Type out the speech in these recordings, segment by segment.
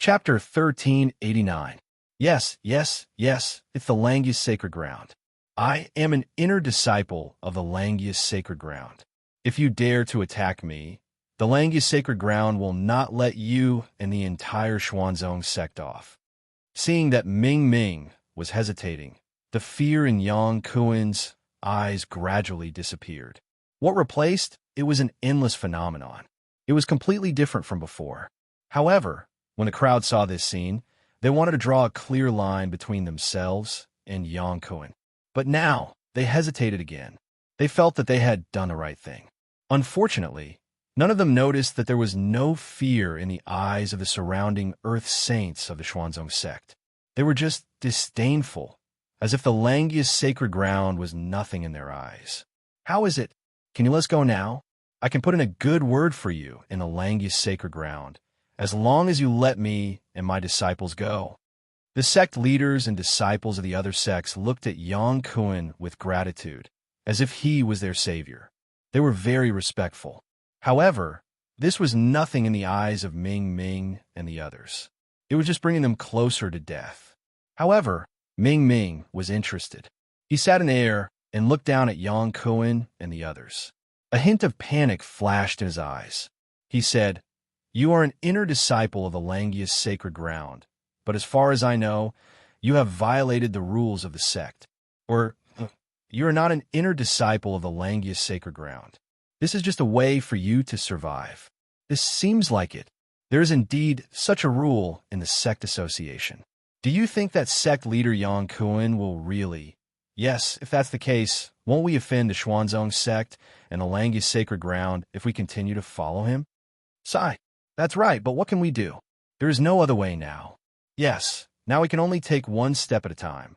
Chapter 1389. Yes, yes, yes, it's the Langius Sacred Ground. I am an inner disciple of the Langius Sacred Ground. If you dare to attack me, the Langius Sacred Ground will not let you and the entire Xuanzong sect off. Seeing that Ming Ming was hesitating, the fear in Yang Kuan's eyes gradually disappeared. What replaced? It was an endless phenomenon. It was completely different from before. However, when the crowd saw this scene, they wanted to draw a clear line between themselves and Yang Kuan. But now, they hesitated again. They felt that they had done the right thing. Unfortunately, none of them noticed that there was no fear in the eyes of the surrounding Earth Saints of the Xuanzong sect. They were just disdainful, as if the Langius Sacred Ground was nothing in their eyes. How is it? Can you let us go now? I can put in a good word for you in the Langius Sacred Ground, as long as you let me and my disciples go. The sect leaders and disciples of the other sects looked at Yang Kuan with gratitude, as if he was their savior. They were very respectful. However, this was nothing in the eyes of Ming Ming and the others. It was just bringing them closer to death. However, Ming Ming was interested. He sat in the air and looked down at Yang Kuan and the others. A hint of panic flashed in his eyes. He said, "You are an inner disciple of the Langius Sacred Ground, but as far as I know, you have violated the rules of the sect. Or, you are not an inner disciple of the Langius Sacred Ground. This is just a way for you to survive. This seems like it. There is indeed such a rule in the sect association. Do you think that sect leader Yang Kuan will really? Yes, if that's the case, won't we offend the Xuanzong sect and the Langius Sacred Ground if we continue to follow him?" Sigh. That's right, but what can we do? There is no other way now. Yes, now we can only take one step at a time.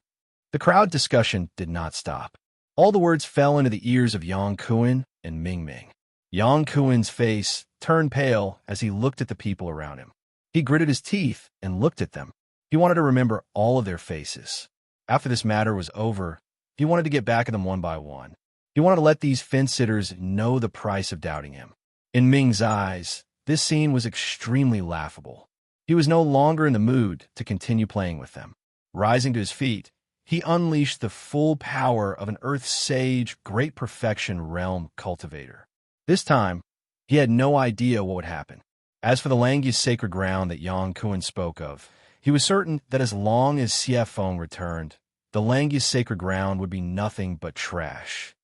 The crowd discussion did not stop. All the words fell into the ears of Yang Kuan and Ming Ming. Yang Kuan's face turned pale as he looked at the people around him. He gritted his teeth and looked at them. He wanted to remember all of their faces. After this matter was over, he wanted to get back at them one by one. He wanted to let these fence-sitters know the price of doubting him. In Ming's eyes, this scene was extremely laughable. He was no longer in the mood to continue playing with them. Rising to his feet, he unleashed the full power of an Earth Sage Great Perfection Realm Cultivator. This time, he had no idea what would happen. As for the Langius Sacred Ground that Yang Kuan spoke of, he was certain that as long as Xie Feng returned, the Langius Sacred Ground would be nothing but trash.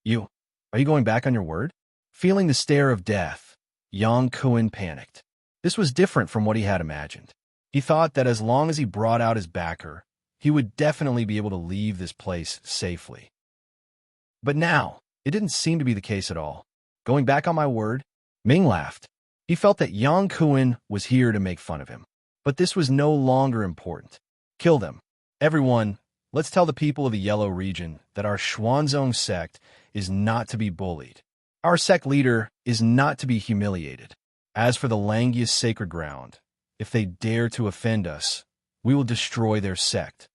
Are you going back on your word? Feeling the stare of death, Yang Kuan panicked. This was different from what he had imagined. He thought that as long as he brought out his backer, he would definitely be able to leave this place safely. But now, it didn't seem to be the case at all. Going back on my word? Ming laughed. He felt that Yang Kuan was here to make fun of him. But this was no longer important. Kill them. Everyone, let's tell the people of the Yellow region that our Xuanzong sect is not to be bullied. Our sect leader is not to be humiliated. As for the Langius Sacred Ground, if they dare to offend us, we will destroy their sect.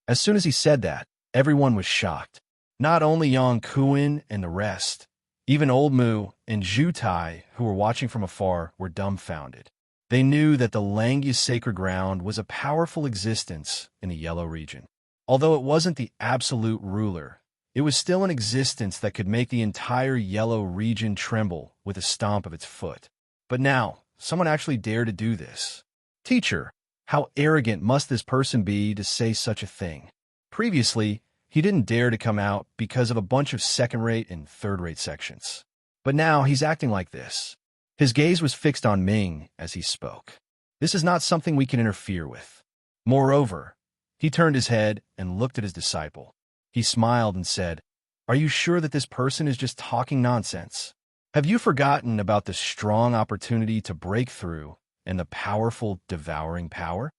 As soon as he said that, everyone was shocked. Not only Yang Kuan and the rest, even Old Mu and Zhu Tai, who were watching from afar, were dumbfounded. They knew that the Langius Sacred Ground was a powerful existence in the Yellow region. Although it wasn't the absolute ruler, it was still an existence that could make the entire Yellow region tremble with a stomp of its foot. But now, someone actually dared to do this. Teacher, how arrogant must this person be to say such a thing? Previously, he didn't dare to come out because of a bunch of second-rate and third-rate sections. But now he's acting like this. His gaze was fixed on Ming as he spoke. This is not something we can interfere with. Moreover, he turned his head and looked at his disciple. He smiled and said, "Are you sure that this person is just talking nonsense? Have you forgotten about the strong opportunity to break through and the powerful devouring power?"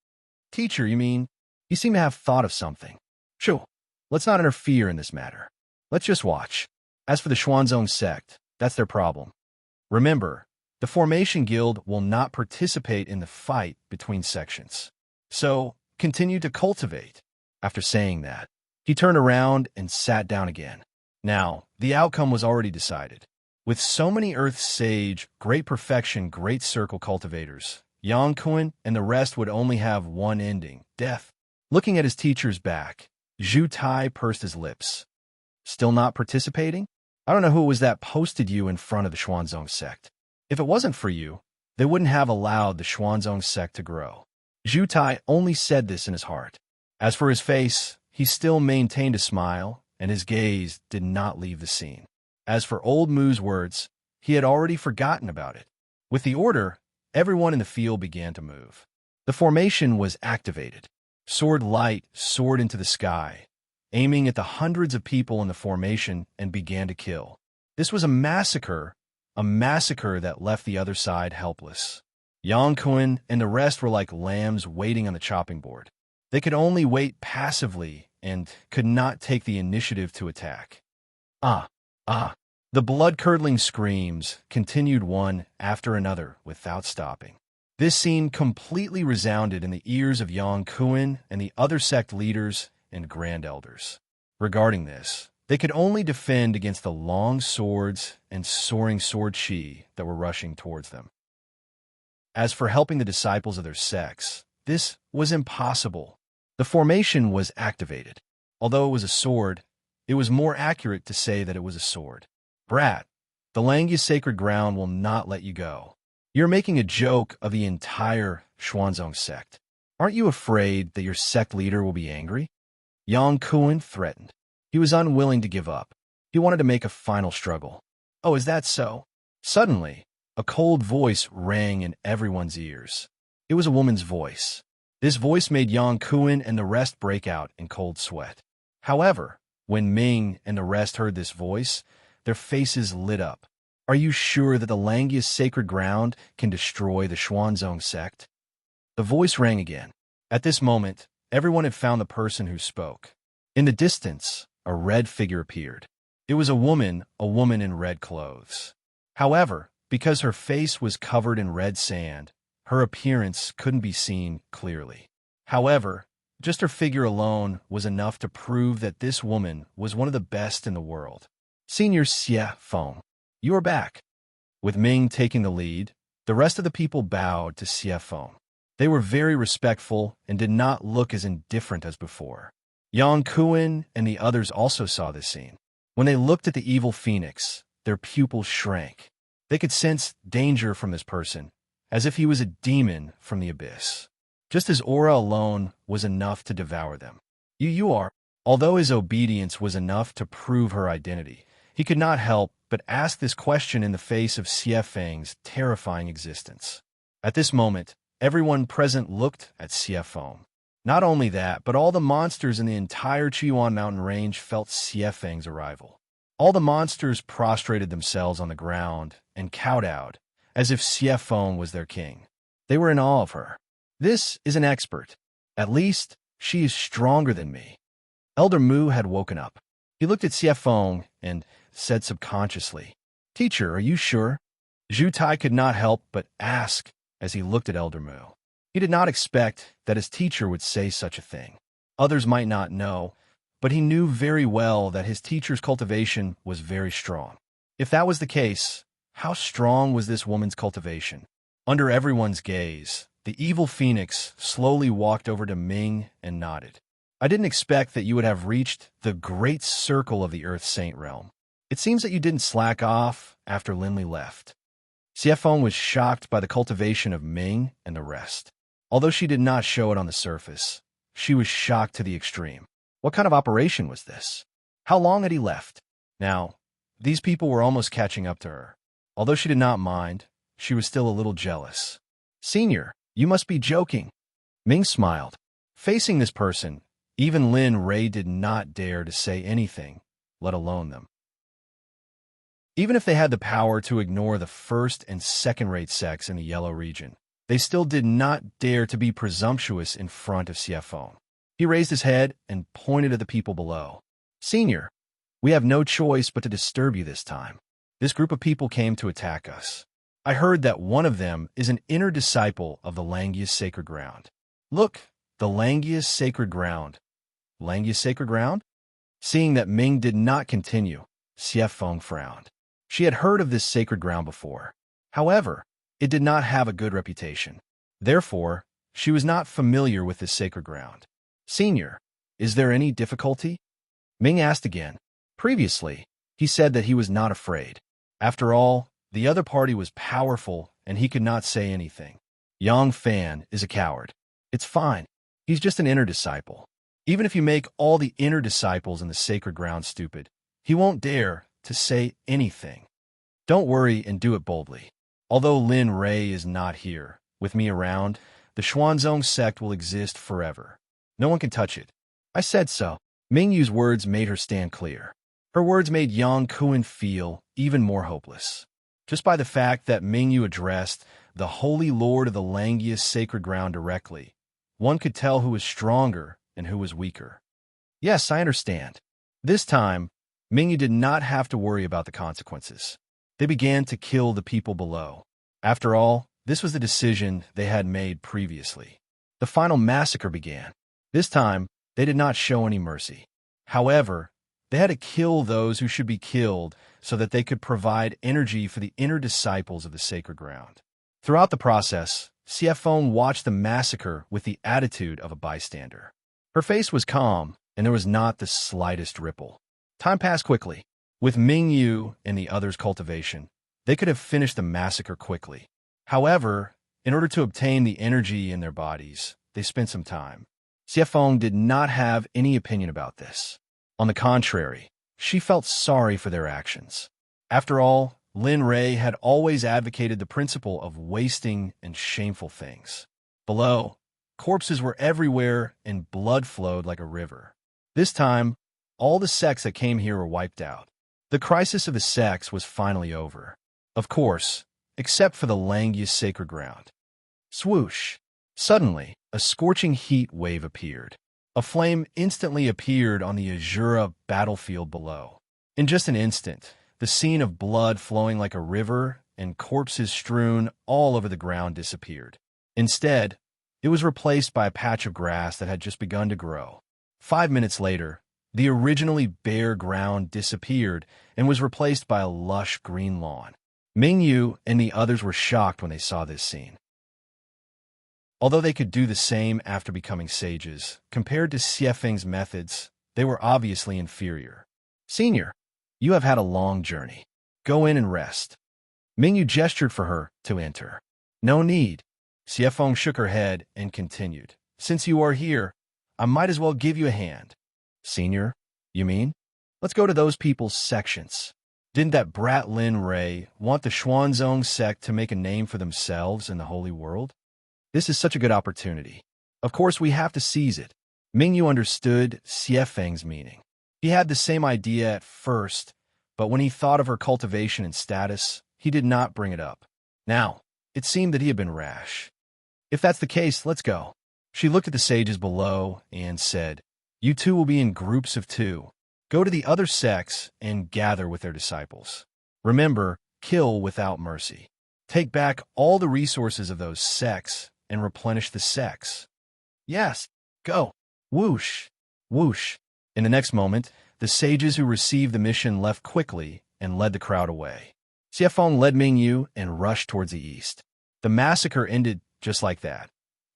Teacher, you mean? You seem to have thought of something. Shoo, let's not interfere in this matter. Let's just watch. As for the Xuanzong sect, that's their problem. Remember, the Formation Guild will not participate in the fight between sections. So, continue to cultivate. After saying that, he turned around and sat down again. Now, the outcome was already decided. With so many Earth Sage, Great Perfection, Great Circle cultivators, Yang Kun and the rest would only have one ending, death. Looking at his teacher's back, Zhu Tai pursed his lips. Still not participating? I don't know who it was that posted you in front of the Xuanzong sect. If it wasn't for you, they wouldn't have allowed the Xuanzong sect to grow. Zhu Tai only said this in his heart. As for his face, he still maintained a smile, and his gaze did not leave the scene. As for old Mu's words, he had already forgotten about it. With the order, everyone in the field began to move. The formation was activated. Sword light soared into the sky, aiming at the hundreds of people in the formation, and began to kill. This was a massacre that left the other side helpless. Yang Kun and the rest were like lambs waiting on the chopping board. They could only wait passively and could not take the initiative to attack. Ah! The blood-curdling screams continued one after another without stopping. This scene completely resounded in the ears of Yang Kun and the other sect leaders and grand elders. Regarding this, they could only defend against the long swords and soaring sword chi that were rushing towards them. As for helping the disciples of their sects, this was impossible. The formation was activated. Although it was a sword, it was more accurate to say that it was a sword. Brat, the Langya sacred ground will not let you go. You're making a joke of the entire Xuanzong sect. Aren't you afraid that your sect leader will be angry? Yang Kun threatened. He was unwilling to give up. He wanted to make a final struggle. Oh, is that so? Suddenly, a cold voice rang in everyone's ears. It was a woman's voice. This voice made Yang Kun and the rest break out in cold sweat. However, when Ming and the rest heard this voice, their faces lit up. Are you sure that the Langya sacred ground can destroy the Xuanzong sect? The voice rang again. At this moment, everyone had found the person who spoke. In the distance, a red figure appeared. It was a woman in red clothes. However, because her face was covered in red sand, her appearance couldn't be seen clearly. However, just her figure alone was enough to prove that this woman was one of the best in the world. Senior Xie Feng, you are back. With Ming taking the lead, the rest of the people bowed to Xie Feng. They were very respectful and did not look as indifferent as before. Yang Kun and the others also saw this scene. When they looked at the evil phoenix, their pupils shrank. They could sense danger from this person, as if he was a demon from the abyss. Just his aura alone was enough to devour them. You are. Although his obedience was enough to prove her identity, he could not help but ask this question in the face of Xie Feng's terrifying existence. At this moment, everyone present looked at Xie Feng. Not only that, but all the monsters in the entire Qiyuan mountain range felt Xie Feng's arrival. All the monsters prostrated themselves on the ground and kowtowed, as if Xie Feng was their king. They were in awe of her. This is an expert. At least, she is stronger than me. Elder Mu had woken up. He looked at Xie Feng and said subconsciously, Teacher, are you sure? Zhu Tai could not help but ask as he looked at Elder Mu. He did not expect that his teacher would say such a thing. Others might not know, but he knew very well that his teacher's cultivation was very strong. If that was the case, how strong was this woman's cultivation? Under everyone's gaze, the evil phoenix slowly walked over to Ming and nodded. I didn't expect that you would have reached the great circle of the Earth Saint realm. It seems that you didn't slack off after Linley left. Xie Feng was shocked by the cultivation of Ming and the rest. Although she did not show it on the surface, she was shocked to the extreme. What kind of operation was this? How long had he left? Now, these people were almost catching up to her. Although she did not mind, she was still a little jealous. Senior, you must be joking. Ming smiled. Facing this person, even Lin Ray did not dare to say anything, let alone them. Even if they had the power to ignore the first and second-rate sects in the Yellow region, they still did not dare to be presumptuous in front of Xie Feng. He raised his head and pointed at the people below. Senior, we have no choice but to disturb you this time. This group of people came to attack us. I heard that one of them is an inner disciple of the Langya sacred ground. Look, the Langya sacred ground. Langya sacred ground? Seeing that Ming did not continue, Xie Feng frowned. She had heard of this sacred ground before. However, it did not have a good reputation. Therefore, she was not familiar with this sacred ground. Senior, is there any difficulty? Ming asked again. Previously, he said that he was not afraid. After all, the other party was powerful and he could not say anything. Yang Fan is a coward. It's fine. He's just an inner disciple. Even if you make all the inner disciples in the sacred ground stupid, he won't dare to say anything. Don't worry and do it boldly. Although Lin Rei is not here, with me around, the Xuanzong sect will exist forever. No one can touch it. I said so. Ming Yu's words made her stand clear. Her words made Yang Kuan feel even more hopeless. Just by the fact that Ming Yu addressed the Holy Lord of the Langius sacred ground directly, one could tell who was stronger and who was weaker. Yes, I understand. This time, Ming Yu did not have to worry about the consequences. They began to kill the people below. After all, this was the decision they had made previously. The final massacre began. This time, they did not show any mercy. However, they had to kill those who should be killed so that they could provide energy for the inner disciples of the sacred ground. Throughout the process, Xiefeng watched the massacre with the attitude of a bystander. Her face was calm, and there was not the slightest ripple. Time passed quickly. With Ming Yu and the others' cultivation, they could have finished the massacre quickly. However, in order to obtain the energy in their bodies, they spent some time. Xiefeng did not have any opinion about this. On the contrary, she felt sorry for their actions. After all, Lin Rei had always advocated the principle of wasting and shameful things. Below, corpses were everywhere and blood flowed like a river. This time, all the sects that came here were wiped out. The crisis of the sects was finally over. Of course, except for the Langius sacred ground. Swoosh! Suddenly, a scorching heat wave appeared. A flame instantly appeared on the Azura battlefield below. In just an instant, the scene of blood flowing like a river and corpses strewn all over the ground disappeared. Instead, it was replaced by a patch of grass that had just begun to grow. 5 minutes later, the originally bare ground disappeared and was replaced by a lush green lawn. Ming Yu and the others were shocked when they saw this scene. Although they could do the same after becoming sages, compared to Xiefeng's methods, they were obviously inferior. Senior, you have had a long journey. Go in and rest. Ming Yu gestured for her to enter. No need. Xiefeng shook her head and continued. Since you are here, I might as well give you a hand. Senior, you mean? Let's go to those people's sections. Didn't that brat Lin Rei want the Xuanzong sect to make a name for themselves in the holy world? This is such a good opportunity. Of course, we have to seize it. Ming Yu understood Xiefeng's meaning. He had the same idea at first, but when he thought of her cultivation and status, he did not bring it up. Now, it seemed that he had been rash. If that's the case, let's go. She looked at the sages below and said, You two will be in groups of 2. Go to the other sects and gather with their disciples. Remember, kill without mercy. Take back all the resources of those sects and replenish the sects. Yes, go. Whoosh, whoosh. In the next moment, the sages who received the mission left quickly and led the crowd away. Xiefeng led Ming Yu and rushed towards the east. The massacre ended just like that,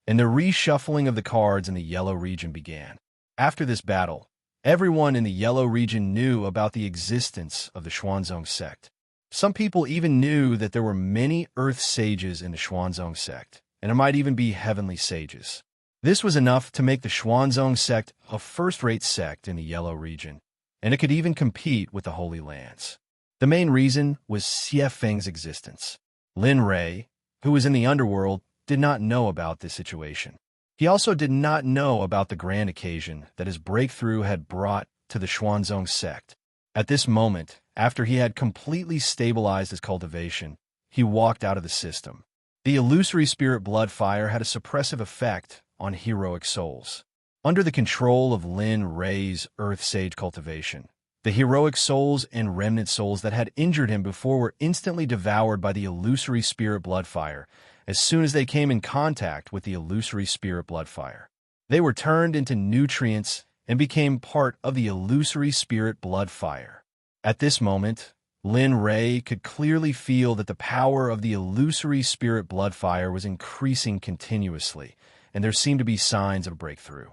and the reshuffling of the cards in the yellow region began. After this battle, everyone in the yellow region knew about the existence of the Xuanzong sect. Some people even knew that there were many earth sages in the Xuanzong sect, and there might even be heavenly sages. This was enough to make the Xuanzong sect a first-rate sect in the yellow region, and it could even compete with the Holy Lands. The main reason was Xiefeng's existence. Lin Rei, who was in the underworld, did not know about this situation. He also did not know about the grand occasion that his breakthrough had brought to the Xuanzong sect. At this moment, after he had completely stabilized his cultivation, he walked out of the system. The illusory spirit blood fire had a suppressive effect on heroic souls. Under the control of Lin Rei's earth sage cultivation, the heroic souls and remnant souls that had injured him before were instantly devoured by the illusory spirit blood fire as soon as they came in contact with the illusory spirit blood fire. They were turned into nutrients and became part of the illusory spirit blood fire. At this moment, Lin Ray could clearly feel that the power of the illusory spirit blood fire was increasing continuously, and there seemed to be signs of a breakthrough.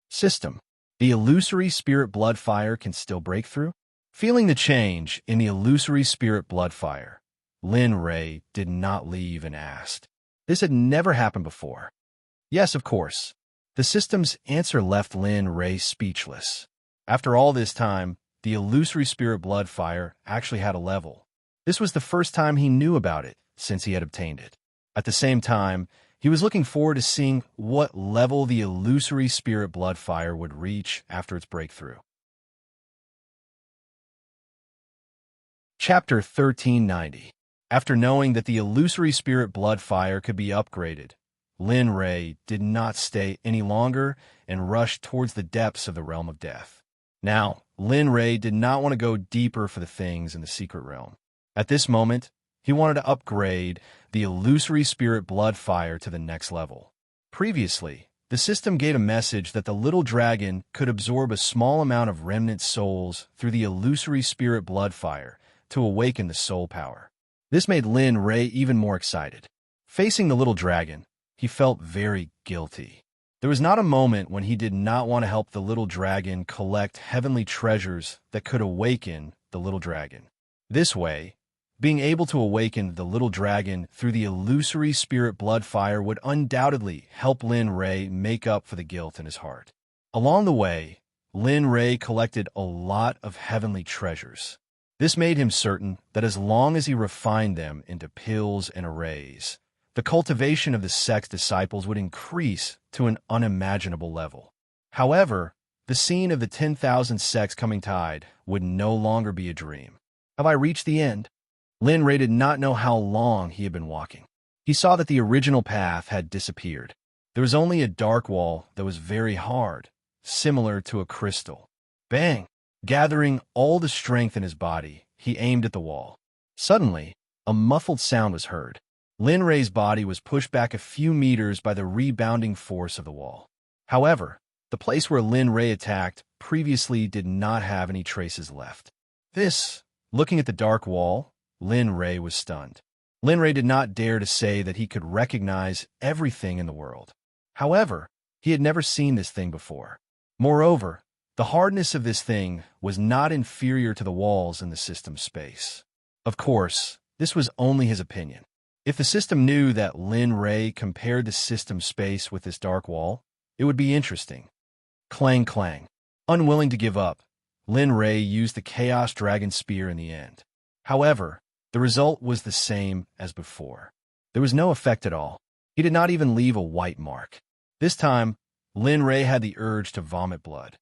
System. The illusory spirit blood fire can still break through? Feeling the change in the illusory spirit blood fire, Lin Ray did not leave and asked. This had never happened before. Yes, of course. The system's answer left Lin Ray speechless. After all this time, the illusory spirit blood fire actually had a level. This was the first time he knew about it since he had obtained it. At the same time, he was looking forward to seeing what level the illusory spirit blood fire would reach after its breakthrough. Chapter 1390. After knowing that the illusory spirit blood fire could be upgraded, Lin Ray did not stay any longer and rushed towards the depths of the realm of death. Now, Lin Ray did not want to go deeper for the things in the secret realm. At this moment, he wanted to upgrade the illusory spirit blood fire to the next level. Previously, the system gave a message that the little dragon could absorb a small amount of remnant souls through the illusory spirit blood fire to awaken the soul power. This made Lin Ray even more excited. Facing the little dragon, he felt very guilty. There was not a moment when he did not want to help the little dragon collect heavenly treasures that could awaken the little dragon. This way, being able to awaken the little dragon through the illusory spirit blood fire would undoubtedly help Lin Ray make up for the guilt in his heart. Along the way, Lin Ray collected a lot of heavenly treasures. This made him certain that as long as he refined them into pills and arrays, the cultivation of the Sect's disciples would increase to an unimaginable level. However, the scene of the 10,000 Sect's coming tide would no longer be a dream. Have I reached the end? Lin Ray did not know how long he had been walking. He saw that the original path had disappeared. There was only a dark wall that was very hard, similar to a crystal. Bang! Gathering all the strength in his body, he aimed at the wall. Suddenly, a muffled sound was heard. Lin Ray's body was pushed back a few meters by the rebounding force of the wall. However, the place where Lin Ray attacked previously did not have any traces left. Looking at the dark wall, Lin Ray was stunned. Lin Ray did not dare to say that he could recognize everything in the world. However, he had never seen this thing before. Moreover, the hardness of this thing was not inferior to the walls in the system's space. Of course, this was only his opinion. If the system knew that Lin Ray compared the system's space with this dark wall, it would be interesting. Clang clang. Unwilling to give up, Lin Ray used the Chaos Dragon Spear in the end. However, the result was the same as before. There was no effect at all. He did not even leave a white mark. This time, Lin Ray had the urge to vomit blood.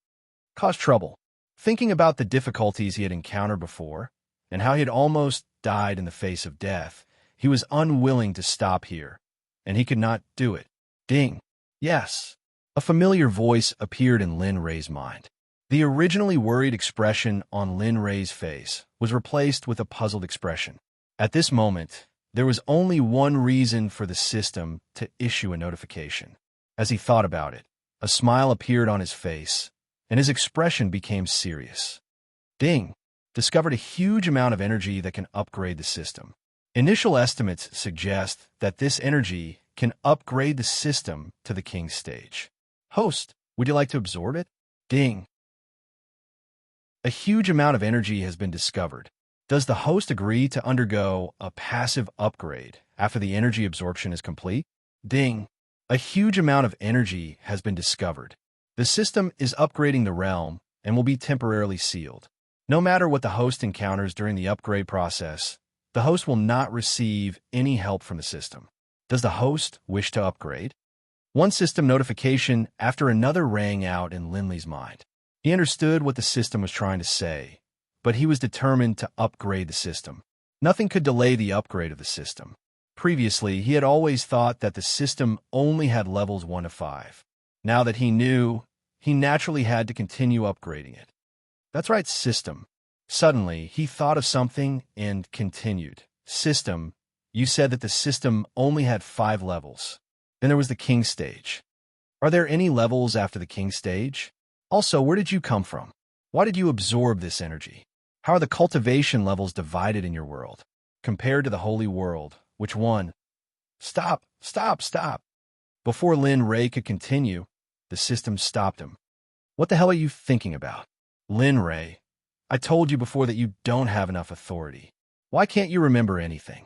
Caused trouble. Thinking about the difficulties he had encountered before, and how he had almost died in the face of death, he was unwilling to stop here, and he could not do it. Ding. Yes. A familiar voice appeared in Lin Ray's mind. The originally worried expression on Lin Ray's face was replaced with a puzzled expression. At this moment, there was only one reason for the system to issue a notification. As he thought about it, a smile appeared on his face, and his expression became serious. Ding. Discovered a huge amount of energy that can upgrade the system. Initial estimates suggest that this energy can upgrade the system to the King stage. Host, would you like to absorb it? Ding. A huge amount of energy has been discovered. Does the host agree to undergo a passive upgrade after the energy absorption is complete? Ding. A huge amount of energy has been discovered. The system is upgrading the realm and will be temporarily sealed. No matter what the host encounters during the upgrade process, the host will not receive any help from the system. Does the host wish to upgrade? One system notification after another rang out in Linley's mind. He understood what the system was trying to say, but he was determined to upgrade the system. Nothing could delay the upgrade of the system. Previously, he had always thought that the system only had levels 1 to 5. Now that he knew, he naturally had to continue upgrading it. That's right, system. Suddenly, he thought of something and continued. System, you said that the system only had 5 levels. Then there was the King stage. Are there any levels after the King stage? Also, where did you come from? Why did you absorb this energy? How are the cultivation levels divided in your world? Compared to the holy world, which one? Stop, stop, stop. Before Lin Ray could continue, the system stopped him. What the hell are you thinking about? Lin Ray, I told you before that you don't have enough authority. Why can't you remember anything?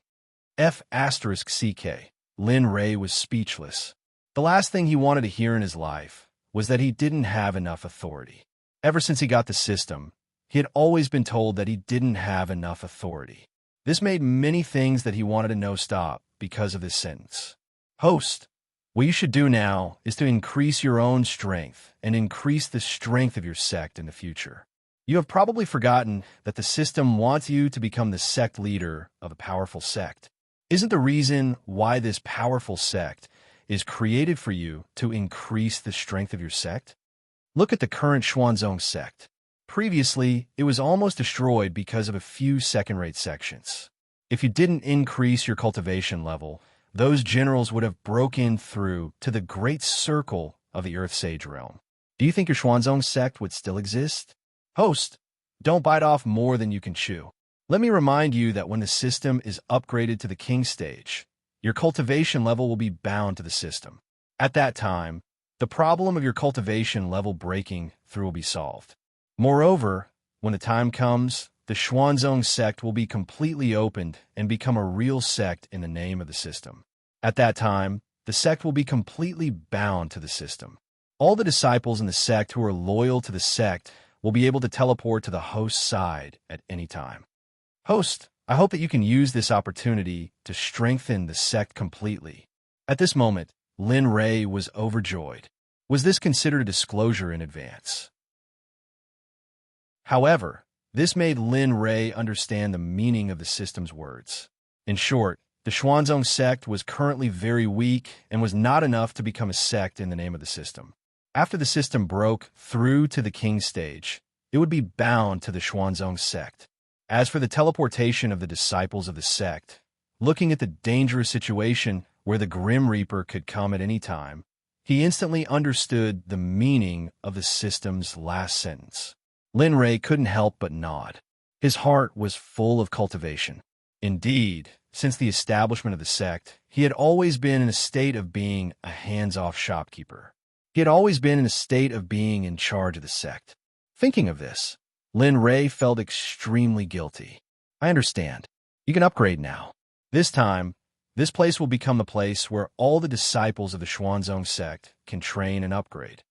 F***CK. Lin Ray was speechless. The last thing he wanted to hear in his life was that he didn't have enough authority. Ever since he got the system, he had always been told that he didn't have enough authority. This made many things that he wanted to know stop because of this sentence. Host, what you should do now is to increase your own strength and increase the strength of your sect in the future. You have probably forgotten that the system wants you to become the sect leader of a powerful sect. Isn't the reason why this powerful sect is created for you to increase the strength of your sect? Look at the current Xuanzong sect. Previously, it was almost destroyed because of a few second-rate sections. If you didn't increase your cultivation level, those generals would have broken through to the great circle of the Earth Sage realm. Do you think your Xuanzong sect would still exist? Host, don't bite off more than you can chew. Let me remind you that when the system is upgraded to the King stage, your cultivation level will be bound to the system. At that time, the problem of your cultivation level breaking through will be solved. Moreover, when the time comes, the Xuanzong sect will be completely opened and become a real sect in the name of the system. At that time, the sect will be completely bound to the system. All the disciples in the sect who are loyal to the sect will be able to teleport to the host's side at any time. Host, I hope that you can use this opportunity to strengthen the sect completely. At this moment, Lin Ray was overjoyed. Was this considered a disclosure in advance? However, this made Lin Ray understand the meaning of the system's words. In short, the Xuanzong sect was currently very weak and was not enough to become a sect in the name of the system. After the system broke through to the King stage, it would be bound to the Xuanzong sect. As for the teleportation of the disciples of the sect, looking at the dangerous situation where the Grim Reaper could come at any time, he instantly understood the meaning of the system's last sentence. Lin Ray couldn't help but nod. His heart was full of cultivation. Indeed, since the establishment of the sect, he had always been in a state of being a hands-off shopkeeper. He had always been in a state of being in charge of the sect. Thinking of this, Lin Ray felt extremely guilty. I understand. You can upgrade now. This time, this place will become the place where all the disciples of the Xuanzong sect can train and upgrade.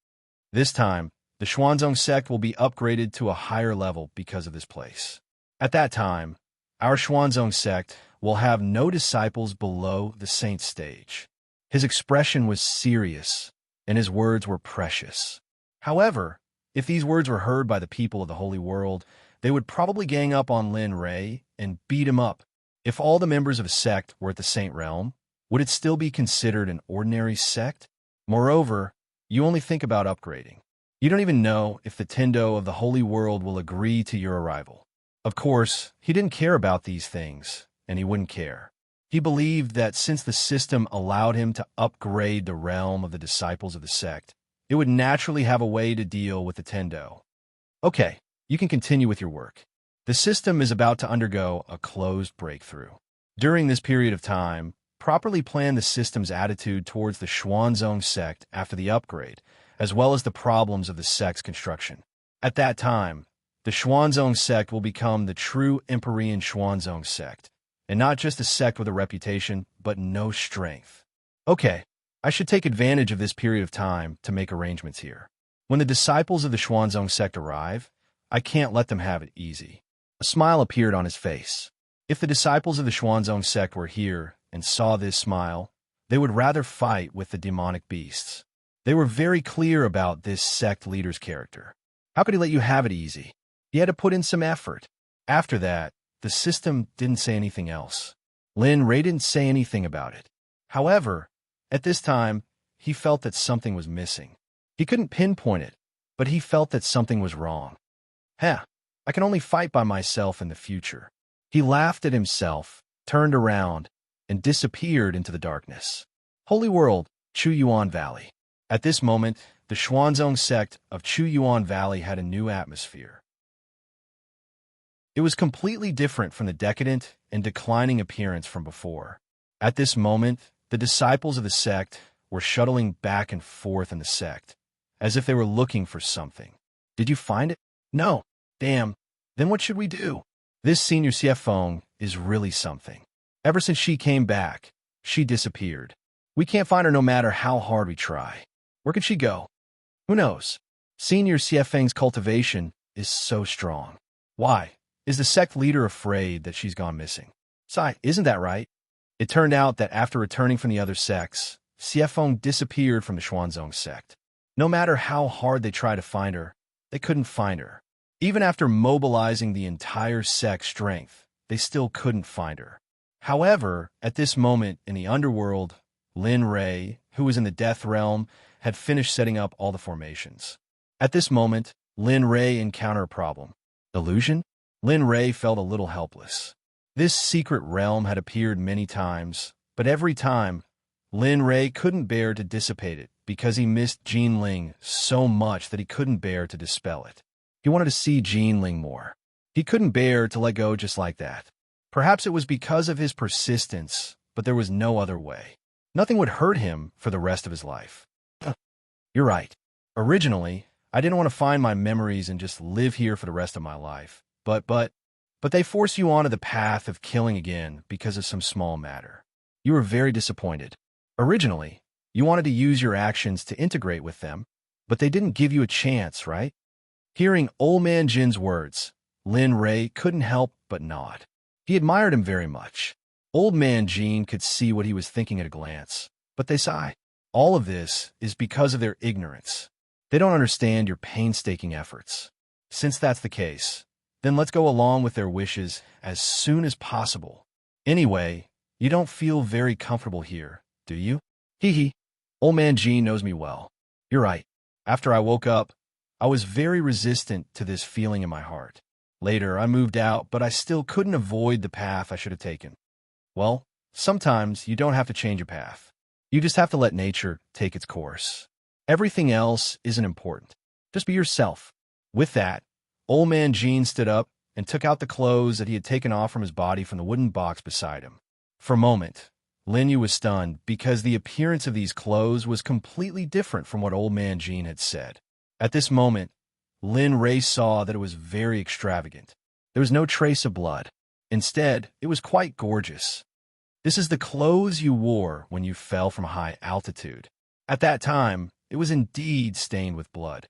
This time, the Xuanzong sect will be upgraded to a higher level because of this place. At that time, our Xuanzong sect will have no disciples below the saint stage. His expression was serious, and his words were precious. However, if these words were heard by the people of the holy world, they would probably gang up on Lin Ray and beat him up. If all the members of a sect were at the saint realm, would it still be considered an ordinary sect? Moreover, you only think about upgrading. You don't even know if the Tendo of the holy world will agree to your arrival. Of course, he didn't care about these things, and he wouldn't care. He believed that since the system allowed him to upgrade the realm of the disciples of the sect, it would naturally have a way to deal with the Tendo. Okay, you can continue with your work. The system is about to undergo a closed breakthrough. During this period of time, properly plan the system's attitude towards the Xuanzong sect after the upgrade, as well as the problems of the sect's construction. At that time, the Xuanzong sect will become the true Empyrean Xuanzong sect, and not just a sect with a reputation, but no strength. Okay, I should take advantage of this period of time to make arrangements here. When the disciples of the Xuanzong sect arrive, I can't let them have it easy. A smile appeared on his face. If the disciples of the Xuanzong sect were here and saw this smile, they would rather fight with the demonic beasts. They were very clear about this sect leader's character. How could he let you have it easy? He had to put in some effort. After that, the system didn't say anything else. Lin Ray didn't say anything about it. However, at this time, he felt that something was missing. He couldn't pinpoint it, but he felt that something was wrong. I can only fight by myself in the future. He laughed at himself, turned around, and disappeared into the darkness. Holy World, Chuyuan Valley. At this moment, the Xuanzong sect of Chuyuan Valley had a new atmosphere. It was completely different from the decadent and declining appearance from before. At this moment, the disciples of the sect were shuttling back and forth in the sect, as if they were looking for something. Did you find it? No. Damn. Then what should we do? This senior CFO is really something. Ever since she came back, she disappeared. We can't find her no matter how hard we try. Where could she go? Who knows? Senior CFO's cultivation is so strong. Why? Is the sect leader afraid that she's gone missing? Sai, isn't that right? It turned out that after returning from the other sects, CFO disappeared from the Xuanzong sect. No matter how hard they tried to find her, they couldn't find her. Even after mobilizing the entire sect's strength, they still couldn't find her. However, at this moment in the underworld, Lin Rei, who was in the Death Realm, had finished setting up all the formations. At this moment, Lin Rei encountered a problem. Illusion? Lin Rei felt a little helpless. This secret realm had appeared many times, but every time, Lin Rei couldn't bear to dissipate it because he missed Jinling so much that he couldn't bear to dispel it. He wanted to see Jinling more. He couldn't bear to let go just like that. Perhaps it was because of his persistence, but there was no other way. Nothing would hurt him for the rest of his life. You're right. Originally, I didn't want to find my memories and just live here for the rest of my life. But they force you onto the path of killing again because of some small matter. You were very disappointed. Originally, you wanted to use your actions to integrate with them, but they didn't give you a chance, right? Hearing Old Man Jin's words, Lin Rei couldn't help but nod. He admired him very much. Old Man Jin could see what he was thinking at a glance, but they sighed. All of this is because of their ignorance. They don't understand your painstaking efforts. Since that's the case, then let's go along with their wishes as soon as possible. Anyway, you don't feel very comfortable here, do you? Hee hee. Old Man Jin knows me well. You're right. After I woke up, I was very resistant to this feeling in my heart. Later, I moved out, but I still couldn't avoid the path I should have taken. Well, sometimes you don't have to change your path. You just have to let nature take its course. Everything else isn't important. Just be yourself. With that, Old Man Jin stood up and took out the clothes that he had taken off from his body from the wooden box beside him. For a moment, Lin Yu was stunned because the appearance of these clothes was completely different from what Old Man Jin had said. At this moment, Lin Rei saw that it was very extravagant. There was no trace of blood. Instead, it was quite gorgeous. This is the clothes you wore when you fell from a high altitude. At that time, it was indeed stained with blood.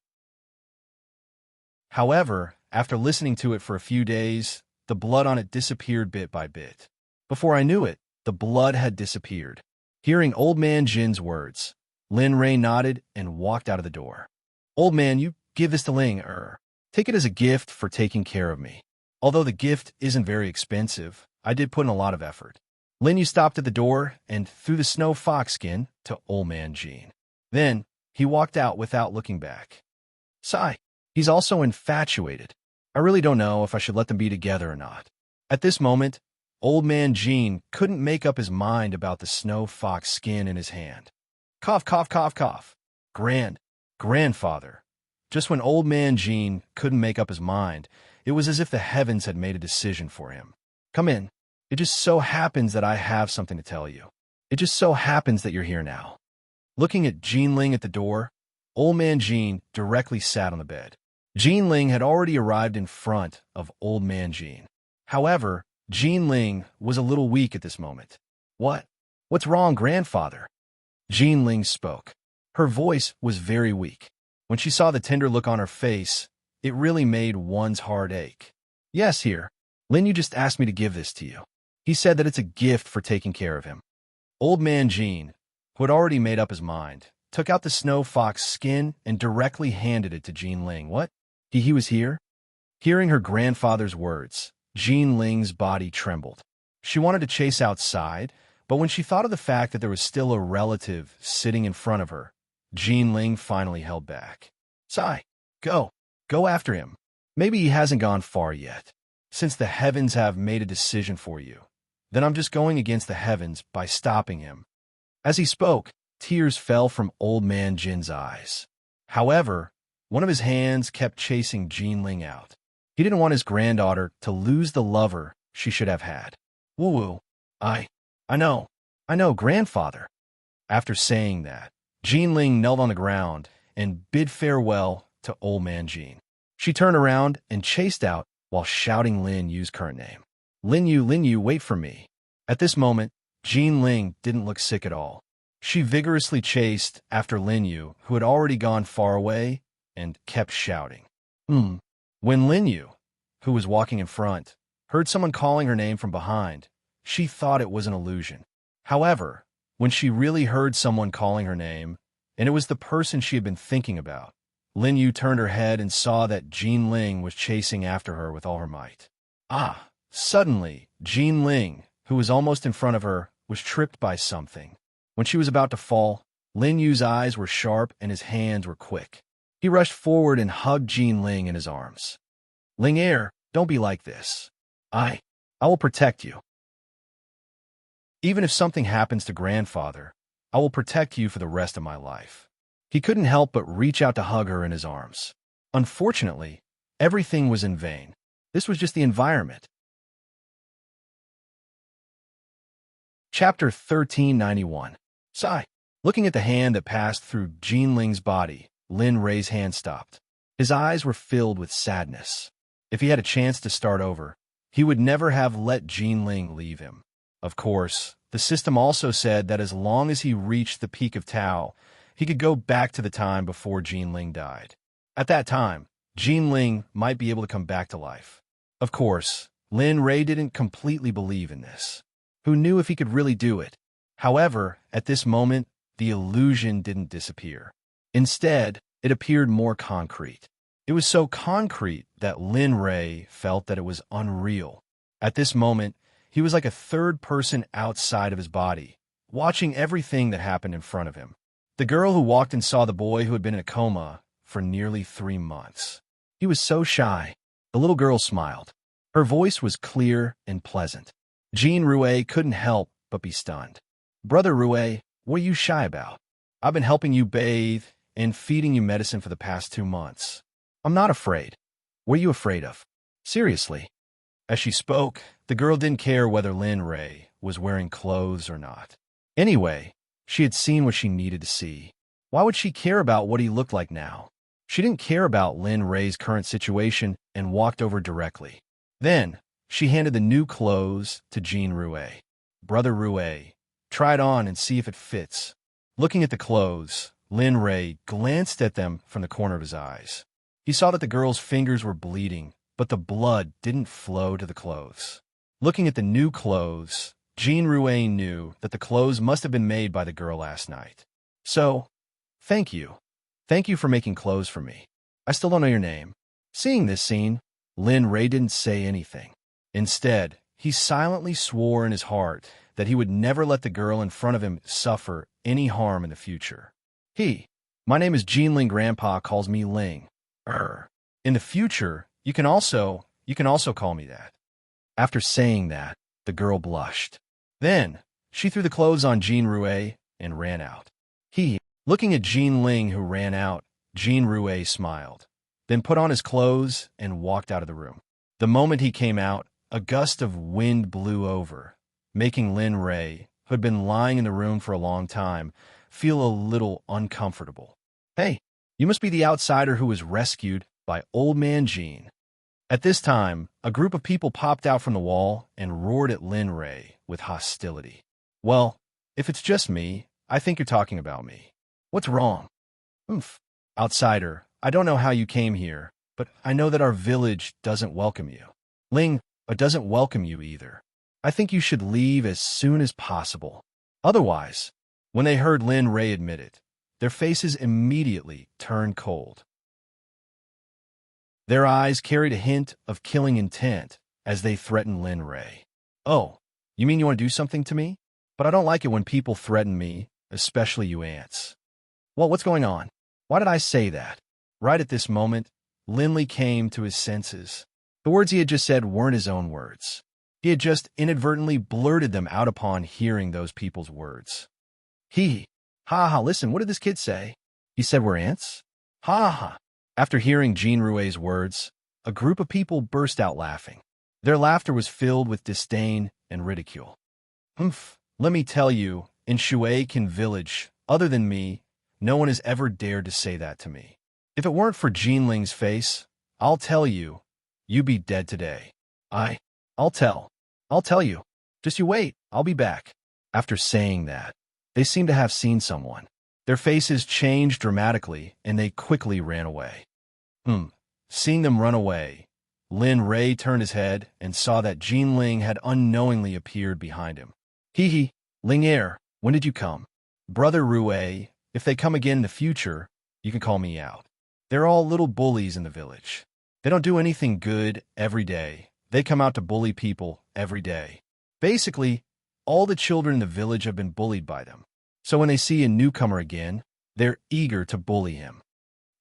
However, after listening to it for a few days, the blood on it disappeared bit by bit. Before I knew it, the blood had disappeared. Hearing Old Man Jin's words, Lin Rei nodded and walked out of the door. Old man, you give this to Ling. Take it as a gift for taking care of me. Although the gift isn't very expensive, I did put in a lot of effort. Lin Yu stopped at the door and threw the snow fox skin to Old Man Jin. Then, he walked out without looking back. Sigh. He's also infatuated. I really don't know if I should let them be together or not. At this moment, Old Man Jin couldn't make up his mind about the snow fox skin in his hand. Cough, cough, cough, cough. Grandfather. Just when Old Man Jin couldn't make up his mind, it was as if the heavens had made a decision for him. Come in. It just so happens that I have something to tell you. It just so happens that you're here now. Looking at Jinling at the door, Old Man Jin directly sat on the bed. Jinling had already arrived in front of Old Man Jin. However, Jinling was a little weak at this moment. What's wrong, grandfather? Jinling spoke. Her voice was very weak. When she saw the tender look on her face, it really made one's heart ache. Yes, here. Lin Yu just asked me to give this to you. He said that it's a gift for taking care of him. Old Man Jin, who had already made up his mind, took out the snow fox skin and directly handed it to Jinling. What? He was here? Hearing her grandfather's words, Jinling's body trembled. She wanted to chase outside, but when she thought of the fact that there was still a relative sitting in front of her, Jinling finally held back. Sigh. Go after him. Maybe he hasn't gone far yet. Since the heavens have made a decision for you, then I'm just going against the heavens by stopping him. As he spoke, tears fell from Old Man Jin's eyes. However, one of his hands kept chasing Jinling out. He didn't want his granddaughter to lose the lover she should have had. Woo-woo. I know, grandfather. After saying that, Jean Ling knelt on the ground and bid farewell to old man Jean. She turned around and chased out while shouting Lin Yu's current name. Lin Yu, wait for me. At this moment, Jean Ling didn't look sick at all. She vigorously chased after Lin Yu, who had already gone far away, and kept shouting. When Lin Yu, who was walking in front, heard someone calling her name from behind, she thought it was an illusion. However, when she really heard someone calling her name, and it was the person she had been thinking about, Lin Yu turned her head and saw that Jean Ling was chasing after her with all her might. Suddenly, Jean Ling, who was almost in front of her, was tripped by something. When she was about to fall, Lin Yu's eyes were sharp and his hands were quick. He rushed forward and hugged Jean Ling in his arms. Ling Er, don't be like this. I will protect you. Even if something happens to grandfather, I will protect you for the rest of my life. He couldn't help but reach out to hug her in his arms. Unfortunately, everything was in vain. This was just the environment. Chapter 1391. Sigh. Looking at the hand that passed through Jean Ling's body, Lin Rei's hand stopped. His eyes were filled with sadness. If he had a chance to start over, he would never have let Jean Ling leave him. Of course, the system also said that as long as he reached the peak of Tao, he could go back to the time before Jean Ling died. At that time, Jean Ling might be able to come back to life. Of course, Lin Rei didn't completely believe in this. Who knew if he could really do it? However, at this moment, the illusion didn't disappear. Instead, it appeared more concrete. It was so concrete that Lin Rei felt that it was unreal. At this moment, he was like a third person outside of his body, watching everything that happened in front of him. The girl who walked and saw the boy who had been in a coma for nearly 3 months. He was so shy. The little girl smiled. Her voice was clear and pleasant. Jean Rue couldn't help but be stunned. Brother Rue, what are you shy about? I've been helping you bathe and feeding you medicine for the past 2 months. I'm not afraid. What are you afraid of? Seriously. As she spoke, the girl didn't care whether Lin Rei was wearing clothes or not. Anyway, she had seen what she needed to see. Why would she care about what he looked like now? She didn't care about Lin Rei's current situation and walked over directly. Then, she handed the new clothes to Jean Rue. Brother Rue, try it on and see if it fits. Looking at the clothes, Lin Rei glanced at them from the corner of his eyes. He saw that the girl's fingers were bleeding, but the blood didn't flow to the clothes. Looking at the new clothes, Jean Rue knew that the clothes must have been made by the girl last night. So, thank you. Thank you for making clothes for me. I still don't know your name. Seeing this scene, Lin Rei didn't say anything. Instead, he silently swore in his heart that he would never let the girl in front of him suffer any harm in the future. My name is Jean Ling. Grandpa calls me Ling. In the future, you can also call me that. After saying that, the girl blushed. Then, she threw the clothes on Jean Rue and ran out. Looking at Jean Ling who ran out, Jean Rue smiled, then put on his clothes and walked out of the room. The moment he came out, a gust of wind blew over, making Lin Rei, who had been lying in the room for a long time, feel a little uncomfortable. Hey, you must be the outsider who was rescued by old man Jean. At this time, a group of people popped out from the wall and roared at Lin Rei with hostility. Well, if it's just me, I think you're talking about me. What's wrong? Outsider, I don't know how you came here, but I know that our village doesn't welcome you. Ling doesn't welcome you either. I think you should leave as soon as possible. Otherwise, when they heard Lin Rei admit it, their faces immediately turned cold. Their eyes carried a hint of killing intent as they threatened Lin Rei. Oh, you mean you want to do something to me? But I don't like it when people threaten me, especially you ants. Well, what's going on? Why did I say that? Right at this moment, Linley came to his senses. The words he had just said weren't his own words. He had just inadvertently blurted them out upon hearing those people's words. Listen, what did this kid say? He said we're ants? Ha ha. After hearing Jean Rue's words, a group of people burst out laughing. Their laughter was filled with disdain and ridicule. Humph, let me tell you, in Shuaikin village, other than me, no one has ever dared to say that to me. If it weren't for Jinling's face, I'll tell you, you'd be dead today. I'll tell you. Just you wait, I'll be back. After saying that, they seemed to have seen someone. Their faces changed dramatically, and they quickly ran away. Seeing them run away, Lin Ray turned his head and saw that Jinling had unknowingly appeared behind him. Hee, Ling Er, when did you come? Brother Rue, if they come again in the future, you can call me out. They're all little bullies in the village. They don't do anything good every day. They come out to bully people every day. Basically, all the children in the village have been bullied by them. So when they see a newcomer again, they're eager to bully him.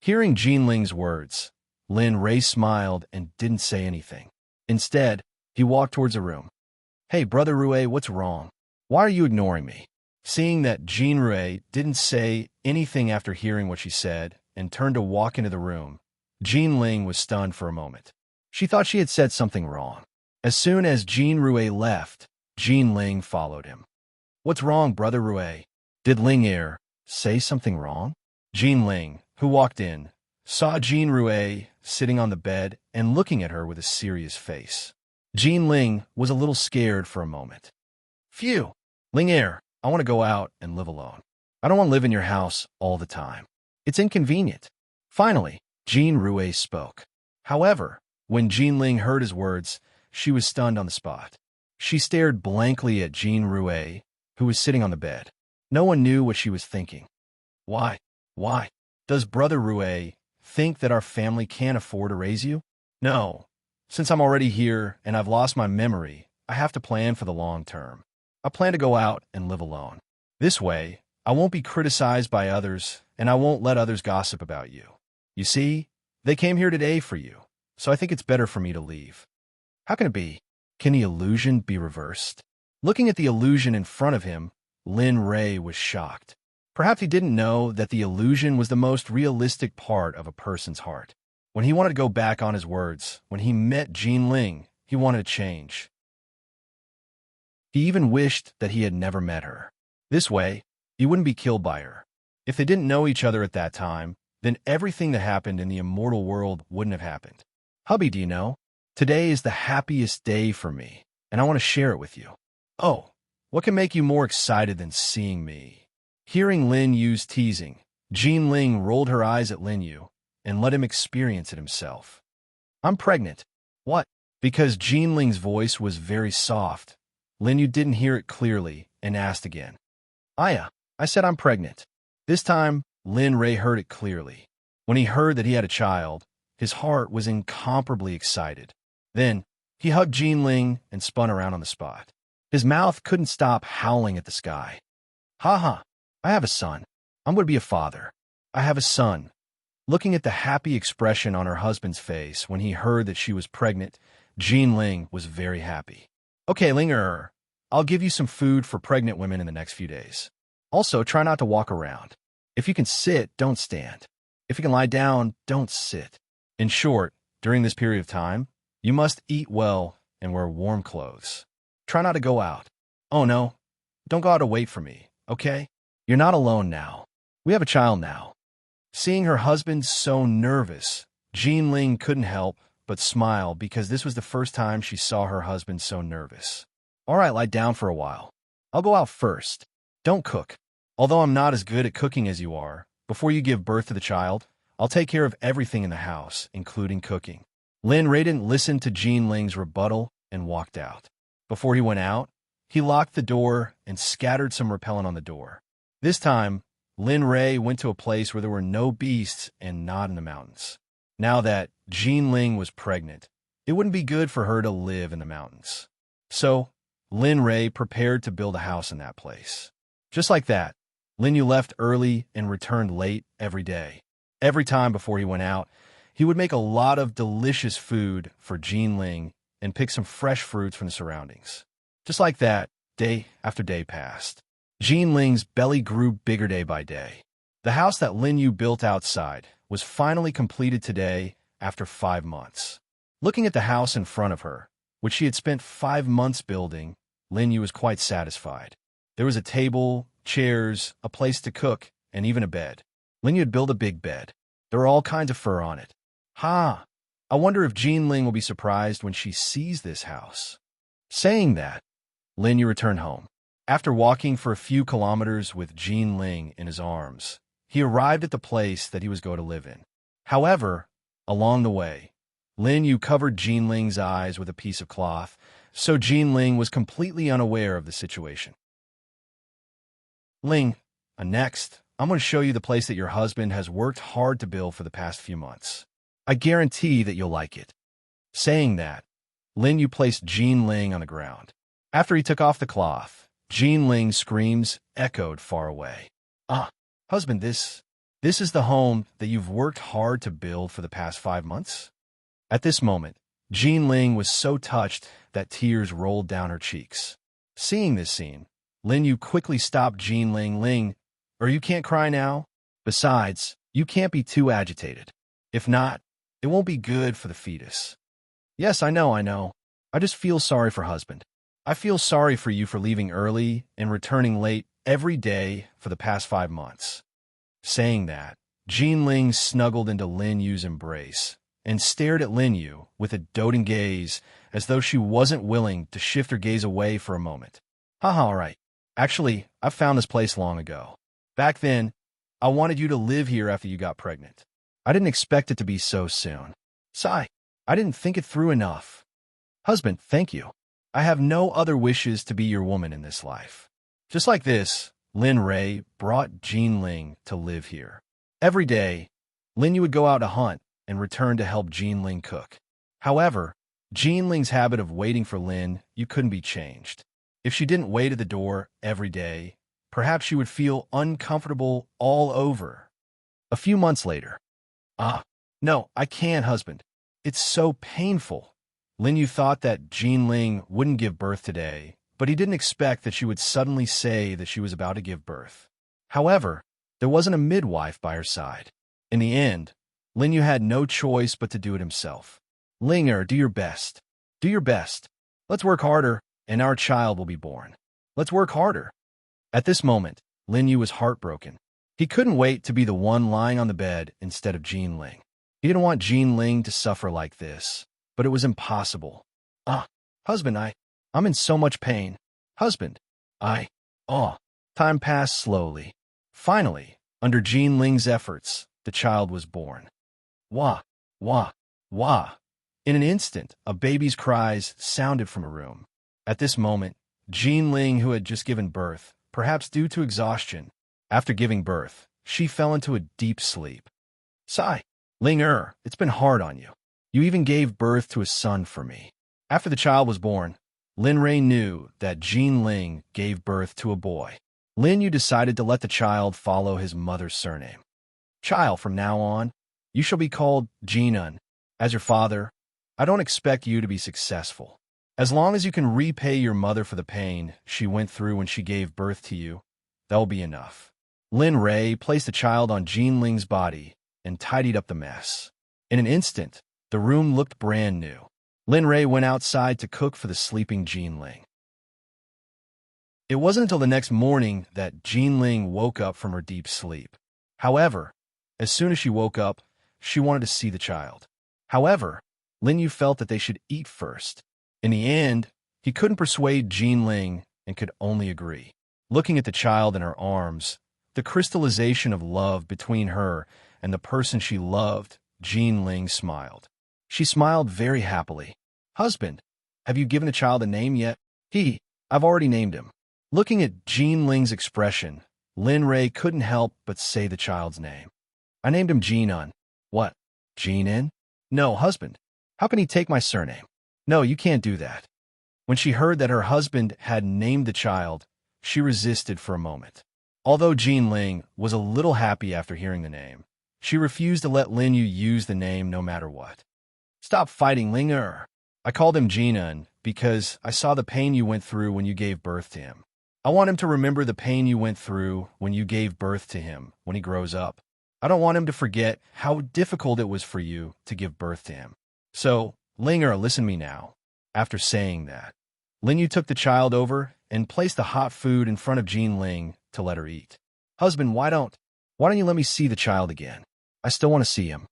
Hearing Jinling's words, Lin Ray smiled and didn't say anything. Instead, he walked towards a room. Hey, Brother Rue, what's wrong? Why are you ignoring me? Seeing that Jin Rue didn't say anything after hearing what she said and turned to walk into the room, Jinling was stunned for a moment. She thought she had said something wrong. As soon as Jin Rue left, Jinling followed him. What's wrong, Brother Rue? Did Ling Er say something wrong? Jinling, who walked in, saw Jin Rue sitting on the bed and looking at her with a serious face. Jinling was a little scared for a moment. Phew! Ling Er, I want to go out and live alone. I don't want to live in your house all the time. It's inconvenient. Finally, Jin Rue spoke. However, when Jinling heard his words, she was stunned on the spot. She stared blankly at Jin Rue, who was sitting on the bed. No one knew what she was thinking. Why? Does Brother Rue think that our family can't afford to raise you? No. Since I'm already here and I've lost my memory, I have to plan for the long term. I plan to go out and live alone. This way, I won't be criticized by others and I won't let others gossip about you. You see, they came here today for you, so I think it's better for me to leave. How can it be? Can the illusion be reversed? Looking at the illusion in front of him, Lin Ray was shocked. Perhaps he didn't know that the illusion was the most realistic part of a person's heart. When he wanted to go back on his words, when he met Jinling, he wanted to change. He even wished that he had never met her. This way, he wouldn't be killed by her. If they didn't know each other at that time, then everything that happened in the immortal world wouldn't have happened. Hubby, do you know? Today is the happiest day for me, and I want to share it with you. Oh, what can make you more excited than seeing me? Hearing Lin Yu's teasing, Jinling rolled her eyes at Lin Yu and let him experience it himself. I'm pregnant. What? Because Jinling's voice was very soft, Lin Yu didn't hear it clearly and asked again. Aya, I said I'm pregnant. This time, Lin Ray heard it clearly. When he heard that he had a child, his heart was incomparably excited. Then, he hugged Jinling and spun around on the spot. His mouth couldn't stop howling at the sky. Ha! I have a son. I'm going to be a father. I have a son. Looking at the happy expression on her husband's face when he heard that she was pregnant, Jinling was very happy. Okay, Linger, I'll give you some food for pregnant women in the next few days. Also, try not to walk around. If you can sit, don't stand. If you can lie down, don't sit. In short, during this period of time, you must eat well and wear warm clothes. Try not to go out. Oh no, don't go out to wait for me, okay? You're not alone now. We have a child now. Seeing her husband so nervous, Jinling couldn't help but smile because this was the first time she saw her husband so nervous. All right, lie down for a while. I'll go out first. Don't cook. Although I'm not as good at cooking as you are, before you give birth to the child, I'll take care of everything in the house, including cooking. Lin Ray didn't listen to Jinling's rebuttal and walked out. Before he went out, he locked the door and scattered some repellent on the door. This time, Lin Ray went to a place where there were no beasts and not in the mountains. Now that Jinling was pregnant, it wouldn't be good for her to live in the mountains. So, Lin Ray prepared to build a house in that place. Just like that, Lin Yu left early and returned late every day. Every time before he went out, he would make a lot of delicious food for Jinling and pick some fresh fruits from the surroundings. Just like that, day after day passed. Jinling's belly grew bigger day by day. The house that Lin Yu built outside was finally completed today after 5 months. Looking at the house in front of her, which she had spent 5 months building, Lin Yu was quite satisfied. There was a table, chairs, a place to cook, and even a bed. Lin Yu had built a big bed. There were all kinds of fur on it. Ha! I wonder if Jean Ling will be surprised when she sees this house. Saying that, Lin Yu returned home. After walking for a few kilometers with Jean Ling in his arms, he arrived at the place that he was going to live in. However, along the way, Lin Yu covered Jean Ling's eyes with a piece of cloth, so Jean Ling was completely unaware of the situation. Ling, next, I'm going to show you the place that your husband has worked hard to build for the past few months. I guarantee that you'll like it. Saying that, Lin Yu placed Jean Ling on the ground. After he took off the cloth, Jean Ling's screams echoed far away. Husband, this is the home that you've worked hard to build for the past 5 months? At this moment, Jean Ling was so touched that tears rolled down her cheeks. Seeing this scene, Lin Yu quickly stopped Jean Ling. Ling, or you can't cry now? Besides, you can't be too agitated. If not, it won't be good for the fetus. Yes, I know. I just feel sorry for husband. I feel sorry for you for leaving early and returning late every day for the past 5 months. Saying that, Jean Ling snuggled into Lin Yu's embrace and stared at Lin Yu with a doting gaze as though she wasn't willing to shift her gaze away for a moment. Haha, all right. Actually, I found this place long ago. Back then, I wanted you to live here after you got pregnant. I didn't expect it to be so soon. Sigh, I didn't think it through enough. Husband, thank you. I have no other wishes to be your woman in this life. Just like this, Lin Ray brought Jean Ling to live here. Every day, Lin Yu would go out to hunt and return to help Jean Ling cook. However, Jean Ling's habit of waiting for Lin Yu couldn't be changed. If she didn't wait at the door every day, perhaps she would feel uncomfortable all over. A few months later, no, I can't, husband. It's so painful. Lin Yu thought that Jean Ling wouldn't give birth today, but he didn't expect that she would suddenly say that she was about to give birth. However, there wasn't a midwife by her side. In the end, Lin Yu had no choice but to do it himself. Linger, do your best. Do your best. Let's work harder, and our child will be born. Let's work harder. At this moment, Lin Yu was heartbroken. He couldn't wait to be the one lying on the bed instead of Jean Ling. He didn't want Jean Ling to suffer like this, but it was impossible. Husband, I'm in so much pain. Husband, Time passed slowly. Finally, under Jean Ling's efforts, the child was born. Wah, wah, wah. In an instant, a baby's cries sounded from a room. At this moment, Jean Ling, who had just given birth, perhaps due to exhaustion, after giving birth, she fell into a deep sleep. Sigh, Ling it's been hard on you. You even gave birth to a son for me. After the child was born, Lin Ray knew that Jean Ling gave birth to a boy. Lin Yu decided to let the child follow his mother's surname. Child, from now on, you shall be called Jinan. As your father, I don't expect you to be successful. As long as you can repay your mother for the pain she went through when she gave birth to you, that will be enough. Lin Ray placed the child on Jean Ling's body and tidied up the mess. In an instant, the room looked brand new. Lin Ray went outside to cook for the sleeping Jean Ling. It wasn't until the next morning that Jean Ling woke up from her deep sleep. However, as soon as she woke up, she wanted to see the child. However, Lin Yu felt that they should eat first. In the end, he couldn't persuade Jean Ling and could only agree. Looking at the child in her arms, the crystallization of love between her and the person she loved, Jean Ling smiled. She smiled very happily. Husband, have you given the child a name yet? I've already named him. Looking at Jean Ling's expression, Lin Ray couldn't help but say the child's name. I named him Jinan. What? Jinan? No, husband. How can he take my surname? No, you can't do that. When she heard that her husband had named the child, she resisted for a moment. Although Jean Ling was a little happy after hearing the name, she refused to let Lin Yu use the name no matter what. Stop fighting, Linger. I called him Jinan because I saw the pain you went through when you gave birth to him. I want him to remember the pain you went through when you gave birth to him when he grows up. I don't want him to forget how difficult it was for you to give birth to him. So, Linger, listen to me now. After saying that, Lin Yu took the child over and placed the hot food in front of Jean Ling to let her eat. Husband, why don't you let me see the child again? I still want to see him.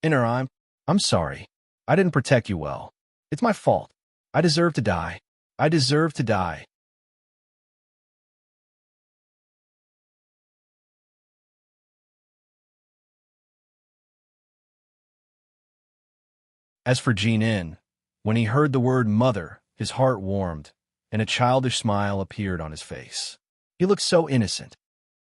Inner, I'm sorry. I didn't protect you well. It's my fault. I deserve to die. I deserve to die. As for Jean In, when he heard the word mother, his heart warmed, and a childish smile appeared on his face. He looked so innocent.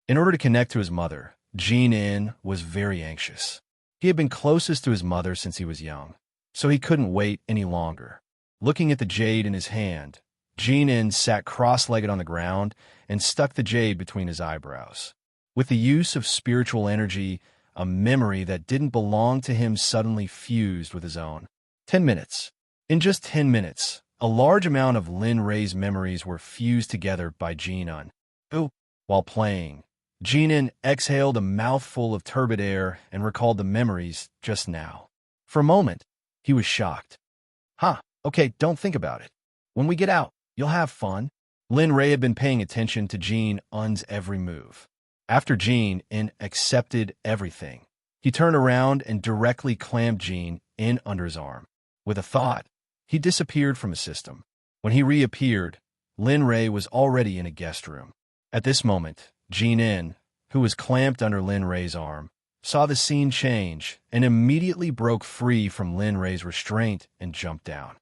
In order to connect to his mother, Jean In was very anxious. He had been closest to his mother since he was young, so he couldn't wait any longer. Looking at the jade in his hand, Jean In sat cross-legged on the ground and stuck the jade between his eyebrows. With the use of spiritual energy, a memory that didn't belong to him suddenly fused with his own. 10 minutes. In just 10 minutes, a large amount of Lin Rei's memories were fused together by Jean In. While playing, Jean In exhaled a mouthful of turbid air and recalled the memories just now. For a moment, he was shocked. Okay, don't think about it. When we get out, you'll have fun. Lin Rei had been paying attention to Jean In's every move. After Jean In accepted everything, he turned around and directly clammed Jean In under his arm. With a thought, he disappeared from his system. When he reappeared, Lin Rei was already in a guest room. At this moment, Jean In, who was clamped under Lin Rei's arm, saw the scene change and immediately broke free from Lin Rei's restraint and jumped down.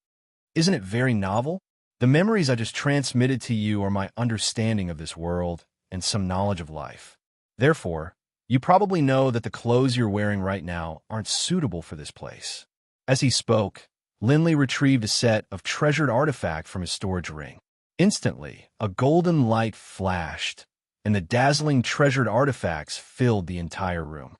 Isn't it very novel? The memories I just transmitted to you are my understanding of this world and some knowledge of life. Therefore, you probably know that the clothes you're wearing right now aren't suitable for this place. As he spoke, Linley retrieved a set of treasured artifact from his storage ring. Instantly, a golden light flashed, and the dazzling treasured artifacts filled the entire room.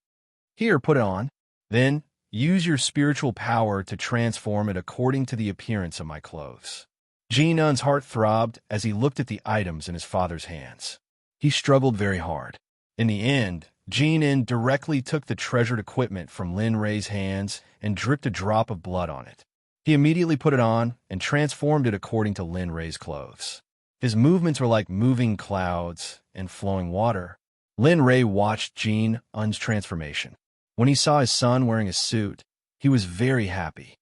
Here, put it on. Then, use your spiritual power to transform it according to the appearance of my clothes. Jean In's heart throbbed as he looked at the items in his father's hands. He struggled very hard. In the end, Jean In directly took the treasured equipment from Lin Rei's hands and dripped a drop of blood on it. He immediately put it on and transformed it according to Lin Rei's clothes. His movements were like moving clouds and flowing water. Lin Rei watched Jean In's transformation. When he saw his son wearing a suit, he was very happy.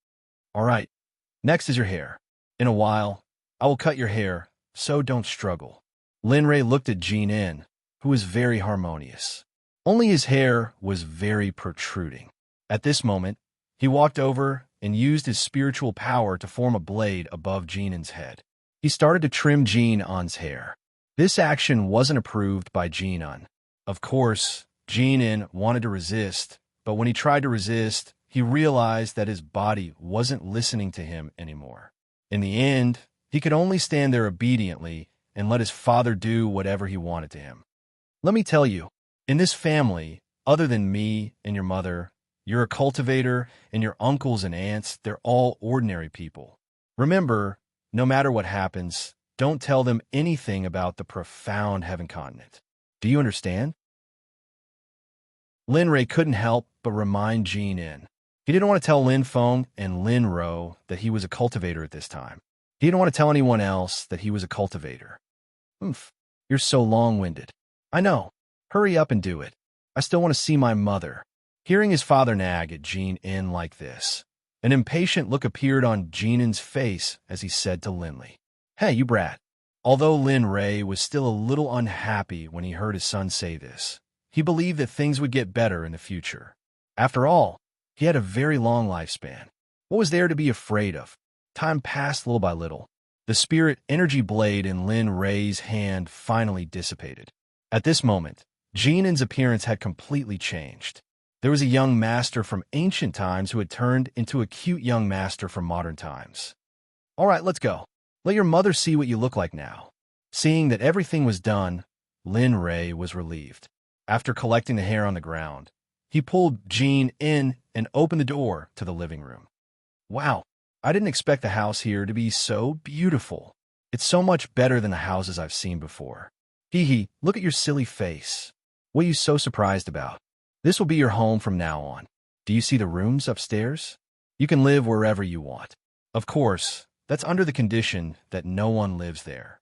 All right, next is your hair. In a while, I will cut your hair, so don't struggle. Lin Rei looked at Jean In, who was very harmonious. Only his hair was very protruding. At this moment, he walked over and used his spiritual power to form a blade above Jean In's head. He started to trim Jean In's hair. This action wasn't approved by Jean In. Of course, Jean In wanted to resist, but when he tried to resist, he realized that his body wasn't listening to him anymore. In the end, he could only stand there obediently and let his father do whatever he wanted to him. Let me tell you, in this family, other than me and your mother, you're a cultivator, and your uncles and aunts, they're all ordinary people. Remember, no matter what happens, don't tell them anything about the profound heaven continent. Do you understand? Lin Rei couldn't help but remind Jean In. He didn't want to tell Lin Feng and Lin Ro that he was a cultivator at this time. He didn't want to tell anyone else that he was a cultivator. You're so long-winded. I know. Hurry up and do it. I still want to see my mother. Hearing his father nag at Jean In like this, an impatient look appeared on Jean In's face as he said to Linley, "Hey, you brat." Although Lin Rei was still a little unhappy when he heard his son say this, he believed that things would get better in the future. After all, he had a very long lifespan. What was there to be afraid of? Time passed little by little. The spirit energy blade in Lin Rei's hand finally dissipated. At this moment, Jean In's appearance had completely changed. There was a young master from ancient times who had turned into a cute young master from modern times. All right, let's go. Let your mother see what you look like now. Seeing that everything was done, Lin Rei was relieved. After collecting the hair on the ground, he pulled Jean In and opened the door to the living room. Wow, I didn't expect the house here to be so beautiful. It's so much better than the houses I've seen before. Hee, look at your silly face. What are you so surprised about? This will be your home from now on. Do you see the rooms upstairs? You can live wherever you want. Of course, that's under the condition that no one lives there.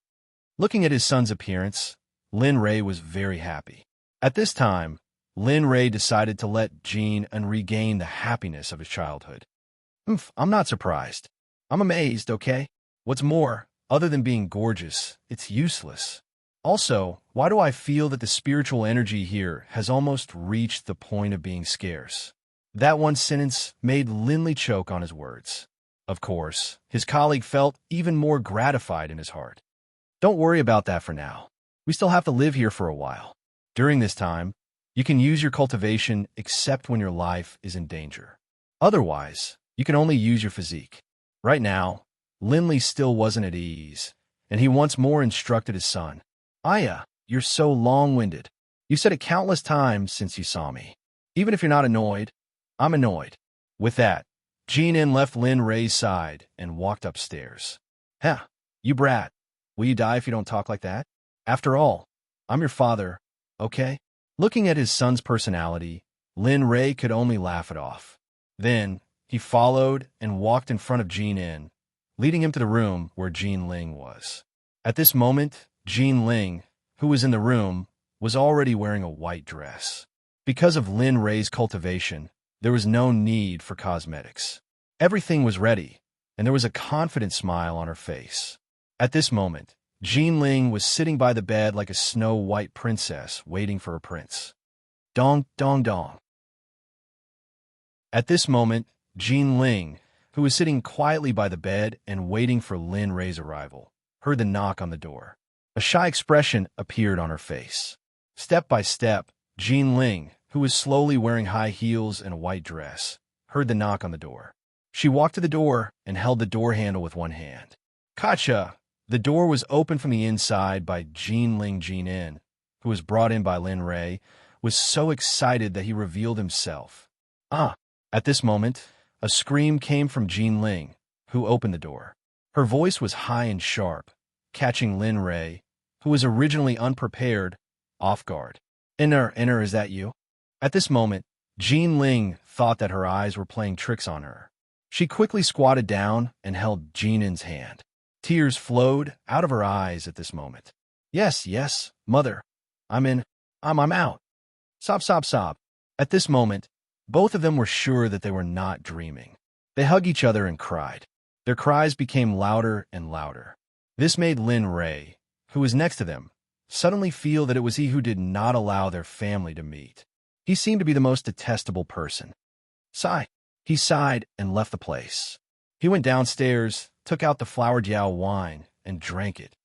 Looking at his son's appearance, Lin Ray was very happy. At this time, Lin Ray decided to let Jean and regain the happiness of his childhood. I'm not surprised. I'm amazed, okay? What's more, other than being gorgeous, it's useless. Also, why do I feel that the spiritual energy here has almost reached the point of being scarce? That one sentence made Linley choke on his words. Of course, his colleague felt even more gratified in his heart. Don't worry about that for now. We still have to live here for a while. During this time, you can use your cultivation except when your life is in danger. Otherwise, you can only use your physique. Right now, Linley still wasn't at ease, and he once more instructed his son. Aya, you're so long-winded. You said it countless times since you saw me. Even if you're not annoyed, I'm annoyed. With that, Jean left Lin Ray's side and walked upstairs. You brat. Will you die if you don't talk like that? After all, I'm your father, okay? Looking at his son's personality, Lin Ray could only laugh it off. Then, he followed and walked in front of Jean, leading him to the room where Jean Ling was. At this moment, Jean Ling, who was in the room, was already wearing a white dress. Because of Lin Ray's cultivation, there was no need for cosmetics. Everything was ready, and there was a confident smile on her face. At this moment, Jean Ling was sitting by the bed like a snow-white princess waiting for her prince. Dong, dong, dong. At this moment, Jean Ling, who was sitting quietly by the bed and waiting for Lin Ray's arrival, heard the knock on the door. A shy expression appeared on her face. Step by step, Jean Ling, who was slowly wearing high heels and a white dress, heard the knock on the door. She walked to the door and held the door handle with one hand. Gotcha! The door was opened from the inside by Jean Ling. Jean, who was brought in by Lin Ray, was so excited that he revealed himself. At this moment, a scream came from Jean Ling, who opened the door. Her voice was high and sharp, catching Lin Ray, who was originally unprepared, off guard. Enter, is that you? At this moment, Jean Ling thought that her eyes were playing tricks on her. She quickly squatted down and held Jean's hand. Tears flowed out of her eyes at this moment. Yes, mother. I'm out. Sob. At this moment, both of them were sure that they were not dreaming. They hugged each other and cried. Their cries became louder and louder. This made Lin Ray, who was next to them, suddenly feel that it was he who did not allow their family to meet. He seemed to be the most detestable person. Sigh. He sighed and left the place. He went downstairs, took out the flowered Yao wine, and drank it.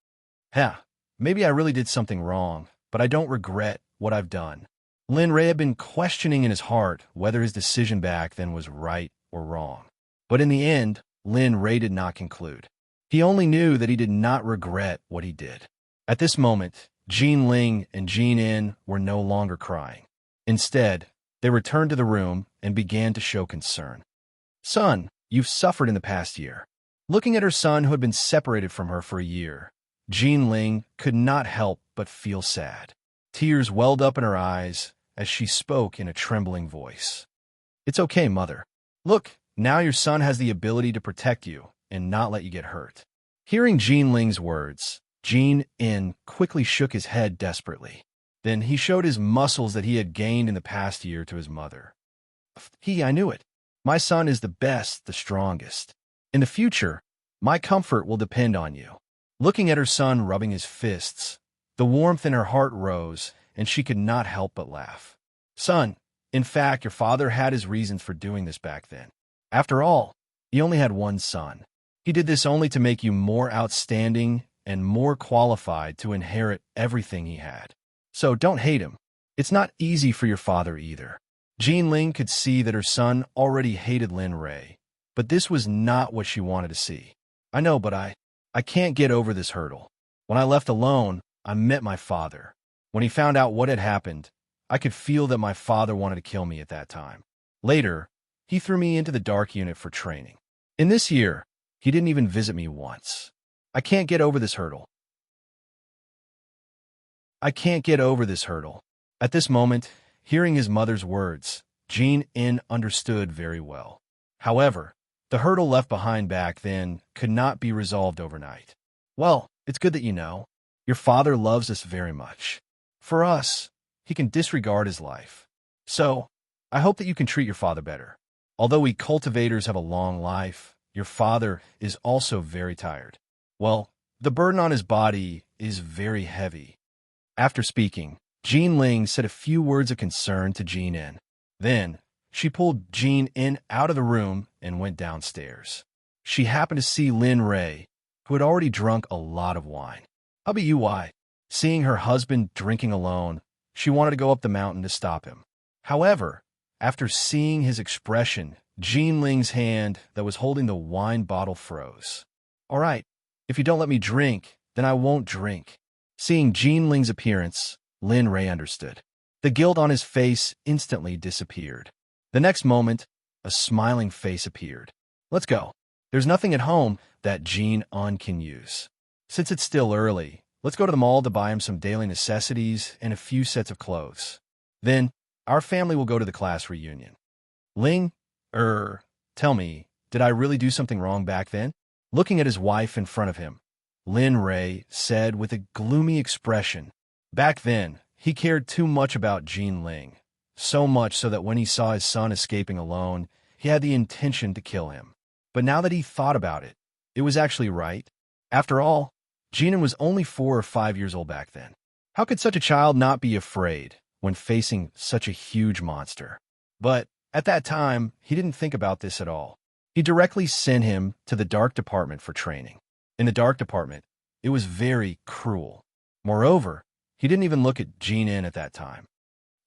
Maybe I really did something wrong, but I don't regret what I've done. Lin Ray had been questioning in his heart whether his decision back then was right or wrong. But in the end, Lin Ray did not conclude. He only knew that he did not regret what he did. At this moment, Jean Ling and Jean were no longer crying. Instead, they returned to the room and began to show concern. Son, you've suffered in the past year. Looking at her son who had been separated from her for a year, Jean Ling could not help but feel sad. Tears welled up in her eyes as she spoke in a trembling voice. It's okay, mother. Look, now your son has the ability to protect you and not let you get hurt. Hearing Jean Ling's words, Jean quickly shook his head desperately. Then he showed his muscles that he had gained in the past year to his mother. I knew it. My son is the best, the strongest. In the future, my comfort will depend on you. Looking at her son rubbing his fists, the warmth in her heart rose, and she could not help but laugh. Son, in fact, your father had his reasons for doing this back then. After all, he only had one son. He did this only to make you more outstanding and more qualified to inherit everything he had. So don't hate him. It's not easy for your father either. Jean Ling could see that her son already hated Lin Ray, but this was not what she wanted to see. I know, but I can't get over this hurdle. When I left alone, I met my father. When he found out what had happened, I could feel that my father wanted to kill me at that time. Later, he threw me into the dark unit for training. In this year, he didn't even visit me once. I can't get over this hurdle. At this moment, hearing his mother's words, Jean understood very well. However, The hurdle left behind back then could not be resolved overnight. Well, it's good that you know. Your father loves us very much. For us, he can disregard his life. So, I hope that you can treat your father better. Although we cultivators have a long life, your father is also very tired. Well, the burden on his body is very heavy. After speaking, Jean Ling said a few words of concern to Jean In. Then, she pulled Jean In out of the room and went downstairs. She happened to see Lin Ray, who had already drunk a lot of wine. I'll be you why. Seeing her husband drinking alone, she wanted to go up the mountain to stop him. However, after seeing his expression, Jean Ling's hand that was holding the wine bottle froze. All right, if you don't let me drink, then I won't drink. Seeing Jean Ling's appearance, Lin Ray understood. The guilt on his face instantly disappeared. The next moment, a smiling face appeared. Let's go. There's nothing at home that Jean Un can use. Since it's still early, let's go to the mall to buy him some daily necessities and a few sets of clothes. Then, our family will go to the class reunion. Ling, tell me, did I really do something wrong back then? Looking at his wife in front of him, Lin Ray said with a gloomy expression, back then, he cared too much about Jean Ling, so much so that when he saw his son escaping alone, he had the intention to kill him. But now that he thought about it, it was actually right. After all, Jean was only 4 or 5 years old back then. How could such a child not be afraid when facing such a huge monster? But at that time, he didn't think about this at all. He directly sent him to the dark department for training. In the dark department, it was very cruel. Moreover, he didn't even look at Jean In at that time.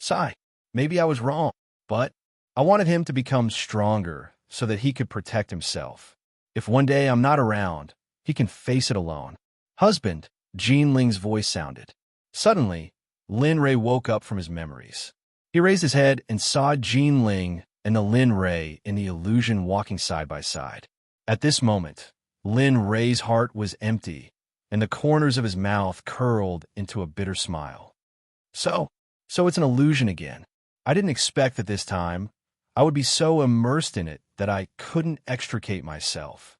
Sigh, maybe I was wrong, but I wanted him to become stronger so that he could protect himself. If one day I'm not around, he can face it alone. Husband, Jean Ling's voice sounded. Suddenly, Lin Ray woke up from his memories. He raised his head and saw Jean Ling and the Lin Ray in the illusion walking side by side. At this moment, Lin Ray's heart was empty, and the corners of his mouth curled into a bitter smile. So it's an illusion again. I didn't expect that this time I would be so immersed in it that I couldn't extricate myself.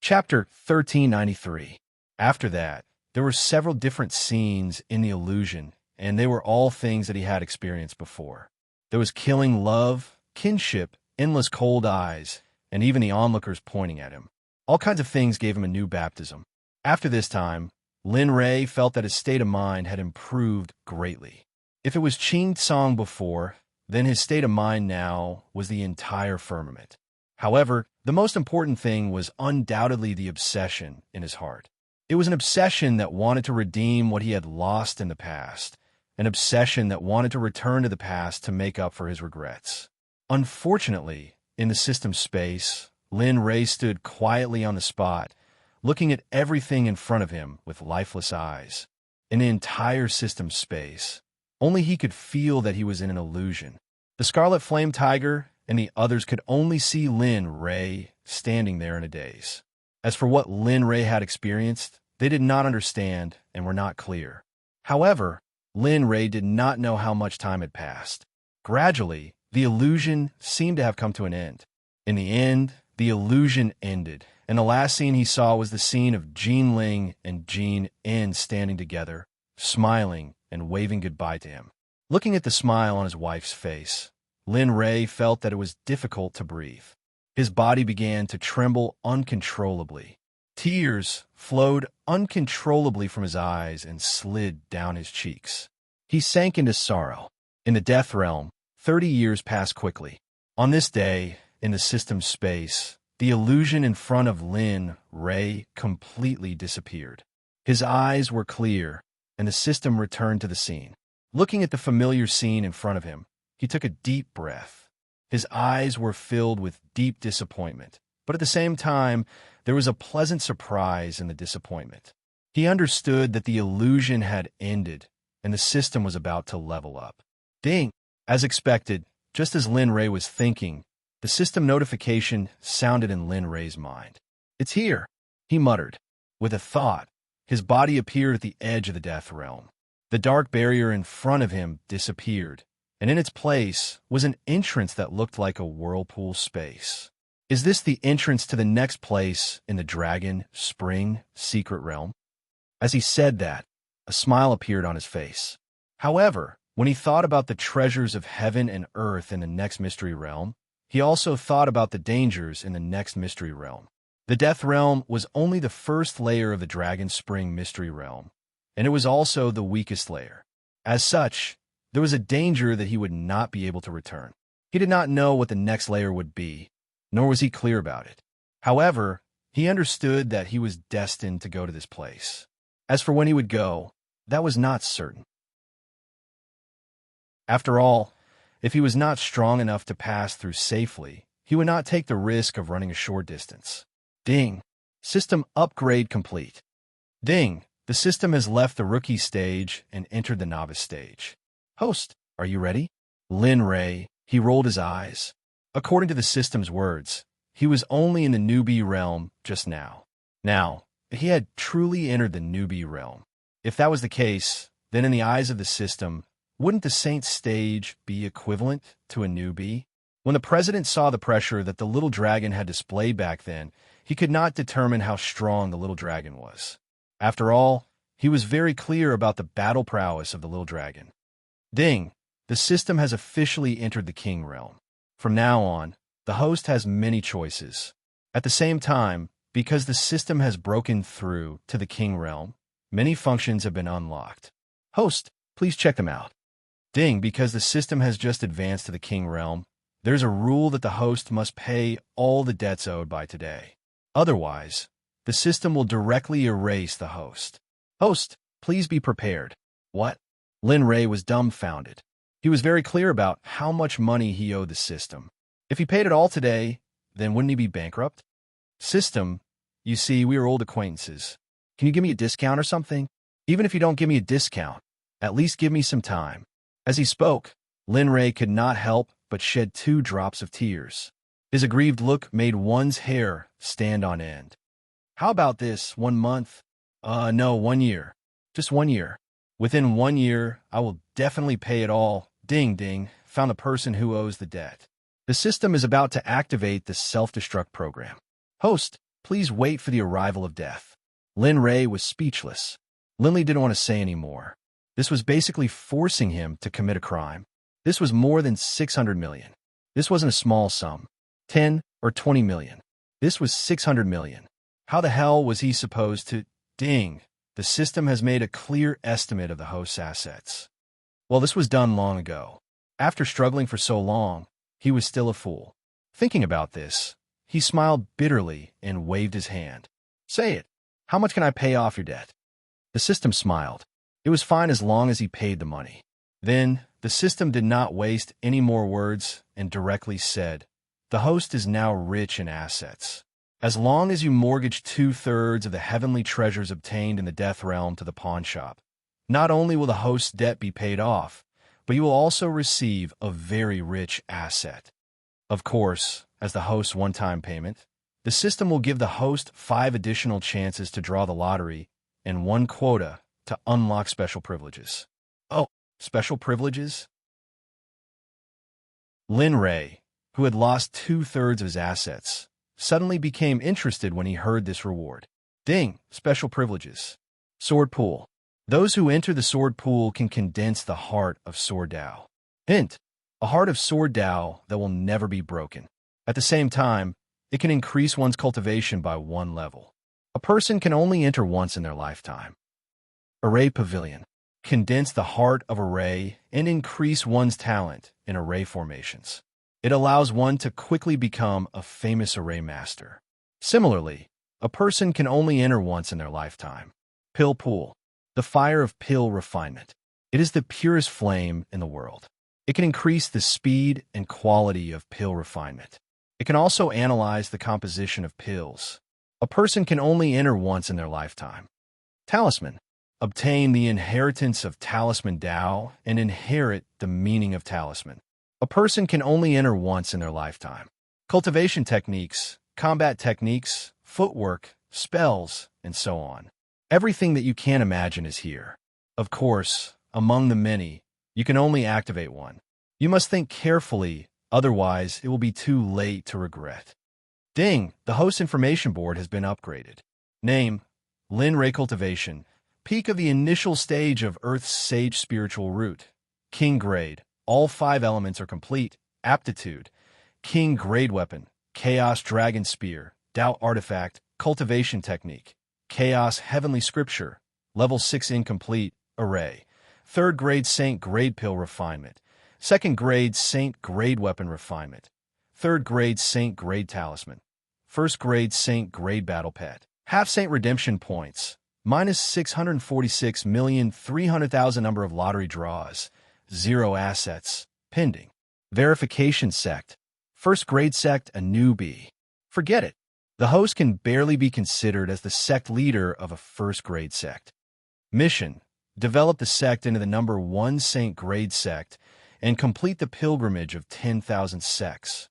Chapter 1393. After that, there were several different scenes in the illusion, and they were all things that he had experienced before. There was killing love, kinship, endless cold eyes, and even the onlookers pointing at him. All kinds of things gave him a new baptism. After this time, Lin Ray felt that his state of mind had improved greatly. If it was Qing Song before, then his state of mind now was the entire firmament. However, the most important thing was undoubtedly the obsession in his heart. It was an obsession that wanted to redeem what he had lost in the past, an obsession that wanted to return to the past to make up for his regrets. Unfortunately, in the system space, Lin Ray stood quietly on the spot, looking at everything in front of him with lifeless eyes. In the entire system space, only he could feel that he was in an illusion. The Scarlet Flame Tiger and the others could only see Lin Ray standing there in a daze. As for what Lin Ray had experienced, they did not understand and were not clear. However, Lin Ray did not know how much time had passed. Gradually, the illusion seemed to have come to an end. In the end, the illusion ended, and the last scene he saw was the scene of Jean Ling and Jean In standing together, smiling and waving goodbye to him. Looking at the smile on his wife's face, Lin Ray felt that it was difficult to breathe. His body began to tremble uncontrollably. Tears flowed uncontrollably from his eyes and slid down his cheeks. He sank into sorrow. In the death realm, 30 years passed quickly. On this day, in the system space, the illusion in front of Lin Ray completely disappeared. His eyes were clear, and the system returned to the scene. Looking at the familiar scene in front of him, he took a deep breath. His eyes were filled with deep disappointment, but at the same time, there was a pleasant surprise in the disappointment. He understood that the illusion had ended, and the system was about to level up. Ding! As expected, just as Lin Ray was thinking, the system notification sounded in Lin Ray's mind. It's here, he muttered. With a thought, his body appeared at the edge of the death realm. The dark barrier in front of him disappeared, and in its place was an entrance that looked like a whirlpool space. Is this the entrance to the next place in the Dragon Spring secret realm? As he said that, a smile appeared on his face. However, when he thought about the treasures of heaven and earth in the next mystery realm, he also thought about the dangers in the next mystery realm. The Death Realm was only the first layer of the Dragon Spring mystery realm, and it was also the weakest layer. As such, there was a danger that he would not be able to return. He did not know what the next layer would be, nor was he clear about it. However, he understood that he was destined to go to this place. As for when he would go, that was not certain. After all, if he was not strong enough to pass through safely, he would not take the risk of running a short distance. Ding! System upgrade complete. Ding! The system has left the rookie stage and entered the novice stage. Host, are you ready? Lin Ray, he rolled his eyes. According to the system's words, he was only in the newbie realm just now. Now, he had truly entered the newbie realm. If that was the case, then in the eyes of the system, wouldn't the Saint stage be equivalent to a newbie? When the president saw the pressure that the little dragon had displayed back then, he could not determine how strong the little dragon was. After all, he was very clear about the battle prowess of the little dragon. Ding! The system has officially entered the king realm. From now on, the host has many choices. At the same time, because the system has broken through to the king realm, many functions have been unlocked. Host, please check them out. Ding! Because the system has just advanced to the king realm, there's a rule that the host must pay all the debts owed by today. Otherwise, the system will directly erase the host. Host, please be prepared. What? Lin Ray was dumbfounded. He was very clear about how much money he owed the system. If he paid it all today, then wouldn't he be bankrupt? System, you see, we are old acquaintances. Can you give me a discount or something? Even if you don't give me a discount, at least give me some time. As he spoke, Lin Ray could not help but shed 2 drops of tears. His aggrieved look made one's hair stand on end. How about this, 1 month? No, 1 year. Just 1 year. Within 1 year, I will definitely pay it all. Ding, ding, found the person who owes the debt. The system is about to activate the self-destruct program. Host, please wait for the arrival of death. Lin Ray was speechless. Lindley didn't want to say any more. This was basically forcing him to commit a crime. This was more than 600 million. This wasn't a small sum. 10 or 20 million. This was 600 million. How the hell was he supposed to? Ding! The system has made a clear estimate of the host's assets. Well, this was done long ago. After struggling for so long, he was still a fool. Thinking about this, he smiled bitterly and waved his hand. Say it. How much can I pay off your debt? The system smiled. It was fine as long as he paid the money. Then, the system did not waste any more words and directly said, the host is now rich in assets. As long as you mortgage 2/3 of the heavenly treasures obtained in the Death Realm to the pawn shop, not only will the host's debt be paid off, but you will also receive a very rich asset. Of course, as the host's one-time payment, the system will give the host 5 additional chances to draw the lottery and 1 quota to unlock special privileges. Oh, special privileges? Lin Ray, who had lost 2/3 of his assets, suddenly became interested when he heard this reward. Ding! Special privileges. Sword Pool. Those who enter the Sword Pool can condense the heart of Sword Dao. Hint! A heart of Sword Dao that will never be broken. At the same time, it can increase one's cultivation by 1 level. A person can only enter once in their lifetime. Array Pavilion. Condense the heart of Array and increase one's talent in array formations. It allows one to quickly become a famous array master. Similarly, a person can only enter once in their lifetime. Pill Pool. The fire of pill refinement. It is the purest flame in the world. It can increase the speed and quality of pill refinement. It can also analyze the composition of pills. A person can only enter once in their lifetime. Talisman. Obtain the inheritance of Talisman Dao and inherit the meaning of Talisman. A person can only enter once in their lifetime. Cultivation techniques, combat techniques, footwork, spells, and so on. Everything that you can imagine is here. Of course, among the many, you can only activate one. You must think carefully, otherwise it will be too late to regret. Ding! The host information board has been upgraded. Name: Lin Ray Cultivation. Peak of the initial stage of Earth's Sage Spiritual Root. King Grade. All 5 elements are complete. Aptitude: King Grade Weapon. Chaos Dragon Spear. Doubt Artifact. Cultivation Technique. Chaos Heavenly Scripture. Level 6 Incomplete. Array. 3rd Grade Saint Grade Pill Refinement. 2nd Grade Saint Grade Weapon Refinement. 3rd Grade Saint Grade Talisman. 1st Grade Saint Grade Battle Pet. Half Saint Redemption Points. Minus 646,300,000 number of lottery draws. 0 assets. Pending. Verification Sect. 1st Grade Sect, a newbie. Forget it. The host can barely be considered as the sect leader of a 1st Grade Sect. Mission: develop the sect into the number 1 Saint Grade Sect and complete the pilgrimage of 10,000 sects.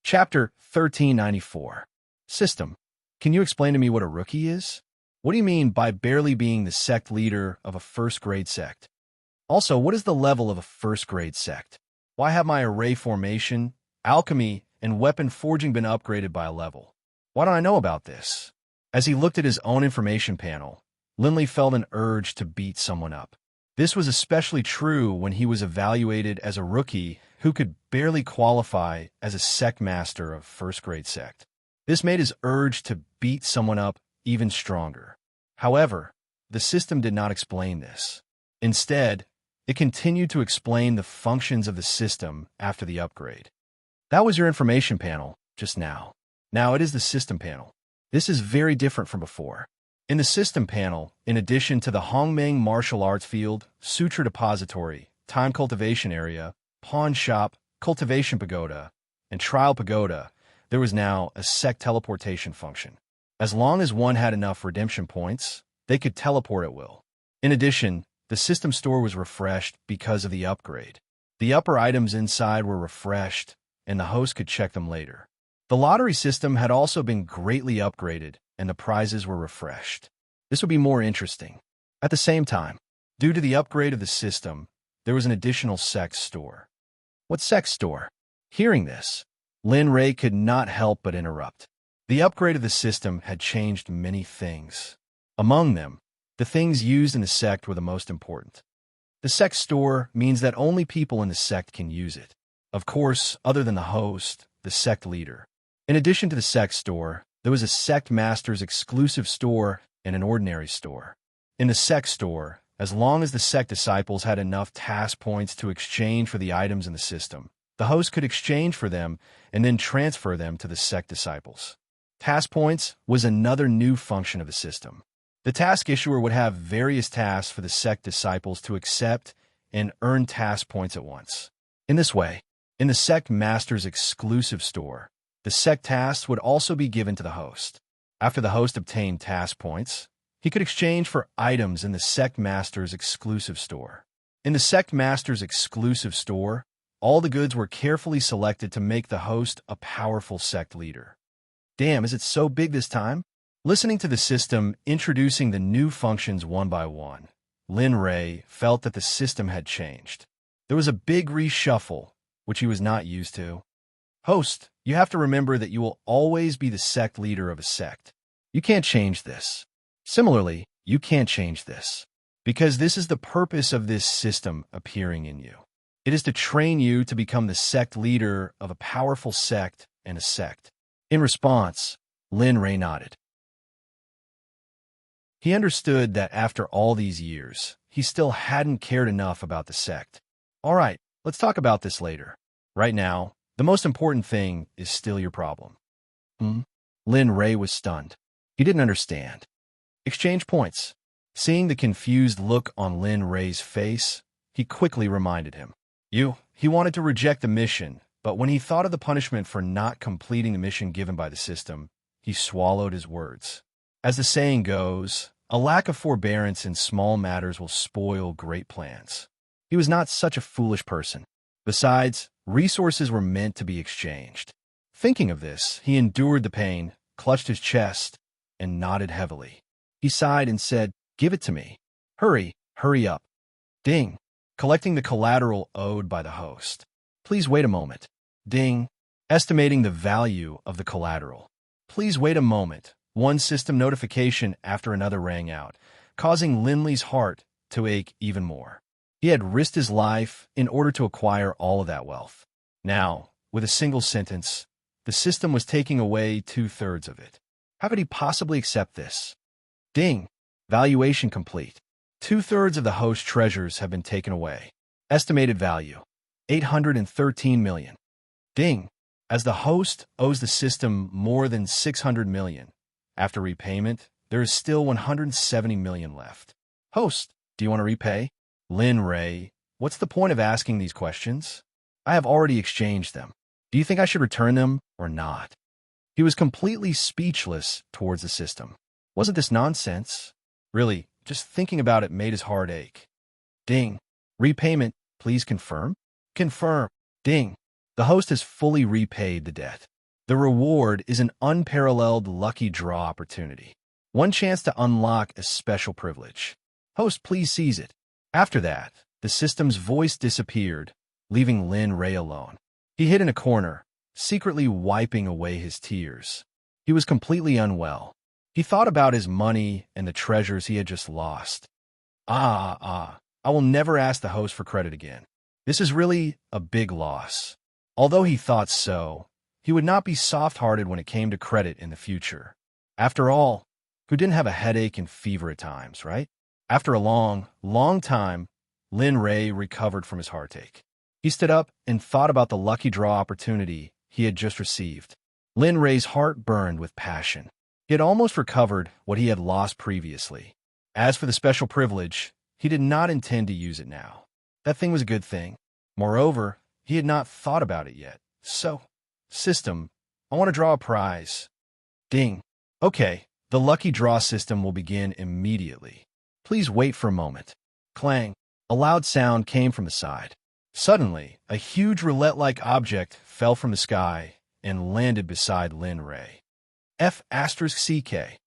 Chapter 1394. System. Can you explain to me what a rookie is? What do you mean by barely being the sect leader of a 1st Grade Sect? Also, what is the level of a 1st Grade Sect? Why have my array formation, alchemy, and weapon forging been upgraded by a level? Why don't I know about this? As he looked at his own information panel, Linley felt an urge to beat someone up. This was especially true when he was evaluated as a rookie who could barely qualify as a sect master of 1st Grade Sect. This made his urge to beat someone up even stronger. However, the system did not explain this. Instead, it continued to explain the functions of the system after the upgrade. That was your information panel just now. Now it is the system panel. This is very different from before. In the system panel, in addition to the Hongmeng Martial Arts Field, Sutra Depository, Time Cultivation Area, Pawn Shop, Cultivation Pagoda, and Trial Pagoda, there was now a sect teleportation function. As long as one had enough redemption points, they could teleport at will. In addition, the system store was refreshed because of the upgrade. The upper items inside were refreshed, and the host could check them later. The lottery system had also been greatly upgraded, and the prizes were refreshed. This would be more interesting. At the same time, due to the upgrade of the system, there was an additional sect store. What sect store? Hearing this, Lin Ray could not help but interrupt. The upgrade of the system had changed many things. Among them, the things used in the sect were the most important. The sect store means that only people in the sect can use it. Of course, other than the host, the sect leader. In addition to the sect store, there was a sect master's exclusive store and an ordinary store. In the sect store, as long as the sect disciples had enough task points to exchange for the items in the system, the host could exchange for them and then transfer them to the sect disciples. Task points was another new function of the system. The task issuer would have various tasks for the sect disciples to accept and earn task points at once. In this way, in the sect master's exclusive store, the sect tasks would also be given to the host. After the host obtained task points, he could exchange for items in the sect master's exclusive store. In the sect master's exclusive store, all the goods were carefully selected to make the host a powerful sect leader. Damn, is it so big this time? Listening to the system introducing the new functions one by one, Lin Ray felt that the system had changed. There was a big reshuffle, which he was not used to. Host, you have to remember that you will always be the sect leader of a sect. You can't change this. Similarly, you can't change this, because this is the purpose of this system appearing in you. It is to train you to become the sect leader of a powerful sect and a sect. In response, Lin Ray nodded. He understood that after all these years, he still hadn't cared enough about the sect. All right, let's talk about this later. Right now, the most important thing is still your problem. Lin Ray was stunned. He didn't understand. Exchange points. Seeing the confused look on Lin Ray's face, he quickly reminded him. He wanted to reject the mission, but when he thought of the punishment for not completing the mission given by the system, he swallowed his words. As the saying goes, a lack of forbearance in small matters will spoil great plans. He was not such a foolish person. Besides, resources were meant to be exchanged. Thinking of this, he endured the pain, clutched his chest, and nodded heavily. He sighed and said, "Give it to me. Hurry up." Ding. Collecting the collateral owed by the host. Please wait a moment. Ding. Estimating the value of the collateral. Please wait a moment. One system notification after another rang out, causing Linley's heart to ache even more. He had risked his life in order to acquire all of that wealth. Now, with a single sentence, the system was taking away 2/3 of it. How could he possibly accept this? Ding. Valuation complete. 2/3 of the host's treasures have been taken away. Estimated value, 813 million. Ding. As the host owes the system more than 600 million. After repayment, there is still 170 million left. Host, do you want to repay? Lin Ray, what's the point of asking these questions? I have already exchanged them. Do you think I should return them or not? He was completely speechless towards the system. Wasn't this nonsense? Really, just thinking about it made his heart ache. Ding. Repayment, please confirm? Confirm. Ding. The host has fully repaid the debt. The reward is an unparalleled lucky draw opportunity. One chance to unlock a special privilege. Host, please seize it. After that, the system's voice disappeared, leaving Lin Ray alone. He hid in a corner, secretly wiping away his tears. He was completely unwell. He thought about his money and the treasures he had just lost. I will never ask the host for credit again. This is really a big loss. Although he thought so, he would not be soft-hearted when it came to credit in the future. After all, who didn't have a headache and fever at times, right? After a long, long time, Lin Ray recovered from his heartache. He stood up and thought about the lucky draw opportunity he had just received. Lin Ray's heart burned with passion. He had almost recovered what he had lost previously. As for the special privilege, he did not intend to use it now. That thing was a good thing. Moreover, he had not thought about it yet. So, system, I want to draw a prize. Ding. Okay, the lucky draw system will begin immediately. Please wait for a moment. Clang. A loud sound came from the side. Suddenly, a huge roulette-like object fell from the sky and landed beside Lin Ray. F***CK.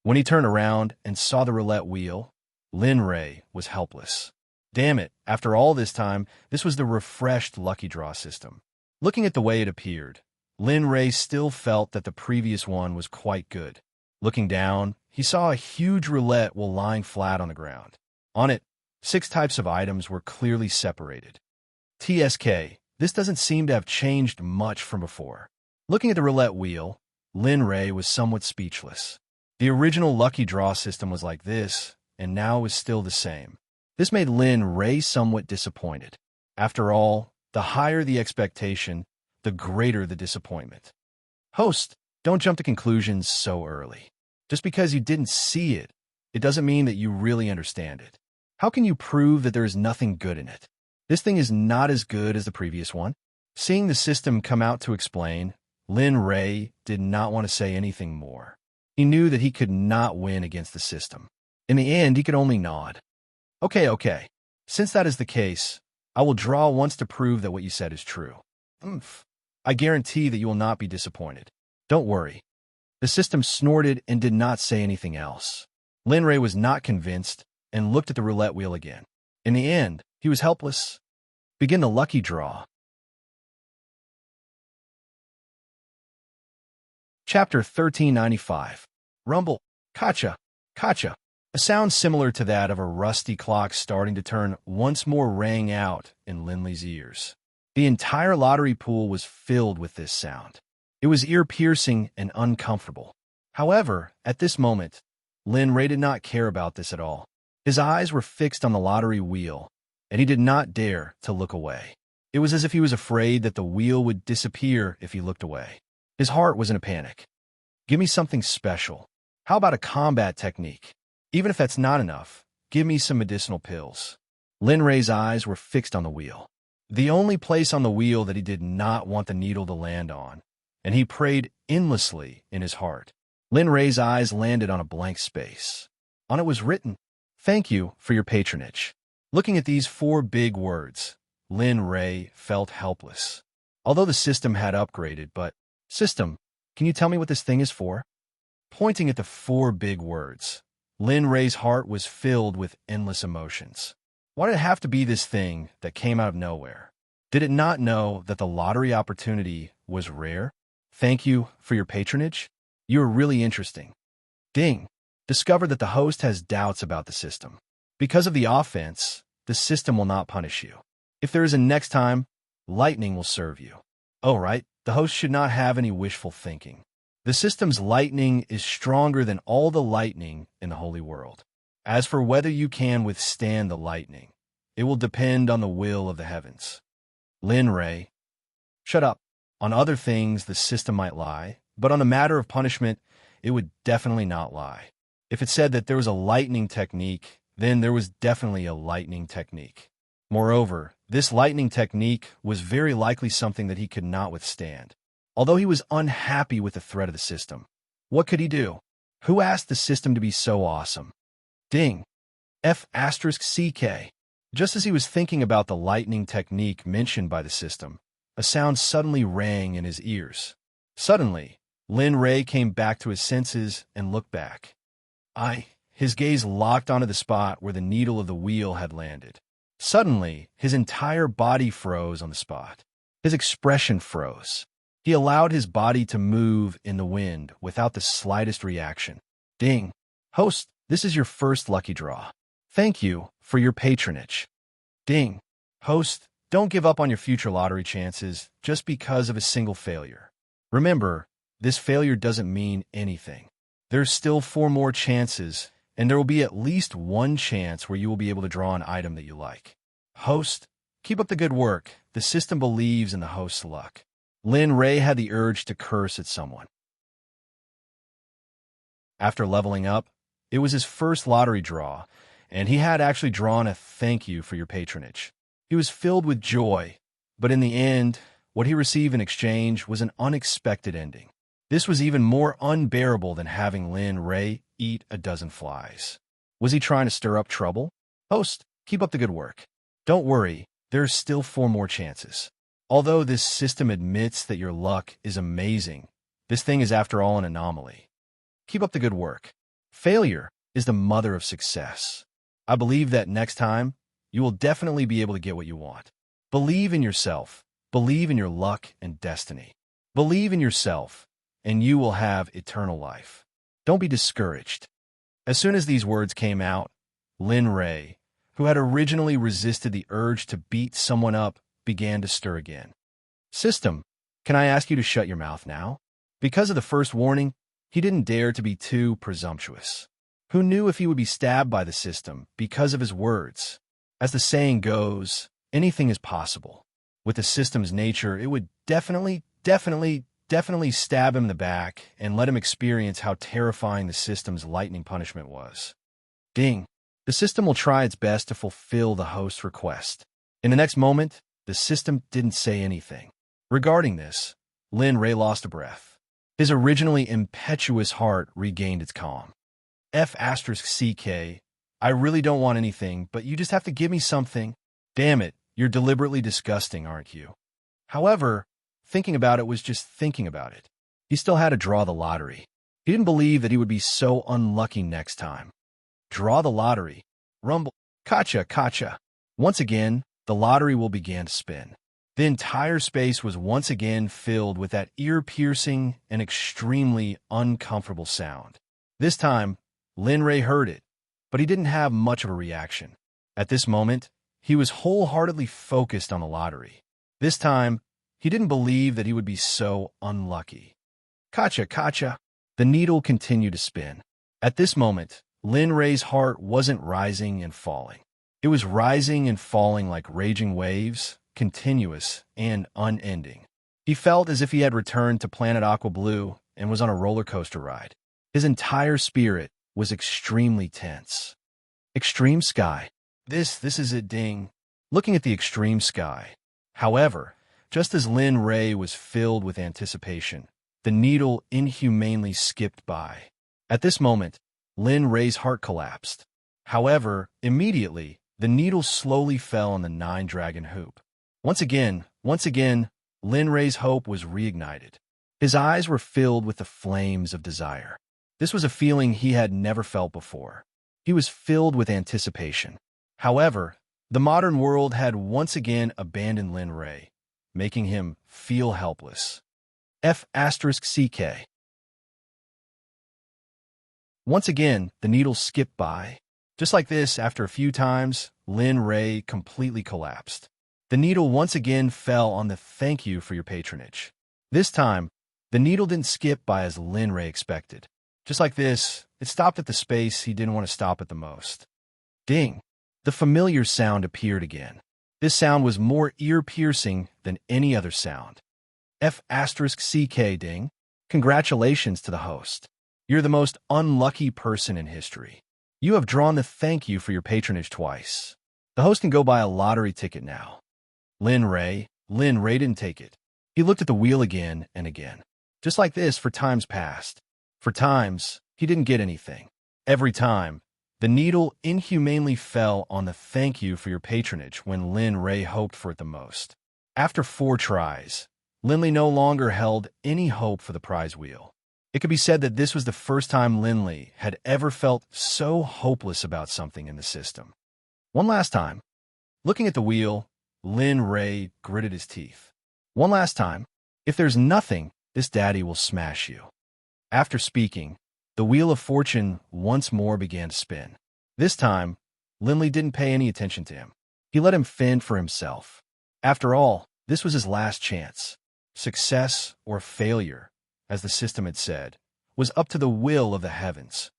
When he turned around and saw the roulette wheel, Lin Ray was helpless. Damn it, after all this time, this was the refreshed lucky draw system. Looking at the way it appeared, Lin Ray still felt that the previous one was quite good. Looking down, he saw a huge roulette while lying flat on the ground. On it, 6 types of items were clearly separated. TSK, this doesn't seem to have changed much from before. Looking at the roulette wheel, Lin Ray was somewhat speechless. The original lucky draw system was like this, and now was still the same. This made Lin Ray somewhat disappointed. After all, the higher the expectation, the greater the disappointment. Host, don't jump to conclusions so early. Just because you didn't see it, it doesn't mean that you really understand it. How can you prove that there is nothing good in it? This thing is not as good as the previous one. Seeing the system come out to explain, Lin Ray did not want to say anything more. He knew that he could not win against the system. In the end, he could only nod. Okay. Since that is the case, I will draw once to prove that what you said is true. I guarantee that you will not be disappointed. Don't worry. The system snorted and did not say anything else. Lin Ray was not convinced and looked at the roulette wheel again. In the end, he was helpless. Begin the lucky draw. Chapter 1395. Rumble. Kacha. Kacha. A sound similar to that of a rusty clock starting to turn once more rang out in Linley's ears. The entire lottery pool was filled with this sound. It was ear-piercing and uncomfortable. However, at this moment, Lin Ray did not care about this at all. His eyes were fixed on the lottery wheel, and he did not dare to look away. It was as if he was afraid that the wheel would disappear if he looked away. His heart was in a panic. Give me something special. How about a combat technique? Even if that's not enough, give me some medicinal pills. Lin Ray's eyes were fixed on the wheel. The only place on the wheel that he did not want the needle to land on, and he prayed endlessly in his heart. Lin Ray's eyes landed on a blank space. On it was written, "Thank you for your patronage." Looking at these 4 big words, Lin Ray felt helpless. Although the system had upgraded, but, "System, can you tell me what this thing is for?" Pointing at the 4 big words, Lin Ray's heart was filled with endless emotions. Why did it have to be this thing that came out of nowhere? Did it not know that the lottery opportunity was rare? Thank you for your patronage. You are really interesting. Ding. Discover that the host has doubts about the system. Because of the offense, the system will not punish you. If there is a next time, lightning will serve you. Oh, right, the host should not have any wishful thinking. The system's lightning is stronger than all the lightning in the holy world. As for whether you can withstand the lightning, it will depend on the will of the heavens. Lin Ray, shut up. On other things, the system might lie, but on the matter of punishment, it would definitely not lie. If it said that there was a lightning technique, then there was definitely a lightning technique. Moreover, this lightning technique was very likely something that he could not withstand. Although he was unhappy with the threat of the system, what could he do? Who asked the system to be so awesome? Ding. F***CK. Just as he was thinking about the lightning technique mentioned by the system, a sound suddenly rang in his ears. Suddenly, Lin Ray came back to his senses and looked back. His gaze locked onto the spot where the needle of the wheel had landed. Suddenly, his entire body froze on the spot. His expression froze. He allowed his body to move in the wind without the slightest reaction. Ding. Host, this is your first lucky draw. Thank you for your patronage. Ding. Host, don't give up on your future lottery chances just because of a single failure. Remember, this failure doesn't mean anything. There's still 4 more chances, and there will be at least 1 chance where you will be able to draw an item that you like. Host, keep up the good work. The system believes in the host's luck. Lin Ray had the urge to curse at someone. After leveling up, it was his first lottery draw, and he had actually drawn a thank you for your patronage. He was filled with joy, but in the end, what he received in exchange was an unexpected ending. This was even more unbearable than having Lin Ray eat a dozen flies. Was he trying to stir up trouble? Host, keep up the good work. Don't worry, there are still 4 more chances. Although this system admits that your luck is amazing, this thing is after all an anomaly. Keep up the good work. Failure is the mother of success. I believe that next time, you will definitely be able to get what you want. Believe in yourself. Believe in your luck and destiny. Believe in yourself, and you will have eternal life. Don't be discouraged. As soon as these words came out, Lin Ray, who had originally resisted the urge to beat someone up, began to stir again. System, can I ask you to shut your mouth now? Because of the first warning, he didn't dare to be too presumptuous. Who knew if he would be stabbed by the system because of his words? As the saying goes, anything is possible. With the system's nature, it would definitely stab him in the back and let him experience how terrifying the system's lightning punishment was. Ding. The system will try its best to fulfill the host's request. In the next moment, the system didn't say anything. Regarding this, Lin Ray lost a breath. His originally impetuous heart regained its calm. F***CK, I really don't want anything, but you just have to give me something. Damn it, you're deliberately disgusting, aren't you? However, thinking about it was just thinking about it. He still had to draw the lottery. He didn't believe that he would be so unlucky next time. Draw the lottery. Rumble. Kacha. Once again, the lottery will begin to spin. The entire space was once again filled with that ear-piercing and extremely uncomfortable sound. This time, Lin Ray heard it, but he didn't have much of a reaction. At this moment, he was wholeheartedly focused on the lottery. This time, he didn't believe that he would be so unlucky. Kacha. The needle continued to spin. At this moment, Lin Ray's heart wasn't rising and falling. It was rising and falling like raging waves, continuous and unending. He felt as if he had returned to Planet Aqua Blue and was on a roller coaster ride. His entire spirit was extremely tense. Extreme sky. This is it, Ding. Looking at the extreme sky. However, just as Lin Ray was filled with anticipation, the needle inhumanely skipped by. At this moment, Lin Ray's heart collapsed. However, immediately, the needle slowly fell on the 9-dragon hoop. Once again, Lin Ray's hope was reignited. His eyes were filled with the flames of desire. This was a feeling he had never felt before. He was filled with anticipation. However, the modern world had once again abandoned Lin Ray, making him feel helpless. F***CK. Once again, the needle skipped by. Just like this, after a few times, Lin Ray completely collapsed. The needle once again fell on the "thank you for your patronage." This time, the needle didn't skip by as Lin Ray expected. Just like this, it stopped at the space he didn't want to stop at the most. Ding! The familiar sound appeared again. This sound was more ear-piercing than any other sound. F***CK ding. Congratulations to the host. You're the most unlucky person in history. You have drawn the "thank you for your patronage" twice. The host can go buy a lottery ticket now. Lin Ray didn't take it. He looked at the wheel again and again. Just like this for times past. For times, he didn't get anything. Every time, the needle inhumanely fell on the "thank you for your patronage" when Lin Ray hoped for it the most. After 4 tries, Linley no longer held any hope for the prize wheel. It could be said that this was the first time Linley had ever felt so hopeless about something in the system. One last time. Looking at the wheel, Lin Ray gritted his teeth. One last time. If there's nothing, this daddy will smash you. After speaking, the wheel of fortune once more began to spin. This time, Linley didn't pay any attention to him. He let him fend for himself. After all, this was his last chance. Success or failure, as the system had said, was up to the will of the heavens.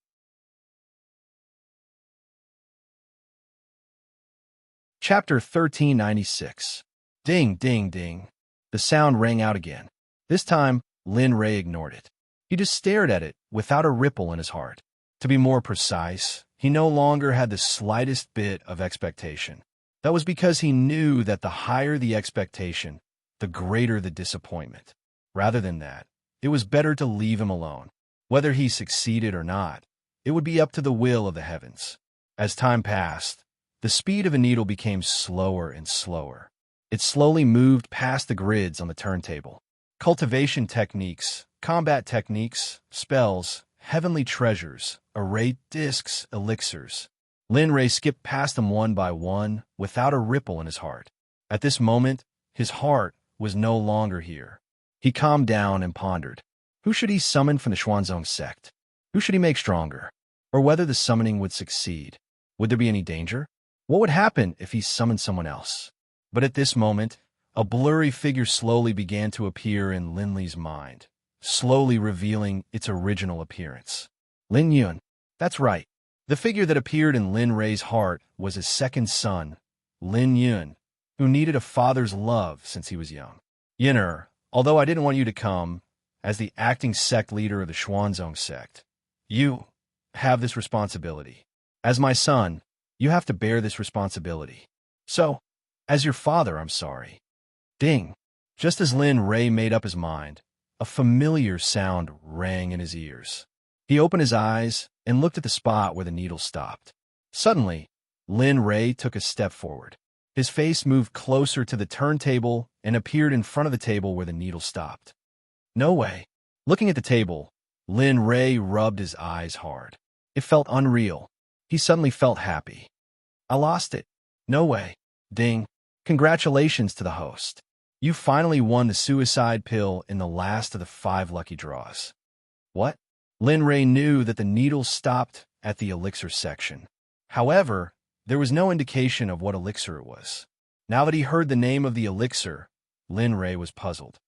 Chapter 1396. Ding, ding, ding. The sound rang out again. This time, Lin Ray ignored it. He just stared at it without a ripple in his heart. To be more precise, he no longer had the slightest bit of expectation. That was because he knew that the higher the expectation, the greater the disappointment. Rather than that, it was better to leave him alone. Whether he succeeded or not, it would be up to the will of the heavens. As time passed, the speed of a needle became slower and slower. It slowly moved past the grids on the turntable. Cultivation techniques, combat techniques, spells, heavenly treasures, arrayed discs, elixirs. Lin Ray skipped past them one by one without a ripple in his heart. At this moment, his heart was no longer here. He calmed down and pondered. Who should he summon from the Xuanzong sect? Who should he make stronger? Or whether the summoning would succeed. Would there be any danger? What would happen if he summoned someone else? But at this moment, a blurry figure slowly began to appear in Linley's mind, slowly revealing its original appearance. Lin Yun. That's right. The figure that appeared in Lin Ray's heart was his second son, Lin Yun, who needed a father's love since he was young. Yin'er, although I didn't want you to come, as the acting sect leader of the Xuanzong sect, you have this responsibility. As my son, you have to bear this responsibility. So, as your father, I'm sorry. Ding. Just as Lin Ray made up his mind, a familiar sound rang in his ears. He opened his eyes and looked at the spot where the needle stopped. Suddenly, Lin Ray took a step forward. His face moved closer to the turntable and appeared in front of the table where the needle stopped. No way. Looking at the table, Lin Ray rubbed his eyes hard. It felt unreal. He suddenly felt happy. I lost it. No way. Ding. Congratulations to the host. You finally won the suicide pill in the last of the 5 lucky draws. What? Lin Ray knew that the needle stopped at the elixir section. However, there was no indication of what elixir it was. Now that he heard the name of the elixir, Lin Ray was puzzled.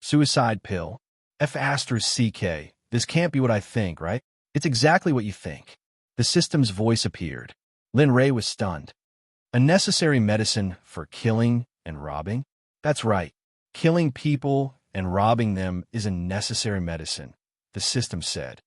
Suicide pill? F***CK. This can't be what I think, right? It's exactly what you think. The system's voice appeared. Lin Ray was stunned. A necessary medicine for killing and robbing? That's right. Killing people and robbing them is a necessary medicine, the system said.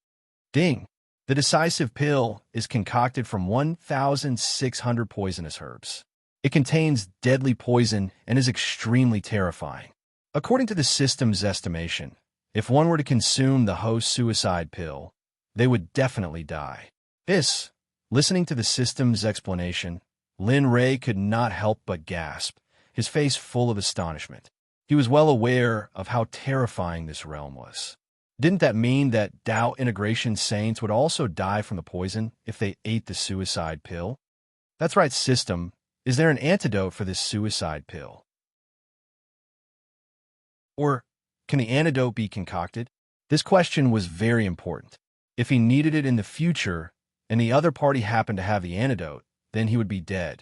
Ding. The decisive pill is concocted from 1,600 poisonous herbs. It contains deadly poison and is extremely terrifying. According to the system's estimation, if one were to consume the host's suicide pill, they would definitely die. Listening to the system's explanation, Lin Ray could not help but gasp, his face full of astonishment. He was well aware of how terrifying this realm was. Didn't that mean that Tao integration saints would also die from the poison if they ate the suicide pill? That's right, system. Is there an antidote for this suicide pill? Or can the antidote be concocted? This question was very important. If he needed it in the future, and the other party happened to have the antidote, then he would be dead.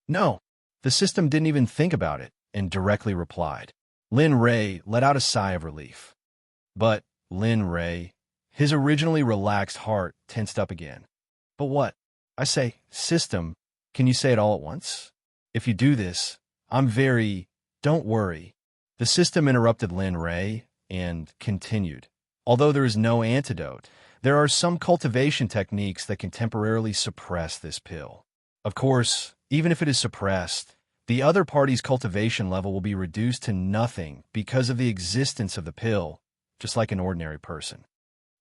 No, the system didn't even think about it and directly replied. Lin Ray let out a sigh of relief. But Lin Ray, his originally relaxed heart tensed up again. But what? I say, system, can you say it all at once? If you do this, don't worry. The system interrupted Lin Ray and continued. Although there is no antidote, there are some cultivation techniques that can temporarily suppress this pill. Of course, even if it is suppressed, the other party's cultivation level will be reduced to nothing because of the existence of the pill, just like an ordinary person.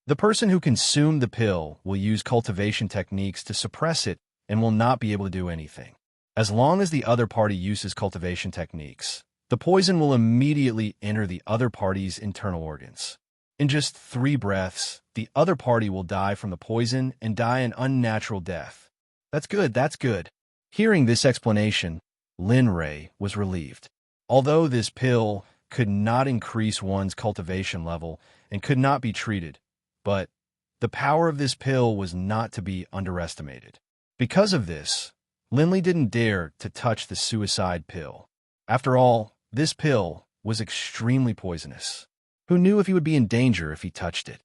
The person who consumed the pill will use cultivation techniques to suppress it and will not be able to do anything. As long as the other party uses cultivation techniques, the poison will immediately enter the other party's internal organs. In just 3 breaths, the other party will die from the poison and die an unnatural death. That's good. Hearing this explanation, Lin Ray was relieved. Although this pill could not increase one's cultivation level and could not be treated, but the power of this pill was not to be underestimated. Because of this, Linley didn't dare to touch the suicide pill. After all, this pill was extremely poisonous. Who knew if he would be in danger if he touched it?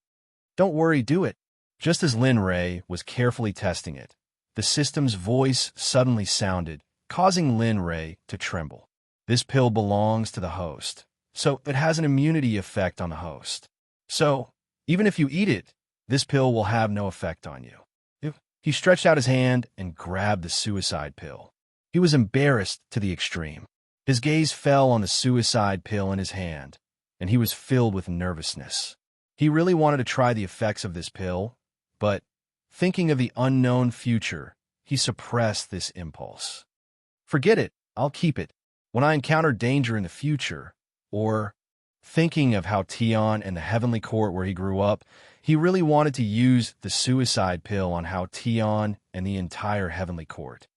Don't worry, do it. Just as Lin Ray was carefully testing it, the system's voice suddenly sounded, causing Lin Ray to tremble. This pill belongs to the host, so it has an immunity effect on the host. So, even if you eat it, this pill will have no effect on you. He stretched out his hand and grabbed the suicide pill. He was embarrassed to the extreme. His gaze fell on the suicide pill in his hand, and he was filled with nervousness. He really wanted to try the effects of this pill, but thinking of the unknown future, he suppressed this impulse. Forget it, I'll keep it. When I encounter danger in the future, or thinking of how Tion and the heavenly court where he grew up, he really wanted to use the suicide pill on how Tion and the entire heavenly court.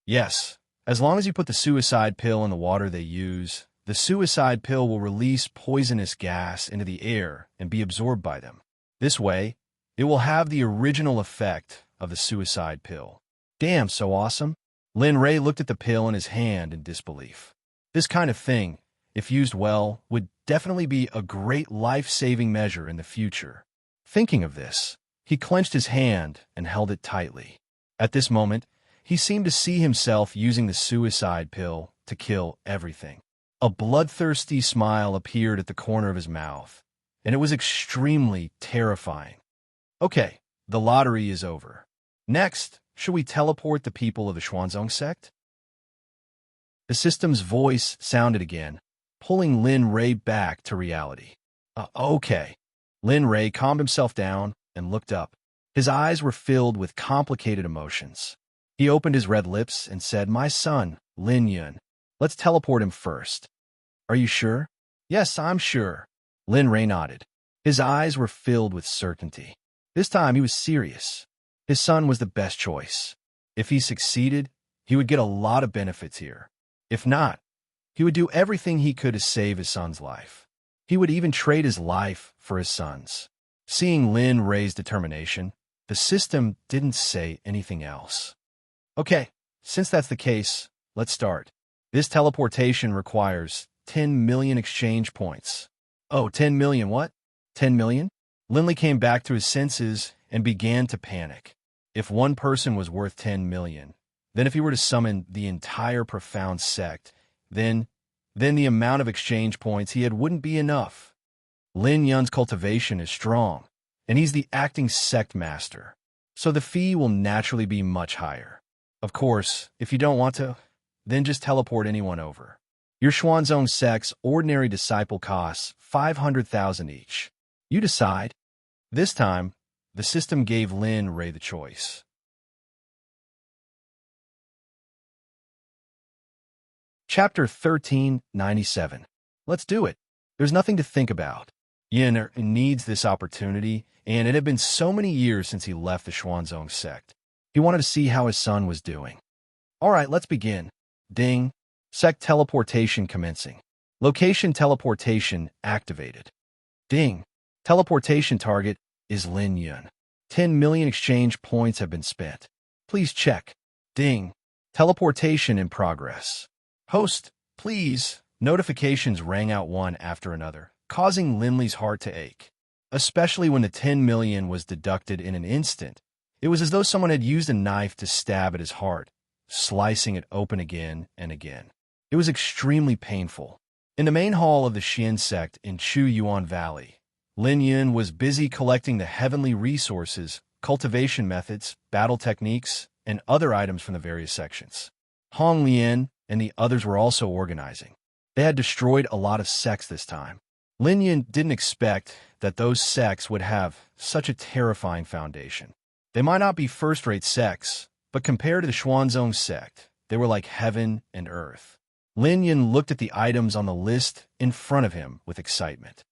Yes, as long as you put the suicide pill in the water they use, the suicide pill will release poisonous gas into the air and be absorbed by them. This way, it will have the original effect of the suicide pill. Damn, so awesome. Lin Ray looked at the pill in his hand in disbelief. This kind of thing, if used well, would definitely be a great life-saving measure in the future. Thinking of this, he clenched his hand and held it tightly. At this moment, he seemed to see himself using the suicide pill to kill everything. A bloodthirsty smile appeared at the corner of his mouth, and it was extremely terrifying. Okay, the lottery is over. Next, should we teleport the people of the Xuanzong Sect? The system's voice sounded again, pulling Lin Ray back to reality. Okay. Lin Ray calmed himself down and looked up. His eyes were filled with complicated emotions. He opened his red lips and said, "My son, Lin Yun. Let's teleport him first." "Are you sure?" "Yes, I'm sure." Lin Ray nodded. His eyes were filled with certainty. This time he was serious. His son was the best choice. If he succeeded, he would get a lot of benefits here. If not, he would do everything he could to save his son's life. He would even trade his life for his son's. Seeing Lin Ray's determination, the system didn't say anything else. Okay, since that's the case, let's start. This teleportation requires 10 million exchange points. Oh, 10 million what? 10 million? Linley came back to his senses and began to panic. If one person was worth 10 million, then if he were to summon the entire profound sect, then the amount of exchange points he had wouldn't be enough. Lin Yun's cultivation is strong, and he's the acting sect master, so the fee will naturally be much higher. Of course, if you don't want to, then just teleport anyone over. Your Xuanzong sect's ordinary disciple costs 500,000 each. You decide. This time, the system gave Lin Ray the choice. Chapter 1397. Let's do it. There's nothing to think about. Yin needs this opportunity, and it had been so many years since he left the Xuanzong sect. He wanted to see how his son was doing. All right, let's begin. Ding. Sect teleportation commencing. Location teleportation activated. Ding. Teleportation target is Lin Yun. 10 million exchange points have been spent. Please check. Ding. Teleportation in progress. Host, please. Notifications rang out one after another, causing Linley's heart to ache. Especially when the 10 million was deducted in an instant. It was as though someone had used a knife to stab at his heart, slicing it open again and again. It was extremely painful. In the main hall of the Xian sect in Chu Yuan Valley, Lin Yun was busy collecting the heavenly resources, cultivation methods, battle techniques, and other items from the various sections. Hong Lian and the others were also organizing. They had destroyed a lot of sects this time. Lin Yun didn't expect that those sects would have such a terrifying foundation. They might not be first-rate sects, but compared to the Xuanzong sect, they were like heaven and earth. Lin Yun looked at the items on the list in front of him with excitement.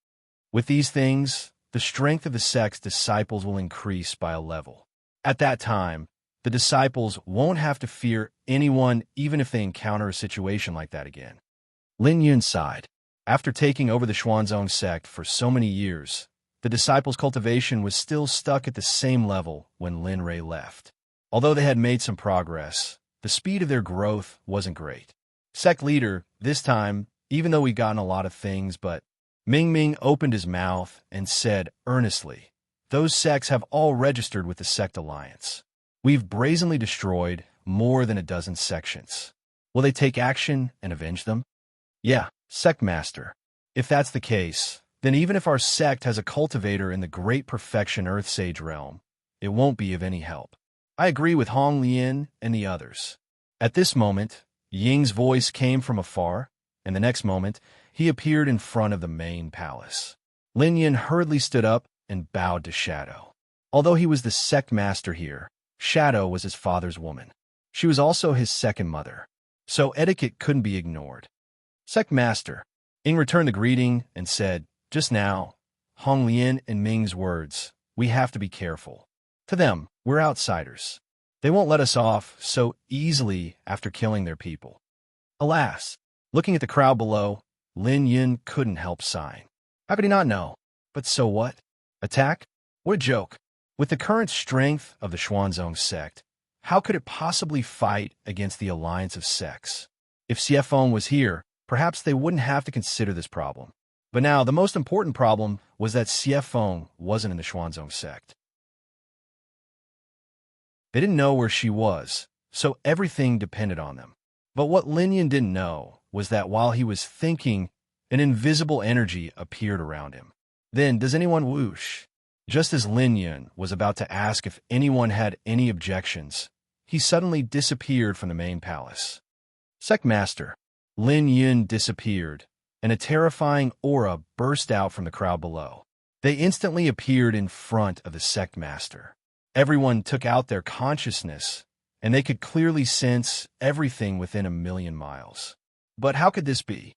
With these things, the strength of the sect's disciples will increase by a level. At that time, the disciples won't have to fear anyone even if they encounter a situation like that again. Lin Yun sighed. After taking over the Xuanzong sect for so many years, the disciples' cultivation was still stuck at the same level when Lin Rui left. Although they had made some progress, the speed of their growth wasn't great. Sect leader, this time, even though we've gotten a lot of things, but Ming Ming opened his mouth and said earnestly, "Those sects have all registered with the Sect Alliance. We've brazenly destroyed more than a dozen sections. Will they take action and avenge them?" "Yeah, Sect Master. If that's the case, then even if our sect has a cultivator in the Great Perfection Earth Sage realm, it won't be of any help. I agree with Hong Lian and the others." At this moment, Ying's voice came from afar, and the next moment, he appeared in front of the main palace. Lin Yun hurriedly stood up and bowed to Shadow. Although he was the sect master here, Shadow was his father's woman. She was also his second mother, so etiquette couldn't be ignored. "Sect Master," Ying returned the greeting and said, "Just now, Hong Lian and Ming's words, we have to be careful. To them, we're outsiders. They won't let us off so easily after killing their people." Alas, looking at the crowd below, Lin Yun couldn't help sighing. How could he not know? But so what? Attack? What a joke. With the current strength of the Xuanzong sect, how could it possibly fight against the alliance of sects? If Xiefeng was here, perhaps they wouldn't have to consider this problem. But now, the most important problem was that Xiefeng wasn't in the Xuanzong sect. They didn't know where she was, so everything depended on them. But what Lin Yun didn't know was that while he was thinking, an invisible energy appeared around him. Then, does anyone whoosh? Just as Lin Yun was about to ask if anyone had any objections, he suddenly disappeared from the main palace. Sect Master. Lin Yun disappeared, and a terrifying aura burst out from the crowd below. They instantly appeared in front of the Sect Master. Everyone took out their consciousness, and they could clearly sense everything within a million miles. But how could this be?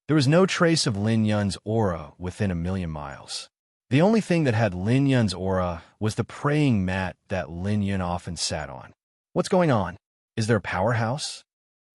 There was no trace of Lin Yun's aura within a million miles. The only thing that had Lin Yun's aura was the praying mat that Lin Yun often sat on. What's going on? Is there a powerhouse?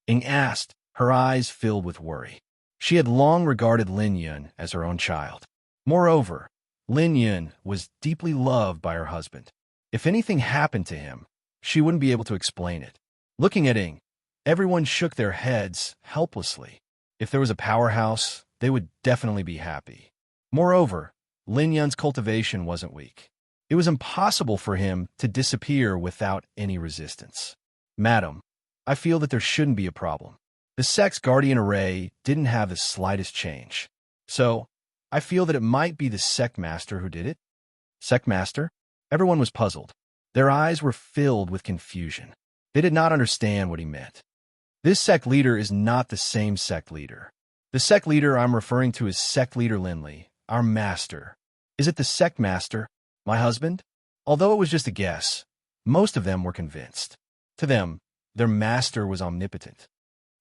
Ying asked, her eyes filled with worry. She had long regarded Lin Yun as her own child. Moreover, Lin Yun was deeply loved by her husband. If anything happened to him, she wouldn't be able to explain it. Looking at Ying, everyone shook their heads helplessly. If there was a powerhouse, they would definitely be happy. Moreover, Lin Yun's cultivation wasn't weak. It was impossible for him to disappear without any resistance. "Madam, I feel that there shouldn't be a problem. The Sect's guardian array didn't have the slightest change. So, I feel that it might be the Sect Master who did it." Sect Master? Everyone was puzzled. Their eyes were filled with confusion. They did not understand what he meant. This sect leader is not the same sect leader. The sect leader I'm referring to is sect leader Linley, our master. Is it the Sect Master, my husband? Although it was just a guess, most of them were convinced. To them, their master was omnipotent.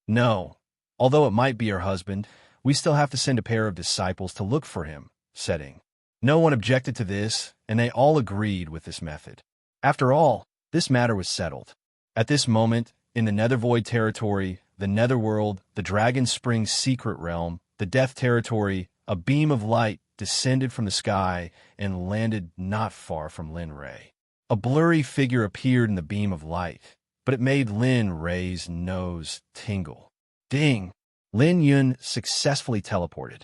"No, although it might be her husband, we still have to send a pair of disciples to look for him," said Ying. No one objected to this, and they all agreed with this method. After all, this matter was settled. At this moment, in the Nethervoid territory, the Netherworld, the Dragon Spring's secret realm, the Death territory, a beam of light descended from the sky and landed not far from Lin Ray. A blurry figure appeared in the beam of light, but it made Lin Ray's nose tingle. Ding! Lin Yun successfully teleported.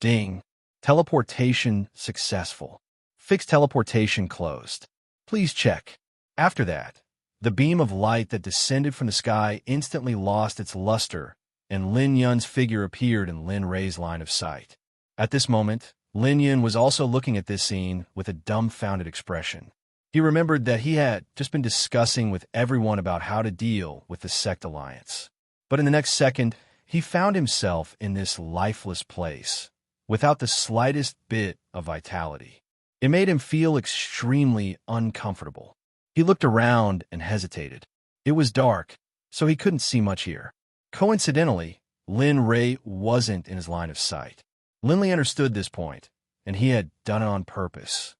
Ding! Teleportation successful. Fixed teleportation closed. Please check. After that, the beam of light that descended from the sky instantly lost its luster, and Lin Yun's figure appeared in Lin Ray's line of sight. At this moment, Lin Yun was also looking at this scene with a dumbfounded expression. He remembered that he had just been discussing with everyone about how to deal with the Sect alliance. But in the next second, he found himself in this lifeless place, without the slightest bit of vitality. It made him feel extremely uncomfortable. He looked around and hesitated. It was dark, so he couldn't see much here. Coincidentally, Lin Ray wasn't in his line of sight. Linley understood this point, and he had done it on purpose.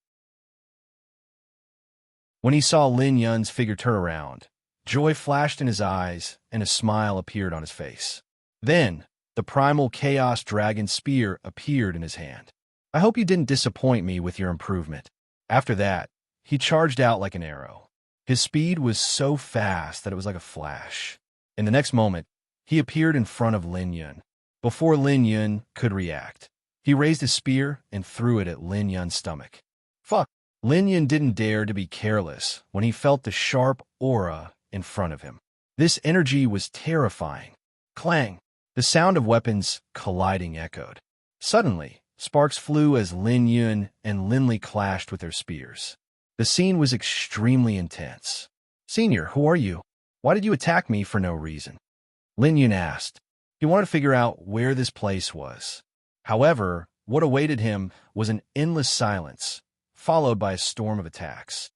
When he saw Lin Yun's figure turn around, joy flashed in his eyes and a smile appeared on his face. Then, the primal Chaos Dragon Spear appeared in his hand. I hope you didn't disappoint me with your improvement. After that, he charged out like an arrow. His speed was so fast that it was like a flash. In the next moment, he appeared in front of Lin Yun. Before Lin Yun could react, he raised his spear and threw it at Lin Yun's stomach. Fuck! Lin Yun didn't dare to be careless when he felt the sharp aura in front of him. This energy was terrifying. Clang! The sound of weapons colliding echoed. Suddenly, sparks flew as Lin Yun and Linley clashed with their spears. The scene was extremely intense. Senior, who are you? Why did you attack me for no reason? Lin Yun asked. He wanted to figure out where this place was. However, what awaited him was an endless silence, followed by a storm of attacks.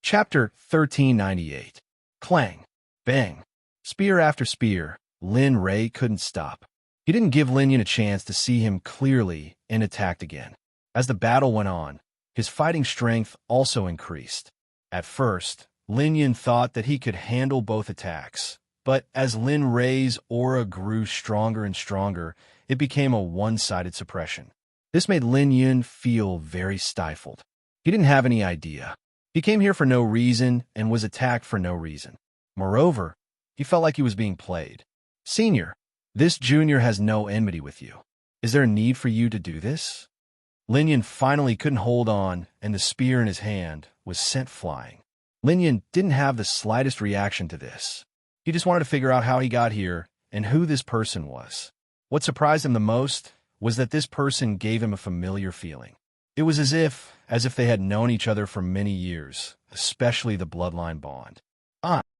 Chapter 1398. Clang. Bang. Spear after spear, Lin Ray couldn't stop. He didn't give Lin Yun a chance to see him clearly and attacked again. As the battle went on, his fighting strength also increased. At first, Lin Yun thought that he could handle both attacks, but as Lin Ray's aura grew stronger and stronger, it became a one-sided suppression. This made Lin Yun feel very stifled. He didn't have any idea. He came here for no reason and was attacked for no reason. Moreover, he felt like he was being played. Senior, this junior has no enmity with you. Is there a need for you to do this? Lin Yun finally couldn't hold on, and the spear in his hand was sent flying. Lin Yun didn't have the slightest reaction to this. He just wanted to figure out how he got here and who this person was. What surprised him the most was that this person gave him a familiar feeling. It was as if they had known each other for many years, especially the bloodline bond.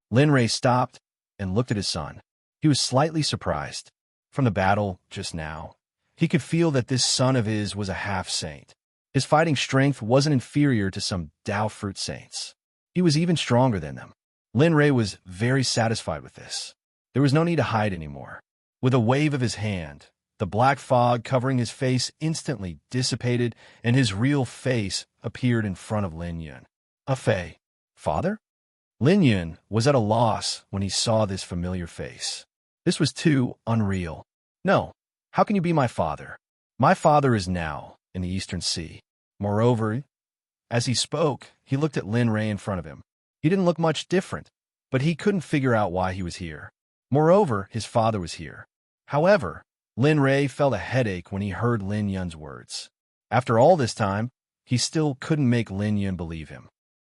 Lin Ray stopped and looked at his son. He was slightly surprised. From the battle just now, he could feel that this son of his was a half-saint. His fighting strength wasn't inferior to some Dao fruit saints. He was even stronger than them. Lin Ray was very satisfied with this. There was no need to hide anymore. With a wave of his hand, the black fog covering his face instantly dissipated, and his real face appeared in front of Lin Yun. A Fei. Father? Lin Yun was at a loss when he saw this familiar face. This was too unreal. No, how can you be my father? My father is now in the Eastern Sea. Moreover, as he spoke, he looked at Lin Ray in front of him. He didn't look much different, but he couldn't figure out why he was here. Moreover, his father was here. However, Lin Ray felt a headache when he heard Lin Yun's words. After all this time, he still couldn't make Lin Yun believe him.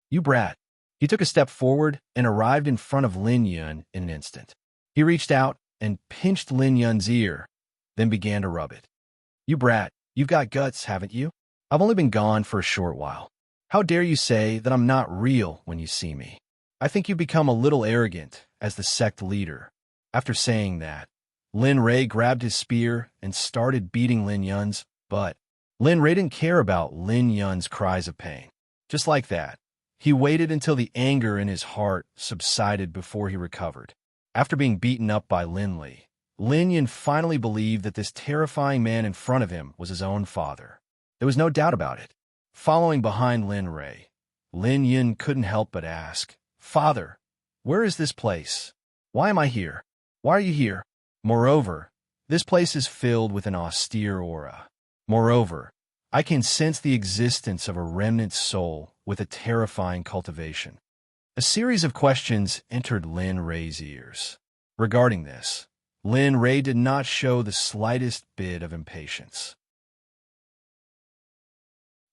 You brat. He took a step forward and arrived in front of Lin Yun in an instant. He reached out and pinched Lin Yun's ear, then began to rub it. You brat, you've got guts, haven't you? I've only been gone for a short while. How dare you say that I'm not real when you see me? I think you've become a little arrogant as the sect leader. After saying that, Lin Ray grabbed his spear and started beating Lin Yun's, but Lin Ray didn't care about Lin Yun's cries of pain. Just like that, he waited until the anger in his heart subsided before he recovered. After being beaten up by Linley, Lin Yun finally believed that this terrifying man in front of him was his own father. There was no doubt about it. Following behind Lin Rei, Lin Yun couldn't help but ask, "Father, where is this place? Why am I here? Why are you here?" Moreover, this place is filled with an austere aura. Moreover, I can sense the existence of a remnant soul with a terrifying cultivation. A series of questions entered Lin Rei's ears. Regarding this, Lin Rei did not show the slightest bit of impatience.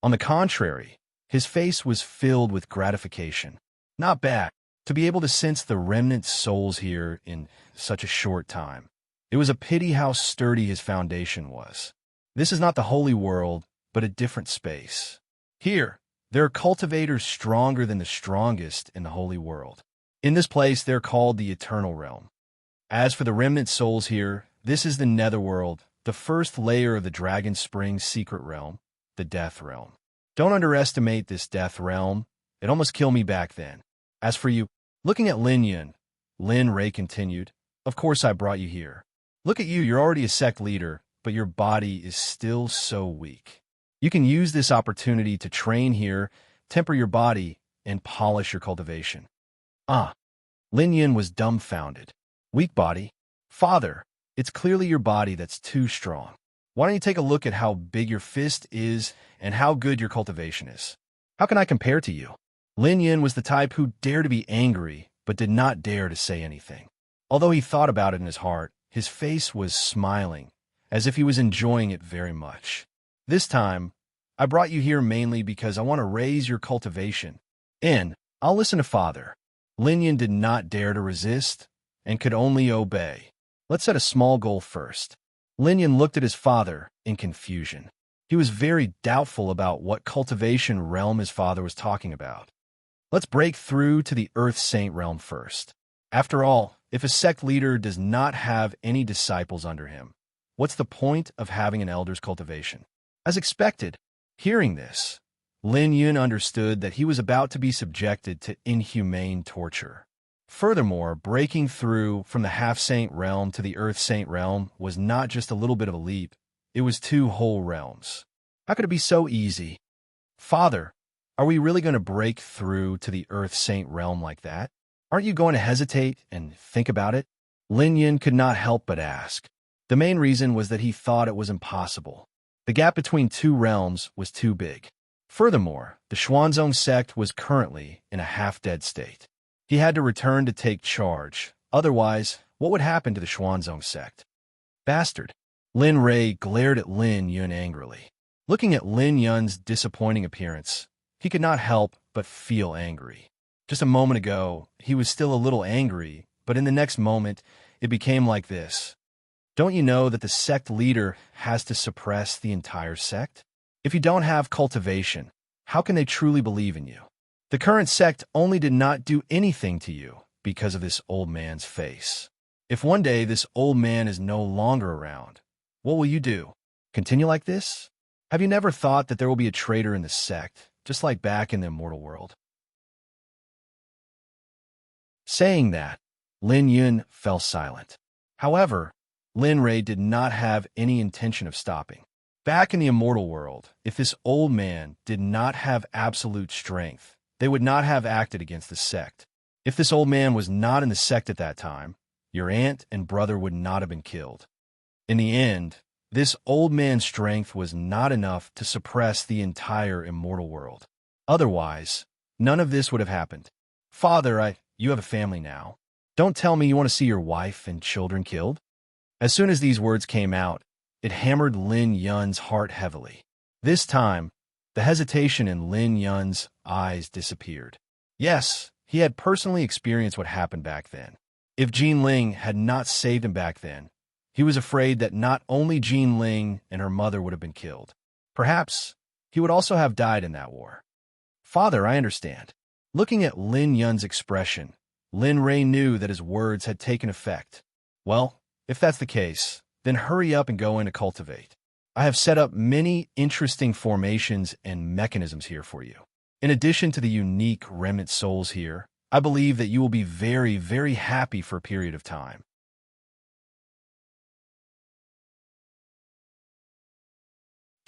On the contrary, his face was filled with gratification. Not bad, to be able to sense the remnant souls here in such a short time. It was a pity how sturdy his foundation was. This is not the holy world, but a different space. Here, there are cultivators stronger than the strongest in the holy world. In this place, they're called the Eternal Realm. As for the remnant souls here, this is the Netherworld, the first layer of the Dragon Spring's secret realm, the Death Realm. Don't underestimate this Death Realm. It almost killed me back then. As for you, looking at Lin Yun, Lin Rei continued, "Of course I brought you here. Look at you, you're already a sect leader, but your body is still so weak. You can use this opportunity to train here, temper your body, and polish your cultivation." Ah, Lin Yun was dumbfounded. "Weak body? Father, it's clearly your body that's too strong. Why don't you take a look at how big your fist is and how good your cultivation is? How can I compare to you?" Lin Yun was the type who dared to be angry, but did not dare to say anything. Although he thought about it in his heart, his face was smiling, as if he was enjoying it very much. "This time, I brought you here mainly because I want to raise your cultivation. And I'll listen to Father." Lin Yun did not dare to resist, and could only obey. Let's set a small goal first. Lin Yun looked at his father in confusion. He was very doubtful about what cultivation realm his father was talking about. Let's break through to the Earth Saint realm first. After all, if a sect leader does not have any disciples under him, what's the point of having an elder's cultivation? As expected, hearing this, Lin Yun understood that he was about to be subjected to inhumane torture. Furthermore, breaking through from the half-saint realm to the Earth Saint realm was not just a little bit of a leap, it was 2 whole realms. How could it be so easy? "Father, are we really going to break through to the Earth Saint realm like that? Aren't you going to hesitate and think about it?" Lin Yun could not help but ask. The main reason was that he thought it was impossible. The gap between 2 realms was too big. Furthermore, the Xuanzong sect was currently in a half-dead state. He had to return to take charge. Otherwise, what would happen to the Xuanzong sect? Bastard. Lin Rei glared at Lin Yun angrily. Looking at Lin Yun's disappointing appearance, he could not help but feel angry. Just a moment ago, he was still a little angry, but in the next moment, it became like this. Don't you know that the sect leader has to suppress the entire sect? If you don't have cultivation, how can they truly believe in you? The current sect only did not do anything to you because of this old man's face. If one day this old man is no longer around, what will you do? Continue like this? Have you never thought that there will be a traitor in the sect, just like back in the immortal world? Saying that, Lin Yun fell silent. However, Lin Rei did not have any intention of stopping. Back in the immortal world, if this old man did not have absolute strength, they would not have acted against the sect. If this old man was not in the sect at that time, your aunt and brother would not have been killed. In the end, this old man's strength was not enough to suppress the entire immortal world. Otherwise, none of this would have happened. "Father, you have a family now. Don't tell me you want to see your wife and children killed?" As soon as these words came out, it hammered Lin Yun's heart heavily. This time, the hesitation in Lin Yun's eyes disappeared. Yes, he had personally experienced what happened back then. If Jean Ling had not saved him back then, he was afraid that not only Jean Ling and her mother would have been killed. Perhaps he would also have died in that war. "Father, I understand." Looking at Lin Yun's expression, Lin Rei knew that his words had taken effect. "Well, if that's the case, then hurry up and go in to cultivate. I have set up many interesting formations and mechanisms here for you. In addition to the unique remnant souls here, I believe that you will be very, very happy for a period of time.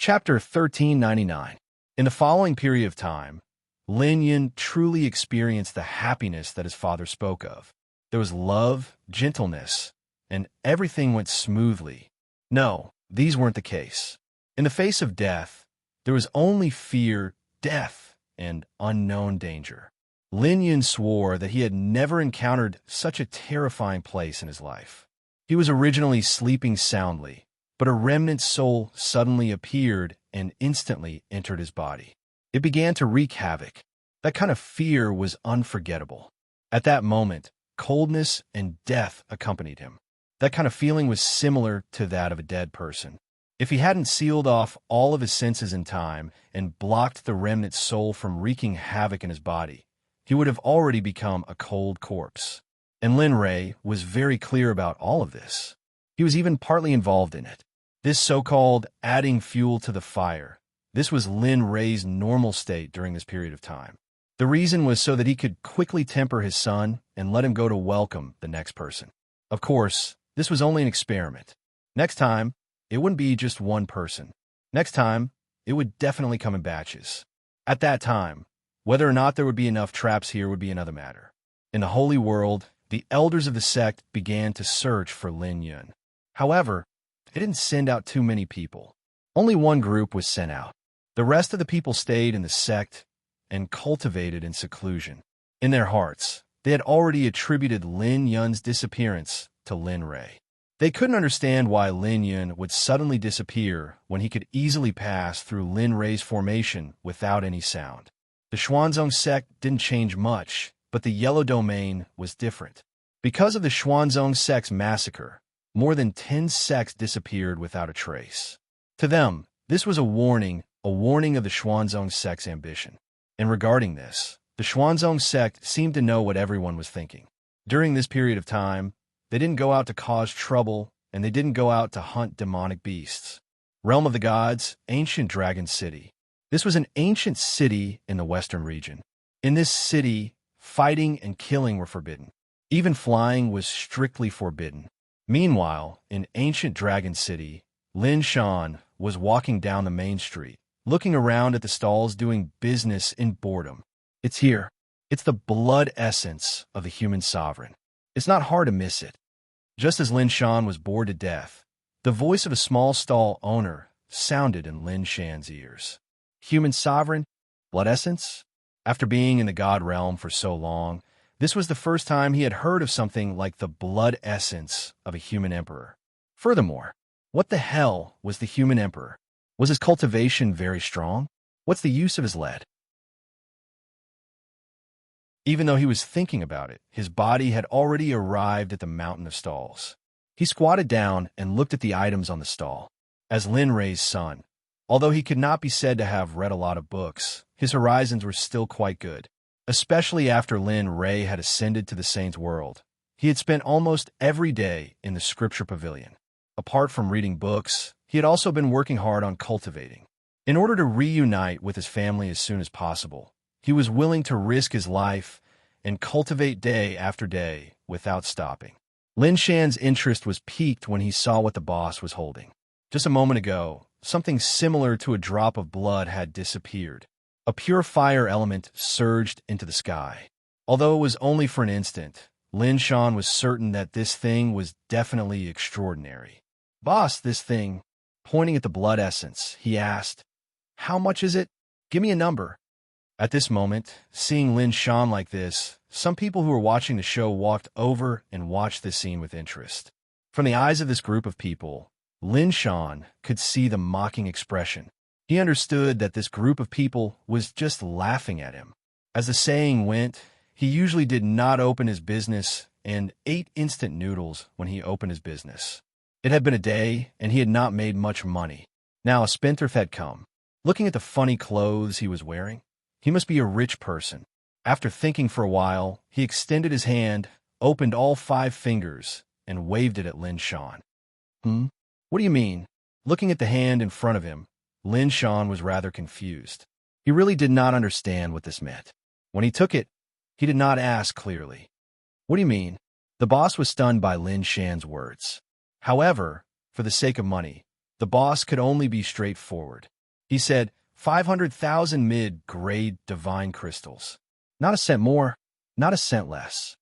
Chapter 1399. In the following period of time, Lin Yun truly experienced the happiness that his father spoke of. There was love, gentleness, and everything went smoothly. No, these weren't the case. In the face of death, there was only fear, death, and unknown danger. Lin Yun swore that he had never encountered such a terrifying place in his life. He was originally sleeping soundly, but a remnant soul suddenly appeared and instantly entered his body. It began to wreak havoc. That kind of fear was unforgettable. At that moment, coldness and death accompanied him. That kind of feeling was similar to that of a dead person. If he hadn't sealed off all of his senses in time and blocked the remnant soul from wreaking havoc in his body, he would have already become a cold corpse. And Lin Ray was very clear about all of this. He was even partly involved in it. This so-called adding fuel to the fire, this was Lin Ray's normal state during this period of time. The reason was so that he could quickly temper his son and let him go to welcome the next person. Of course, this was only an experiment. Next time, it wouldn't be just one person. Next time, it would definitely come in batches. At that time, whether or not there would be enough traps here would be another matter. In the holy world, the elders of the sect began to search for Lin Yun. However, they didn't send out too many people. Only one group was sent out. The rest of the people stayed in the sect and cultivated in seclusion. In their hearts, they had already attributed Lin Yun's disappearance to Lin Ray. They couldn't understand why Lin Yun would suddenly disappear when he could easily pass through Lin Ray's formation without any sound. The Xuanzong sect didn't change much, but the Yellow Domain was different. Because of the Xuanzong sect's massacre, more than 10 sects disappeared without a trace. To them, this was a warning of the Xuanzong sect's ambition. And regarding this, the Xuanzong sect seemed to know what everyone was thinking. During this period of time, they didn't go out to cause trouble, and they didn't go out to hunt demonic beasts. Realm of the Gods, Ancient Dragon City. This was an ancient city in the western region. In this city, fighting and killing were forbidden. Even flying was strictly forbidden. Meanwhile, in Ancient Dragon City, Lin Shan was walking down the main street, looking around at the stalls doing business in boredom. It's here. It's the blood essence of the human sovereign. It's not hard to miss it. Just as Lin Shan was bored to death, the voice of a small stall owner sounded in Lin Shan's ears. Human sovereign? Blood essence? After being in the god realm for so long, this was the first time he had heard of something like the blood essence of a human emperor. Furthermore, what the hell was the human emperor? Was his cultivation very strong? What's the use of his lead? Even though he was thinking about it, his body had already arrived at the mountain of stalls. He squatted down and looked at the items on the stall. As Lin Ray's son, although he could not be said to have read a lot of books, his horizons were still quite good. Especially after Lin Ray had ascended to the Saint's world, he had spent almost every day in the scripture pavilion. Apart from reading books, he had also been working hard on cultivating. In order to reunite with his family as soon as possible, he was willing to risk his life and cultivate day after day without stopping. Lin Shan's interest was piqued when he saw what the boss was holding. Just a moment ago, something similar to a drop of blood had disappeared. A pure fire element surged into the sky. Although it was only for an instant, Lin Shan was certain that this thing was definitely extraordinary. Boss, this thing, pointing at the blood essence, he asked, "How much is it? Give me a number." At this moment, seeing Lin Shan like this, some people who were watching the show walked over and watched this scene with interest. From the eyes of this group of people, Lin Shan could see the mocking expression. He understood that this group of people was just laughing at him. As the saying went, he usually did not open his business and ate instant noodles when he opened his business. It had been a day, and he had not made much money. Now a spendthrift had come. Looking at the funny clothes he was wearing, he must be a rich person. After thinking for a while, he extended his hand, opened all 5 fingers, and waved it at Lin Shan. What do you mean? Looking at the hand in front of him, Lin Shan was rather confused. He really did not understand what this meant. When he took it, he did not ask clearly. What do you mean? The boss was stunned by Lin Shan's words. However, for the sake of money, the boss could only be straightforward. He said, 500,000 mid-grade divine crystals. Not a cent more, not a cent less.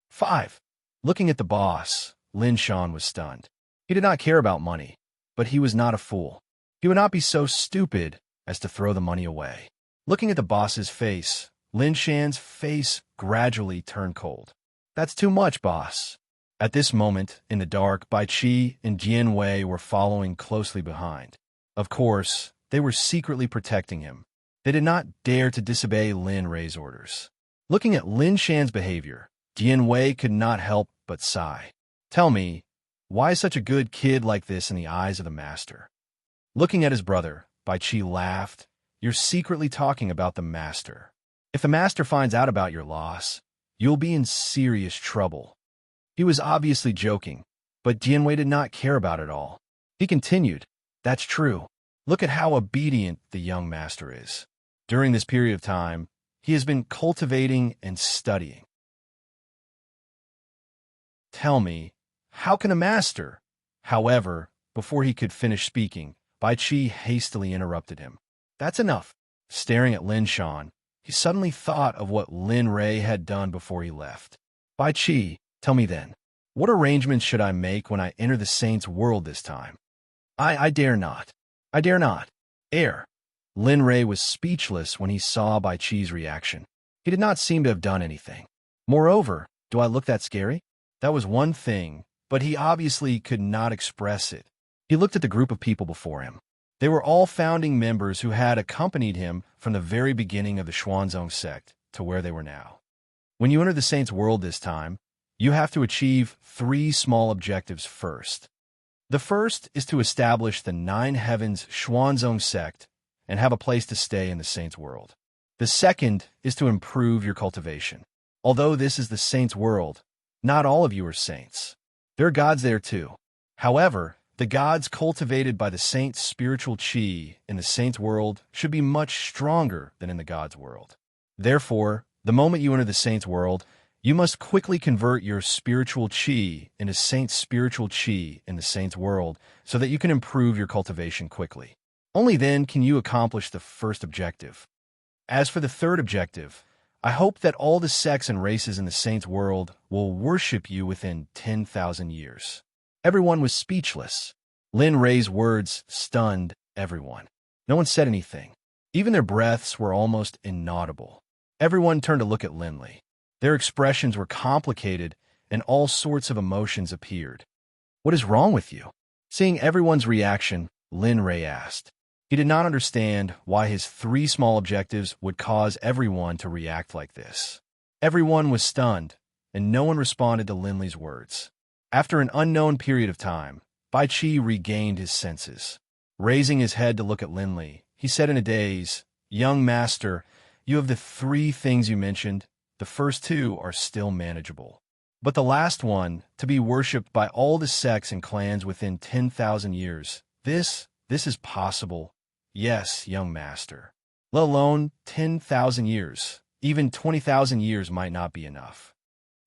5. Looking at the boss, Lin Shan was stunned. He did not care about money, but he was not a fool. He would not be so stupid as to throw the money away. Looking at the boss's face, Lin Shan's face gradually turned cold. That's too much, boss. At this moment, in the dark, Bai Qi and Jian Wei were following closely behind. Of course, they were secretly protecting him. They did not dare to disobey Lin Rei's orders. Looking at Lin Shan's behavior, Jian Wei could not help but sigh. Tell me, why is such a good kid like this in the eyes of the master? Looking at his brother, Bai Qi laughed. You're secretly talking about the master. If the master finds out about your loss, you'll be in serious trouble. He was obviously joking, but Jian Wei did not care about it all. He continued, that's true. Look at how obedient the young master is. During this period of time, he has been cultivating and studying. Tell me, how can a master? However, before he could finish speaking, Bai Qi hastily interrupted him. That's enough. Staring at Lin Shan, he suddenly thought of what Lin Rei had done before he left. Bai Qi, tell me then, what arrangements should I make when I enter the saint's world this time? I dare not. I dare not. Lin Rei was speechless when he saw Bai Qi's reaction. He did not seem to have done anything. Moreover, do I look that scary? That was one thing, but he obviously could not express it. He looked at the group of people before him. They were all founding members who had accompanied him from the very beginning of the Xuanzong Sect to where they were now. When you enter the saint's world this time, you have to achieve 3 small objectives first. The first is to establish the 9 Heavens Xuanzong Sect and have a place to stay in the saint's world. The second is to improve your cultivation. Although this is the saint's world, not all of you are saints. There are gods there too. However, the gods cultivated by the saint's spiritual qi in the saint's world should be much stronger than in the god's world. Therefore, the moment you enter the saint's world, you must quickly convert your spiritual qi into saint's spiritual qi in the saint's world so that you can improve your cultivation quickly. Only then can you accomplish the first objective. As for the third objective, I hope that all the sects and races in the saint's world will worship you within 10,000 years. Everyone was speechless. Lin Rei's words stunned everyone. No one said anything. Even their breaths were almost inaudible. Everyone turned to look at Lin Li. Their expressions were complicated, and all sorts of emotions appeared. What is wrong with you? Seeing everyone's reaction, Lin Rei asked. He did not understand why his 3 small objectives would cause everyone to react like this. Everyone was stunned, and no one responded to Lin Li's words. After an unknown period of time, Bai Qi regained his senses. Raising his head to look at Lin Li, he said in a daze, Young master, you have the 3 things you mentioned. The first 2 are still manageable. But the last one, to be worshipped by all the sects and clans within 10,000 years, this is possible. Yes, young master. Let alone 10,000 years. Even 20,000 years might not be enough.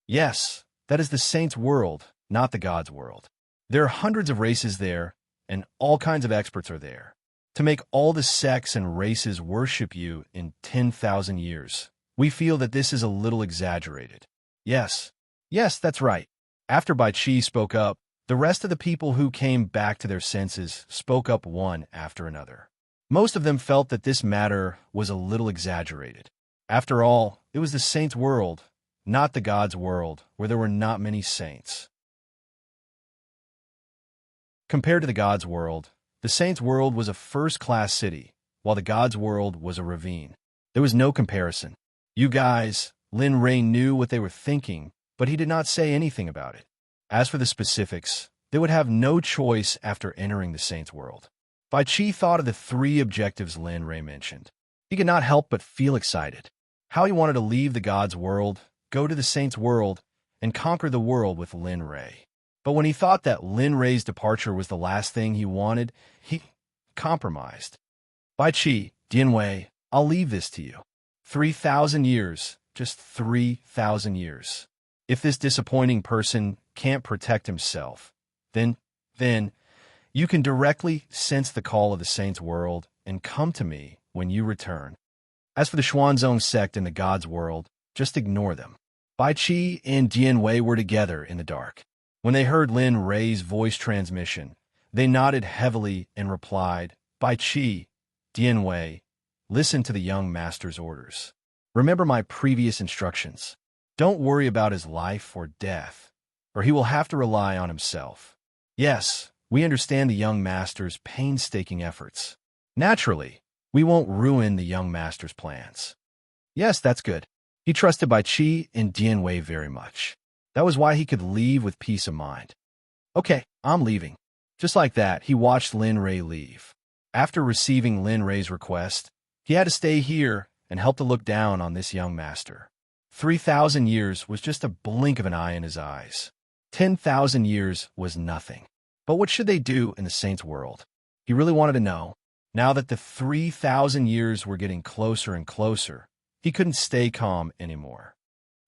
Yes, that is the saint's world, not the god's world. There are hundreds of races there, and all kinds of experts are there. To make all the sects and races worship you in 10,000 years, we feel that this is a little exaggerated. Yes, that's right. After Bai Qi spoke up, the rest of the people who came back to their senses spoke up one after another. Most of them felt that this matter was a little exaggerated. After all, it was the saint's world, not the god's world, where there were not many saints. Compared to the god's world, the saint's world was a first-class city, while the god's world was a ravine. There was no comparison. You guys, Lin Rei knew what they were thinking, but he did not say anything about it. As for the specifics, they would have no choice after entering the saint's world. Bai Qi thought of the 3 objectives Lin Rei mentioned. He could not help but feel excited. How he wanted to leave the god's world, go to the saint's world, and conquer the world with Lin Rei. But when he thought that Lin Rei's departure was the last thing he wanted, he compromised. Bai Qi, Jian Wei, I'll leave this to you. 3,000 years, just 3,000 years. If this disappointing person can't protect himself, then you can directly sense the call of the saint's world and come to me when you return. As for the Xuanzong sect in the God's world, just ignore them. Bai Qi and Dian Wei were together in the dark. When they heard Lin Rei's voice transmission, they nodded heavily and replied, Bai Qi, Dian Wei, listen to the young master's orders. Remember my previous instructions. Don't worry about his life or death, or he will have to rely on himself. Yes, we understand the young master's painstaking efforts. Naturally, we won't ruin the young master's plans. Yes, that's good. He trusted Bai Qi and Dian Wei very much. That was why he could leave with peace of mind. Okay, I'm leaving. Just like that, he watched Lin Rei leave. After receiving Lin Rei's request, he had to stay here and help to look down on this young master. 3,000 years was just a blink of an eye in his eyes. 10,000 years was nothing. But what should they do in the saint's world? He really wanted to know. Now that the 3,000 years were getting closer and closer, he couldn't stay calm anymore.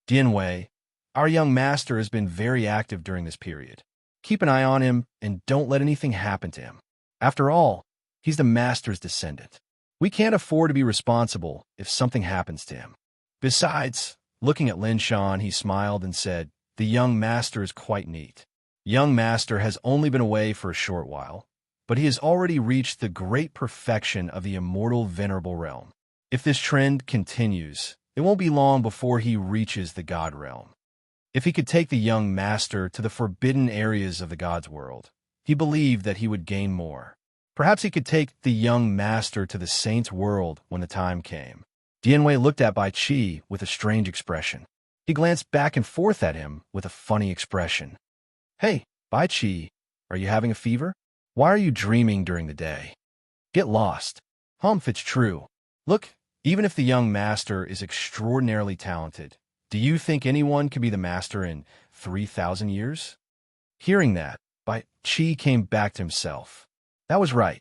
Dian Wei, our young master has been very active during this period. Keep an eye on him and don't let anything happen to him. After all, he's the master's descendant. We can't afford to be responsible if something happens to him. Besides, looking at Lin Shan, he smiled and said, the young master is quite neat. Young master has only been away for a short while, but he has already reached the great perfection of the immortal venerable realm. If this trend continues, it won't be long before he reaches the God realm. If he could take the young master to the forbidden areas of the God's world, he believed that he would gain more. Perhaps he could take the young master to the saint's world when the time came. Dian Wei looked at Bai Qi with a strange expression. He glanced back and forth at him with a funny expression. Hey, Bai Qi, are you having a fever? Why are you dreaming during the day? Get lost. If it's true. Look, even if the young master is extraordinarily talented, do you think anyone can be the master in 3,000 years? Hearing that, Bai Qi came back to himself. That was right.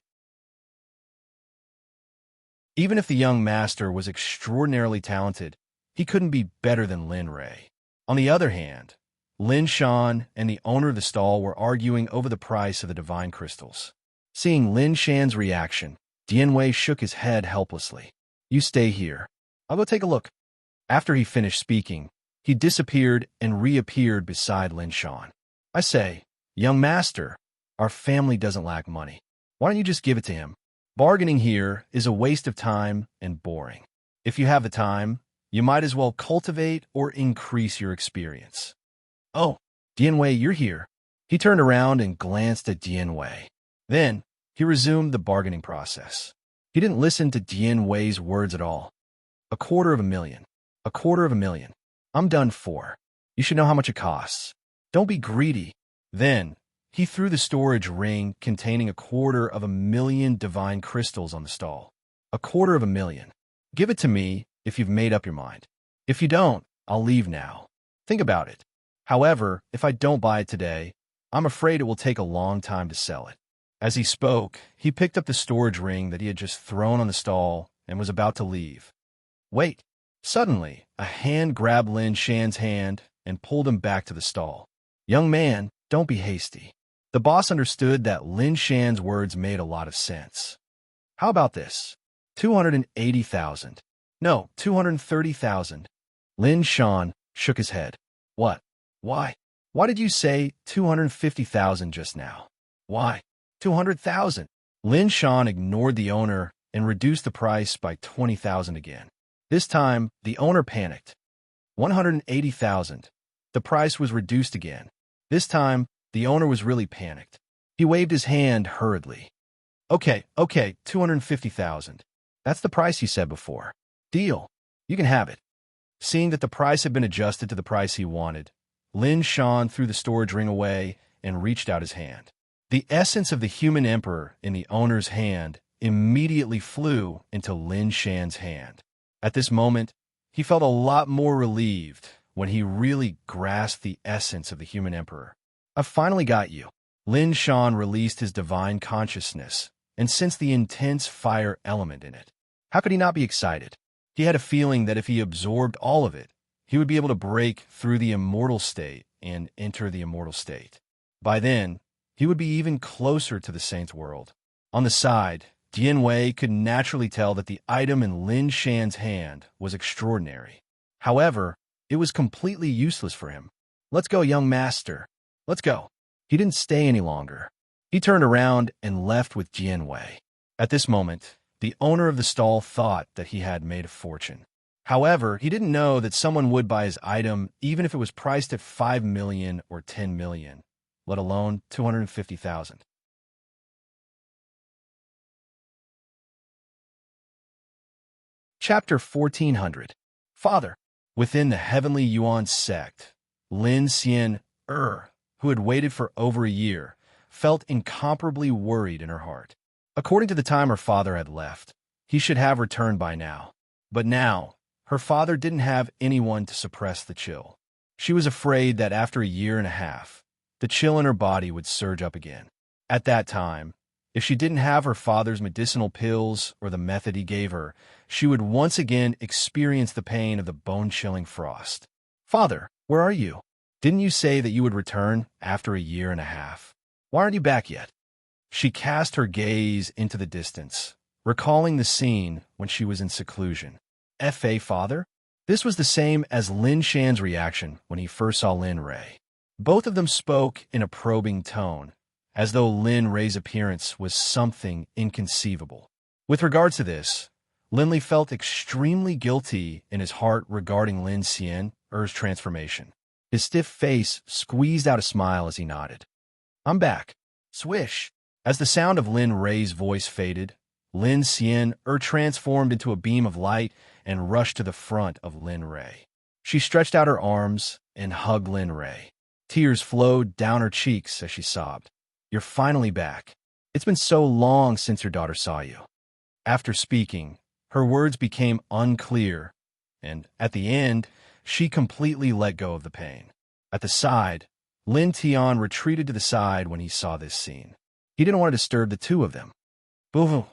Even if the young master was extraordinarily talented, he couldn't be better than Lin Rei. On the other hand, Lin Shan and the owner of the stall were arguing over the price of the divine crystals. Seeing Lin Shan's reaction, Dian Wei shook his head helplessly. You stay here. I'll go take a look. After he finished speaking, he disappeared and reappeared beside Lin Shan. I say, young master, our family doesn't lack money. Why don't you just give it to him? Bargaining here is a waste of time and boring. If you have the time, you might as well cultivate or increase your experience. Oh, Dian Wei, you're here. He turned around and glanced at Dian Wei. Then, he resumed the bargaining process. He didn't listen to Dian Wei's words at all. $250,000. $250,000. I'm done for. You should know how much it costs. Don't be greedy. Then, he threw the storage ring containing $250,000 divine crystals on the stall. $250,000. Give it to me if you've made up your mind. If you don't, I'll leave now. Think about it. However, if I don't buy it today, I'm afraid it will take a long time to sell it. As he spoke, he picked up the storage ring that he had just thrown on the stall and was about to leave. Wait. Suddenly, a hand grabbed Lin Shan's hand and pulled him back to the stall. Young man, don't be hasty. The boss understood that Lin Shan's words made a lot of sense. How about this? 280,000. No, 230,000. Lin Shan shook his head. What? Why? Why did you say 250,000 just now? Why? 200,000. Lin Shan ignored the owner and reduced the price by 20,000 again. This time, the owner panicked. 180,000. The price was reduced again. This time, the owner was really panicked. He waved his hand hurriedly. Okay, 250,000. That's the price you said before. Deal. You can have it. Seeing that the price had been adjusted to the price he wanted, Lin Shan threw the storage ring away and reached out his hand. The essence of the human emperor in the owner's hand immediately flew into Lin Shan's hand. At this moment, he felt a lot more relieved when he really grasped the essence of the human emperor. I've finally got you. Lin Shan released his divine consciousness and sensed the intense fire element in it. How could he not be excited? He had a feeling that if he absorbed all of it, he would be able to break through the immortal state and enter the immortal state. By then, he would be even closer to the saint's world. On the side, Wei could naturally tell that the item in Lin Shan's hand was extraordinary. However, it was completely useless for him. "Let's go, young master. Let's go." He didn't stay any longer. He turned around and left with Wei. At this moment, the owner of the stall thought that he had made a fortune. However, he didn't know that someone would buy his item even if it was priced at 5 million or 10 million, let alone 250,000. Chapter 1400. Father. Within the Heavenly Yuan Sect, Lin Xian who had waited for over a year, felt incomparably worried in her heart. According to the time her father had left, he should have returned by now. But now, her father didn't have anyone to suppress the chill. She was afraid that after a year and a half, the chill in her body would surge up again. At that time, if she didn't have her father's medicinal pills or the method he gave her, she would once again experience the pain of the bone-chilling frost. "Father, where are you? Didn't you say that you would return after a year and a half? Why aren't you back yet?" She cast her gaze into the distance, recalling the scene when she was in seclusion. Father? This was the same as Lin Shan's reaction when he first saw Lin Rei. Both of them spoke in a probing tone, as though Lin Rei's appearance was something inconceivable. With regards to this, Lin Li felt extremely guilty in his heart regarding Lin Xian's transformation. His stiff face squeezed out a smile as he nodded. "I'm back." Swish! As the sound of Lin Rei's voice faded, Lin Xian transformed into a beam of light and rushed to the front of Lin Rei. She stretched out her arms and hugged Lin Rei. Tears flowed down her cheeks as she sobbed. "You're finally back. It's been so long since your daughter saw you." After speaking, her words became unclear, and at the end, she completely let go of the pain. At the side, Lin Tian retreated to the side when he saw this scene. He didn't want to disturb the two of them. Boo!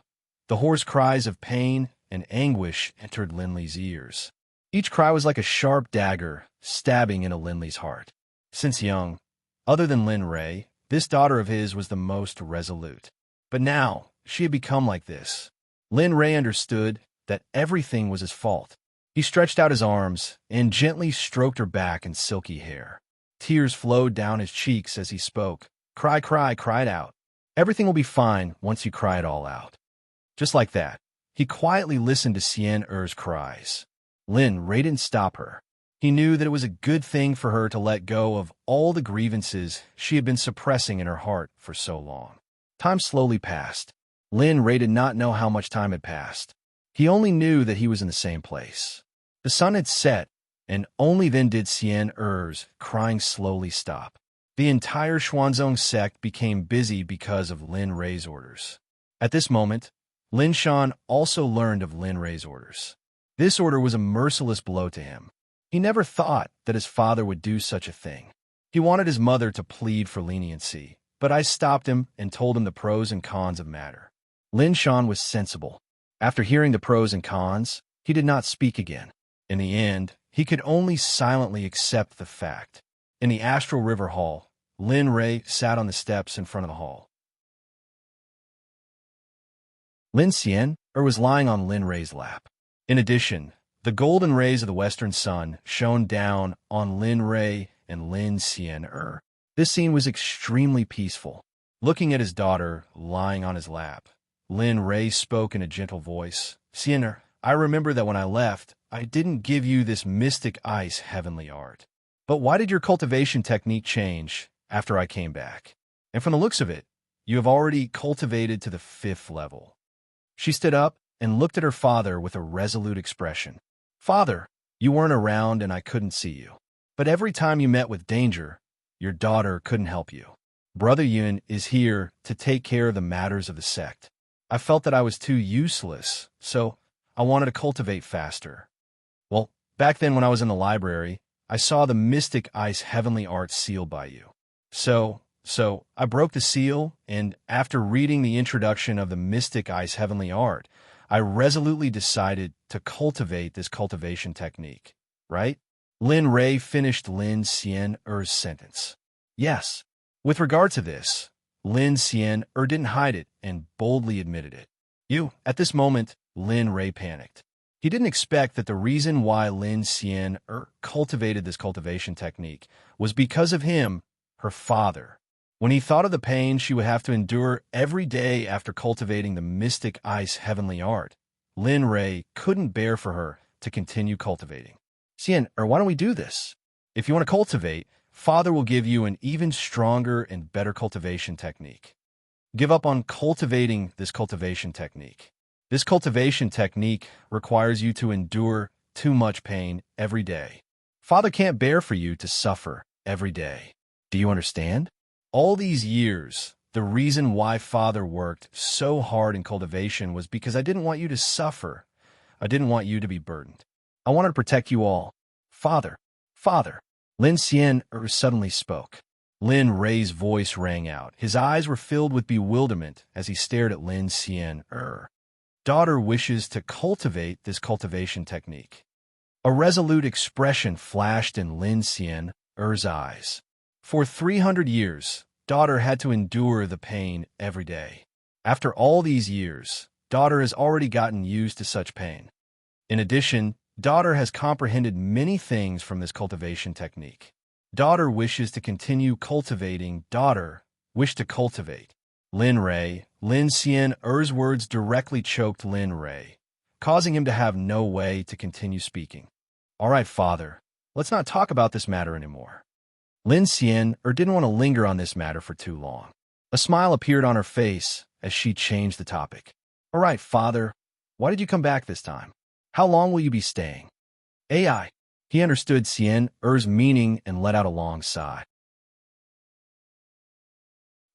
The hoarse cries of pain and anguish entered Lin Li's ears. Each cry was like a sharp dagger stabbing into Lin Li's heart. Since young, other than Lin Rei, this daughter of his was the most resolute. But now, she had become like this. Lin Rei understood that everything was his fault. He stretched out his arms and gently stroked her back and silky hair. Tears flowed down his cheeks as he spoke. "Cry, cry, cry it out. Everything will be fine once you cry it all out." Just like that, he quietly listened to Xian's cries. Lin Rei didn't stop her. He knew that it was a good thing for her to let go of all the grievances she had been suppressing in her heart for so long. Time slowly passed. Lin Rei did not know how much time had passed. He only knew that he was in the same place. The sun had set, and only then did Xian's crying slowly stop. The entire Xuanzong sect became busy because of Lin Rei's orders. At this moment, Lin Shan also learned of Lin Rei's orders. This order was a merciless blow to him. He never thought that his father would do such a thing. He wanted his mother to plead for leniency, but I stopped him and told him the pros and cons of matter. Lin Shan was sensible. After hearing the pros and cons, he did not speak again. In the end, he could only silently accept the fact. In the Astral River Hall, Lin Rei sat on the steps in front of the hall. Lin Xian was lying on Lin Rei's lap. In addition, the golden rays of the western sun shone down on Lin Rei and Lin Xian. This scene was extremely peaceful. Looking at his daughter lying on his lap, Lin Rei spoke in a gentle voice. "Xian, I remember that when I left, I didn't give you this mystic ice heavenly art. But why did your cultivation technique change after I came back? And from the looks of it, you have already cultivated to the 5th level." She stood up and looked at her father with a resolute expression. "Father, you weren't around and I couldn't see you. But every time you met with danger, your daughter couldn't help you. Brother Yun is here to take care of the matters of the sect. I felt that I was too useless, so I wanted to cultivate faster. Well, back then when I was in the library, I saw the mystic ice heavenly art sealed by you. So I broke the seal, and after reading the introduction of the mystic ice heavenly art, I resolutely decided to cultivate this cultivation technique, right?" Lin Rei finished Lin Xian's sentence. Yes. With regard to this, Lin Xian didn't hide it and boldly admitted it. At this moment, Lin Ray panicked. He didn't expect that the reason why Lin Xian cultivated this cultivation technique was because of him, her father. When he thought of the pain she would have to endure every day after cultivating the mystic ice heavenly art, Lin Ray couldn't bear for her to continue cultivating. Xian, why don't we do this? If you want to cultivate, Father will give you an even stronger and better cultivation technique. Give up on cultivating this cultivation technique. This cultivation technique requires you to endure too much pain every day. Father can't bear for you to suffer every day. Do you understand? All these years, the reason why Father worked so hard in cultivation was because I didn't want you to suffer. I didn't want you to be burdened. I wanted to protect you all. Father, Father. Lin Xian suddenly spoke. Lin Ray's voice rang out. His eyes were filled with bewilderment as he stared at Lin Xian. Daughter wishes to cultivate this cultivation technique. A resolute expression flashed in Lin Xian's eyes. For 300 years, daughter had to endure the pain every day. After all these years, daughter has already gotten used to such pain. In addition, daughter has comprehended many things from this cultivation technique. Daughter wishes to continue cultivating. Daughter wish to cultivate. Lin Xian's words directly choked Lin Ray, causing him to have no way to continue speaking. All right, Father, let's not talk about this matter anymore. Lin Xian didn't want to linger on this matter for too long. A smile appeared on her face as she changed the topic. All right, Father, why did you come back this time? How long will you be staying? AI. He understood Xian's meaning and let out a long sigh.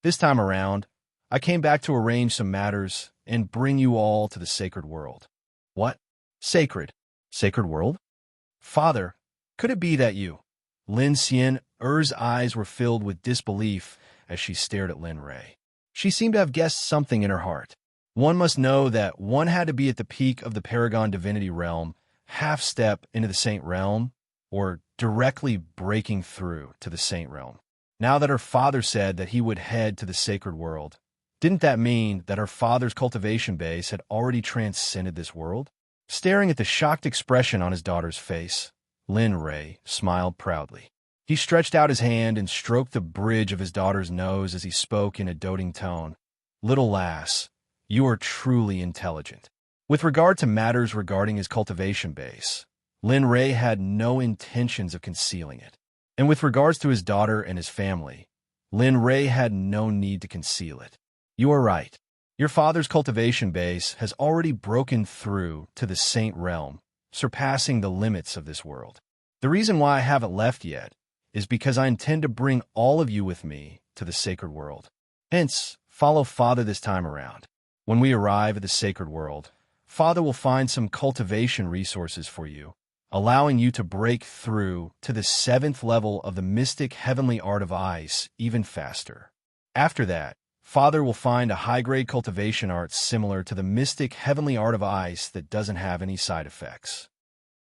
This time around, I came back to arrange some matters and bring you all to the sacred world. What? Sacred? Sacred world? Father, could it be that you? Lin Xian's eyes were filled with disbelief as she stared at Lin Ray. She seemed to have guessed something in her heart. One must know that one had to be at the peak of the Paragon Divinity realm, half step into the Saint realm, or directly breaking through to the Saint realm. Now that her father said that he would head to the sacred world, didn't that mean that her father's cultivation base had already transcended this world? Staring at the shocked expression on his daughter's face, Lin Ray smiled proudly. He stretched out his hand and stroked the bridge of his daughter's nose as he spoke in a doting tone. Little lass, you are truly intelligent. With regard to matters regarding his cultivation base, Lin Ray had no intentions of concealing it. And with regards to his daughter and his family, Lin Ray had no need to conceal it. You are right. Your father's cultivation base has already broken through to the Saint realm, surpassing the limits of this world. The reason why I haven't left yet is because I intend to bring all of you with me to the sacred world. Hence, follow Father this time around. When we arrive at the sacred world, Father will find some cultivation resources for you, allowing you to break through to the 7th level of the mystic heavenly art of ice even faster. After that, Father will find a high-grade cultivation art similar to the mystic heavenly art of ice that doesn't have any side effects.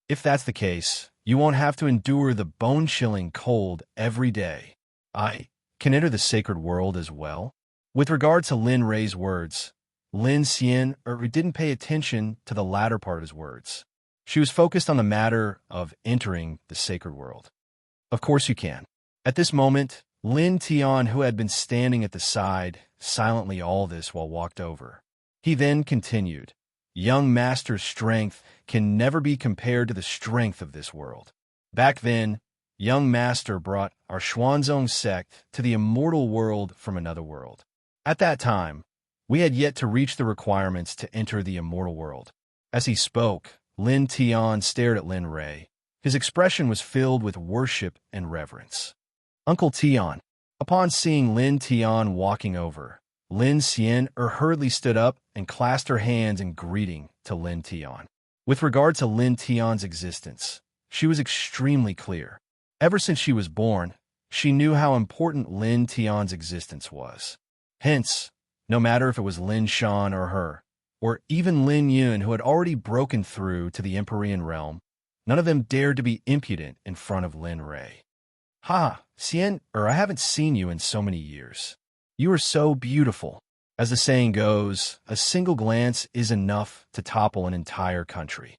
If that's the case, you won't have to endure the bone-chilling cold every day. I can enter the sacred world as well. With regard to Lin Ray's words, Lin Xian didn't pay attention to the latter part of his words. She was focused on the matter of entering the sacred world. Of course you can. At this moment, Lin Tian, who had been standing at the side, silently all this while walked over. He then continued, Young Master's strength can never be compared to the strength of this world. Back then, Young Master brought our Xuanzong sect to the immortal world from another world. At that time, we had yet to reach the requirements to enter the immortal world. As he spoke, Lin Tian stared at Lin Ray. His expression was filled with worship and reverence. Uncle Tian. Upon seeing Lin Tian walking over, Lin Xian hurriedly stood up and clasped her hands in greeting to Lin Tian. With regard to Lin Tian's existence, she was extremely clear. Ever since she was born, she knew how important Lin Tian's existence was. Hence, no matter if it was Lin Shan or her, or even Lin Yun who had already broken through to the Empyrean realm, none of them dared to be impudent in front of Lin Ray. Ha, Xian, I haven't seen you in so many years. You are so beautiful. As the saying goes, a single glance is enough to topple an entire country.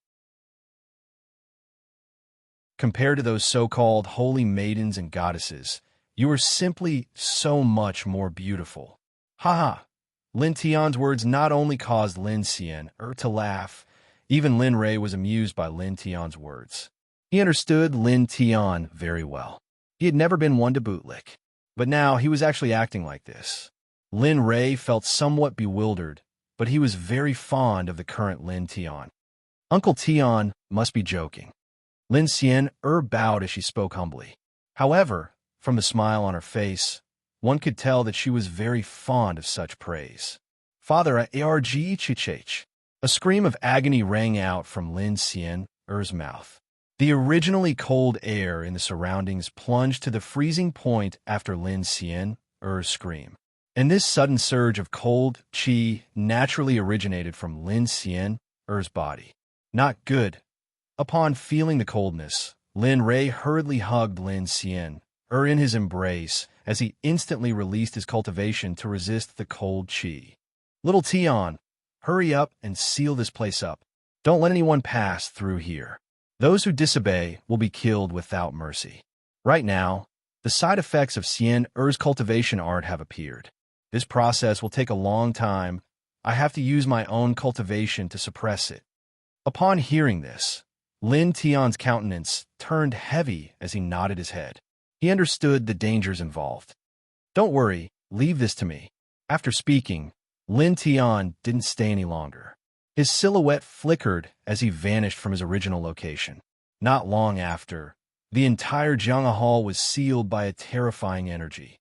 Compared to those so-called holy maidens and goddesses, you are simply so much more beautiful. Haha. Lin Tian's words not only caused Lin Xian to laugh, even Lin Rei was amused by Lin Tian's words. He understood Lin Tian very well. He had never been one to bootlick, but now he was actually acting like this. Lin Rei felt somewhat bewildered, but he was very fond of the current Lin Tian. Uncle Tian must be joking. Lin Xian bowed as she spoke humbly. However, from the smile on her face, one could tell that she was very fond of such praise. Father, argh. A scream of agony rang out from Lin Xian's mouth. The originally cold air in the surroundings plunged to the freezing point after Lin Xian's scream. And this sudden surge of cold qi naturally originated from Lin Xian's body. Not good. Upon feeling the coldness, Lin Rei hurriedly hugged Lin Xian in his embrace as he instantly released his cultivation to resist the cold qi. Little Tian, hurry up and seal this place up. Don't let anyone pass through here. Those who disobey will be killed without mercy. Right now, the side effects of Xian's cultivation art have appeared. This process will take a long time. I have to use my own cultivation to suppress it. Upon hearing this, Lin Tian's countenance turned heavy as he nodded his head. He understood the dangers involved. Don't worry, leave this to me. After speaking, Lin Tian didn't stay any longer. His silhouette flickered as he vanished from his original location. Not long after, the entire Jiangha Hall was sealed by a terrifying energy.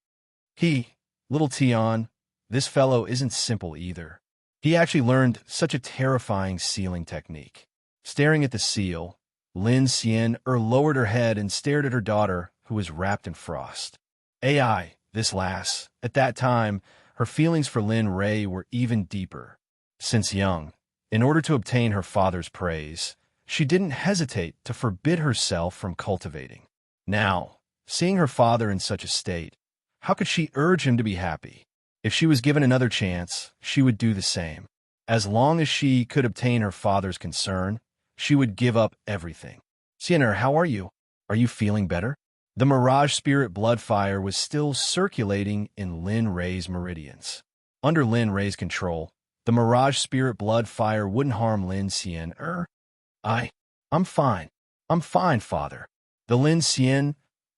Little Tian, this fellow isn't simple either. He actually learned such a terrifying sealing technique. Staring at the seal, Lin Xian lowered her head and stared at her daughter, who was wrapped in frost. This lass. At that time, her feelings for Lin Rei were even deeper. Since young, in order to obtain her father's praise, she didn't hesitate to forbid herself from cultivating. Now, seeing her father in such a state, how could she urge him to be happy? If she was given another chance, she would do the same. As long as she could obtain her father's concern, she would give up everything. Xianer, how are you? Are you feeling better? The Mirage Spirit blood fire was still circulating in Lin Rei's meridians. Under Lin Rei's control, the Mirage Spirit blood fire wouldn't harm Lin Xian. I'm fine. I'm fine, father. The Lin Xian,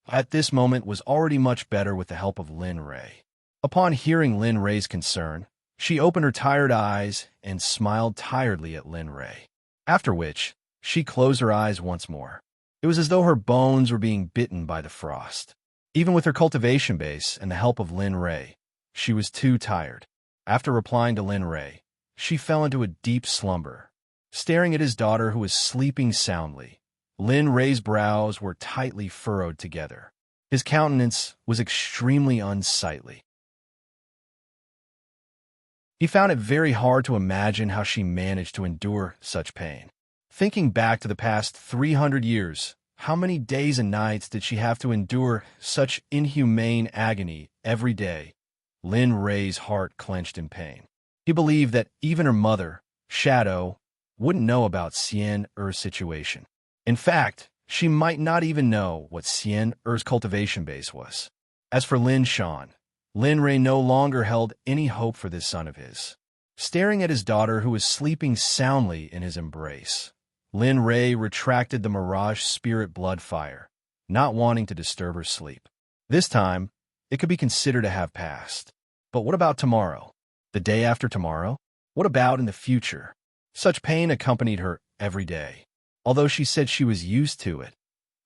at this moment, was already much better with the help of Lin Rei. Upon hearing Lin Rei's concern, she opened her tired eyes and smiled tiredly at Lin Rei. After which, she closed her eyes once more. It was as though her bones were being bitten by the frost. Even with her cultivation base and the help of Lin Rei, she was too tired. After replying to Lin Rei, she fell into a deep slumber. Staring at his daughter who was sleeping soundly, Lin Rei's brows were tightly furrowed together. His countenance was extremely unsightly. He found it very hard to imagine how she managed to endure such pain. Thinking back to the past 300 years, how many days and nights did she have to endure such inhumane agony every day? Lin Rei's heart clenched in pain. He believed that even her mother, Shadow, wouldn't know about Xian's situation. In fact, she might not even know what Xian's cultivation base was. As for Lin Shan, Lin Rei no longer held any hope for this son of his. Staring at his daughter who was sleeping soundly in his embrace, Lin Rei retracted the Mirage Spirit blood fire, not wanting to disturb her sleep. This time, it could be considered to have passed. But what about tomorrow? The day after tomorrow? What about in the future? Such pain accompanied her every day. Although she said she was used to it,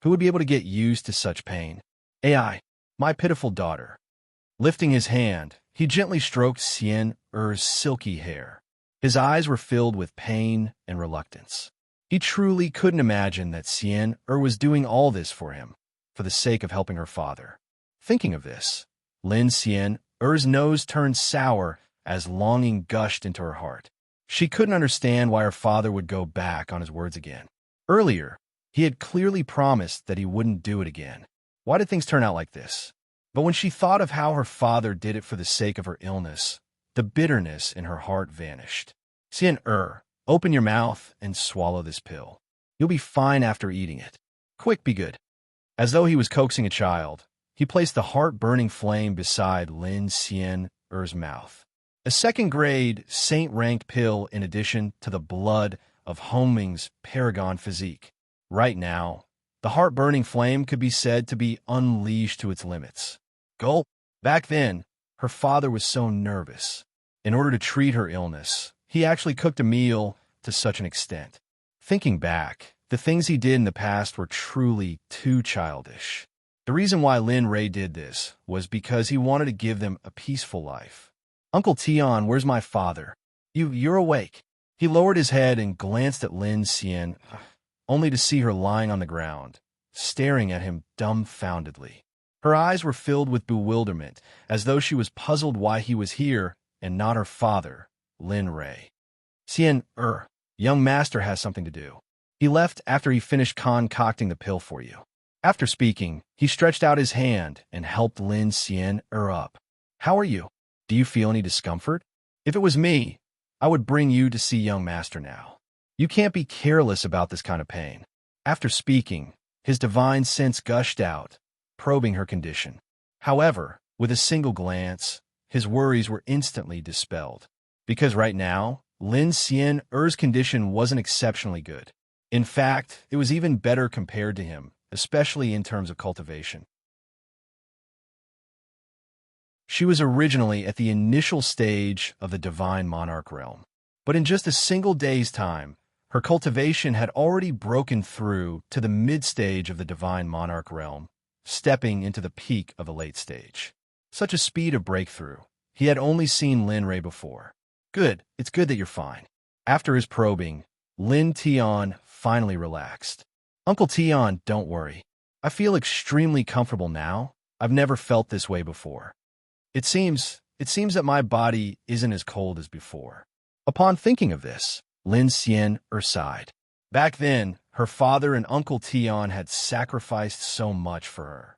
who would be able to get used to such pain? My pitiful daughter. Lifting his hand, he gently stroked Xian's silky hair. His eyes were filled with pain and reluctance. He truly couldn't imagine that Xian was doing all this for him, for the sake of helping her father. Thinking of this, Lin Xian's nose turned sour as longing gushed into her heart. She couldn't understand why her father would go back on his words again. Earlier, he had clearly promised that he wouldn't do it again. Why did things turn out like this? But when she thought of how her father did it for the sake of her illness, The bitterness in her heart vanished. Sien open your mouth and swallow this pill. You'll be fine after eating it. Quick, be good. As though he was coaxing a child, he placed the heart-burning flame beside Lin Sien-er's mouth. A second-grade, saint-ranked pill in addition to the blood of Homing's paragon physique. Right now, the heart-burning flame could be said to be unleashed to its limits. Gulp. Back then, her father was so nervous. In order to treat her illness, he actually cooked a meal to such an extent. Thinking back, the things he did in the past were truly too childish. The reason why Lin Ray did this was because he wanted to give them a peaceful life. Uncle Tian, where's my father? You're awake. He lowered his head and glanced at Lin Sien, only to see her lying on the ground, staring at him dumbfoundedly. Her eyes were filled with bewilderment, as though she was puzzled why he was here and not her father, Lin Ray. Sien, young master has something to do. He left after he finished concocting the pill for you. After speaking, he stretched out his hand and helped Lin Sien up. How are you? Do you feel any discomfort? If it was me, I would bring you to see young master now. You can't be careless about this kind of pain. After speaking, his divine sense gushed out, probing her condition. However, with a single glance, his worries were instantly dispelled. Because right now, Lin Sien-er's condition wasn't exceptionally good. In fact, it was even better compared to him, especially in terms of cultivation. She was originally at the initial stage of the Divine Monarch realm, but in just a single day's time, her cultivation had already broken through to the mid-stage of the Divine Monarch realm, stepping into the peak of the late stage. Such a speed of breakthrough. He had only seen Lin Ray before. Good, it's good that you're fine. After his probing, Lin Tian finally relaxed. Uncle Tian, don't worry. I feel extremely comfortable now. I've never felt this way before. It seems that my body isn't as cold as before. Upon thinking of this, Lin Sien-er sighed. Back then, her father and Uncle Tian had sacrificed so much for her.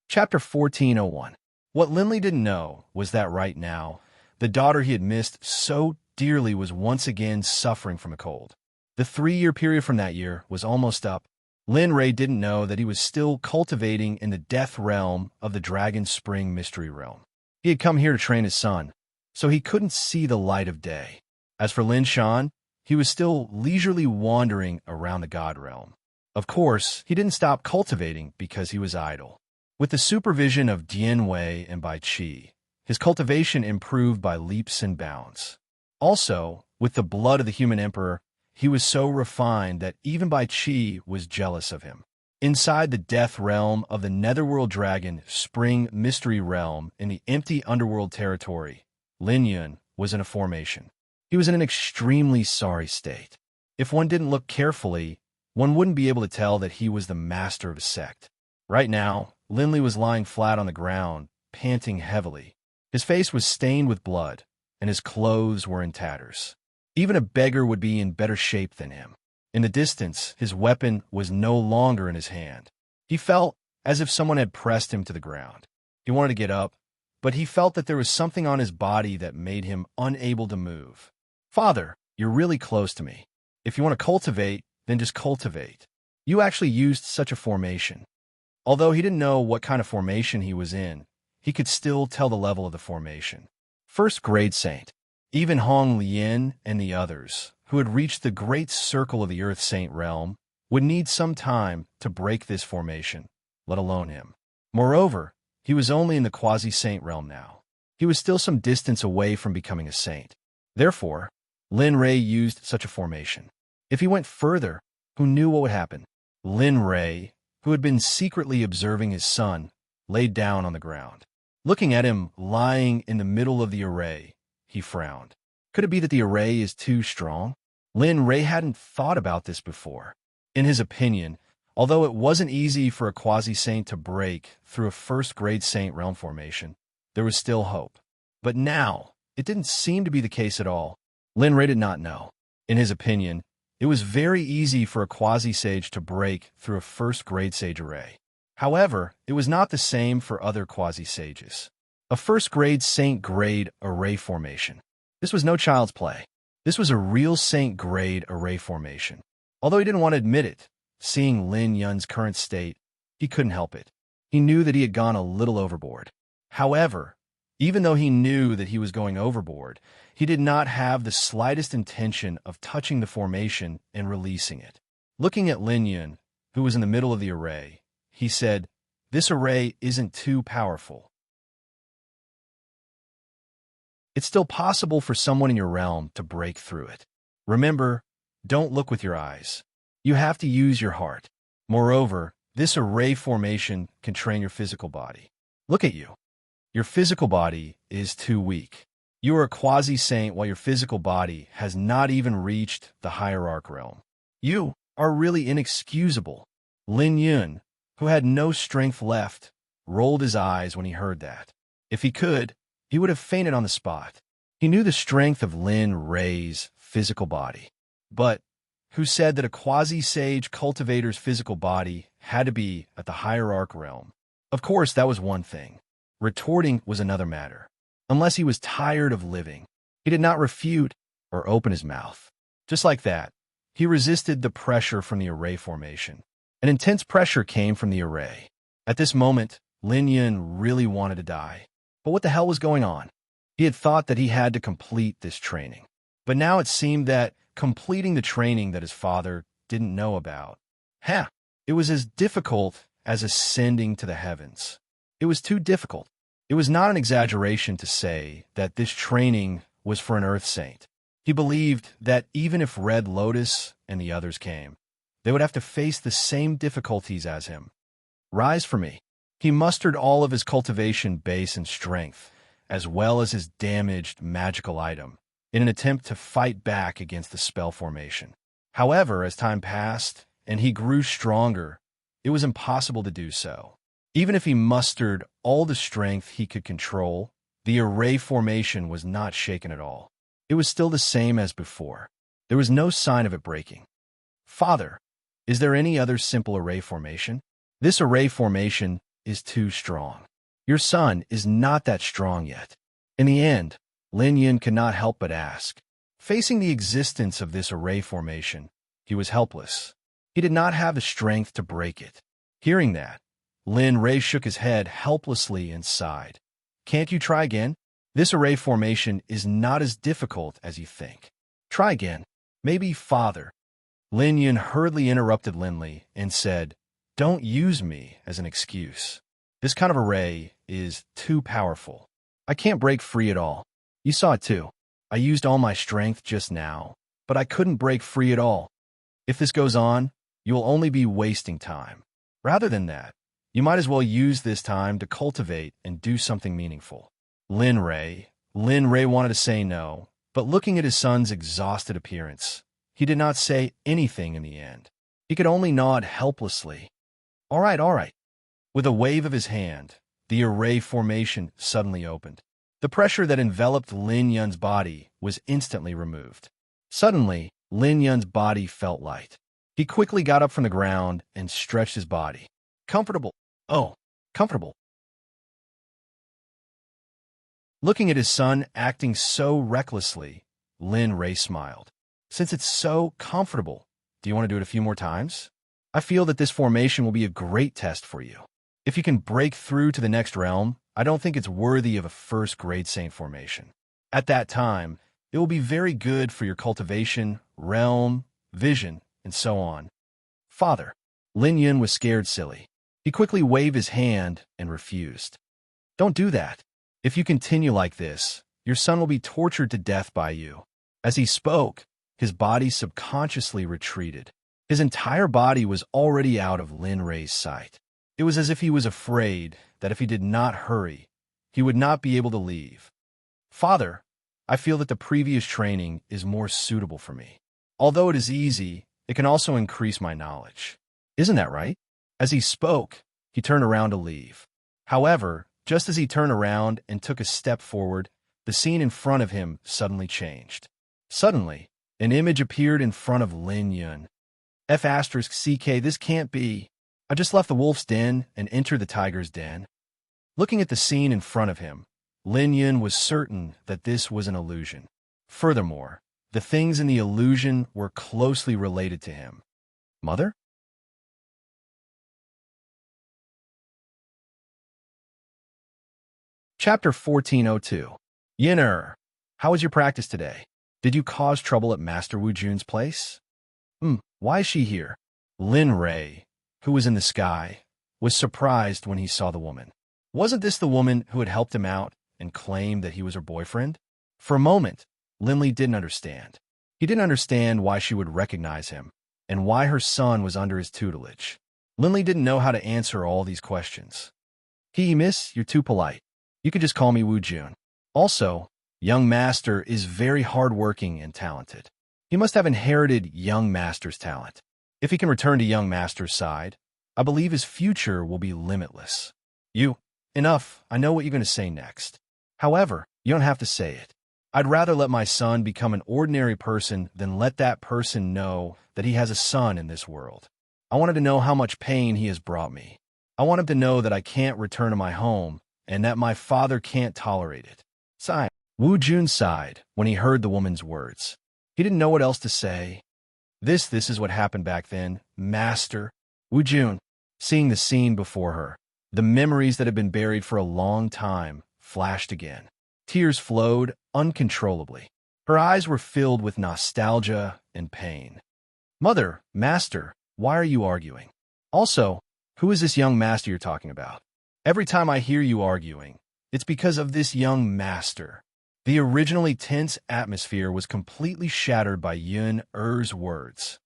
Chapter 1401. What Linley didn't know was that right now, the daughter he had missed so dearly was once again suffering from a cold. The 3-year period from that year was almost up. Lin Ray didn't know that he was still cultivating in the death realm of the Dragon Spring Mystery Realm. He had come here to train his son, so he couldn't see the light of day. As for Lin Shan, he was still leisurely wandering around the God Realm. Of course, he didn't stop cultivating because he was idle. With the supervision of Dian Wei and Bai Qi, his cultivation improved by leaps and bounds. Also, with the blood of the human emperor, he was so refined that even Bai Qi was jealous of him. Inside the death realm of the Netherworld Dragon Spring Mystery Realm in the empty underworld territory, Lin Yun was in a formation. He was in an extremely sorry state. If one didn't look carefully, one wouldn't be able to tell that he was the master of a sect. Right now, Linley was lying flat on the ground, panting heavily. His face was stained with blood, and his clothes were in tatters. Even a beggar would be in better shape than him. In the distance, his weapon was no longer in his hand. He felt as if someone had pressed him to the ground. He wanted to get up, but he felt that there was something on his body that made him unable to move. Father, you're really close to me. If you want to cultivate, then just cultivate. You actually used such a formation. Although he didn't know what kind of formation he was in, he could still tell the level of the formation. First grade saint. Even Hong Lian and the others, who had reached the great circle of the Earth Saint realm, would need some time to break this formation, let alone him. Moreover, he was only in the quasi-saint realm now. He was still some distance away from becoming a saint. Therefore, Lin Ray used such a formation. If he went further, who knew what would happen? Lin Ray, who had been secretly observing his son, laid down on the ground. Looking at him lying in the middle of the array, he frowned. Could it be that the array is too strong? Lin Ray hadn't thought about this before. In his opinion, although it wasn't easy for a quasi-saint to break through a first-grade saint realm formation, there was still hope. But now, it didn't seem to be the case at all. Lin Ray did not know. In his opinion, it was very easy for a quasi-sage to break through a first-grade sage array. However, it was not the same for other quasi-sages. A first-grade saint-grade array formation. This was no child's play. This was a real saint-grade array formation. Although he didn't want to admit it, seeing Lin Yun's current state, he couldn't help it. He knew that he had gone a little overboard. However, even though he knew that he was going overboard, he did not have the slightest intention of touching the formation and releasing it. Looking at Lin Yun, who was in the middle of the array, he said, "This array isn't too powerful. It's still possible for someone in your realm to break through it. Remember, don't look with your eyes. You have to use your heart. Moreover, this array formation can train your physical body. Look at you. Your physical body is too weak. You are a quasi-saint while your physical body has not even reached the hierarch realm. You are really inexcusable." Lin Yun, who had no strength left, rolled his eyes when he heard that. If he could, he would have fainted on the spot. He knew the strength of Lin Rei's physical body. But who said that a quasi-sage cultivator's physical body had to be at the hierarch realm? Of course, that was one thing. Retorting was another matter. Unless he was tired of living, he did not refute or open his mouth. Just like that, he resisted the pressure from the array formation. An intense pressure came from the array. At this moment, Lin Yun really wanted to die. But what the hell was going on? He had thought that he had to complete this training. But now it seemed that completing the training that his father didn't know about. It was as difficult as ascending to the heavens. It was too difficult. It was not an exaggeration to say that this training was for an earth saint. He believed that even if Red Lotus and the others came, they would have to face the same difficulties as him. Rise for me. He mustered all of his cultivation base and strength, as well as his damaged magical item, in an attempt to fight back against the spell formation. However, as time passed and he grew stronger, it was impossible to do so. Even if he mustered all the strength he could control, the array formation was not shaken at all. It was still the same as before. There was no sign of it breaking. "Father, is there any other simple array formation? This array formation is too strong. Your son is not that strong yet." In the end, Lin Yun could not help but ask. Facing the existence of this array formation, he was helpless. He did not have the strength to break it. Hearing that, Lin Rei shook his head helplessly and sighed. "Can't you try again? This array formation is not as difficult as you think. Try again. Maybe, father." Lin Yun hurriedly interrupted Lin Li and said, "Don't use me as an excuse. This kind of array is too powerful. I can't break free at all. You saw it too. I used all my strength just now, but I couldn't break free at all. If this goes on, you will only be wasting time. Rather than that, you might as well use this time to cultivate and do something meaningful." Lin Rei wanted to say no, but looking at his son's exhausted appearance, he did not say anything in the end. He could only nod helplessly. All right. With a wave of his hand, the array formation suddenly opened. The pressure that enveloped Lin Yun's body was instantly removed. Suddenly, Lin Yun's body felt light. He quickly got up from the ground and stretched his body. Comfortable. Oh, comfortable. Looking at his son acting so recklessly, Lin Rei smiled. "Since it's so comfortable, do you want to do it a few more times? I feel that this formation will be a great test for you. If you can break through to the next realm, I don't think it's worthy of a first-grade saint formation. At that time, it will be very good for your cultivation, realm, vision, and so on." "Father." Lin Yun was scared silly. He quickly waved his hand and refused. "Don't do that. If you continue like this, your son will be tortured to death by you." As he spoke, his body subconsciously retreated. His entire body was already out of Lin Rei's sight. It was as if he was afraid that if he did not hurry, he would not be able to leave. "Father, I feel that the previous training is more suitable for me. Although it is easy, it can also increase my knowledge. Isn't that right?" As he spoke, he turned around to leave. However, just as he turned around and took a step forward, the scene in front of him suddenly changed. Suddenly, an image appeared in front of Lin Yun. "F*CK, this can't be." I just left the wolf's den and entered the tiger's den. Looking at the scene in front of him, Lin Yun was certain that this was an illusion. Furthermore, the things in the illusion were closely related to him. Mother? Chapter 1402. Yin how was your practice today? Did you cause trouble at Master Wu Jun's place? Why is she here? Lin Rei, who was in the sky, was surprised when he saw the woman. Wasn't this the woman who had helped him out and claimed that he was her boyfriend? For a moment, Lin Li didn't understand. He didn't understand why she would recognize him and why her son was under his tutelage. Lin Li didn't know how to answer all these questions. Miss, you're too polite. You could just call me Wu Jun. Also, young master is very hardworking and talented. He must have inherited young master's talent. If he can return to young master's side, I believe his future will be limitless. Enough. I know what you're going to say next. However, you don't have to say it. I'd rather let my son become an ordinary person than let that person know that he has a son in this world. I wanted to know how much pain he has brought me. I want him to know that I can't return to my home and that my father can't tolerate it. Sigh. Wu Jun sighed when he heard the woman's words. He didn't know what else to say. This is what happened back then, Master. Wu Jun, seeing the scene before her, the memories that had been buried for a long time flashed again. Tears flowed uncontrollably. Her eyes were filled with nostalgia and pain. Mother, Master, why are you arguing? Also, who is this young master you're talking about? Every time I hear you arguing, it's because of this young master. The originally tense atmosphere was completely shattered by Yun Er's words.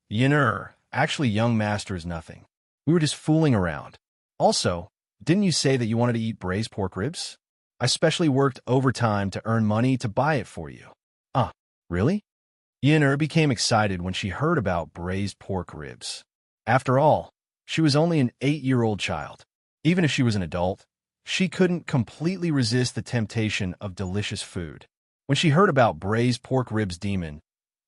Yun actually young master is nothing. We were just fooling around. Also, didn't you say that you wanted to eat braised pork ribs? I specially worked overtime to earn money to buy it for you. Really? Yun became excited when she heard about braised pork ribs. After all, she was only an 8-year-old child. Even if she was an adult, she couldn't completely resist the temptation of delicious food. When she heard about braised pork ribs demon,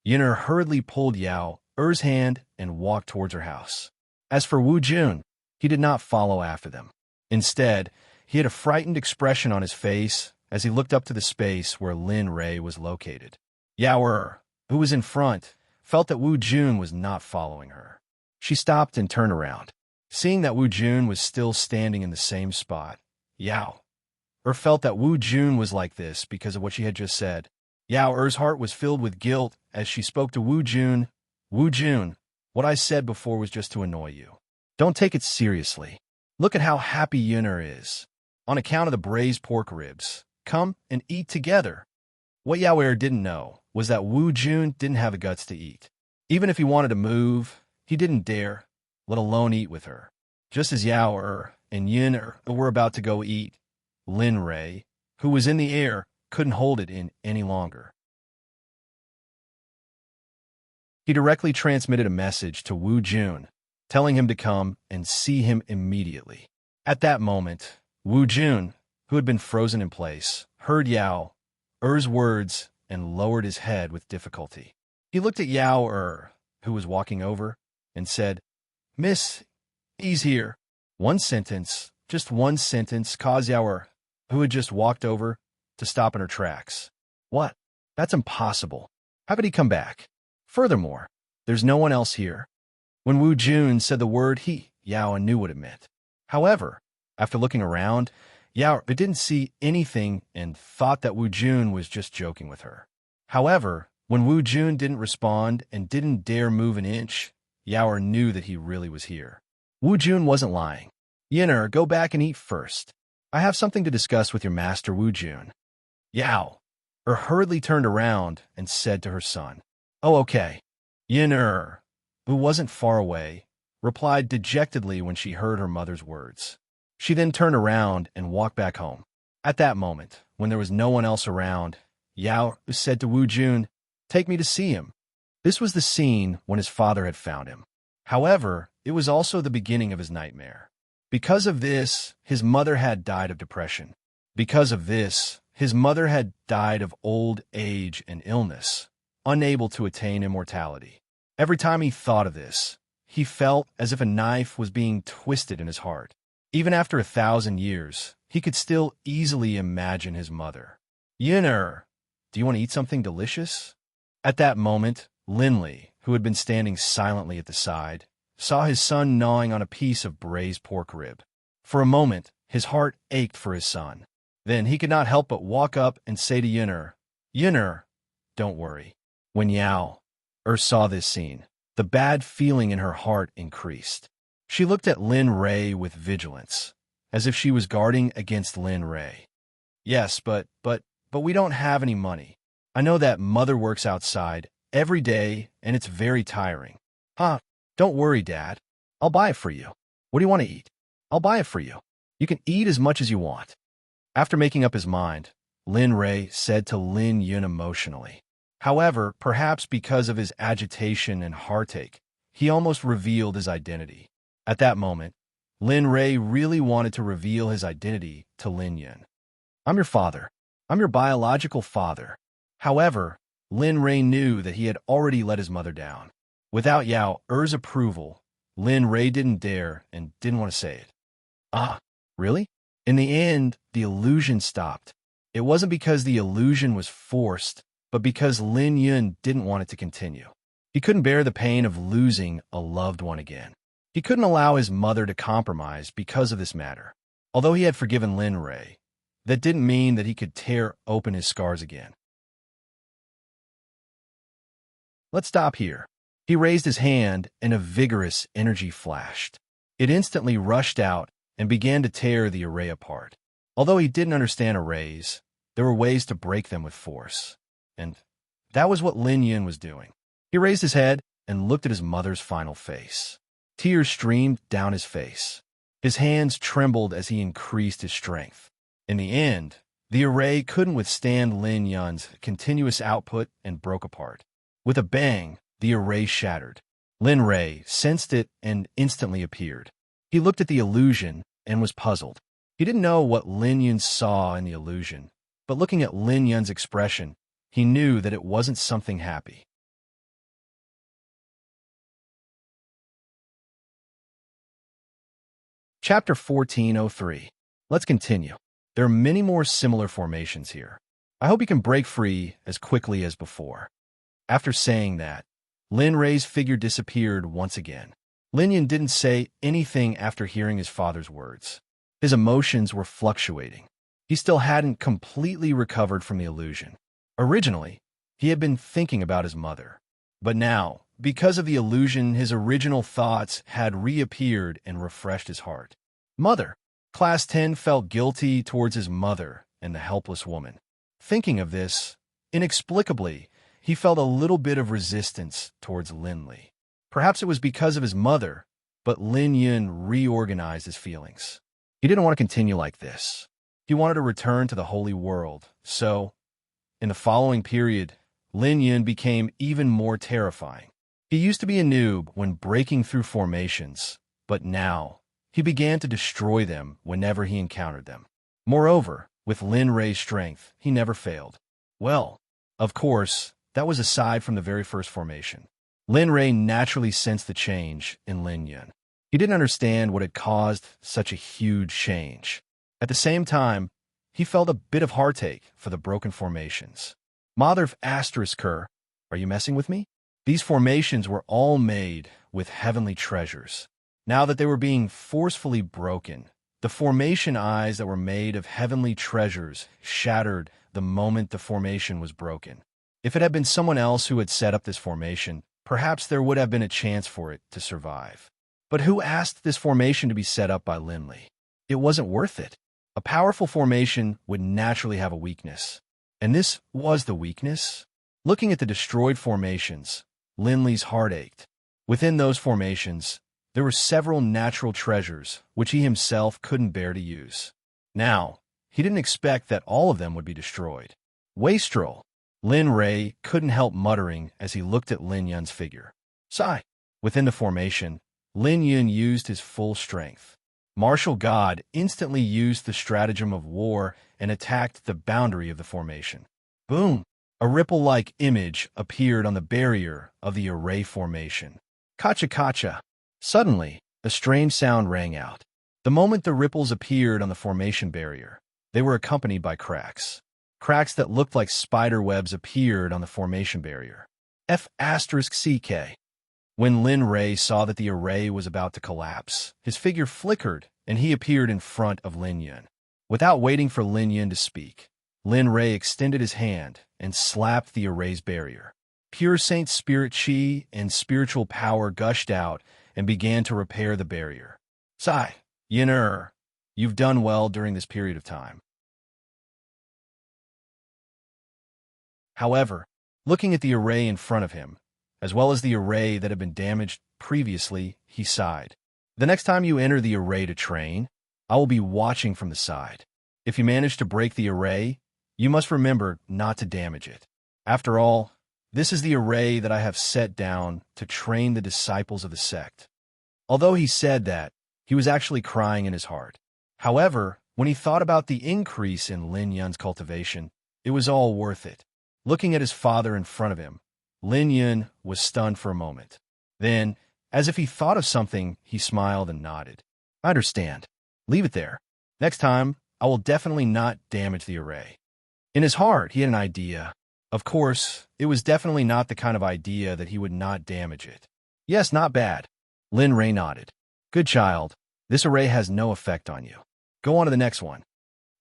Yun hurriedly pulled Yao Er's hand and walked towards her house. As for Wu Jun, he did not follow after them. Instead, he had a frightened expression on his face as he looked up to the space where Lin Rei was located. Yao who was in front, felt that Wu Jun was not following her. She stopped and turned around. Seeing that Wu Jun was still standing in the same spot, Yao felt that Wu Jun was like this because of what she had just said. Yao heart was filled with guilt as she spoke to Wu Jun. Wu Jun, what I said before was just to annoy you. Don't take it seriously. Look at how happy Yun is. On account of the braised pork ribs, come and eat together. What Yao didn't know was that Wu Jun didn't have the guts to eat. Even if he wanted to move, he didn't dare, let alone eat with her. Just as Yao and Yun were about to go eat, Lin Rei, who was in the air, couldn't hold it in any longer. He directly transmitted a message to Wu Jun, telling him to come and see him immediately. At that moment, Wu Jun, who had been frozen in place, heard Yao Er's words and lowered his head with difficulty. He looked at Yao who was walking over, and said, Miss, he's here. One sentence, just one sentence, caused Yao who had just walked over, to stop in her tracks. What? That's impossible. How could he come back? Furthermore, there's no one else here. When Wu Jun said the word Yao knew what it meant. However, after looking around, Yao didn't see anything and thought that Wu Jun was just joking with her. However, when Wu Jun didn't respond and didn't dare move an inch, Yao knew that he really was here. Wu Jun wasn't lying. Yin go back and eat first. I have something to discuss with your master Wu Jun. Yao hurriedly turned around and said to her son, Oh, okay. Yin who wasn't far away, replied dejectedly when she heard her mother's words. She then turned around and walked back home. At that moment, when there was no one else around, Yao said to Wu Jun, Take me to see him. This was the scene when his father had found him. However, it was also the beginning of his nightmare. Because of this, his mother had died of depression. Because of this, his mother had died of old age and illness, unable to attain immortality. Every time he thought of this, he felt as if a knife was being twisted in his heart. Even after 1,000 years, he could still easily imagine his mother. Yinner, do you want to eat something delicious? At that moment, Linley, who had been standing silently at the side, saw his son gnawing on a piece of braised pork rib. For a moment, his heart ached for his son. Then he could not help but walk up and say to Yinner, Yinner, don't worry. When Yao saw this scene, the bad feeling in her heart increased. She looked at Lin Ray with vigilance, as if she was guarding against Lin Ray. Yes, but we don't have any money. I know that mother works outside every day, and it's very tiring. Huh, don't worry, Dad. I'll buy it for you. What do you want to eat? I'll buy it for you. You can eat as much as you want. After making up his mind, Lin Ray said to Lin Yun emotionally. However, perhaps because of his agitation and heartache, he almost revealed his identity. At that moment, Lin Ray really wanted to reveal his identity to Lin Yun. I'm your father. I'm your biological father. However, Lin Ray knew that he had already let his mother down. Without Yao Er's approval, Lin Ray didn't dare and didn't want to say it. Ah, really? In the end, the illusion stopped. It wasn't because the illusion was forced, but because Lin Yun didn't want it to continue. He couldn't bear the pain of losing a loved one again. He couldn't allow his mother to compromise because of this matter. Although he had forgiven Lin Ray, that didn't mean that he could tear open his scars again. Let's stop here. He raised his hand and a vigorous energy flashed. It instantly rushed out and began to tear the array apart. Although he didn't understand arrays, there were ways to break them with force. And that was what Lin Yun was doing. He raised his head and looked at his mother's final face. Tears streamed down his face. His hands trembled as he increased his strength. In the end, the array couldn't withstand Lin Yun's continuous output and broke apart. With a bang, the array shattered. Lin Ray sensed it and instantly appeared. He looked at the illusion and was puzzled. He didn't know what Lin Yun saw in the illusion, but looking at Lin Yun's expression, he knew that it wasn't something happy. Chapter 1403. Let's continue. There are many more similar formations here. I hope you can break free as quickly as before. After saying that, Lin Ray's figure disappeared once again. Lin Yun didn't say anything after hearing his father's words. His emotions were fluctuating. He still hadn't completely recovered from the illusion. Originally, he had been thinking about his mother. But now, because of the illusion, his original thoughts had reappeared and refreshed his heart. Mother. Class 10 felt guilty towards his mother and the helpless woman. Thinking of this, inexplicably, he felt a little bit of resistance towards Linley. Perhaps it was because of his mother, but Lin Yun reorganized his feelings. He didn't want to continue like this. He wanted to return to the holy world, so, in the following period, Lin Yun became even more terrifying. He used to be a noob when breaking through formations, but now, he began to destroy them whenever he encountered them. Moreover, with Lin Ray's strength, he never failed. Well, of course, that was aside from the very first formation. Lin Ray naturally sensed the change in Lin Yun. He didn't understand what had caused such a huge change. At the same time, he felt a bit of heartache for the broken formations. Mother of Asterisker, are you messing with me? These formations were all made with heavenly treasures. Now that they were being forcefully broken, the formation eyes that were made of heavenly treasures shattered the moment the formation was broken. If it had been someone else who had set up this formation, perhaps there would have been a chance for it to survive. But who asked this formation to be set up by Linley? It wasn't worth it. A powerful formation would naturally have a weakness. And this was the weakness? Looking at the destroyed formations, Linley's heart ached. Within those formations, there were several natural treasures which he himself couldn't bear to use. Now, he didn't expect that all of them would be destroyed. Wastrel! Lin Ray couldn't help muttering as he looked at Lin Yun's figure. Sigh! Within the formation, Lin Yun used his full strength. Martial God instantly used the stratagem of war and attacked the boundary of the formation. Boom! A ripple-like image appeared on the barrier of the array formation. Kacha-kacha! Suddenly, a strange sound rang out. The moment the ripples appeared on the formation barrier, they were accompanied by cracks. Cracks that looked like spider webs appeared on the formation barrier. F***CK. When Lin Ray saw that the array was about to collapse, his figure flickered and he appeared in front of Lin Yun. Without waiting for Lin Yun to speak, Lin Ray extended his hand and slapped the array's barrier. Pure Saint Spirit Chi and spiritual power gushed out and began to repair the barrier. Sigh, Yin, you've done well during this period of time. However, looking at the array in front of him, as well as the array that had been damaged previously, he sighed. The next time you enter the array to train, I will be watching from the side. If you manage to break the array, you must remember not to damage it. After all, this is the array that I have set down to train the disciples of the sect. Although he said that, he was actually crying in his heart. However, when he thought about the increase in Lin Yun's cultivation, it was all worth it. Looking at his father in front of him, Lin Yun was stunned for a moment. Then, as if he thought of something, he smiled and nodded. I understand. Leave it there. Next time, I will definitely not damage the array. In his heart, he had an idea. Of course, it was definitely not the kind of idea that he would not damage it. Yes, not bad. Lin Ray nodded. Good child. This array has no effect on you. Go on to the next one.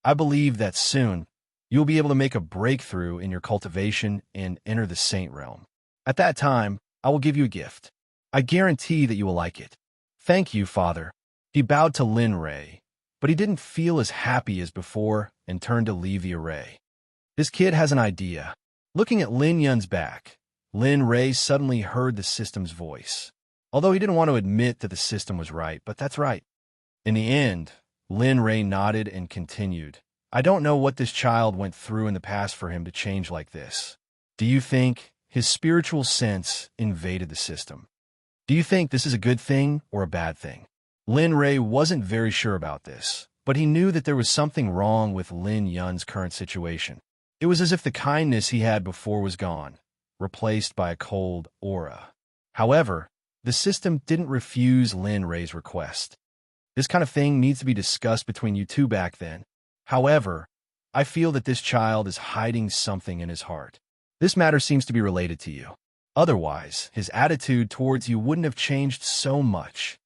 I believe that soon, you will be able to make a breakthrough in your cultivation and enter the saint realm. At that time, I will give you a gift. I guarantee that you will like it. Thank you, father. He bowed to Lin Ray, but he didn't feel as happy as before and turned to leave the array. This kid has an idea. Looking at Lin Yun's back, Lin Ray suddenly heard the system's voice. Although he didn't want to admit that the system was right, but that's right. In the end, Lin Ray nodded and continued. I don't know what this child went through in the past for him to change like this. Do you think his spiritual sense invaded the system? Do you think this is a good thing or a bad thing? Lin Ray wasn't very sure about this, but he knew that there was something wrong with Lin Yun's current situation. It was as if the kindness he had before was gone, replaced by a cold aura. However, the system didn't refuse Lin Ray's request. This kind of thing needs to be discussed between you two back then. However, I feel that this child is hiding something in his heart. This matter seems to be related to you. Otherwise, his attitude towards you wouldn't have changed so much.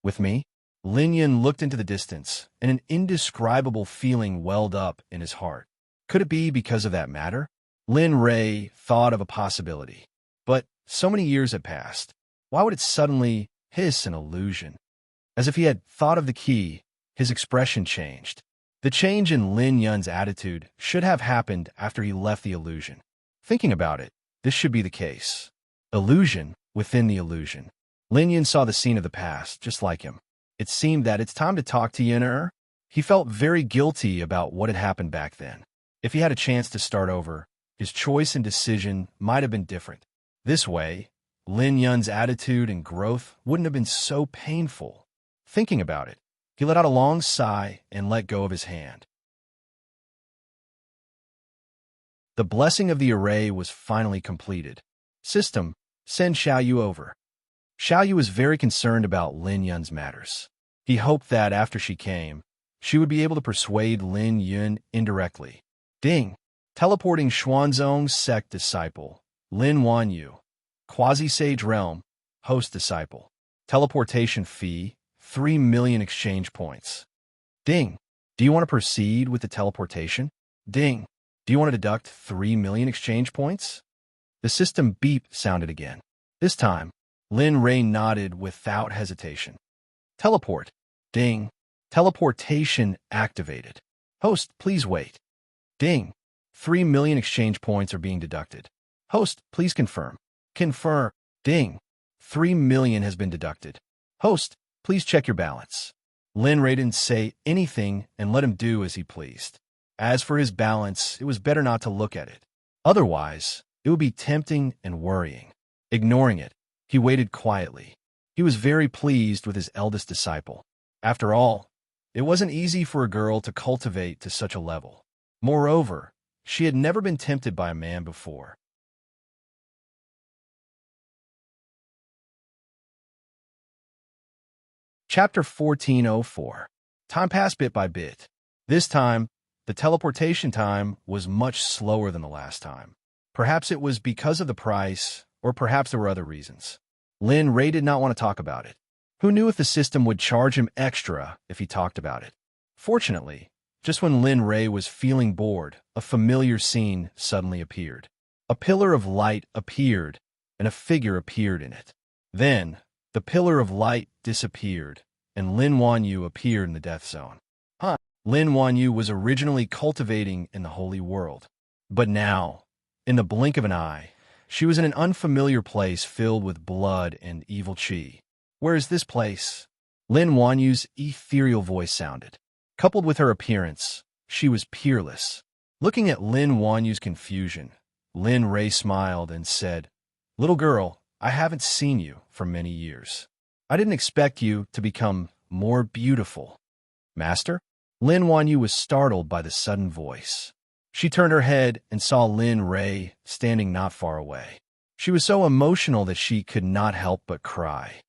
With me? Lin Yun looked into the distance, and an indescribable feeling welled up in his heart. Could it be because of that matter? Lin Ray thought of a possibility. But so many years had passed. Why would it suddenly hiss an illusion? As if he had thought of the key, his expression changed. The change in Lin Yun's attitude should have happened after he left the illusion. Thinking about it, this should be the case. Illusion within the illusion. Lin Yun saw the scene of the past, just like him. It seemed that it's time to talk to Yin. He felt very guilty about what had happened back then. If he had a chance to start over, his choice and decision might have been different. This way, Lin Yun's attitude and growth wouldn't have been so painful. Thinking about it, he let out a long sigh and let go of his hand. The blessing of the array was finally completed. System, send Xiaoyu over. Xiaoyu was very concerned about Lin Yun's matters. He hoped that after she came, she would be able to persuade Lin Yun indirectly. Ding! Teleporting Xuanzong Sect disciple, Lin Wanyu. Quasi-Sage Realm, host disciple. Teleportation fee, 3 million exchange points. Ding! Do you want to proceed with the teleportation? Ding! Do you want to deduct 3 million exchange points? The system beep sounded again. This time, Lin Ray nodded without hesitation. Teleport. Ding. Teleportation activated. Host, please wait. Ding. 3 million exchange points are being deducted. Host, please confirm. Confirm. Ding. 3 million has been deducted. Host, please check your balance. Lin Ray didn't say anything and let him do as he pleased. As for his balance, it was better not to look at it. Otherwise, it would be tempting and worrying. Ignoring it, he waited quietly. He was very pleased with his eldest disciple. After all, it wasn't easy for a girl to cultivate to such a level. Moreover, she had never been tempted by a man before. Chapter 1404. Time passed bit by bit. This time, the teleportation time was much slower than the last time. Perhaps it was because of the price, or perhaps there were other reasons. Lin Ray did not want to talk about it. Who knew if the system would charge him extra if he talked about it? Fortunately, just when Lin Ray was feeling bored, a familiar scene suddenly appeared. A pillar of light appeared, and a figure appeared in it. Then, the pillar of light disappeared, and Lin Wanyu appeared in the death zone. Lin Wanyu was originally cultivating in the holy world. But now, in the blink of an eye, she was in an unfamiliar place filled with blood and evil chi. Where is this place? Lin Wanyu's ethereal voice sounded. Coupled with her appearance, she was peerless. Looking at Lin Wanyu's confusion, Lin Ray smiled and said, "Little girl, I haven't seen you for many years. I didn't expect you to become more beautiful." Master? Lin Wanyu was startled by the sudden voice. She turned her head and saw Lin Ray standing not far away. She was so emotional that she could not help but cry.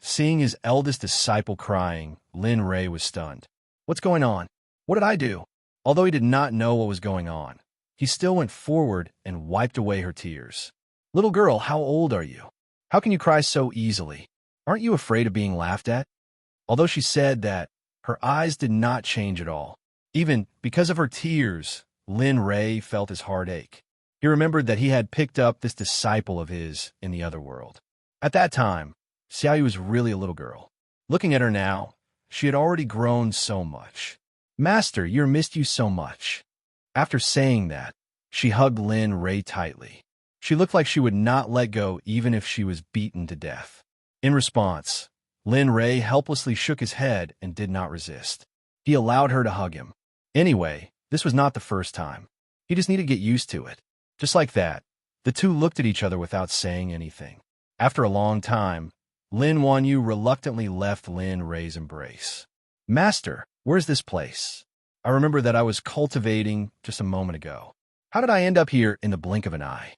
Seeing his eldest disciple crying, Lin Ray was stunned. What's going on? What did I do? Although he did not know what was going on, he still went forward and wiped away her tears. Little girl, how old are you? How can you cry so easily? Aren't you afraid of being laughed at? Although she said that, her eyes did not change at all. Even because of her tears, Lin Ray felt his heart ache. He remembered that he had picked up this disciple of his in the other world. At that time, Xiaoyu was really a little girl. Looking at her now, she had already grown so much. Master, you missed you so much. After saying that, she hugged Lin Ray tightly. She looked like she would not let go even if she was beaten to death. In response, Lin Ray helplessly shook his head and did not resist. He allowed her to hug him. Anyway, this was not the first time. He just needed to get used to it. Just like that, the two looked at each other without saying anything. After a long time, Lin Wanyu reluctantly left Lin Ray's embrace. Master, where's this place? I remember that I was cultivating just a moment ago. How did I end up here in the blink of an eye?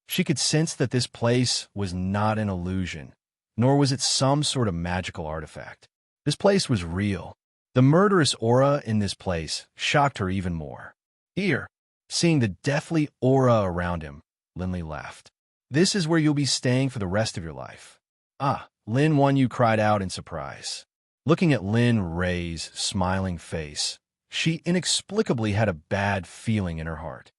She could sense that this place was not an illusion, nor was it some sort of magical artifact. This place was real. The murderous aura in this place shocked her even more. Here, seeing the deathly aura around him, Linley laughed. This is where you'll be staying for the rest of your life. Lin Wanyu cried out in surprise. Looking at Lin Ray's smiling face, she inexplicably had a bad feeling in her heart.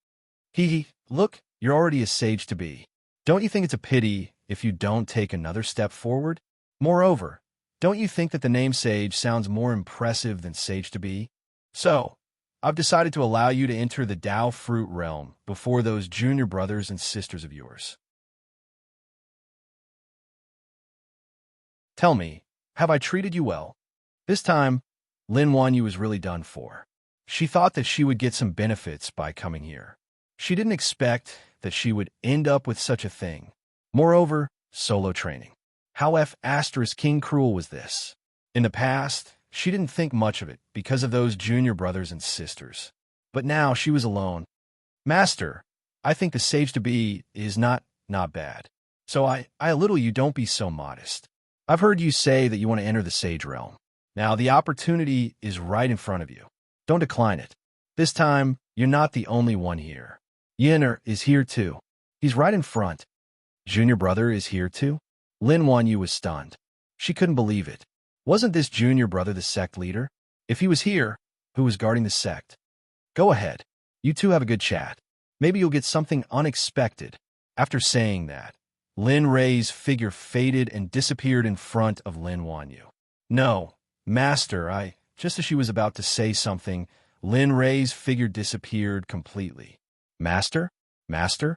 Look, you're already a sage to be. Don't you think it's a pity if you don't take another step forward? Moreover, don't you think that the name Sage sounds more impressive than Sage to be? So, I've decided to allow you to enter the Dao Fruit realm before those junior brothers and sisters of yours. Tell me, have I treated you well? This time, Lin Wanyu was really done for. She thought that she would get some benefits by coming here. She didn't expect that she would end up with such a thing. Moreover, solo training. How King cruel was this? In the past, she didn't think much of it because of those junior brothers and sisters. But now she was alone. Master, I think the sage-to-be is not bad. So I little you don't be so modest. I've heard you say that you want to enter the sage realm. Now the opportunity is right in front of you. Don't decline it. This time, you're not the only one here. Yenner is here too. He's right in front. Junior brother is here too? Lin Wanyu was stunned. She couldn't believe it. Wasn't this junior brother the sect leader? If he was here, who was guarding the sect? Go ahead. You two have a good chat. Maybe you'll get something unexpected. After saying that, Lin Ray's figure faded and disappeared in front of Lin Wanyu. No, Master, just as she was about to say something, Lin Ray's figure disappeared completely. Master? Master?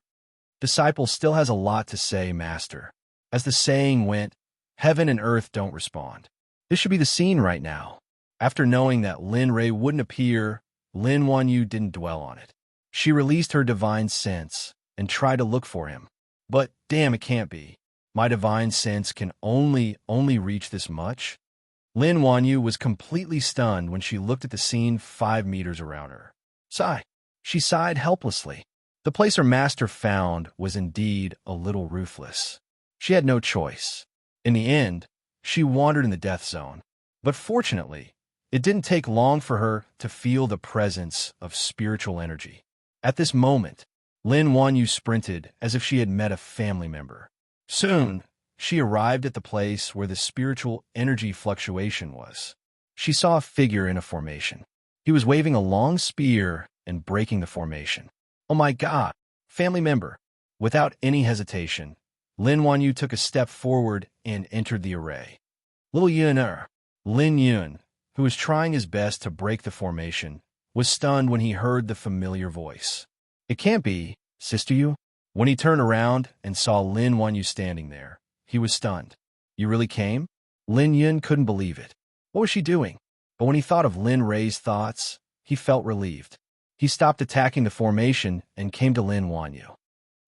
Disciple still has a lot to say, Master. As the saying went, heaven and earth don't respond. This should be the scene right now. After knowing that Lin Ray wouldn't appear, Lin Wanyu didn't dwell on it. She released her divine sense and tried to look for him. But damn, it can't be. My divine sense can only reach this much. Lin Wanyu was completely stunned when she looked at the scene 5 meters around her. Sigh. She sighed helplessly. The place her master found was indeed a little ruthless. She had no choice. In the end, she wandered in the death zone. But fortunately, it didn't take long for her to feel the presence of spiritual energy. At this moment, Lin Wanyu sprinted as if she had met a family member. Soon, she arrived at the place where the spiritual energy fluctuation was. She saw a figure in a formation. He was waving a long spear and breaking the formation. Oh my God, family member! Without any hesitation, Lin Wanyu took a step forward and entered the array. Little Lin Yun, who was trying his best to break the formation, was stunned when he heard the familiar voice. It can't be, Sister Yu. When he turned around and saw Lin Wanyu standing there, he was stunned. You really came? Lin Yun couldn't believe it. What was she doing? But when he thought of Lin Rei's thoughts, he felt relieved. He stopped attacking the formation and came to Lin Wanyu.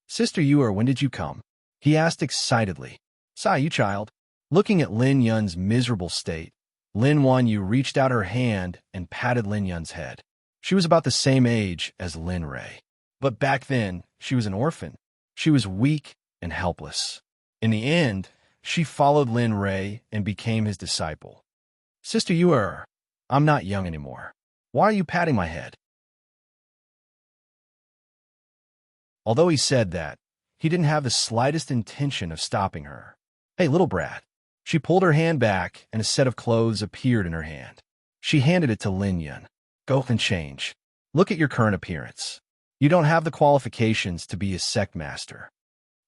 Sister Yu, when did you come? He asked excitedly. Sigh, you child. Looking at Lin Yun's miserable state, Lin Wanyu reached out her hand and patted Lin Yun's head. She was about the same age as Lin Rei. But back then, she was an orphan. She was weak and helpless. In the end, she followed Lin Rei and became his disciple. Sister Yu, I'm not young anymore. Why are you patting my head? Although he said that, he didn't have the slightest intention of stopping her. Hey, little brat. She pulled her hand back, and a set of clothes appeared in her hand. She handed it to Lin Yun. Go and change. Look at your current appearance. You don't have the qualifications to be a sect master.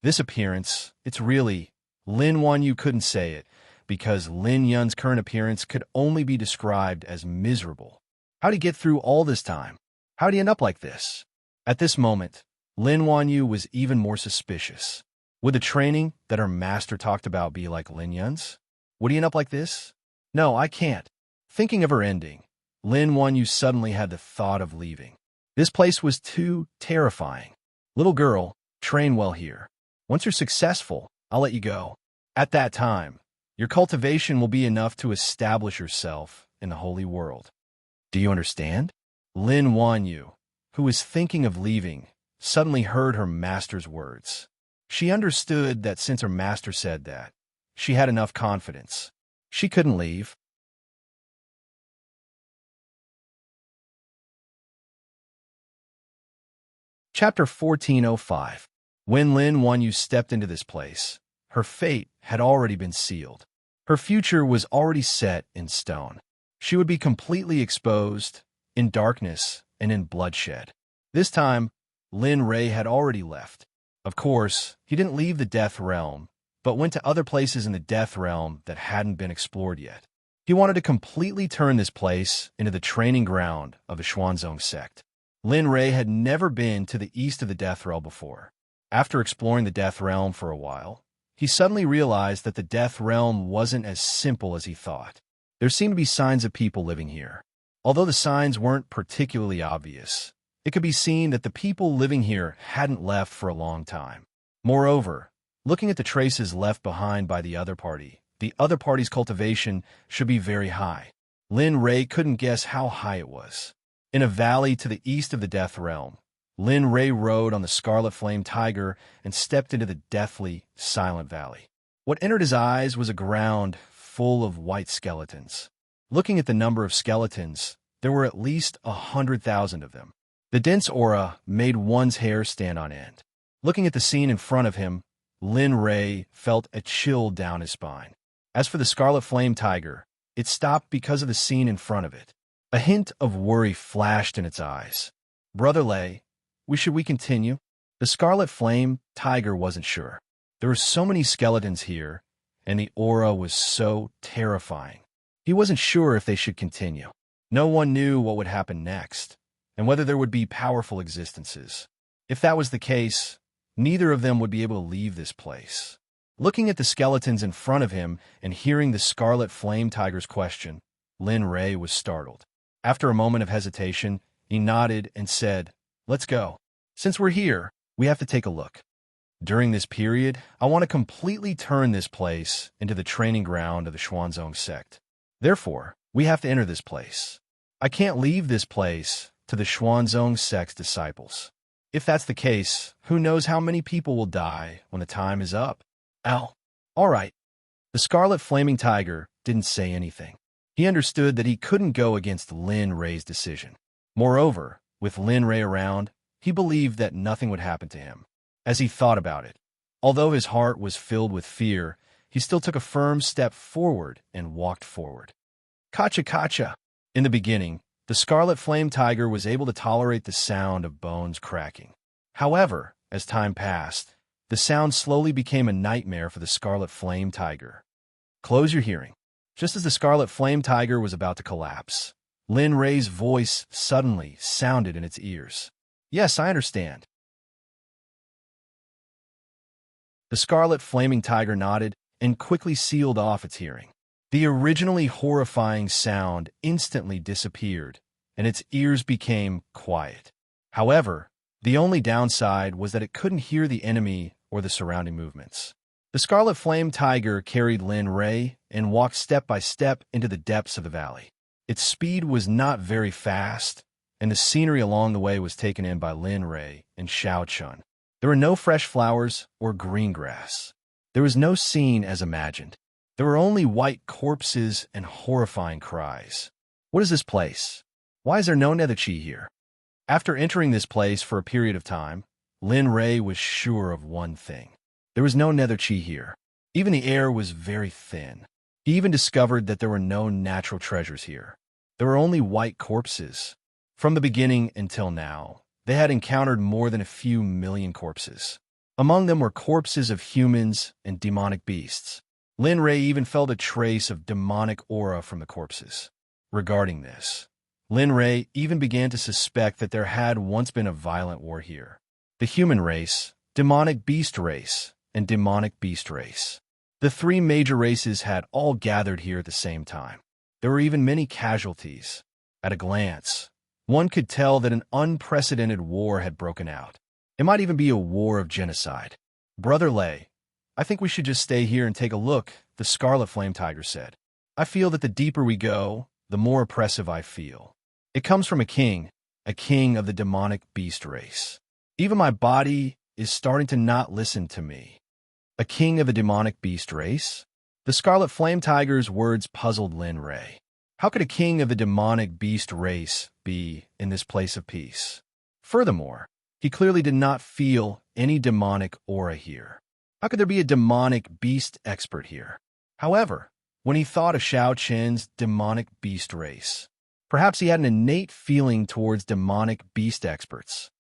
This appearance, it's really... Lin Wanyu couldn't say it, because Lin Yun's current appearance could only be described as miserable. How'd he get through all this time? How'd he end up like this? At this moment, Lin Wanyu was even more suspicious. Would the training that her master talked about be like Lin Yun's? Would he end up like this? No, I can't. Thinking of her ending, Lin Wanyu suddenly had the thought of leaving. This place was too terrifying. Little girl, train well here. Once you're successful, I'll let you go. At that time, your cultivation will be enough to establish yourself in the holy world. Do you understand? Lin Wanyu, who was thinking of leaving, suddenly heard her master's words. She understood that since her master said that, she had enough confidence. She couldn't leave. Chapter 1405. When Lin Wanyu stepped into this place, her fate had already been sealed. Her future was already set in stone. She would be completely exposed, in darkness and in bloodshed. This time, Lin Rei had already left. Of course, he didn't leave the Death Realm, but went to other places in the Death Realm that hadn't been explored yet. He wanted to completely turn this place into the training ground of the Xuanzong Sect. Lin Rei had never been to the east of the Death Realm before. After exploring the Death Realm for a while, he suddenly realized that the Death Realm wasn't as simple as he thought. There seemed to be signs of people living here. Although the signs weren't particularly obvious, it could be seen that the people living here hadn't left for a long time. Moreover, looking at the traces left behind by the other party's cultivation should be very high. Lin Rei couldn't guess how high it was. In a valley to the east of the Death Realm, Lin Rei rode on the Scarlet Flame Tiger and stepped into the deathly, silent valley. What entered his eyes was a ground full of white skeletons. Looking at the number of skeletons, there were at least 100,000 of them. The dense aura made one's hair stand on end. Looking at the scene in front of him, Lin Rei felt a chill down his spine. As for the Scarlet Flame Tiger, it stopped because of the scene in front of it. A hint of worry flashed in its eyes. Brother Lei, should we continue? The Scarlet Flame Tiger wasn't sure. There were so many skeletons here, and the aura was so terrifying. He wasn't sure if they should continue. No one knew what would happen next, and whether there would be powerful existences. If that was the case, neither of them would be able to leave this place. Looking at the skeletons in front of him and hearing the Scarlet Flame Tiger's question, Lin Rei was startled. After a moment of hesitation, he nodded and said, "Let's go. Since we're here, we have to take a look. During this period, I want to completely turn this place into the training ground of the Xuanzong Sect. Therefore, we have to enter this place. I can't leave this place to the Xuanzong Sect's disciples. If that's the case, who knows how many people will die when the time is up? Ow. All right. The Scarlet Flaming Tiger didn't say anything. He understood that he couldn't go against Lin Ray's decision. Moreover, with Lin Ray around, he believed that nothing would happen to him. As he thought about it, although his heart was filled with fear, he still took a firm step forward and walked forward. Kacha kacha! In the beginning, the Scarlet Flame Tiger was able to tolerate the sound of bones cracking. However, as time passed, the sound slowly became a nightmare for the Scarlet Flame Tiger. Close your hearing. Just as the Scarlet Flame Tiger was about to collapse, Lin Ray's voice suddenly sounded in its ears. Yes, I understand. The Scarlet Flaming Tiger nodded and quickly sealed off its hearing. The originally horrifying sound instantly disappeared, and its ears became quiet. However, the only downside was that it couldn't hear the enemy or the surrounding movements. The Scarlet Flame Tiger carried Lin Ray and walked step by step into the depths of the valley. Its speed was not very fast, and the scenery along the way was taken in by Lin Ray and Xiao Chun. There were no fresh flowers or green grass. There was no scene as imagined. There were only white corpses and horrifying cries. What is this place? Why is there no netherchi here? After entering this place for a period of time, Lin Ray was sure of one thing. There was no netherchi here. Even the air was very thin. He even discovered that there were no natural treasures here. There were only white corpses. From the beginning until now, they had encountered more than a few million corpses. Among them were corpses of humans and demonic beasts. Lin Ray even felt a trace of demonic aura from the corpses. Regarding this, Lin Ray even began to suspect that there had once been a violent war here. The human race, demonic beast race, and demonic beast race. The three major races had all gathered here at the same time. There were even many casualties. At a glance, one could tell that an unprecedented war had broken out. It might even be a war of genocide. Brother Lei, I think we should just stay here and take a look, the Scarlet Flame Tiger said. I feel that the deeper we go, the more oppressive I feel. It comes from a king of the demonic beast race. Even my body is starting to not listen to me. A king of the demonic beast race? The Scarlet Flame Tiger's words puzzled Lin Ray. How could a king of the demonic beast race be in this place of peace? Furthermore, he clearly did not feel any demonic aura here. How could there be a demonic beast expert here? However, when he thought of Xiao Chen's demonic beast race, perhaps he had an innate feeling towards demonic beast experts.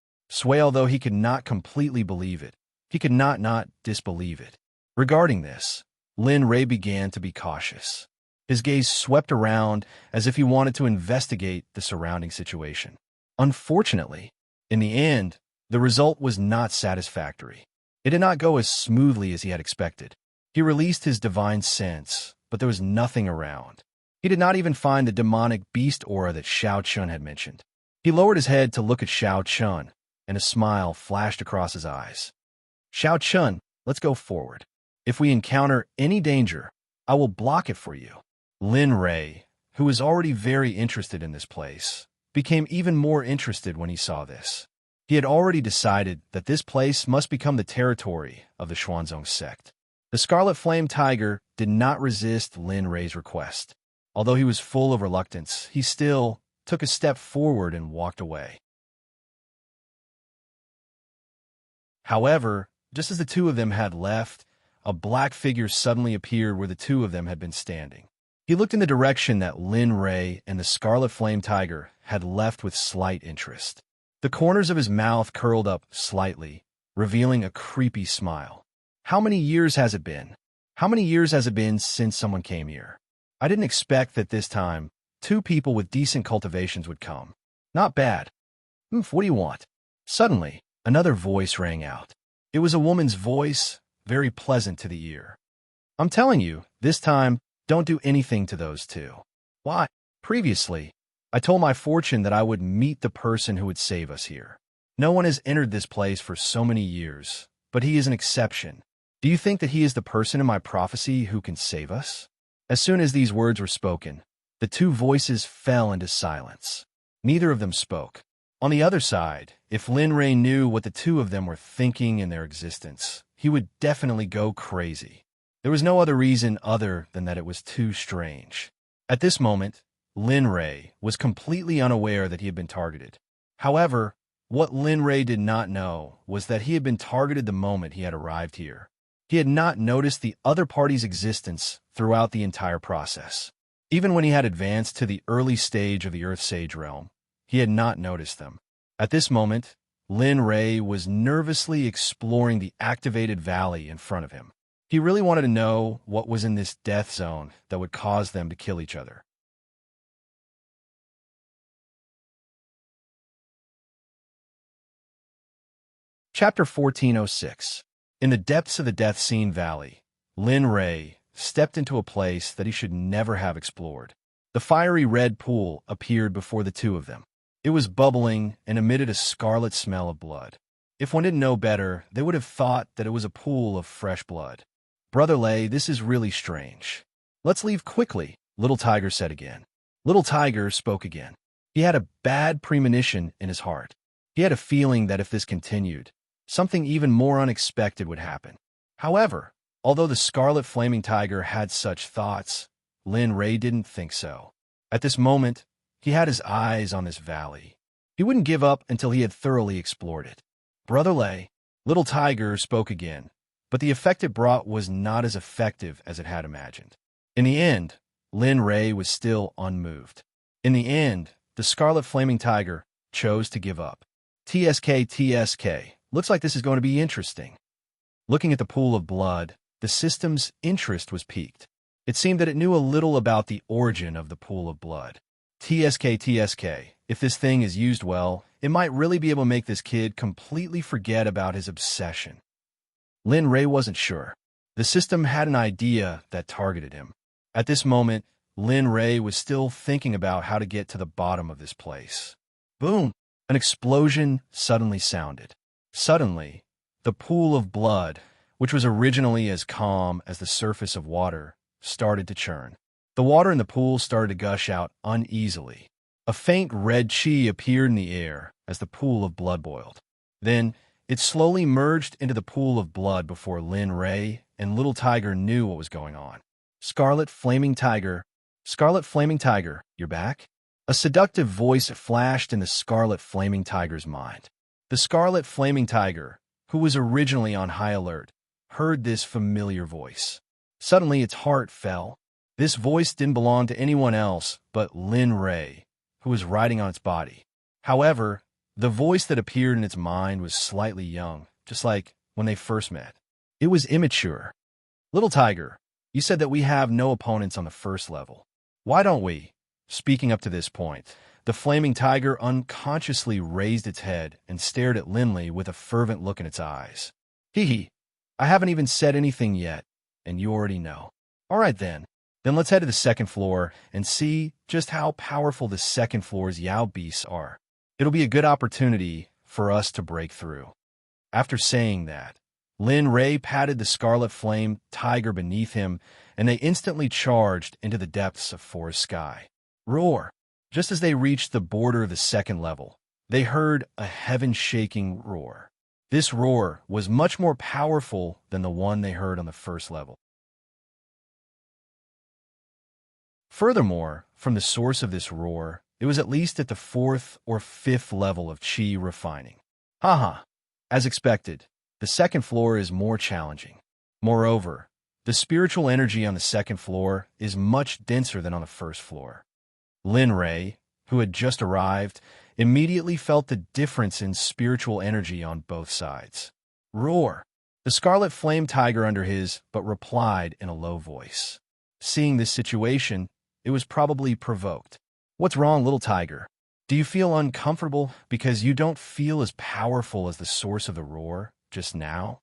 Although he could not completely believe it, he could not disbelieve it. Regarding this, Lin Ray began to be cautious. His gaze swept around as if he wanted to investigate the surrounding situation. Unfortunately, in the end, the result was not satisfactory. It did not go as smoothly as he had expected. He released his divine sense, but there was nothing around. He did not even find the demonic beast aura that Xiao Chun had mentioned. He lowered his head to look at Xiao Chun, and a smile flashed across his eyes. Xiao Chun, let's go forward. If we encounter any danger, I will block it for you. Lin Ray, who was already very interested in this place, became even more interested when he saw this. He had already decided that this place must become the territory of the Xuanzong Sect. The Scarlet Flame Tiger did not resist Lin Ray's request. Although he was full of reluctance, he still took a step forward and walked away. However, just as the two of them had left, a black figure suddenly appeared where the two of them had been standing. He looked in the direction that Lin Ray and the Scarlet Flame Tiger had left with slight interest. The corners of his mouth curled up slightly, revealing a creepy smile. How many years has it been? How many years has it been since someone came here? I didn't expect that this time, two people with decent cultivations would come. Not bad. What do you want? Suddenly, another voice rang out. It was a woman's voice, very pleasant to the ear. I'm telling you, this time, don't do anything to those two. Why? Previously, I told my fortune that I would meet the person who would save us here. No one has entered this place for so many years, but he is an exception. Do you think that he is the person in my prophecy who can save us? As soon as these words were spoken, the two voices fell into silence. Neither of them spoke. On the other side, if Lin Ray knew what the two of them were thinking in their existence, he would definitely go crazy. There was no other reason other than that it was too strange. At this moment, Lin Ray was completely unaware that he had been targeted. However, what Lin Ray did not know was that he had been targeted the moment he had arrived here. He had not noticed the other party's existence throughout the entire process. Even when he had advanced to the early stage of the Earth Sage realm, he had not noticed them. At this moment, Lin Ray was nervously exploring the activated valley in front of him. He really wanted to know what was in this death zone that would cause them to kill each other. Chapter 1406. In the depths of the Death Scene Valley, Lin Ray stepped into a place that he should never have explored. The fiery red pool appeared before the two of them. It was bubbling and emitted a scarlet smell of blood. If one didn't know better, they would have thought that it was a pool of fresh blood. Brother Lei, this is really strange. Let's leave quickly, Little Tiger said again. Little Tiger spoke again. He had a bad premonition in his heart. He had a feeling that if this continued, something even more unexpected would happen. However, although the Scarlet Flaming Tiger had such thoughts, Lin Ray didn't think so. At this moment, he had his eyes on this valley. He wouldn't give up until he had thoroughly explored it. Brother Lei, Little Tiger spoke again, but the effect it brought was not as effective as it had imagined. In the end, Lin Ray was still unmoved. In the end, the Scarlet Flaming Tiger chose to give up. TSK, looks like this is going to be interesting. Looking at the pool of blood, the system's interest was piqued. It seemed that it knew a little about the origin of the pool of blood. TSK, if this thing is used well, it might really be able to make this kid completely forget about his obsession. Lin Ray wasn't sure. The system had an idea that targeted him. At this moment, Lin Ray was still thinking about how to get to the bottom of this place. Boom! An explosion suddenly sounded. Suddenly, the pool of blood, which was originally as calm as the surface of water, started to churn. The water in the pool started to gush out uneasily. A faint red chi appeared in the air as the pool of blood boiled. Then, it slowly merged into the pool of blood before Lin Ray and Little Tiger knew what was going on. Scarlet Flaming Tiger, you're back? A seductive voice flashed in the Scarlet Flaming Tiger's mind. The Scarlet Flaming Tiger, who was originally on high alert, heard this familiar voice. Suddenly its heart fell. This voice didn't belong to anyone else but Lin Ray, who was riding on its body. However, the voice that appeared in its mind was slightly young, just like when they first met. It was immature. Little Tiger, you said that we have no opponents on the first level. Why don't we? Speaking up to this point, the Flaming Tiger unconsciously raised its head and stared at Linley with a fervent look in its eyes. Hee, I haven't even said anything yet, and you already know. All right then. Then let's head to the second floor and see just how powerful the second floor's Yao beasts are. It'll be a good opportunity for us to break through. After saying that, Lin Ray patted the Scarlet Flame Tiger beneath him, and they instantly charged into the depths of forest sky. Roar! Just as they reached the border of the second level, they heard a heaven-shaking roar. This roar was much more powerful than the one they heard on the first level. Furthermore, from the source of this roar, it was at least at the fourth or fifth level of chi refining. Haha! As expected, the second floor is more challenging. Moreover, the spiritual energy on the second floor is much denser than on the first floor. Lin Ray, who had just arrived, immediately felt the difference in spiritual energy on both sides. Roar! The Scarlet Flame Tiger under his, but replied in a low voice. Seeing this situation, it was probably provoked. What's wrong, Little Tiger? Do you feel uncomfortable because you don't feel as powerful as the source of the roar just now?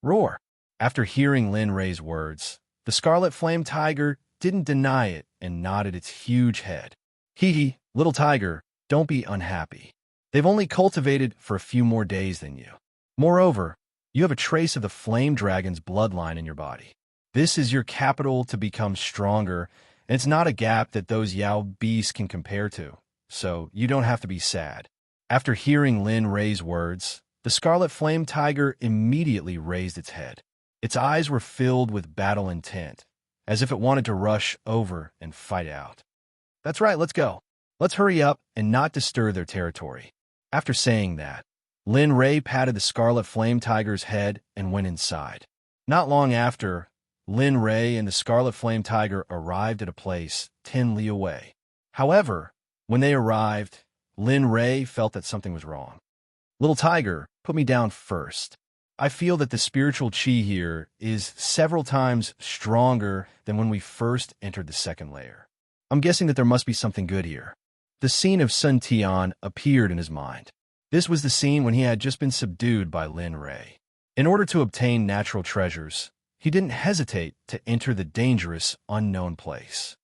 Roar! After hearing Lin Ray's words, the Scarlet Flame Tiger didn't deny it and nodded its huge head. Hee, Little Tiger, don't be unhappy. They've only cultivated for a few more days than you. Moreover, you have a trace of the Flame Dragon's bloodline in your body. This is your capital to become stronger, and it's not a gap that those Yao beasts can compare to, so you don't have to be sad. After hearing Lin Ray's words, the Scarlet Flame Tiger immediately raised its head. Its eyes were filled with battle intent, as if it wanted to rush over and fight out. That's right, let's go. Let's hurry up and not disturb their territory. After saying that, Lin Ray patted the Scarlet Flame Tiger's head and went inside. Not long after, Lin Ray and the Scarlet Flame Tiger arrived at a place 10 li away. However, when they arrived, Lin Ray felt that something was wrong. Little tiger, put me down first. I feel that the spiritual chi here is several times stronger than when we first entered the second layer. I'm guessing that there must be something good here. The scene of Sun Tian appeared in his mind. This was the scene when he had just been subdued by Lin Ray. In order to obtain natural treasures, he didn't hesitate to enter the dangerous, unknown place.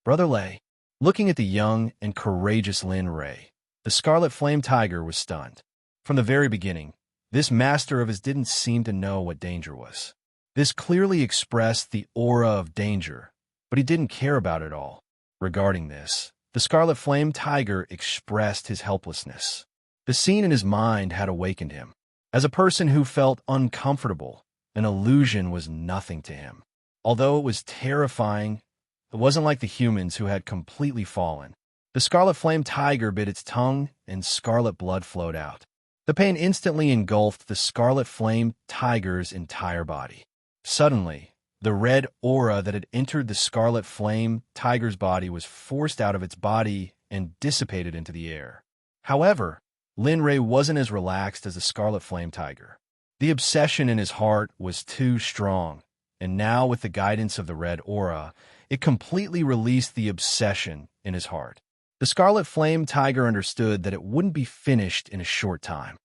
Brother Lei, looking at the young and courageous Lin Ray, the Scarlet Flame Tiger was stunned. From the very beginning, this master of his didn't seem to know what danger was. This clearly expressed the aura of danger, but he didn't care about it all. Regarding this, the Scarlet Flame Tiger expressed his helplessness. The scene in his mind had awakened him. As a person who felt uncomfortable, an illusion was nothing to him. Although it was terrifying, it wasn't like the humans who had completely fallen. The Scarlet Flame Tiger bit its tongue, and scarlet blood flowed out. The pain instantly engulfed the Scarlet Flame Tiger's entire body. Suddenly, the red aura that had entered the Scarlet Flame Tiger's body was forced out of its body and dissipated into the air. However, Lin Ray wasn't as relaxed as the Scarlet Flame Tiger. The obsession in his heart was too strong, and now with the guidance of the red aura, it completely released the obsession in his heart. The Scarlet Flame Tiger understood that it wouldn't be finished in a short time.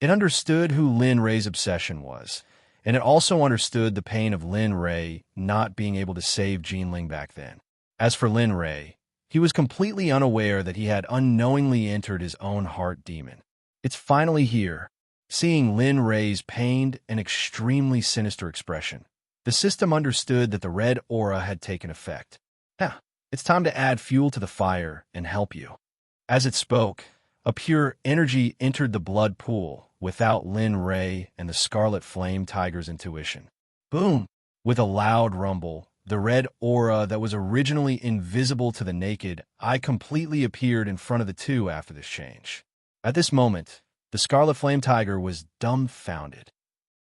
It understood who Lin Ray's obsession was, and it also understood the pain of Lin Ray not being able to save Jinling back then. As for Lin Ray, he was completely unaware that he had unknowingly entered his own heart demon. It's finally here. Seeing Lin Ray's pained and extremely sinister expression, the system understood that the red aura had taken effect. Now, it's time to add fuel to the fire and help you. As it spoke, a pure energy entered the blood pool without Lin Ray and the Scarlet Flame Tiger's intuition. Boom! With a loud rumble, the red aura that was originally invisible to the naked eye completely appeared in front of the two after this change. At this moment, the Scarlet Flame Tiger was dumbfounded.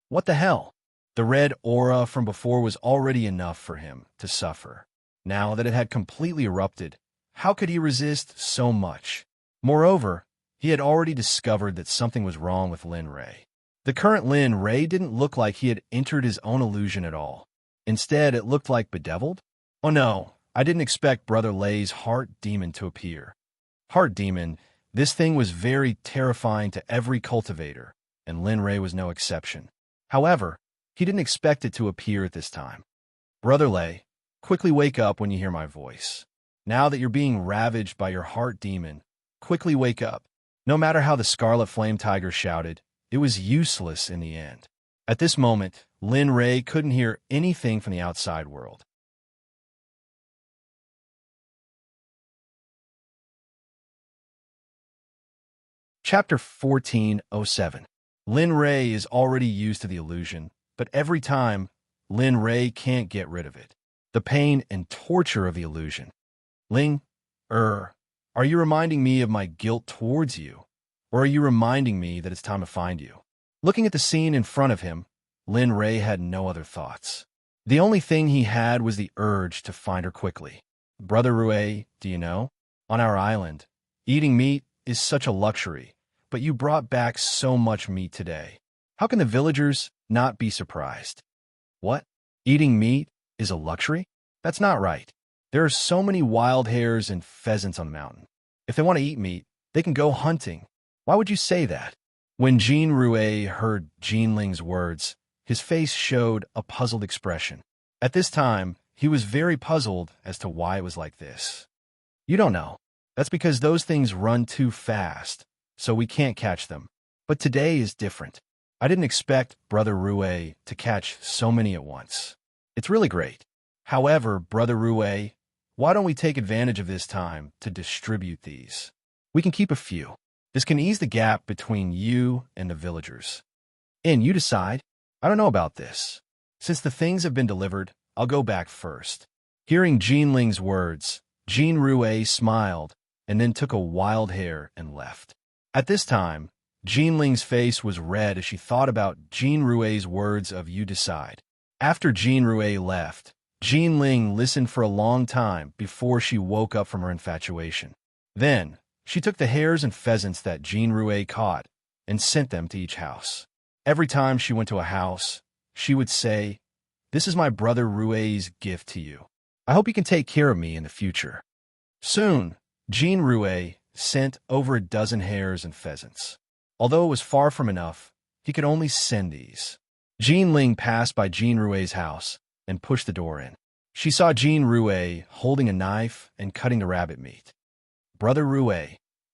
What the hell? The red aura from before was already enough for him to suffer. Now that it had completely erupted, how could he resist so much? Moreover, he had already discovered that something was wrong with Lin Ray. The current Lin Ray didn't look like he had entered his own illusion at all. Instead, it looked like bedeviled. Oh no, I didn't expect Brother Lei's heart demon to appear. Heart demon, this thing was very terrifying to every cultivator, and Lin Ray was no exception. However, he didn't expect it to appear at this time. Brother Lei, quickly wake up when you hear my voice. Now that you're being ravaged by your heart demon, quickly wake up. No matter how the Scarlet Flame Tiger shouted, it was useless in the end. At this moment, Lin Ray couldn't hear anything from the outside world. Chapter 1407. Lin Ray is already used to the illusion, but every time, Lin Ray can't get rid of it. The pain and torture of the illusion. Ling, are you reminding me of my guilt towards you? Or are you reminding me that it's time to find you? Looking at the scene in front of him, Lin Ray had no other thoughts. The only thing he had was the urge to find her quickly. Brother Rue, do you know? On our island, eating meat is such a luxury, but you brought back so much meat today. How can the villagers not be surprised? What? Eating meat is a luxury? That's not right. There are so many wild hares and pheasants on the mountain. If they want to eat meat, they can go hunting. Why would you say that? When Jean Rue heard Jinling's words, his face showed a puzzled expression. At this time, he was very puzzled as to why it was like this. You don't know. That's because those things run too fast, so we can't catch them. But today is different. I didn't expect Brother Rue to catch so many at once. It's really great. However, Brother Rue, why don't we take advantage of this time to distribute these? We can keep a few. This can ease the gap between you and the villagers. And you decide? I don't know about this. Since the things have been delivered, I'll go back first. Hearing Jean Ling's words, Jean Rue smiled and then took a wild hair and left. At this time, Jean Ling's face was red as she thought about Jean Rue's words of you decide. After Jean Rue left, Jean Ling listened for a long time before she woke up from her infatuation. Then, she took the hares and pheasants that Jean Rue caught and sent them to each house. Every time she went to a house, she would say, "This is my brother Rue's gift to you. I hope you can take care of me in the future." Soon, Jean Rue sent over a dozen hares and pheasants. Although it was far from enough, he could only send these. Jean Ling passed by Jean Rue's house and pushed the door in. She saw Jean Rue holding a knife and cutting the rabbit meat. "Brother Rue,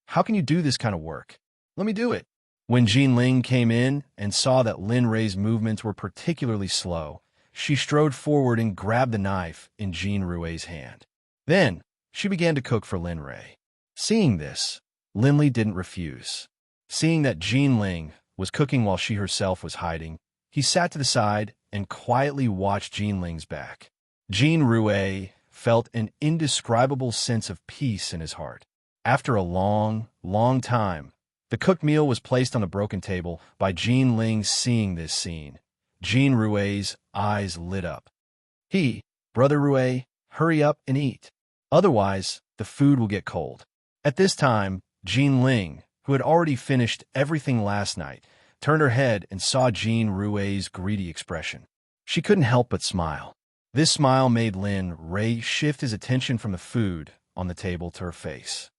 how can you do this kind of work? Let me do it." When Jean Ling came in and saw that Lin Rue's movements were particularly slow, she strode forward and grabbed the knife in Jean Rue's hand. Then, she began to cook for Lin Rue. Seeing this, Lin Li didn't refuse. Seeing that Jean Ling was cooking while she herself was hiding, he sat to the side and quietly watched Jean Ling's back. Jean Rue felt an indescribable sense of peace in his heart. After a long, long time, the cooked meal was placed on the broken table by Jean Ling. Seeing this scene, Jean Rue's eyes lit up. "Brother Rue, hurry up and eat. Otherwise, the food will get cold." At this time, Jean Ling, who had already finished everything last night, turned her head and saw Jean Rue's greedy expression. She couldn't help but smile. This smile made Lin Rue shift his attention from the food on the table to her face.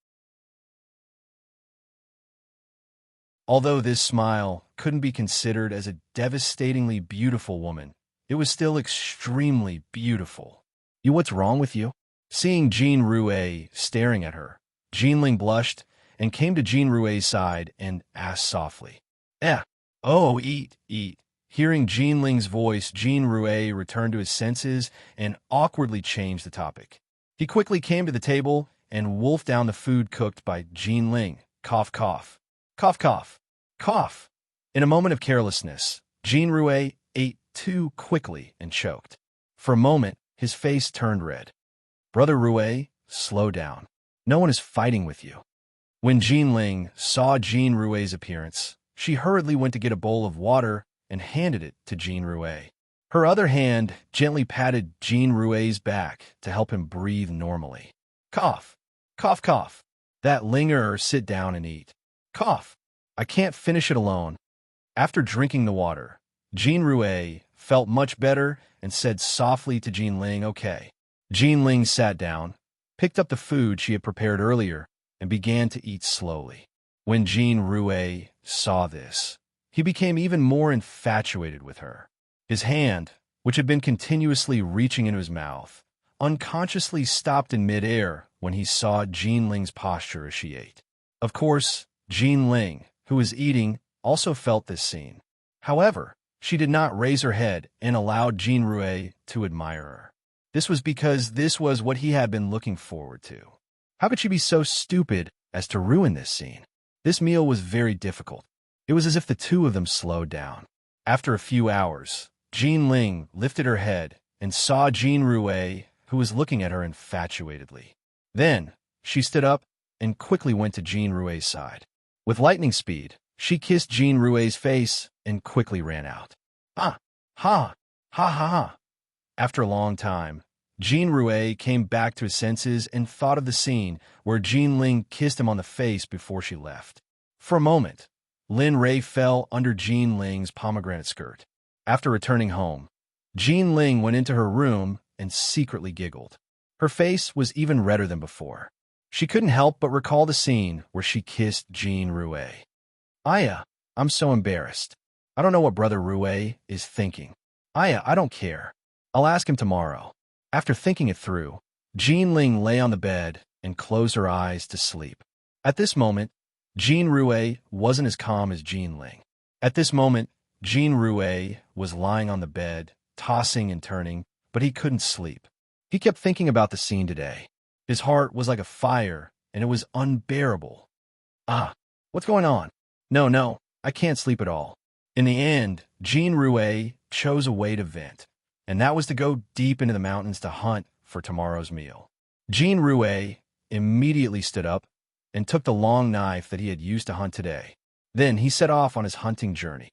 Although this smile couldn't be considered as a devastatingly beautiful woman, it was still extremely beautiful. What's wrong with you?" Seeing Jean Rue staring at her, Jean Ling blushed and came to Jean Rue's side and asked softly, "Oh, eat." Hearing Jean Ling's voice, Jean Rue returned to his senses and awkwardly changed the topic. He quickly came to the table and wolfed down the food cooked by Jean Ling. Cough, cough. Cough, cough. Cough. In a moment of carelessness, Jean Rue ate too quickly and choked. For a moment, his face turned red. "Brother Rue, slow down. No one is fighting with you." When Jean Ling saw Jean Rue's appearance, she hurriedly went to get a bowl of water and handed it to Jean Rue. Her other hand gently patted Jean Rue's back to help him breathe normally. "Cough. Cough, cough. That linger, sit down and eat. Cough. I can't finish it alone." After drinking the water, Jean Rue felt much better and said softly to Jean Ling, "Okay." Jean Ling sat down, picked up the food she had prepared earlier, and began to eat slowly. When Jean Rue saw this, he became even more infatuated with her. His hand, which had been continuously reaching into his mouth, unconsciously stopped in midair when he saw Jean Ling's posture as she ate. Of course, Jean Ling, who was eating, also felt this scene. However, she did not raise her head and allowed Jean Rue to admire her. This was because this was what he had been looking forward to. How could she be so stupid as to ruin this scene? This meal was very difficult. It was as if the two of them slowed down. After a few hours, Jean Ling lifted her head and saw Jean Rue, who was looking at her infatuatedly. Then, she stood up and quickly went to Jean Rue's side. With lightning speed, she kissed Jean Rue's face and quickly ran out. Ha! Ha! Ha ha ha! After a long time, Jean Rue came back to his senses and thought of the scene where Jean Ling kissed him on the face before she left. For a moment, Lin Rue fell under Jean Ling's pomegranate skirt. After returning home, Jean Ling went into her room and secretly giggled. Her face was even redder than before. She couldn't help but recall the scene where she kissed Jean Rue. I'm so embarrassed. I don't know what Brother Rue is thinking. I don't care. I'll ask him tomorrow." After thinking it through, Jean Ling lay on the bed and closed her eyes to sleep. At this moment, Jean Rue wasn't as calm as Jean Ling. At this moment, Jean Rue was lying on the bed, tossing and turning, but he couldn't sleep. He kept thinking about the scene today. His heart was like a fire, and it was unbearable. What's going on? No, I can't sleep at all. In the end, Jean Rouet chose a way to vent, and that was to go deep into the mountains to hunt for tomorrow's meal. Jean Rouet immediately stood up and took the long knife that he had used to hunt today. Then he set off on his hunting journey.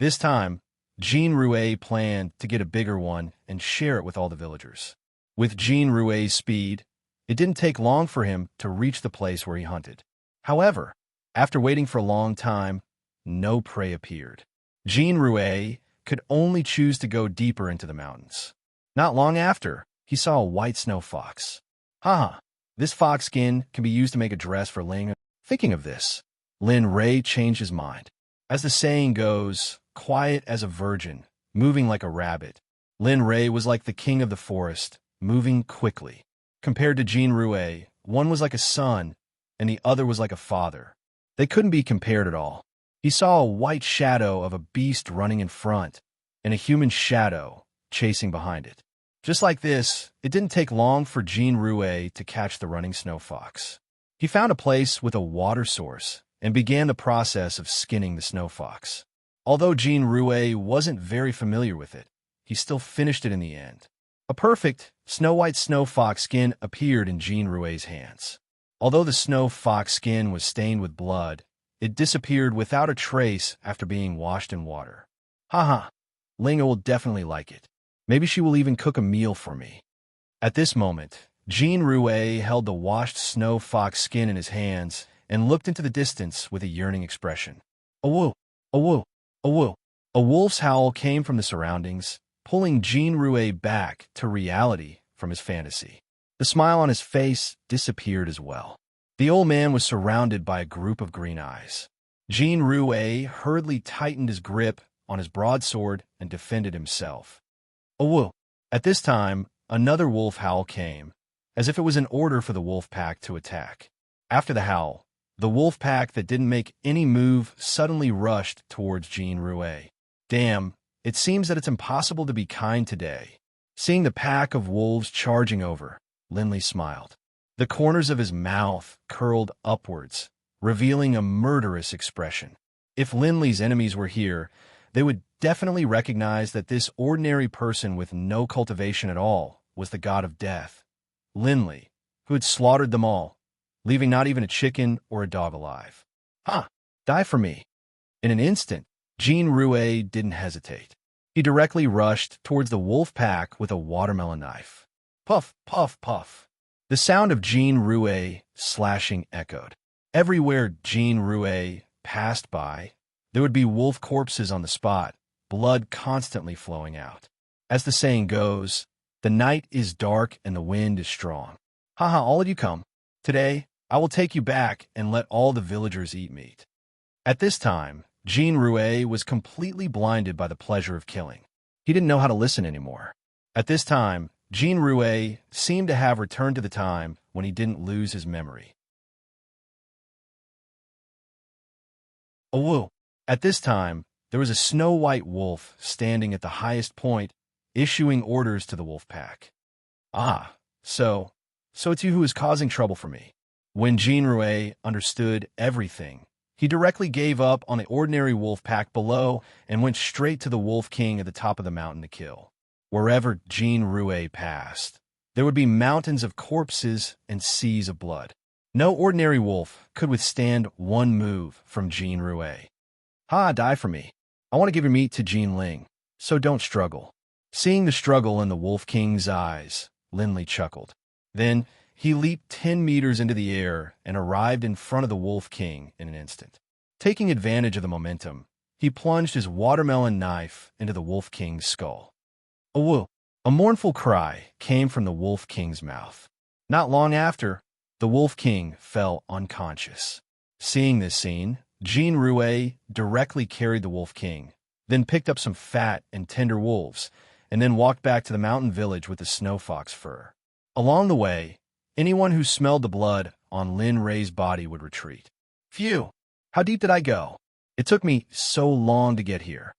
This time, Jean Rouet planned to get a bigger one and share it with all the villagers. With Jean Rouet's speed, it didn't take long for him to reach the place where he hunted. However, after waiting for a long time, no prey appeared. Jean Rouet could only choose to go deeper into the mountains. Not long after, he saw a white snow fox. Haha, this fox skin can be used to make a dress for Ling. Thinking of this, Lin Ray changed his mind. As the saying goes, quiet as a virgin, moving like a rabbit. Lin Ray was like the king of the forest, moving quickly. Compared to Jean Rouet, one was like a son, and the other was like a father. They couldn't be compared at all. He saw a white shadow of a beast running in front, and a human shadow chasing behind it. Just like this, it didn't take long for Jean Rouet to catch the running snow fox. He found a place with a water source and began the process of skinning the snow fox. Although Jean Rouet wasn't very familiar with it, he still finished it in the end. A perfect, snow-white snow fox skin appeared in Jean Rouet's hands. Although the snow fox skin was stained with blood, it disappeared without a trace after being washed in water. Haha, Linga will definitely like it. Maybe she will even cook a meal for me. At this moment, Jean Rouet held the washed snow fox skin in his hands and looked into the distance with a yearning expression. A woo, a woo, a woo. A wolf's howl came from the surroundings, pulling Jean Rouet back to reality from his fantasy. The smile on his face disappeared as well. The old man was surrounded by a group of green eyes. Jean Rouet hurriedly tightened his grip on his broadsword and defended himself. A woo. At this time, another wolf howl came, as if it was an order for the wolf pack to attack. After the howl, the wolf pack that didn't make any move suddenly rushed towards Jean Rouet. Damn, it seems that it's impossible to be kind today. Seeing the pack of wolves charging over, Linley smiled. The corners of his mouth curled upwards, revealing a murderous expression. If Linley's enemies were here, they would definitely recognize that this ordinary person with no cultivation at all was the god of death, Linley, who had slaughtered them all, leaving not even a chicken or a dog alive. Ah, die for me. In an instant, Jean Rouet didn't hesitate. He directly rushed towards the wolf pack with a watermelon knife. Puff, puff, puff. The sound of Jean Rouet slashing echoed. Everywhere Jean Rouet passed by, there would be wolf corpses on the spot, blood constantly flowing out. As the saying goes, the night is dark and the wind is strong. Haha, all of you come. Today, I will take you back and let all the villagers eat meat. At this time, Jean Rouet was completely blinded by the pleasure of killing. He didn't know how to listen anymore. At this time, Jean Rouet seemed to have returned to the time when he didn't lose his memory. A woo. At this time, there was a snow-white wolf standing at the highest point, issuing orders to the wolf pack. Ah, so it's you who is causing trouble for me. When Jean Rouet understood everything, he directly gave up on the ordinary wolf pack below and went straight to the wolf king at the top of the mountain to kill. Wherever Jean Rouet passed, there would be mountains of corpses and seas of blood. No ordinary wolf could withstand one move from Jean Rouet. Ha, die for me. I want to give your meat to Jean Ling, so don't struggle. Seeing the struggle in the wolf king's eyes, Linley chuckled. Then he leaped 10 meters into the air and arrived in front of the wolf king in an instant. Taking advantage of the momentum, he plunged his watermelon knife into the wolf king's skull. A woo! A mournful cry came from the wolf king's mouth. Not long after, the wolf king fell unconscious. Seeing this scene, Jean Rouet directly carried the wolf king, then picked up some fat and tender wolves, and then walked back to the mountain village with the snow fox fur. Along the way, anyone who smelled the blood on Lin Ray's body would retreat. Phew! How deep did I go? It took me so long to get here.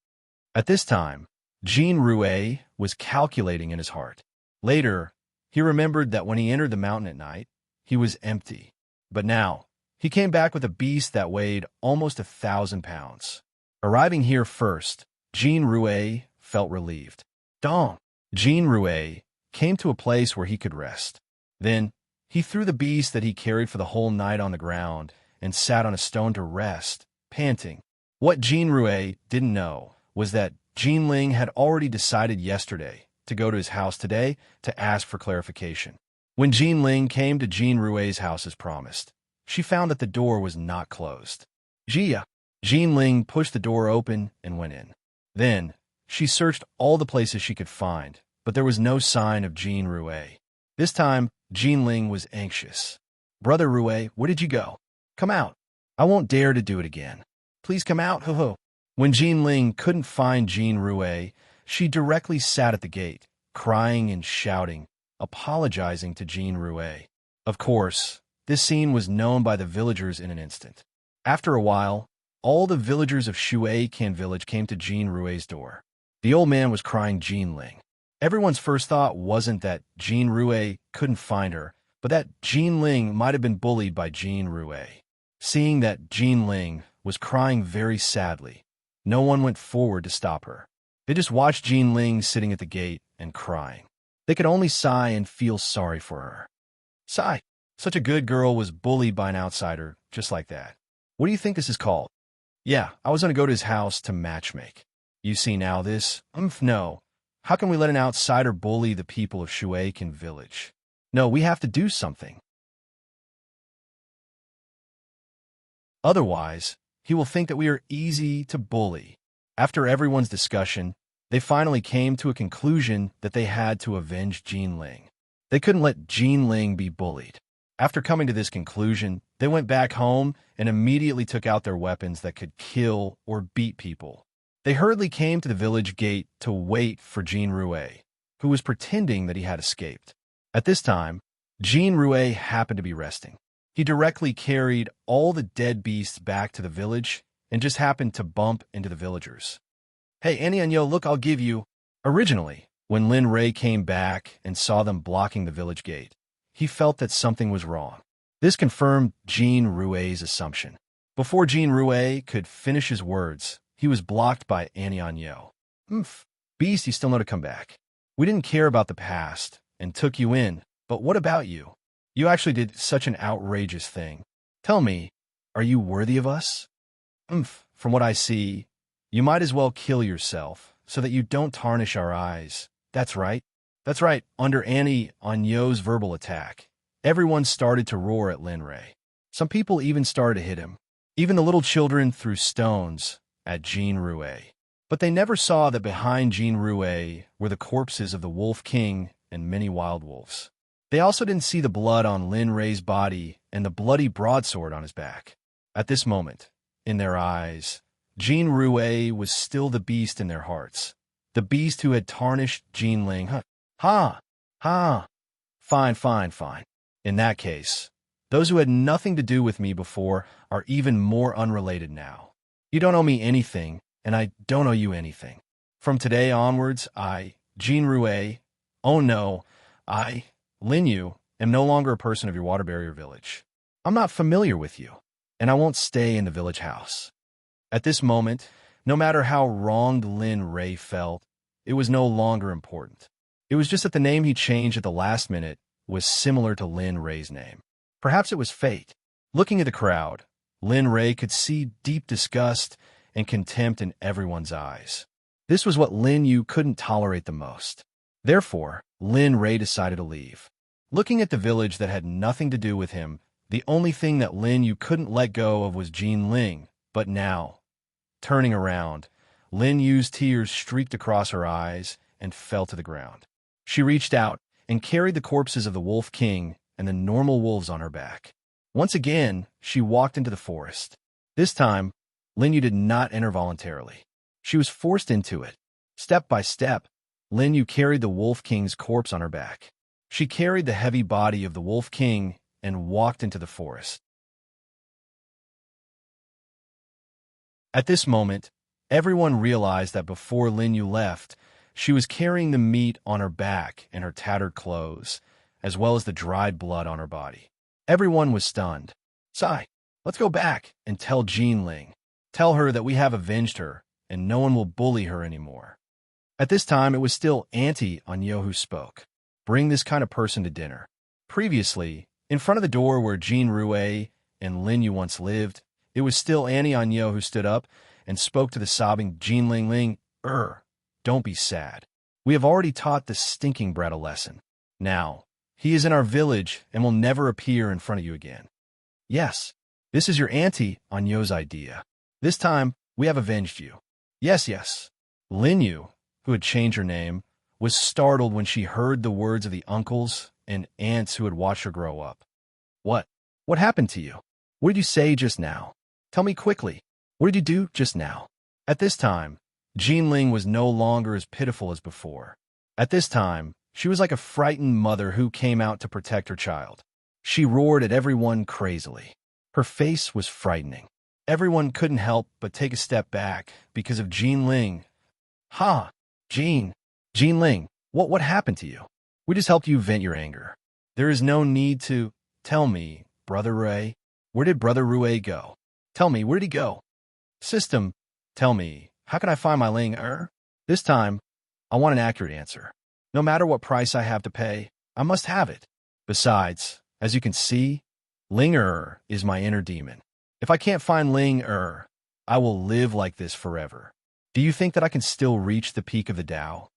At this time, Jean Rouet was calculating in his heart. Later, he remembered that when he entered the mountain at night, he was empty. But now, He came back with a beast that weighed almost 1,000 pounds. Arriving here first, Jean Rouet felt relieved. Dong! Jean Rouet came to a place where he could rest. Then, he threw the beast that he carried for the whole night on the ground and sat on a stone to rest, panting. What Jean Rouet didn't know was that Jean Ling had already decided yesterday to go to his house today to ask for clarification. When Jean Ling came to Jean Rouet's house as promised, she found that the door was not closed. Jean Ling pushed the door open and went in. Then, she searched all the places she could find, but there was no sign of Jean Rouet. This time, Jean Ling was anxious. "Brother Rouet, where did you go? Come out. I won't dare to do it again. Please come out, ho-ho." When Jean Ling couldn't find Jean Rouet, she directly sat at the gate, crying and shouting, apologizing to Jean Rouet. Of course, this scene was known by the villagers in an instant. After a while, all the villagers of Shuai-Can village came to Jean Rouet's door. The old man was crying Jean Ling. Everyone's first thought wasn't that Jean Rouet couldn't find her, but that Jean Ling might have been bullied by Jean Rouet. Seeing that Jean Ling was crying very sadly, no one went forward to stop her. They just watched Jean Ling sitting at the gate and crying. They could only sigh and feel sorry for her. Sigh. Such a good girl was bullied by an outsider, just like that. What do you think this is called? Yeah, I was going to go to his house to matchmake. You see now this? No. How can we let an outsider bully the people of Shuai-Can village? No, we have to do something. Otherwise, he will think that we are easy to bully. After everyone's discussion, they finally came to a conclusion that they had to avenge Jean Ling. They couldn't let Jean Ling be bullied. After coming to this conclusion, they went back home and immediately took out their weapons that could kill or beat people. They hurriedly came to the village gate to wait for Jean Rouet, who was pretending that he had escaped. At this time, Jean Rouet happened to be resting. He directly carried all the dead beasts back to the village and just happened to bump into the villagers. "Hey, Annie and Yo, look, I'll give you." Originally, when Lin Ray came back and saw them blocking the village gate, he felt that something was wrong. This confirmed Jean Rouet's assumption. Before Jean Rouet could finish his words, he was blocked by Annie Yo. Beast, you still know to come back. We didn't care about the past and took you in, but what about you? You actually did such an outrageous thing. Tell me, are you worthy of us? From what I see, you might as well kill yourself so that you don't tarnish our eyes. That's right. That's right. Under Annie Yo's verbal attack, everyone started to roar at Lin Ray. Some people even started to hit him. Even the little children threw stones at Jean Rouet. But they never saw that behind Jean Rouet were the corpses of the Wolf King and many wild wolves. They also didn't see the blood on Lin Ray's body and the bloody broadsword on his back. At this moment, in their eyes, Jean Rouet was still the beast in their hearts. The beast who had tarnished Jean Ling. Fine. In that case, those who had nothing to do with me before are even more unrelated now. You don't owe me anything, and I don't owe you anything. From today onwards, I, Jean Rouet, oh no, I, Lin Yu, am no longer a person of your water barrier village. I'm not familiar with you, and I won't stay in the village house. At this moment, no matter how wronged Lin Ray felt, it was no longer important. It was just that the name he changed at the last minute was similar to Lin Ray's name. Perhaps it was fate. Looking at the crowd, Lin Ray could see deep disgust and contempt in everyone's eyes. This was what Lin Yu couldn't tolerate the most. Therefore, Lin Ray decided to leave. Looking at the village that had nothing to do with him, the only thing that Lin Yu couldn't let go of was Jean Ling. But now, turning around, Lin Yu's tears streaked across her eyes and fell to the ground. She reached out and carried the corpses of the Wolf King and the normal wolves on her back. Once again, she walked into the forest. This time, Lin Yu did not enter voluntarily. She was forced into it. Step by step, Lin Yu carried the Wolf King's corpse on her back. She carried the heavy body of the Wolf King and walked into the forest. At this moment, everyone realized that before Lin Yu left, she was carrying the meat on her back and her tattered clothes, as well as the dried blood on her body. Everyone was stunned. Sigh. Let's go back and tell Jean Ling. Tell her that we have avenged her, and no one will bully her anymore. At this time, it was still Auntie Anyo who spoke. Bring this kind of person to dinner. Previously, in front of the door where Jean Rue and Lin Yu once lived, it was still Auntie Anyo who stood up and spoke to the sobbing Jean Ling. Don't be sad. We have already taught the stinking brat a lesson. Now, he is in our village and will never appear in front of you again. Yes, this is your Auntie Anyo's idea. This time, we have avenged you. Yes. Lin Yu, who had changed her name, was startled when she heard the words of the uncles and aunts who had watched her grow up. What? What happened to you? What did you say just now? Tell me quickly. What did you do just now? At this time, Jean Ling was no longer as pitiful as before. At this time, she was like a frightened mother who came out to protect her child. She roared at everyone crazily. Her face was frightening. Everyone couldn't help but take a step back because of Jean Ling. Ha! Jean Ling, what happened to you? We just helped you vent your anger. There is no need to... Tell me, Brother Rue, where did Brother Rue go? Tell me, where did he go? System, tell me, how can I find my Ling Er? This time, I want an accurate answer. No matter what price I have to pay, I must have it. Besides, as you can see, Ling Er is my inner demon. If I can't find Ling Er, I will live like this forever. Do you think that I can still reach the peak of the Tao?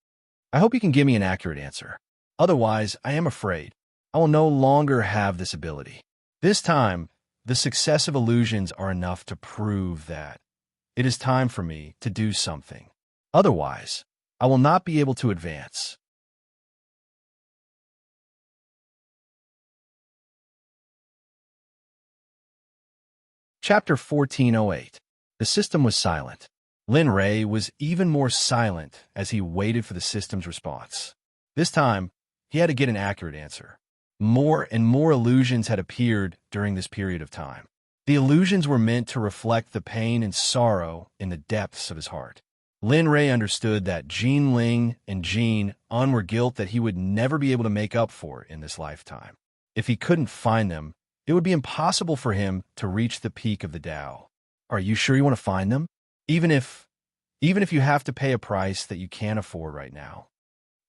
I hope you can give me an accurate answer. Otherwise, I am afraid I will no longer have this ability. This time, the successive illusions are enough to prove that it is time for me to do something. Otherwise, I will not be able to advance. Chapter 1408. The system was silent. Lin Ray was even more silent as he waited for the system's response. This time, he had to get an accurate answer. More and more illusions had appeared during this period of time. The illusions were meant to reflect the pain and sorrow in the depths of his heart. Lin Ray understood that Jean Ling and Jean Un were guilt that he would never be able to make up for in this lifetime. If he couldn't find them, it would be impossible for him to reach the peak of the Tao. Are you sure you want to find them? Even if you have to pay a price that you can't afford right now.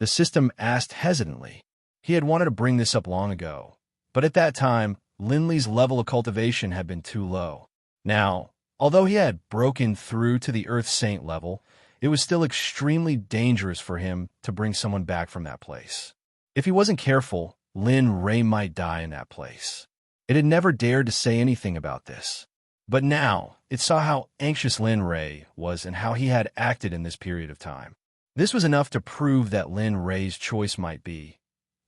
The system asked hesitantly. He had wanted to bring this up long ago, but at that time, Linley's level of cultivation had been too low. Now, although he had broken through to the Earth Saint level, it was still extremely dangerous for him to bring someone back from that place. If he wasn't careful, Lin Ray might die in that place. It had never dared to say anything about this. But now, it saw how anxious Lin Ray was and how he had acted in this period of time. This was enough to prove that Lin Ray's choice might be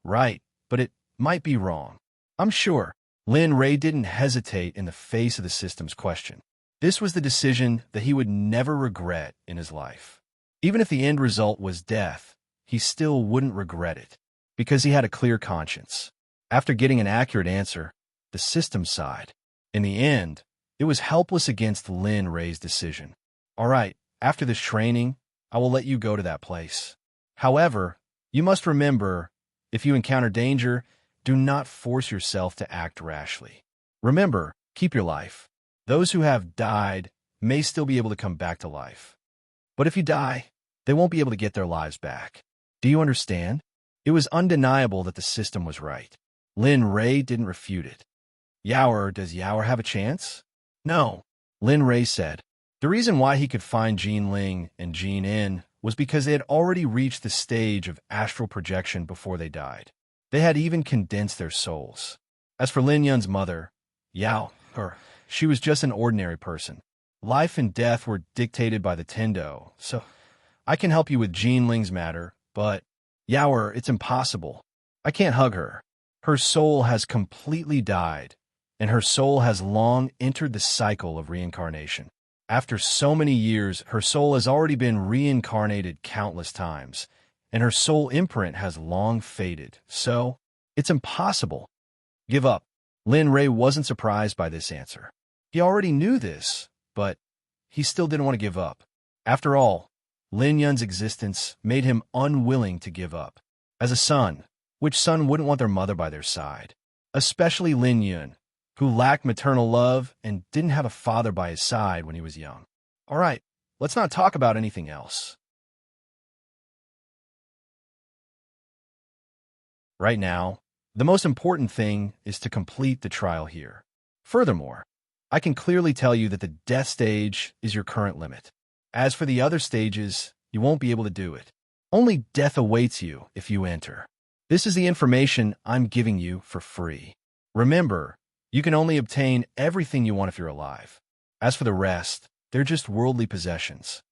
right, but it might be wrong. I'm sure Lin Ray didn't hesitate in the face of the system's question. This was the decision that he would never regret in his life. Even if the end result was death, he still wouldn't regret it, because he had a clear conscience. After getting an accurate answer, the system sighed. In the end, it was helpless against Lin Ray's decision. All right, after this training, I will let you go to that place. However, you must remember, if you encounter danger, do not force yourself to act rashly. Remember, keep your life. Those who have died may still be able to come back to life. But if you die, they won't be able to get their lives back. Do you understand? It was undeniable that the system was right. Lin Ray didn't refute it. Does Yaoer have a chance? No, Lin Ray said. The reason why he could find Jean Ling and Jean In was because they had already reached the stage of astral projection before they died. They had even condensed their souls. As for Lin Yun's mother, she was just an ordinary person. Life and death were dictated by the Tendo, so I can help you with Jean Ling's matter, but Yaoer, it's impossible. I can't hug her. Her soul has completely died, and her soul has long entered the cycle of reincarnation. After so many years, her soul has already been reincarnated countless times, and her soul imprint has long faded, so it's impossible. Give up. Lin Ray wasn't surprised by this answer. He already knew this, but he still didn't want to give up. After all, Lin Yun's existence made him unwilling to give up. As a son, which son wouldn't want their mother by their side? Especially Lin Yun, who lacked maternal love and didn't have a father by his side when he was young. All right, let's not talk about anything else. Right now, the most important thing is to complete the trial here. Furthermore, I can clearly tell you that the death stage is your current limit. As for the other stages, you won't be able to do it. Only death awaits you if you enter. This is the information I'm giving you for free. Remember, you can only obtain everything you want if you're alive. As for the rest, they're just worldly possessions.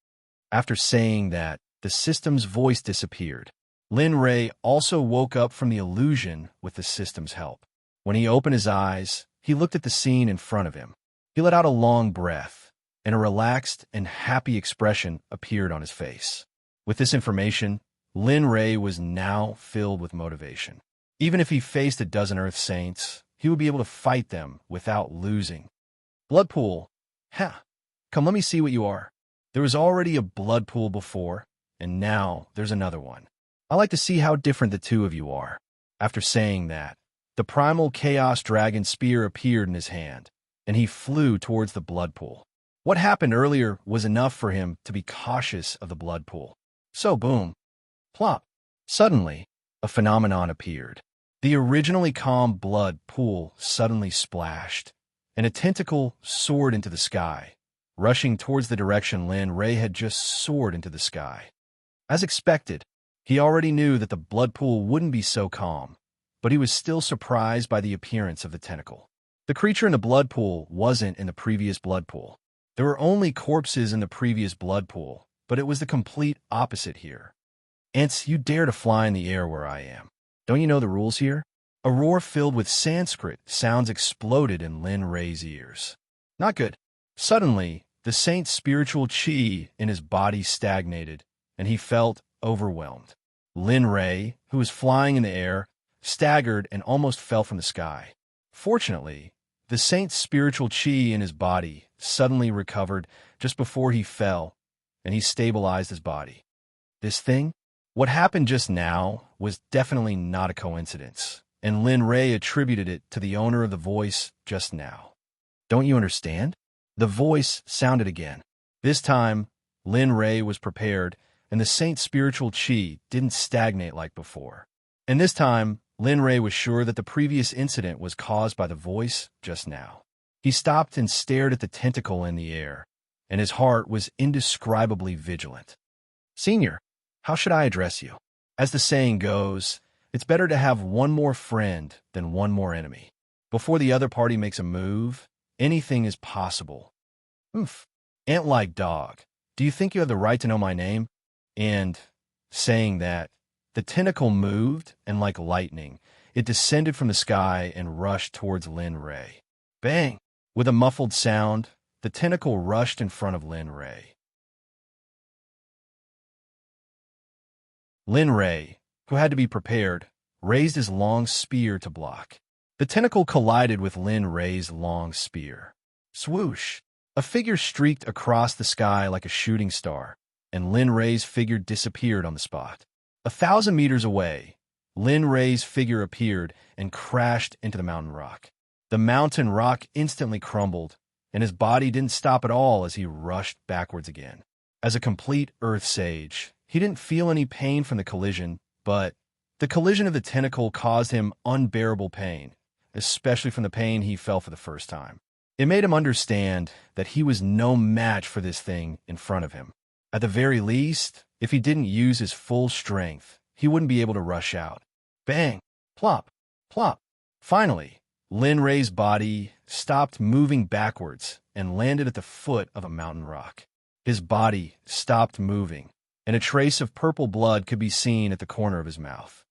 After saying that, the system's voice disappeared. Lin Ray also woke up from the illusion with the system's help. When he opened his eyes, he looked at the scene in front of him. He let out a long breath, and a relaxed and happy expression appeared on his face. With this information, Lin Ray was now filled with motivation. Even if he faced a dozen Earth Saints, he would be able to fight them without losing. Blood pool. Ha! Come, let me see what you are. There was already a blood pool before, and now there's another one. I like to see how different the two of you are. After saying that, the primal Chaos Dragon spear appeared in his hand, and he flew towards the blood pool. What happened earlier was enough for him to be cautious of the blood pool. So boom. Plop. Suddenly, a phenomenon appeared. The originally calm blood pool suddenly splashed, and a tentacle soared into the sky, rushing towards the direction Lin Ray had just soared into the sky. As expected, he already knew that the blood pool wouldn't be so calm, but he was still surprised by the appearance of the tentacle. The creature in the blood pool wasn't in the previous blood pool. There were only corpses in the previous blood pool, but it was the complete opposite here. Ants, you dare to fly in the air where I am. Don't you know the rules here? A roar filled with Sanskrit sounds exploded in Lin Ray's ears. Not good. Suddenly, the saint's spiritual chi in his body stagnated, and he felt overwhelmed. Lin Ray, who was flying in the air, staggered and almost fell from the sky. Fortunately, the saint's spiritual chi in his body suddenly recovered just before he fell, and he stabilized his body. This thing? What happened just now was definitely not a coincidence, and Lin Ray attributed it to the owner of the voice just now. Don't you understand? The voice sounded again. This time, Lin Ray was prepared, and the saint's spiritual chi didn't stagnate like before. And this time, Lin Ray was sure that the previous incident was caused by the voice just now. He stopped and stared at the tentacle in the air, and his heart was indescribably vigilant. Senior, how should I address you? As the saying goes, it's better to have one more friend than one more enemy. Before the other party makes a move, anything is possible. Oof. Ant-like dog, do you think you have the right to know my name? And, saying that, the tentacle moved, and like lightning, it descended from the sky and rushed towards Lin Ray. Bang! With a muffled sound, the tentacle rushed in front of Lin Ray. Lin Ray, who had to be prepared, raised his long spear to block. The tentacle collided with Lin Ray's long spear. Swoosh! A figure streaked across the sky like a shooting star, and Lin Ray's figure disappeared on the spot. 1,000 meters away, Lin Ray's figure appeared and crashed into the mountain rock. The mountain rock instantly crumbled, and his body didn't stop at all as he rushed backwards again. As a complete Earth sage, he didn't feel any pain from the collision, but the collision of the tentacle caused him unbearable pain, especially from the pain he felt for the first time. It made him understand that he was no match for this thing in front of him. At the very least, if he didn't use his full strength, he wouldn't be able to rush out. Bang! Plop! Plop! Finally, Lin Ray's body stopped moving backwards and landed at the foot of a mountain rock. His body stopped moving, and a trace of purple blood could be seen at the corner of his mouth.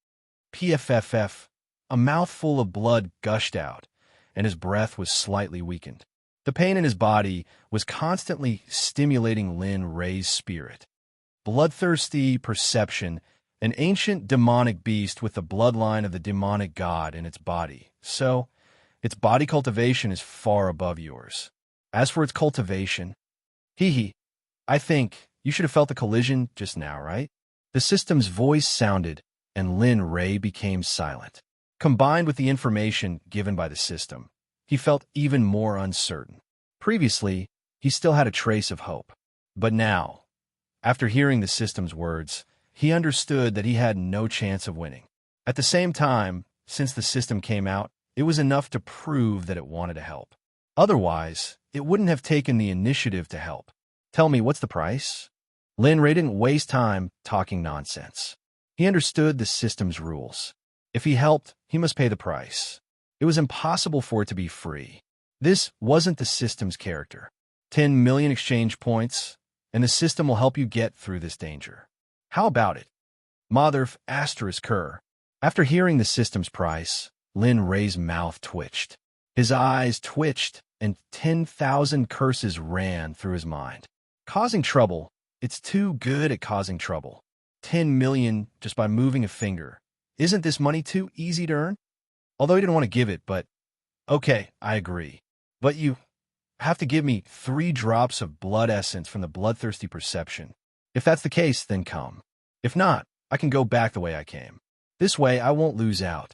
PFFF, a mouthful of blood gushed out, and his breath was slightly weakened. The pain in his body was constantly stimulating Lin Ray's spirit. Bloodthirsty perception, an ancient demonic beast with the bloodline of the demonic god in its body, so its body cultivation is far above yours. As for its cultivation, I think you should have felt the collision just now, right? The system's voice sounded, and Lin Ray became silent. Combined with the information given by the system, he felt even more uncertain. Previously, he still had a trace of hope. But now, after hearing the system's words, he understood that he had no chance of winning. At the same time, since the system came out, it was enough to prove that it wanted to help. Otherwise, it wouldn't have taken the initiative to help. Tell me, what's the price? Lin Ray didn't waste time talking nonsense. He understood the system's rules. If he helped, he must pay the price. It was impossible for it to be free. This wasn't the system's character. 10 million exchange points, and the system will help you get through this danger. How about it? Motherf asterisk Kerr. After hearing the system's price, Lin Ray's mouth twitched. His eyes twitched, and 10,000 curses ran through his mind. Causing trouble. It's too good at causing trouble. 10 million just by moving a finger. Isn't this money too easy to earn? Although he didn't want to give it, but okay, I agree. But you have to give me 3 drops of blood essence from the bloodthirsty perception. If that's the case, then come. If not, I can go back the way I came. This way, I won't lose out.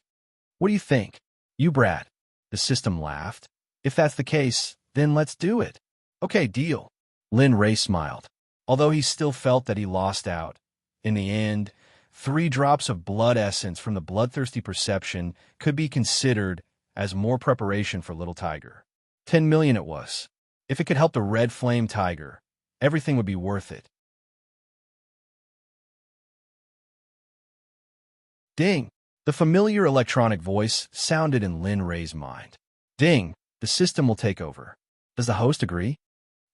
What do you think? You brat. The system laughed. If that's the case, then let's do it. Okay, deal. Lin Ray smiled. Although he still felt that he lost out. In the end, 3 drops of blood essence from the bloodthirsty perception could be considered as more preparation for Little Tiger. 10 million it was. If it could help the Red Flame Tiger, everything would be worth it. Ding! The familiar electronic voice sounded in Lin Ray's mind. Ding! The system will take over. Does the host agree?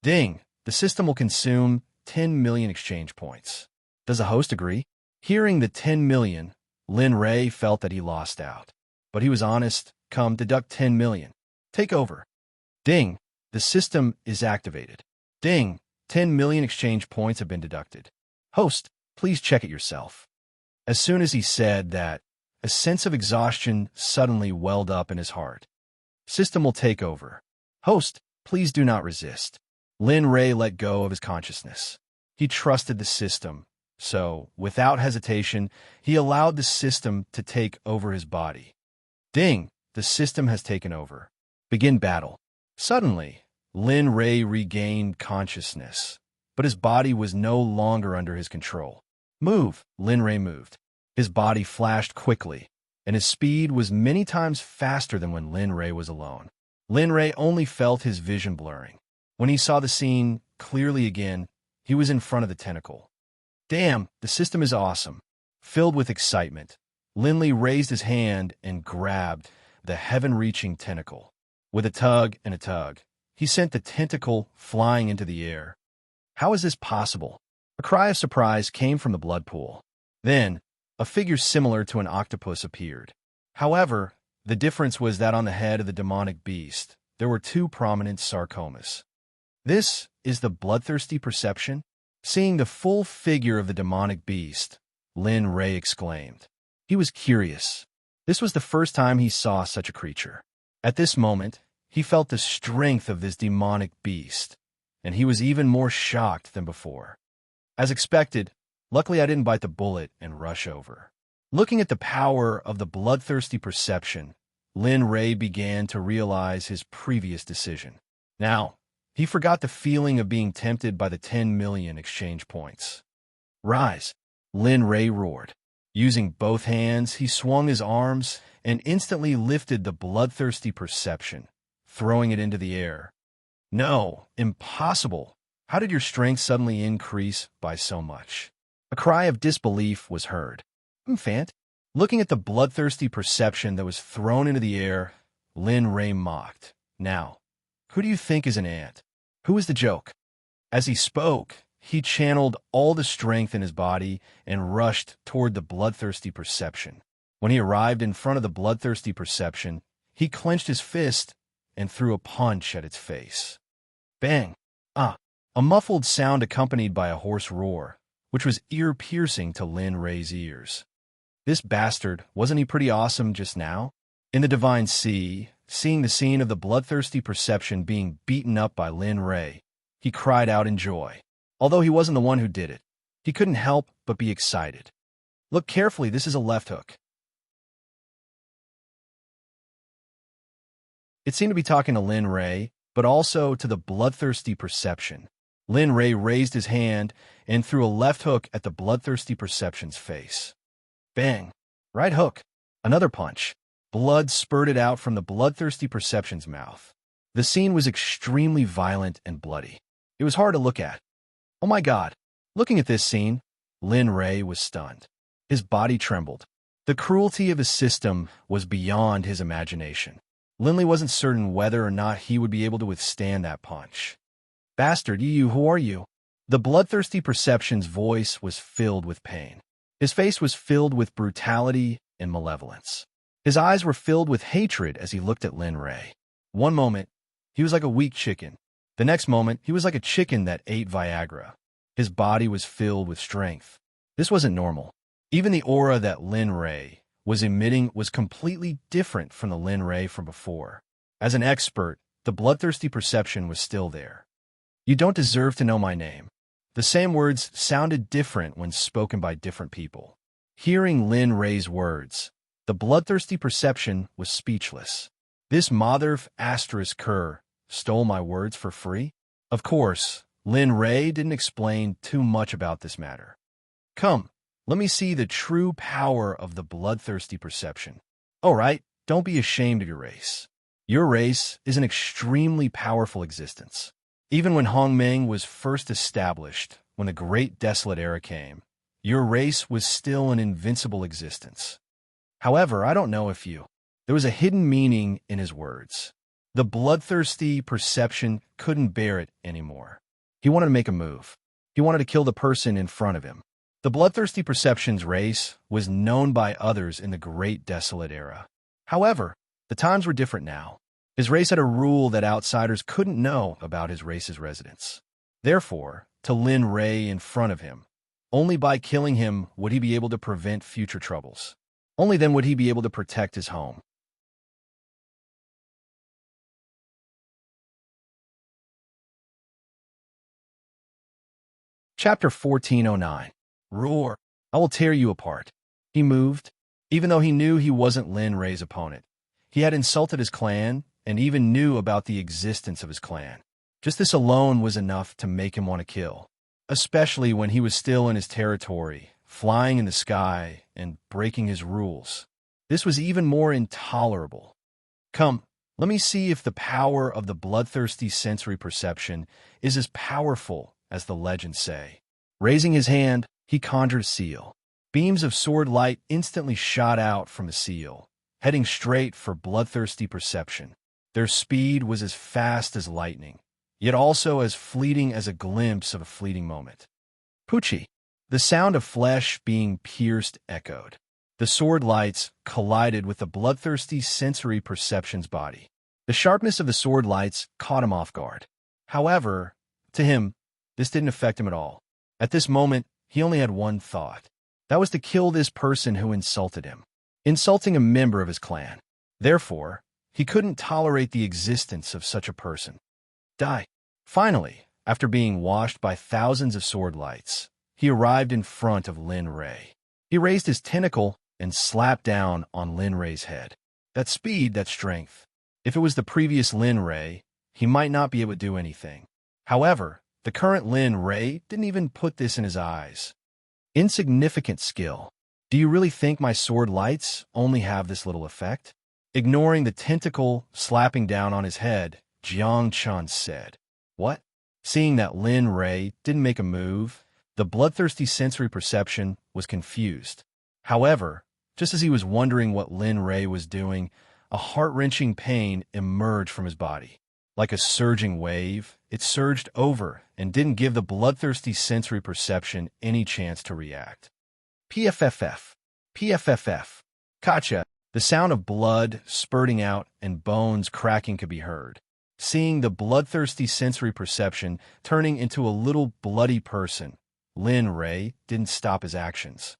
Ding! The system will consume 10 million exchange points. Does the host agree? Hearing the 10 million, Lin Ray felt that he lost out. But he was honest. Come, deduct 10 million. Take over. Ding! The system is activated. Ding! 10 million exchange points have been deducted. Host, please check it yourself. As soon as he said that, a sense of exhaustion suddenly welled up in his heart. System will take over. Host, please do not resist. Lin Ray let go of his consciousness. He trusted the system, so, without hesitation, he allowed the system to take over his body. Ding! The system has taken over. Begin battle. Suddenly, Lin Ray regained consciousness, but his body was no longer under his control. Move! Lin Ray moved. His body flashed quickly, and his speed was many times faster than when Lin Ray was alone. Lin Ray only felt his vision blurring. When he saw the scene clearly again, he was in front of the tentacle. Damn, the system is awesome. Filled with excitement, Lin Ray raised his hand and grabbed the heaven-reaching tentacle. With a tug and a tug, he sent the tentacle flying into the air. How is this possible? A cry of surprise came from the blood pool. Then, a figure similar to an octopus appeared. However, the difference was that on the head of the demonic beast, there were 2 prominent sarcomas. This is the bloodthirsty perception? Seeing the full figure of the demonic beast, Lin Ray exclaimed. He was curious. This was the first time he saw such a creature. At this moment, he felt the strength of this demonic beast, and he was even more shocked than before. As expected, luckily I didn't bite the bullet and rush over. Looking at the power of the bloodthirsty perception, Lin Ray began to realize his previous decision. Now, he forgot the feeling of being tempted by the 10 million exchange points. Rise! Lin Ray roared. Using both hands, he swung his arms and instantly lifted the bloodthirsty perception, throwing it into the air. No, impossible! How did your strength suddenly increase by so much? A cry of disbelief was heard. Fant? Looking at the bloodthirsty perception that was thrown into the air, Lin Ray mocked. Now, who do you think is an ant? Who is the joke? As he spoke, he channeled all the strength in his body and rushed toward the bloodthirsty perception. When he arrived in front of the bloodthirsty perception, he clenched his fist and threw a punch at its face. Bang! Ah! A muffled sound accompanied by a hoarse roar, which was ear-piercing to Lin Ray's ears. This bastard, wasn't he pretty awesome just now? In the Divine Sea, seeing the scene of the bloodthirsty perception being beaten up by Lin Ray, he cried out in joy. Although he wasn't the one who did it, he couldn't help but be excited. Look carefully, this is a left hook. It seemed to be talking to Lin Ray, but also to the bloodthirsty perception. Lin Ray raised his hand and threw a left hook at the bloodthirsty perception's face. Bang! Right hook. Another punch. Blood spurted out from the bloodthirsty perception's mouth. The scene was extremely violent and bloody. It was hard to look at. Oh my God! Looking at this scene, Lin Ray was stunned. His body trembled. The cruelty of his system was beyond his imagination. Linley wasn't certain whether or not he would be able to withstand that punch. Bastard, who are you? The bloodthirsty perception's voice was filled with pain. His face was filled with brutality and malevolence. His eyes were filled with hatred as he looked at Lin Ray. One moment, he was like a weak chicken. The next moment, he was like a chicken that ate Viagra. His body was filled with strength. This wasn't normal. Even the aura that Lin Ray was emitting was completely different from the Lin Ray from before. As an expert, the bloodthirsty perception was still there. You don't deserve to know my name. The same words sounded different when spoken by different people. Hearing Lin Ray's words, the bloodthirsty perception was speechless. This mother***** stole my words for free? Of course, Lin Ray didn't explain too much about this matter. Come, let me see the true power of the bloodthirsty perception. All right, don't be ashamed of your race. Your race is an extremely powerful existence. Even when Hongmeng was first established, when the Great Desolate Era came, your race was still an invincible existence. However, I don't know if you... There was a hidden meaning in his words. The bloodthirsty perception couldn't bear it anymore. He wanted to make a move. He wanted to kill the person in front of him. The bloodthirsty perception's race was known by others in the Great Desolate Era. However, the times were different now. His race had a rule that outsiders couldn't know about his race's residents. Therefore, to Lin Ray in front of him, only by killing him would he be able to prevent future troubles. Only then would he be able to protect his home. Chapter 1409. Roar! I will tear you apart. He moved. Even though he knew he wasn't Lin Ray's opponent, he had insulted his clan and even knew about the existence of his clan. Just this alone was enough to make him want to kill, especially when he was still in his territory, flying in the sky and breaking his rules. This was even more intolerable. Come, let me see if the power of the bloodthirsty sensory perception is as powerful as the legends say. Raising his hand, he conjured a seal. Beams of sword light instantly shot out from the seal, heading straight for bloodthirsty perception. Their speed was as fast as lightning, yet also as fleeting as a glimpse of a fleeting moment. Poochie! The sound of flesh being pierced echoed. The sword lights collided with the bloodthirsty sensory perception's body. The sharpness of the sword lights caught him off guard. However, to him, this didn't affect him at all. At this moment, he only had one thought. That was to kill this person who insulted him, insulting a member of his clan. Therefore, he couldn't tolerate the existence of such a person. Die. Finally, after being washed by thousands of sword lights, he arrived in front of Lin Ray. He raised his tentacle and slapped down on Lin Ray's head. That speed, that strength. If it was the previous Lin Ray, he might not be able to do anything. However, the current Lin Ray didn't even put this in his eyes. Insignificant skill. Do you really think my sword lights only have this little effect? Ignoring the tentacle slapping down on his head, Jiang Chun said, What? Seeing that Lin Ray didn't make a move, the bloodthirsty sensory perception was confused. However, just as he was wondering what Lin Ray was doing, a heart-wrenching pain emerged from his body. Like a surging wave, it surged over and didn't give the bloodthirsty sensory perception any chance to react. PFFF. PFFF. Gotcha. The sound of blood spurting out and bones cracking could be heard. Seeing the bloodthirsty sensory perception turning into a little bloody person, Lin Ray didn't stop his actions.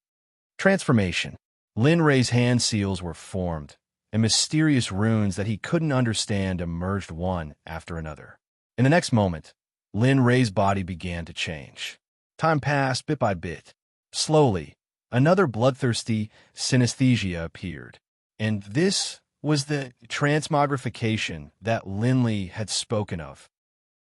Transformation. Lin Ray's hand seals were formed, and mysterious runes that he couldn't understand emerged one after another. In the next moment, Lin Ray's body began to change. Time passed bit by bit. Slowly, another bloodthirsty synesthesia appeared, and this was the transmogrification that Linley had spoken of.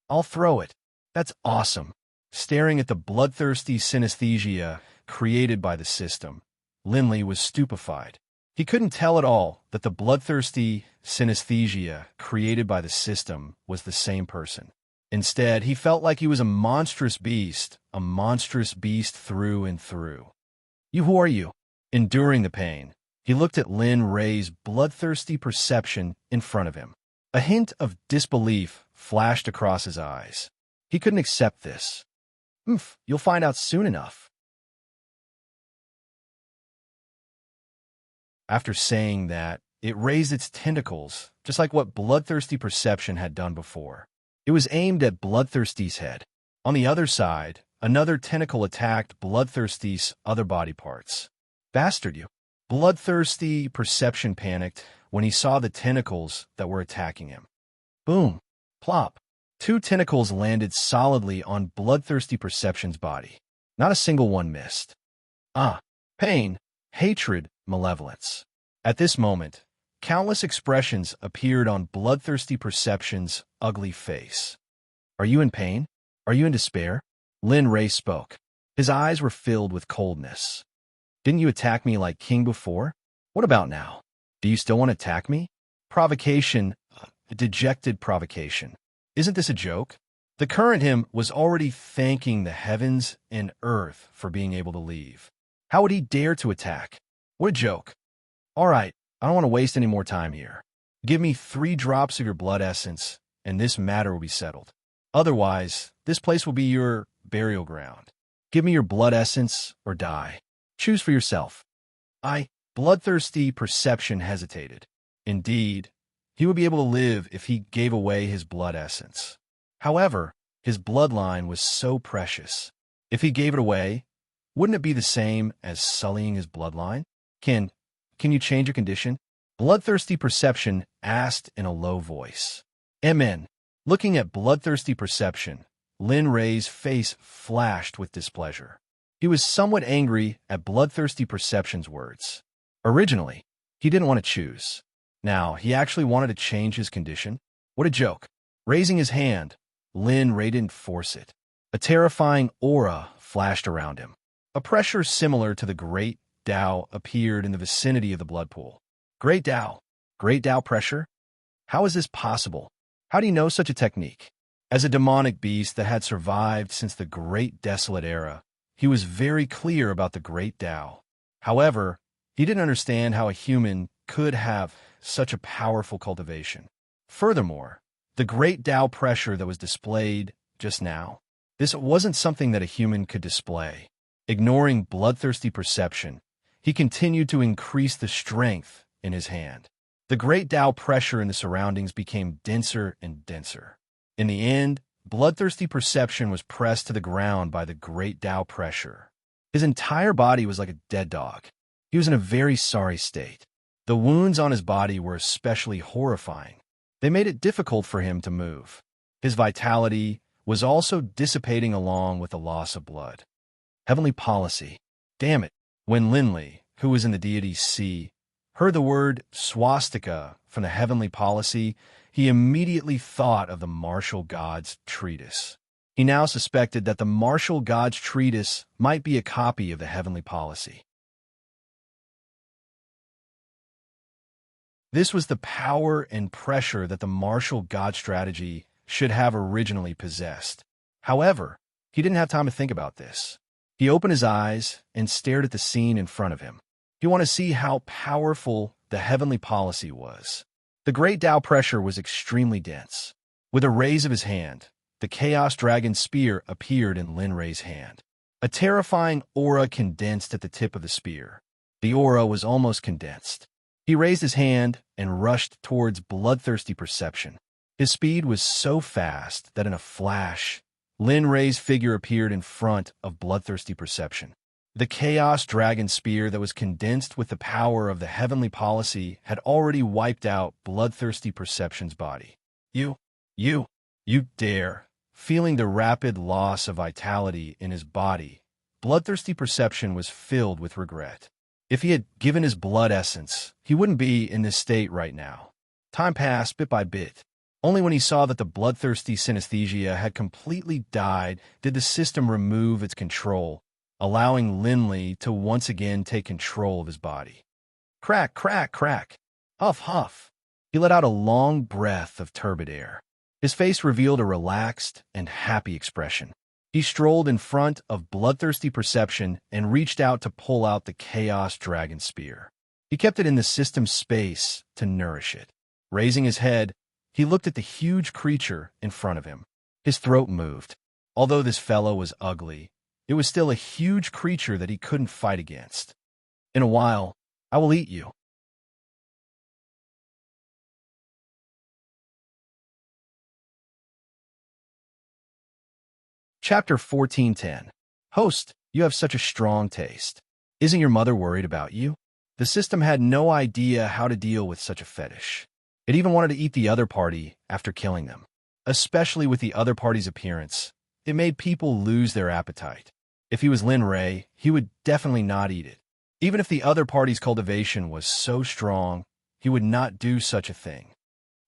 I'll throw it. That's awesome. Staring at the bloodthirsty synesthesia created by the system, Linley was stupefied. He couldn't tell at all that the bloodthirsty synesthesia created by the system was the same person. Instead, he felt like he was a monstrous beast through and through. You, who are you? Enduring the pain, he looked at Lin Ray's bloodthirsty perception in front of him. A hint of disbelief flashed across his eyes. He couldn't accept this. You'll find out soon enough. After saying that, it raised its tentacles, just like what bloodthirsty perception had done before. It was aimed at Bloodthirsty's head. On the other side, another tentacle attacked Bloodthirsty's other body parts. Bastard, you. Bloodthirsty perception panicked when he saw the tentacles that were attacking him. Boom. Plop. Two tentacles landed solidly on Bloodthirsty Perception's body. Not a single one missed. Pain, hatred, malevolence. At this moment, countless expressions appeared on Bloodthirsty Perception's ugly face. Are you in pain? Are you in despair? Lin Ray spoke. His eyes were filled with coldness. Didn't you attack me like king before? What about now? Do you still want to attack me? Provocation, dejected provocation. Isn't this a joke? The current him was already thanking the heavens and earth for being able to leave. How would he dare to attack? What a joke. All right, I don't want to waste any more time here. Give me 3 drops of your blood essence, and this matter will be settled. Otherwise, this place will be your burial ground. Give me your blood essence or die. Choose for yourself. Bloodthirsty Perception hesitated. Indeed, he would be able to live if he gave away his blood essence. However, his bloodline was so precious. If he gave it away, wouldn't it be the same as sullying his bloodline? Can you change your condition? Bloodthirsty Perception asked in a low voice. Amen. Looking at Bloodthirsty Perception, Lin Ray's face flashed with displeasure. He was somewhat angry at Bloodthirsty Perception's words. Originally, he didn't want to choose. Now, he actually wanted to change his condition. What a joke. Raising his hand, Lin Ray didn't force it. A terrifying aura flashed around him. A pressure similar to the Great Tao appeared in the vicinity of the blood pool. Great Tao pressure? How is this possible? How do you know such a technique? As a demonic beast that had survived since the Great Desolate Era, he was very clear about the Great Tao. However, he didn't understand how a human could have such a powerful cultivation. Furthermore, the Great Tao pressure that was displayed just now, this wasn't something that a human could display. Ignoring Bloodthirsty Perception, he continued to increase the strength in his hand. The Great Tao pressure in the surroundings became denser and denser. In the end, Bloodthirsty Perception was pressed to the ground by the Great Tao pressure. His entire body was like a dead dog. He was in a very sorry state. The wounds on his body were especially horrifying. They made it difficult for him to move. His vitality was also dissipating along with the loss of blood. Heavenly policy. Damn it. When Linley, who was in the deity's sea, heard the word swastika from the heavenly policy, he immediately thought of the martial god's treatise. He now suspected that the martial god's treatise might be a copy of the heavenly policy. This was the power and pressure that the martial god strategy should have originally possessed. However, he didn't have time to think about this. He opened his eyes and stared at the scene in front of him. He wanted to see how powerful the heavenly policy was. The Great Tao pressure was extremely dense. With a raise of his hand, the Chaos Dragon Spear appeared in Lin Ray's hand. A terrifying aura condensed at the tip of the spear. The aura was almost condensed. He raised his hand and rushed towards Bloodthirsty Perception. His speed was so fast that in a flash, Lin Ray's figure appeared in front of Bloodthirsty Perception. The Chaos Dragon Spear that was condensed with the power of the heavenly policy had already wiped out Bloodthirsty Perception's body. You dare. Feeling the rapid loss of vitality in his body, Bloodthirsty Perception was filled with regret. If he had given his blood essence, he wouldn't be in this state right now. Time passed bit by bit. Only when he saw that the bloodthirsty synesthesia had completely died did the system remove its control, allowing Linley to once again take control of his body. Crack, crack, crack. Huff, huff. He let out a long breath of turbid air. His face revealed a relaxed and happy expression. He strolled in front of bloodthirsty perception and reached out to pull out the Chaos Dragon Spear. He kept it in the system's space to nourish it. Raising his head, he looked at the huge creature in front of him. His throat moved. Although this fellow was ugly, it was still a huge creature that he couldn't fight against. In a while, I will eat you. Chapter 1410. Host, you have such a strong taste. Isn't your mother worried about you? The system had no idea how to deal with such a fetish. It even wanted to eat the other party after killing them. Especially with the other party's appearance, it made people lose their appetite. If he was Lin Ray, he would definitely not eat it. Even if the other party's cultivation was so strong, he would not do such a thing.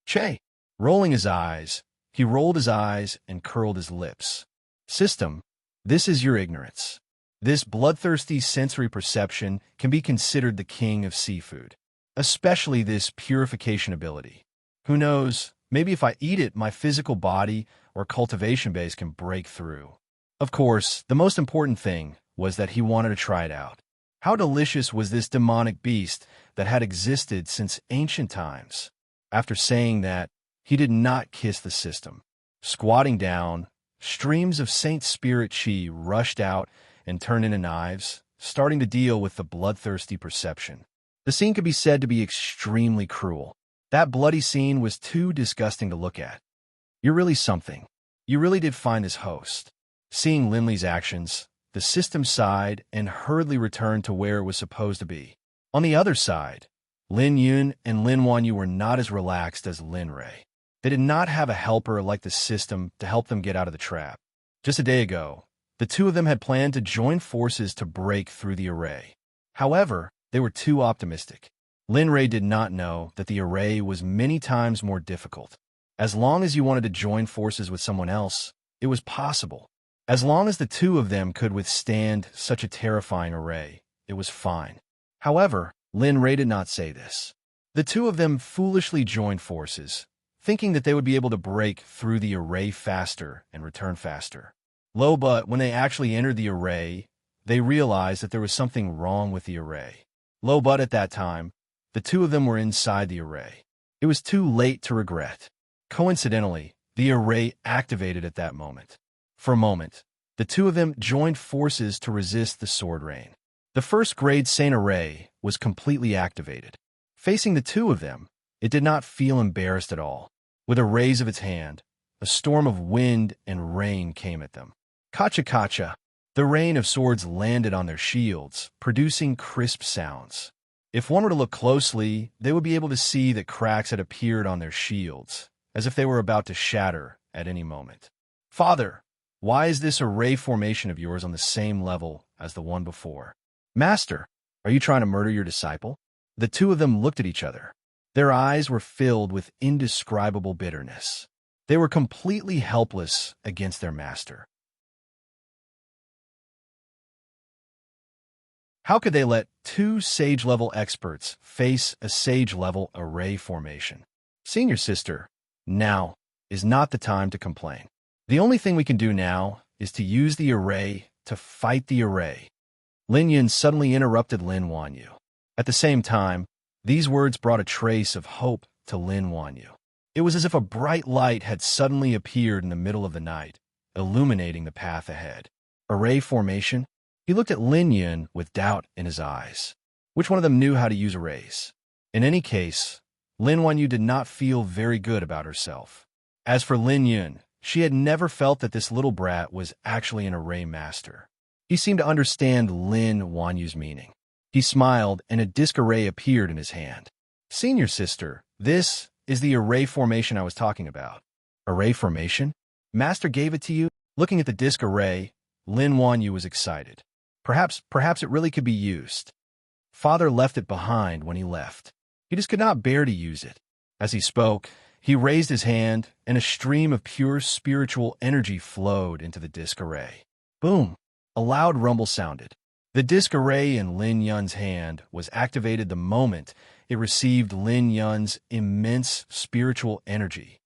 Che! Rolling his eyes, he rolled his eyes and curled his lips. System, this is your ignorance. This bloodthirsty sensory perception can be considered the king of seafood, especially this purification ability. Who knows, maybe if I eat it, my physical body or cultivation base can break through. Of course, the most important thing was that he wanted to try it out. How delicious was this demonic beast that had existed since ancient times? After saying that, he did not kiss the system. Squatting down, streams of Saint Spirit Chi rushed out and turned into knives, starting to deal with the bloodthirsty perception. The scene could be said to be extremely cruel. That bloody scene was too disgusting to look at. You're really something. You really did find this host. Seeing Linley's actions, the system sighed and hurriedly returned to where it was supposed to be. On the other side, Lin Yun and Lin Wanyu were not as relaxed as Lin Ray. They did not have a helper like the system to help them get out of the trap. Just a day ago, the two of them had planned to join forces to break through the array. However, they were too optimistic. Lin Ray did not know that the array was many times more difficult. As long as you wanted to join forces with someone else, it was possible. As long as the two of them could withstand such a terrifying array, it was fine. However, Lin Ray did not say this. The two of them foolishly joined forces, thinking that they would be able to break through the array faster and return faster. But when they actually entered the array, they realized that there was something wrong with the array. But at that time, the two of them were inside the array. It was too late to regret. Coincidentally, the array activated at that moment. For a moment, the two of them joined forces to resist the sword rain. The first grade Saint array was completely activated. Facing the two of them, it did not feel embarrassed at all. With a raise of its hand, a storm of wind and rain came at them. Kacha kacha! The rain of swords landed on their shields, producing crisp sounds. If one were to look closely, they would be able to see that cracks had appeared on their shields, as if they were about to shatter at any moment. Father, why is this array formation of yours on the same level as the one before? Master, are you trying to murder your disciple? The two of them looked at each other. Their eyes were filled with indescribable bitterness. They were completely helpless against their master. How could they let two sage-level experts face a sage-level array formation? Senior sister, now is not the time to complain. The only thing we can do now is to use the array to fight the array. Lin Yun suddenly interrupted Lin Wanyu. At the same time, these words brought a trace of hope to Lin Wanyu. It was as if a bright light had suddenly appeared in the middle of the night, illuminating the path ahead. Array formation? He looked at Lin Yun with doubt in his eyes. Which one of them knew how to use arrays? In any case, Lin Wanyu did not feel very good about herself. As for Lin Yun, she had never felt that this little brat was actually an array master. He seemed to understand Lin Wanyu's meaning. He smiled, and a disc array appeared in his hand. Senior sister, this is the array formation I was talking about. Array formation? Master gave it to you? Looking at the disc array, Lin Wanyu was excited. Perhaps it really could be used. father left it behind when he left. He just could not bear to use it. As he spoke, he raised his hand, and a stream of pure spiritual energy flowed into the disc array. Boom! A loud rumble sounded. The disc array in Lin Yun's hand was activated the moment it received Lin Yun's immense spiritual energy.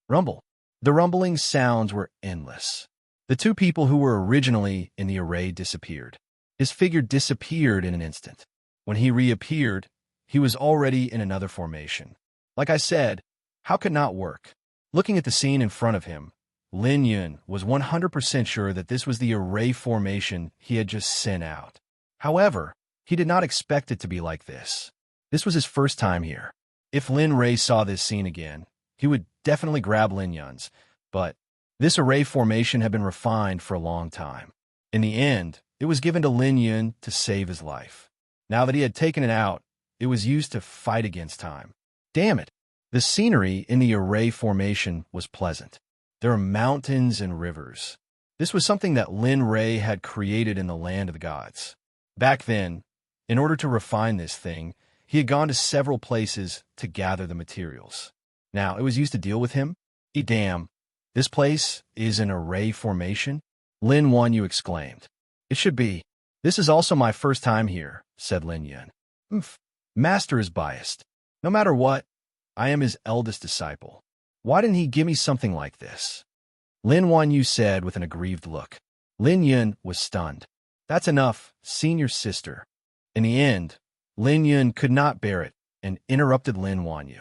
Rumble. The rumbling sounds were endless. The two people who were originally in the array disappeared. His figure disappeared in an instant. When he reappeared, he was already in another formation. Like I said, how could not work? Looking at the scene in front of him, Lin Yun was 100% sure that this was the array formation he had just sent out. However, he did not expect it to be like this. This was his first time here. If Lin Ray saw this scene again, he would definitely grab Lin Yun's, but this array formation had been refined for a long time. In the end, it was given to Lin Yun to save his life. Now that he had taken it out, it was used to fight against time. Damn it! The scenery in the array formation was pleasant. There were mountains and rivers. This was something that Lin Ray had created in the land of the gods. Back then, in order to refine this thing, he had gone to several places to gather the materials. Now, it was used to deal with him. Damn, this place is an array formation? Lin Wan exclaimed. It should be. This is also my first time here, said Lin Yun. Master is biased. No matter what, I am his eldest disciple. Why didn't he give me something like this? Lin Wan said with an aggrieved look. Lin Yun was stunned. That's enough, senior sister. In the end, Lin Yun could not bear it and interrupted Lin Wan.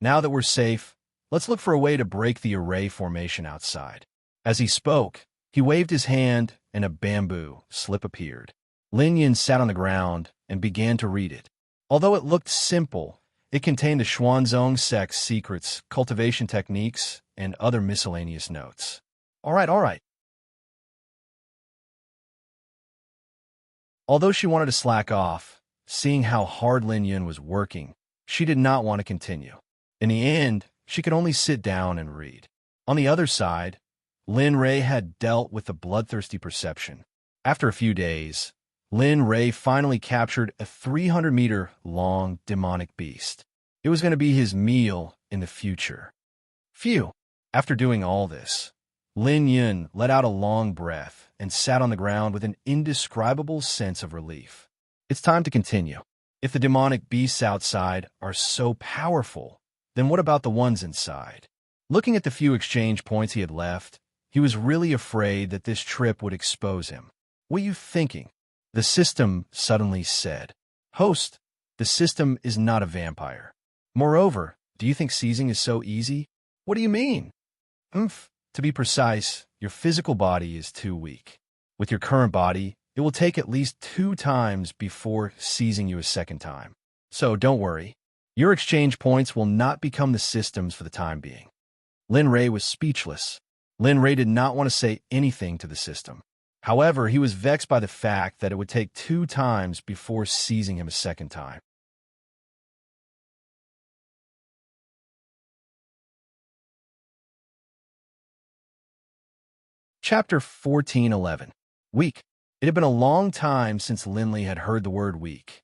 Now that we're safe, let's look for a way to break the array formation outside. As he spoke, he waved his hand and a bamboo slip appeared. Lin Yun sat on the ground and began to read it. Although it looked simple, it contained the Xuanzong Sect's secrets, cultivation techniques, and other miscellaneous notes. All right. Although she wanted to slack off, seeing how hard Lin Yun was working, she did not want to continue. In the end, she could only sit down and read. On the other side, Lin Ray had dealt with the bloodthirsty perception. After a few days, Lin Ray finally captured a 300-meter-long demonic beast. It was going to be his meal in the future. Phew! After doing all this, Lin Yun let out a long breath and sat on the ground with an indescribable sense of relief. It's time to continue. If the demonic beasts outside are so powerful, then what about the ones inside? Looking at the few exchange points he had left, he was really afraid that this trip would expose him. What are you thinking? The system suddenly said. Host, the system is not a vampire. Moreover, do you think seizing is so easy? What do you mean? To be precise, your physical body is too weak. With your current body, it will take at least 2 times before seizing you a second time. So don't worry. Your exchange points will not become the systems for the time being. Lin Ray was speechless. Lin Ray did not want to say anything to the system. However, he was vexed by the fact that it would take 2 times before seizing him a second time. Chapter 14:11. Weak. It had been a long time since Linley had heard the word weak.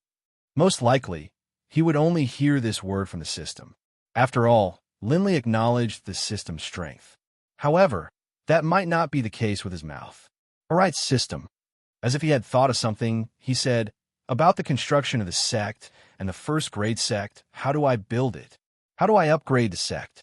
Most likely, he would only hear this word from the system. After all, Linley acknowledged the system's strength. However, that might not be the case with his mouth. All right, system. As if he had thought of something, he said, about the construction of the sect and the first grade sect, how do I build it? How do I upgrade the sect?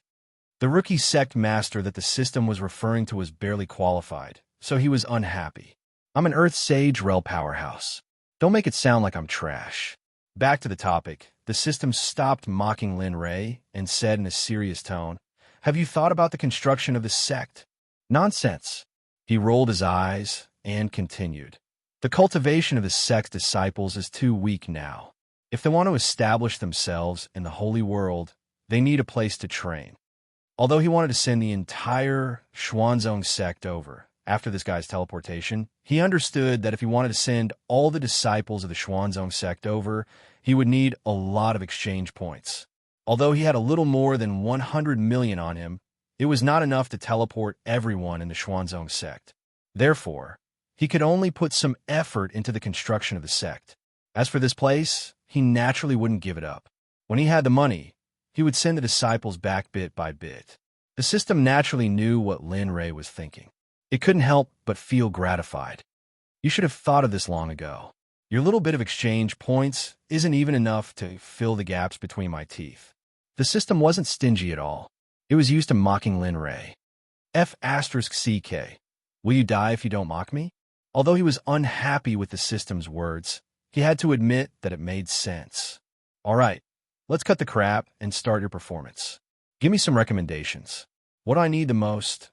The rookie sect master that the system was referring to was barely qualified, so he was unhappy. I'm an Earth Sage Rel powerhouse. Don't make it sound like I'm trash. Back to the topic, the system stopped mocking Lin Ray and said in a serious tone, have you thought about the construction of the sect? Nonsense. He rolled his eyes and continued. The cultivation of the sect's disciples is too weak now. If they want to establish themselves in the holy world, they need a place to train. Although he wanted to send the entire Xuanzong sect over after this guy's teleportation, he understood that if he wanted to send all the disciples of the Xuanzong sect over, he would need a lot of exchange points. Although he had a little more than 100 million on him, it was not enough to teleport everyone in the Xuanzong sect. Therefore, he could only put some effort into the construction of the sect. As for this place, he he naturally wouldn't give it up. When he had the money, he would send the disciples back bit by bit. The system naturally knew what Lin Ray was thinking. It couldn't help but feel gratified. You should have thought of this long ago. Your little bit of exchange points isn't even enough to fill the gaps between my teeth. The system wasn't stingy at all. It was used to mocking Lin Ray. F***CK. Will you die if you don't mock me? Although he was unhappy with the system's words, he had to admit that it made sense. All right, let's cut the crap and start your performance. Give me some recommendations. What do I need the most?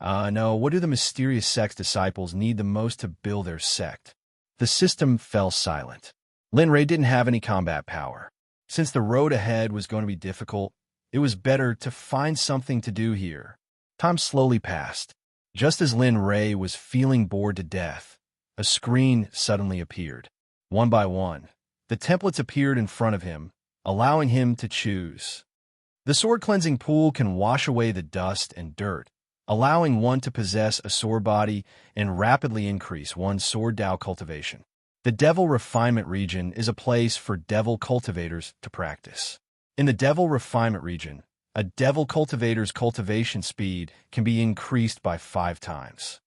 No, what do the mysterious Sect's disciples need the most to build their sect? The system fell silent. Lin Ray didn't have any combat power. Since the road ahead was going to be difficult, it was better to find something to do here. Time slowly passed. Just as Lin Ray was feeling bored to death, a screen suddenly appeared. One by one, the templates appeared in front of him, allowing him to choose. The sword cleansing pool can wash away the dust and dirt, allowing one to possess a sword body and rapidly increase one's sword Dao cultivation. The Devil Refinement region is a place for devil cultivators to practice. In the Devil Refinement region, a devil cultivator's cultivation speed can be increased by 5 times.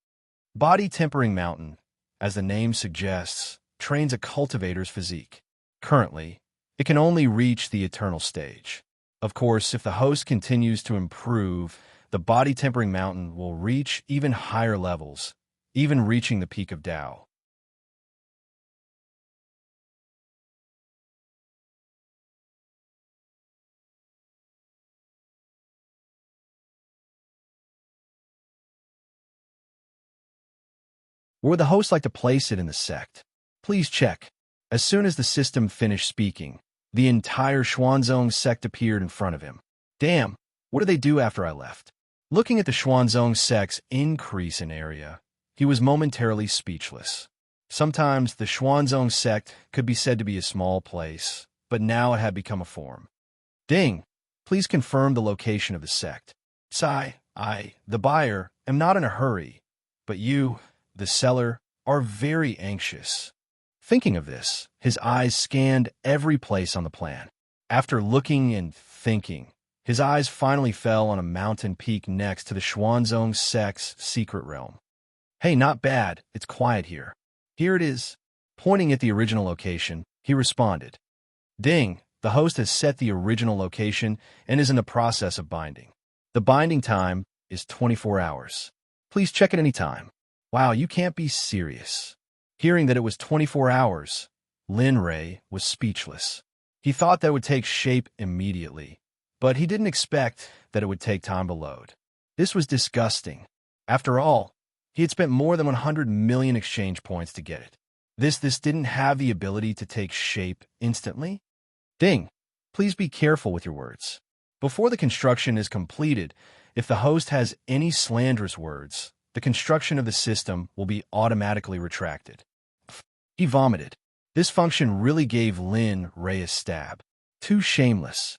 Body Tempering Mountain, as the name suggests, trains a cultivator's physique. Currently, it can only reach the eternal stage. Of course, if the host continues to improve, the Body Tempering Mountain will reach even higher levels, even reaching the peak of Dao. Where would the host like to place it in the sect? Please check. As soon as the system finished speaking, the entire Xuanzong sect appeared in front of him. Damn, what did they do after I left? Looking at the Xuanzong sect's increase in area, he was momentarily speechless. Sometimes the Xuanzong sect could be said to be a small place, but now it had become a form. Ding! Please confirm the location of the sect. I, the buyer, am not in a hurry, but you, the seller, are very anxious. Thinking of this, his eyes scanned every place on the plan. After looking and thinking, his eyes finally fell on a mountain peak next to the Xuanzong sect's secret realm. Hey, not bad. It's quiet here. Here it is. Pointing at the original location, he responded. Ding! The host has set the original location and is in the process of binding. The binding time is 24 hours. Please check at any time. Wow, you can't be serious. Hearing that it was 24 hours, Lin Ray was speechless. He thought that it would take shape immediately, but he didn't expect that it would take time to load. This was disgusting. After all, he had spent more than 100 million exchange points to get it. This didn't have the ability to take shape instantly? Ding! Please be careful with your words. Before the construction is completed, if the host has any slanderous words, the construction of the system will be automatically retracted. He vomited. This function really gave Lin Ray a stab. Too shameless.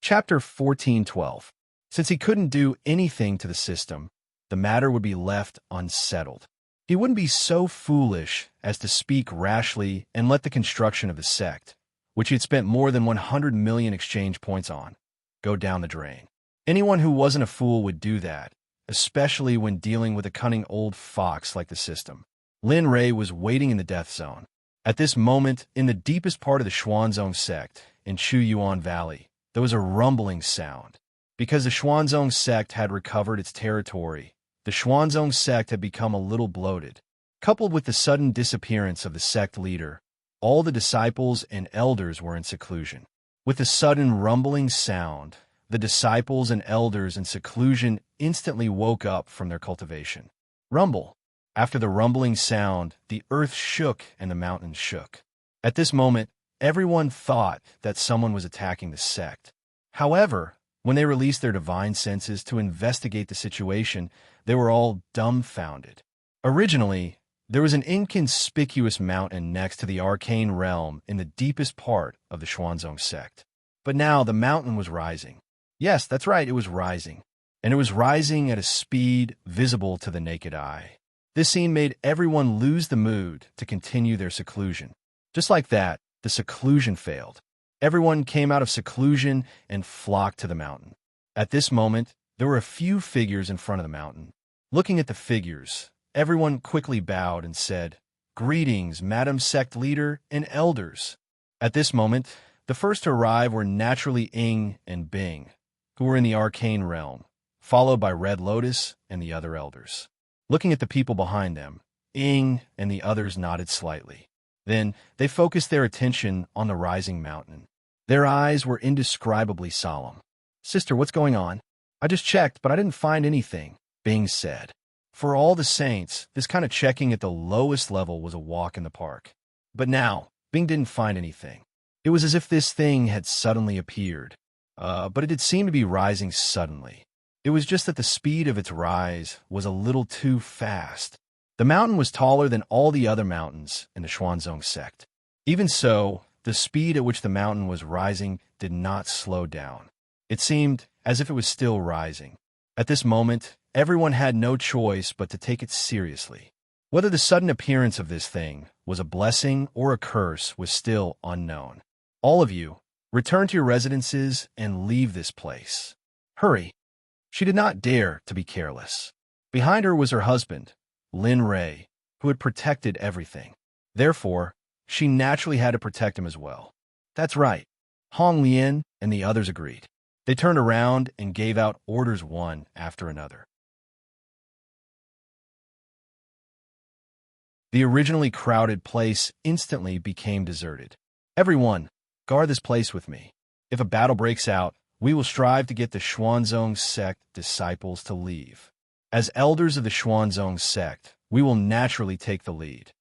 Chapter 14:12. Since he couldn't do anything to the system, the matter would be left unsettled. He wouldn't be so foolish as to speak rashly and let the construction of the sect, which he had spent more than 100 million exchange points on, go down the drain. Anyone who wasn't a fool would do that, especially when dealing with a cunning old fox like the system. Lin Ray was waiting in the death zone. At this moment, in the deepest part of the Xuanzong sect, in Chuyuan Valley, there was a rumbling sound. Because the Xuanzong sect had recovered its territory, the Xuanzong sect had become a little bloated. Coupled with the sudden disappearance of the sect leader, all the disciples and elders were in seclusion. With the sudden rumbling sound, the disciples and elders in seclusion instantly woke up from their cultivation. Rumble. After the rumbling sound, the earth shook and the mountains shook. At this moment, everyone thought that someone was attacking the sect. However, when they released their divine senses to investigate the situation, they were all dumbfounded. Originally, there was an inconspicuous mountain next to the arcane realm in the deepest part of the Xuanzong sect. But now the mountain was rising. Yes, that's right, it was rising. and it was rising at a speed visible to the naked eye. This scene made everyone lose the mood to continue their seclusion. Just like that, the seclusion failed. Everyone came out of seclusion and flocked to the mountain. At this moment, there were a few figures in front of the mountain. Looking at the figures, everyone quickly bowed and said, "Greetings, Madam Sect Leader and Elders." At this moment, the first to arrive were naturally Ing and Bing, who were in the arcane realm, followed by Red Lotus and the other elders. Looking at the people behind them, Ing and the others nodded slightly. Then they focused their attention on the rising mountain. Their eyes were indescribably solemn. "Sister, what's going on?" "I just checked, but I didn't find anything," Bing said. For all the saints, this kind of checking at the lowest level was a walk in the park. But now, Bing didn't find anything. It was as if this thing had suddenly appeared. But it did seem to be rising suddenly. It was just that the speed of its rise was a little too fast. The mountain was taller than all the other mountains in the Xuanzong sect. Even so, the speed at which the mountain was rising did not slow down. It seemed as if it was still rising. At this moment, everyone had no choice but to take it seriously. Whether the sudden appearance of this thing was a blessing or a curse was still unknown. All of you, return to your residences and leave this place. Hurry. She did not dare to be careless. Behind her was her husband, Lin Rei, who had protected everything. Therefore, she naturally had to protect him as well. That's right. Hong Lian and the others agreed. They turned around and gave out orders one after another. The originally crowded place instantly became deserted. "Everyone, guard this place with me. If a battle breaks out, we will strive to get the Xuanzong sect disciples to leave. As elders of the Xuanzong sect, we will naturally take the lead."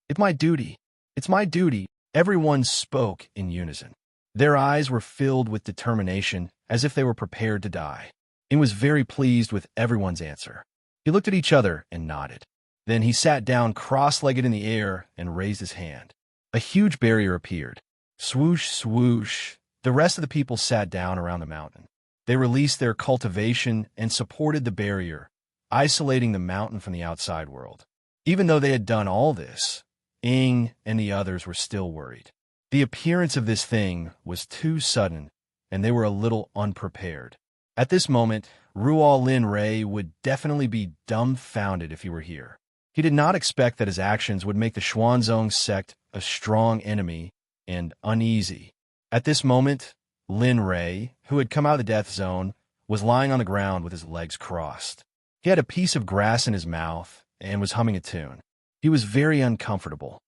"It's my duty. It's my duty," everyone spoke in unison. Their eyes were filled with determination, as if they were prepared to die. Ing was very pleased with everyone's answer. He looked at each other and nodded. Then he sat down cross-legged in the air and raised his hand. A huge barrier appeared. Swoosh, swoosh. The rest of the people sat down around the mountain. They released their cultivation and supported the barrier, isolating the mountain from the outside world. Even though they had done all this, Ing and the others were still worried. The appearance of this thing was too sudden, and they were a little unprepared. At this moment, Ruo Lin Rei would definitely be dumbfounded if he were here. He did not expect that his actions would make the Xuanzong sect a strong enemy and uneasy. At this moment, Lin Rei, who had come out of the death zone, was lying on the ground with his legs crossed. He had a piece of grass in his mouth and was humming a tune. He was very uncomfortable.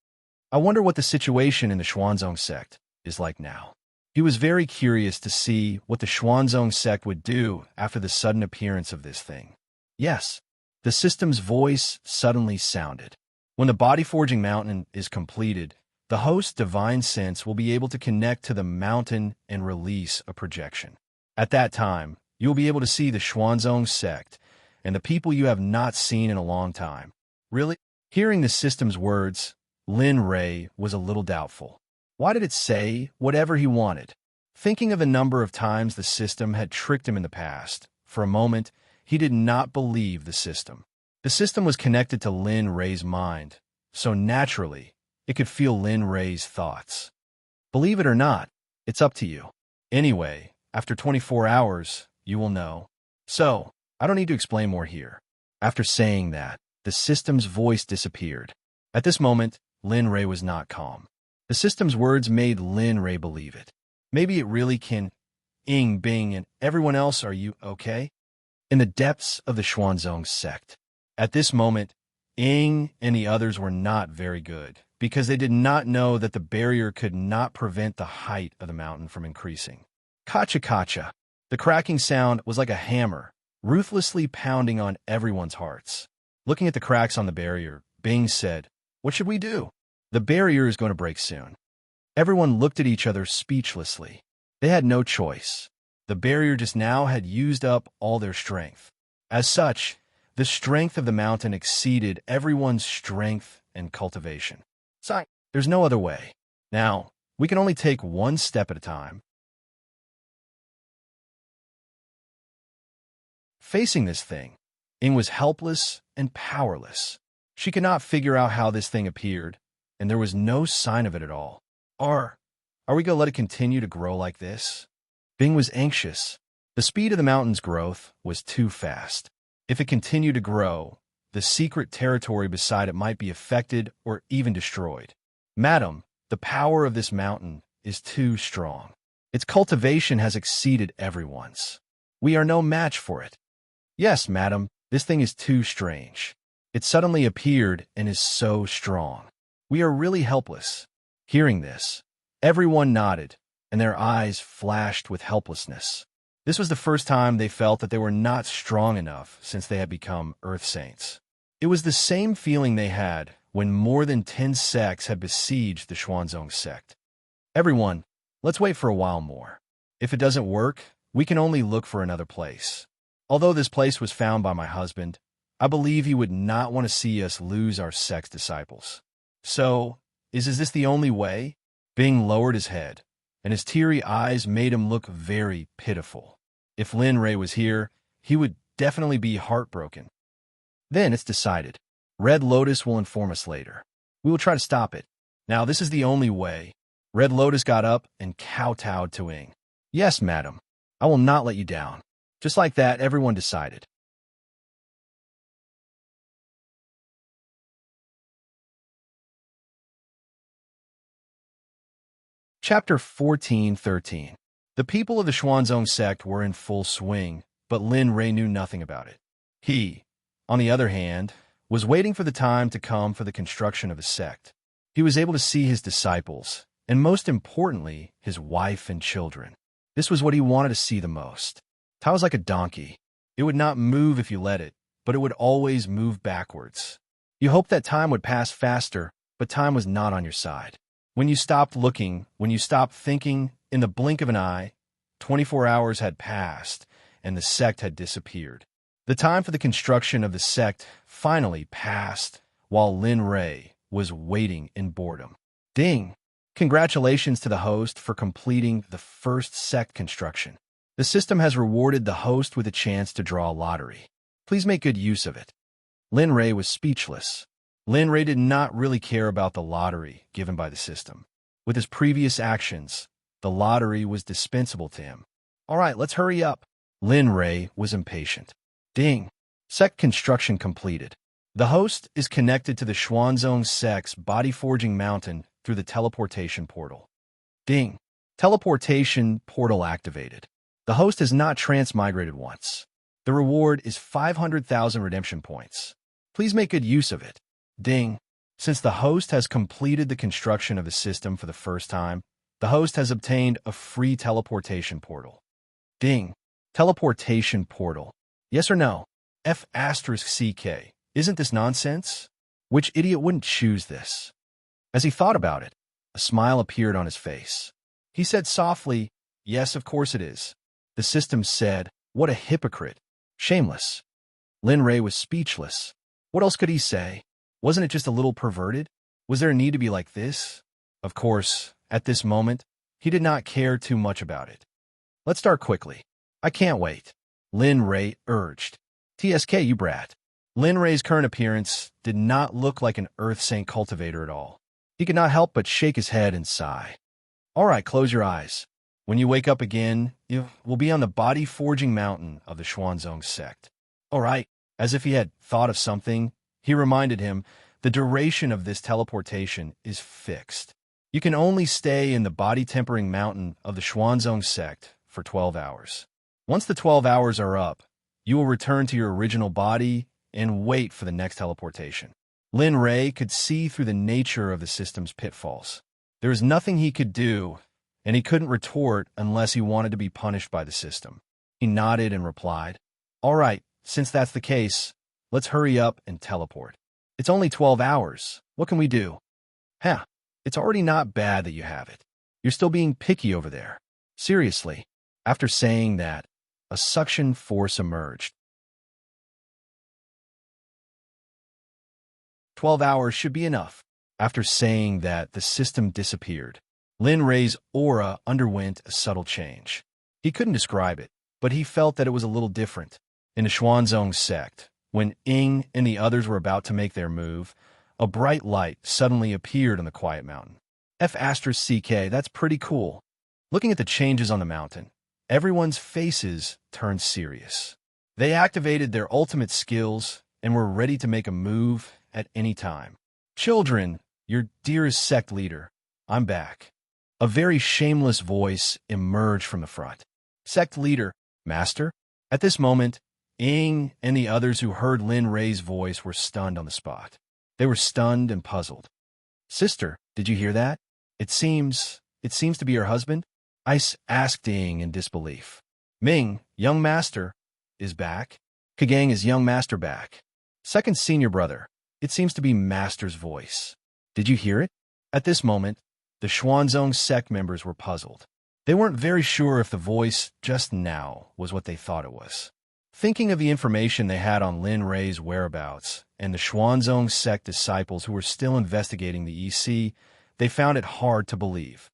I wonder what the situation in the Xuanzong sect is like now. He was very curious to see what the Xuanzong sect would do after the sudden appearance of this thing. Yes, the system's voice suddenly sounded. When the body forging mountain is completed, the host's divine sense will be able to connect to the mountain and release a projection. At that time, you will be able to see the Xuanzong sect and the people you have not seen in a long time. Really? Hearing the system's words, Lin Rei was a little doubtful. Why did it say whatever he wanted? Thinking of the number of times the system had tricked him in the past, for a moment, he did not believe the system. The system was connected to Lin Rei's mind, so naturally, it could feel Lin Rei's thoughts. Believe it or not, it's up to you. Anyway, after 24 hours, you will know. So, I don't need to explain more here. After saying that, the system's voice disappeared. At this moment, Lin Rei was not calm. The system's words made Lin Rei believe it. Maybe it really can. Ing, Bing, and everyone else, are you okay? In the depths of the Xuanzong sect. At this moment, Ing and the others were not very good, because they did not know that the barrier could not prevent the height of the mountain from increasing. Kacha-kacha. The cracking sound was like a hammer, ruthlessly pounding on everyone's hearts. Looking at the cracks on the barrier, Bing said, "What should we do? The barrier is going to break soon." Everyone looked at each other speechlessly. They had no choice. The barrier just now had used up all their strength. As such, the strength of the mountain exceeded everyone's strength and cultivation. So, there's no other way. Now, we can only take one step at a time. Facing this thing, Ing was helpless and powerless. She could not figure out how this thing appeared, and there was no sign of it at all. Are we gonna let it continue to grow like this? Bing was anxious. The speed of the mountain's growth was too fast. If it continued to grow, the secret territory beside it might be affected or even destroyed. Madam, the power of this mountain is too strong. Its cultivation has exceeded everyone's. We are no match for it. Yes, madam, this thing is too strange. It suddenly appeared and is so strong. We are really helpless. Hearing this, everyone nodded, and their eyes flashed with helplessness. This was the first time they felt that they were not strong enough since they had become Earth Saints. It was the same feeling they had when more than 10 sects had besieged the Xuanzong sect. Everyone, let's wait for a while more. If it doesn't work, we can only look for another place. Although this place was found by my husband, I believe he would not want to see us lose our sect's disciples. So, is this the only way? Bing lowered his head, and his teary eyes made him look very pitiful. If Lin Ray was here, he would definitely be heartbroken. Then it's decided. Red Lotus will inform us later. We will try to stop it. Now this is the only way. Red Lotus got up and kowtowed to Ing. Yes, madam. I will not let you down. Just like that, everyone decided. Chapter 14:13. The people of the Xuanzong sect were in full swing, but Lin Ray knew nothing about it. He, on the other hand, was waiting for the time to come for the construction of his sect. He was able to see his disciples, and most importantly, his wife and children. This was what he wanted to see the most. Tao was like a donkey. It would not move if you let it, but it would always move backwards. You hoped that time would pass faster, but time was not on your side. When you stopped looking, when you stopped thinking, in the blink of an eye, 24 hours had passed, and the sect had disappeared. The time for the construction of the sect finally passed, while Lin Ray was waiting in boredom. Ding! Congratulations to the host for completing the first sect construction. The system has rewarded the host with a chance to draw a lottery. Please make good use of it. Lin Ray was speechless. Lin Ray did not really care about the lottery given by the system. With his previous actions, the lottery was dispensable to him. All right, let's hurry up. Lin Ray was impatient. Ding! Sect construction completed. The host is connected to the Xuanzong sect's body-forging mountain through the teleportation portal. Ding! Teleportation portal activated. The host has not transmigrated once. The reward is 500,000 redemption points. Please make good use of it. Ding! Since the host has completed the construction of the system for the first time, the host has obtained a free teleportation portal. Ding! Teleportation portal. Yes or no? F***CK. Isn't this nonsense? Which idiot wouldn't choose this? As he thought about it, a smile appeared on his face. He said softly, yes, of course it is. The system said, what a hypocrite. Shameless. Lin Ray was speechless. What else could he say? Wasn't it just a little perverted? Was there a need to be like this? Of course, at this moment, he did not care too much about it. Let's start quickly. I can't wait. Lin Ray urged. TSK, you brat. Lin Ray's current appearance did not look like an Earth Saint cultivator at all. He could not help but shake his head and sigh. All right, close your eyes. When you wake up again, you will be on the body-forging mountain of the Xuanzong sect. All right, as if he had thought of something, he reminded him, the duration of this teleportation is fixed. You can only stay in the body-tempering mountain of the Xuanzong sect for 12 hours. Once the 12 hours are up, you will return to your original body and wait for the next teleportation. Lin Ray could see through the nature of the system's pitfalls. There was nothing he could do, and he couldn't retort unless he wanted to be punished by the system. He nodded and replied, all right, since that's the case, let's hurry up and teleport. It's only 12 hours. What can we do? It's already not bad that you have it. You're still being picky over there. Seriously. After saying that, a suction force emerged. 12 hours should be enough. After saying that, the system disappeared. Lin Ray's aura underwent a subtle change. He couldn't describe it, but he felt that it was a little different. In the Xuanzong sect, when Ying and the others were about to make their move, a bright light suddenly appeared on the quiet mountain. F***CK, that's pretty cool. Looking at the changes on the mountain, everyone's faces turned serious. They activated their ultimate skills and were ready to make a move at any time. Children, your dearest sect leader, I'm back. A very shameless voice emerged from the front. Sect leader, master? At this moment, Ying and the others who heard Lin Rei's voice were stunned on the spot. They were stunned and puzzled. Sister, did you hear that? It seems to be her husband? I asked Ying in disbelief. Ming, young master, is back? Kagang is young master back. Second senior brother, it seems to be master's voice. Did you hear it? At this moment, the Xuanzong sect members were puzzled. They weren't very sure if the voice just now was what they thought it was. Thinking of the information they had on Lin Rei's whereabouts and the Xuanzong sect disciples who were still investigating the EC, they found it hard to believe.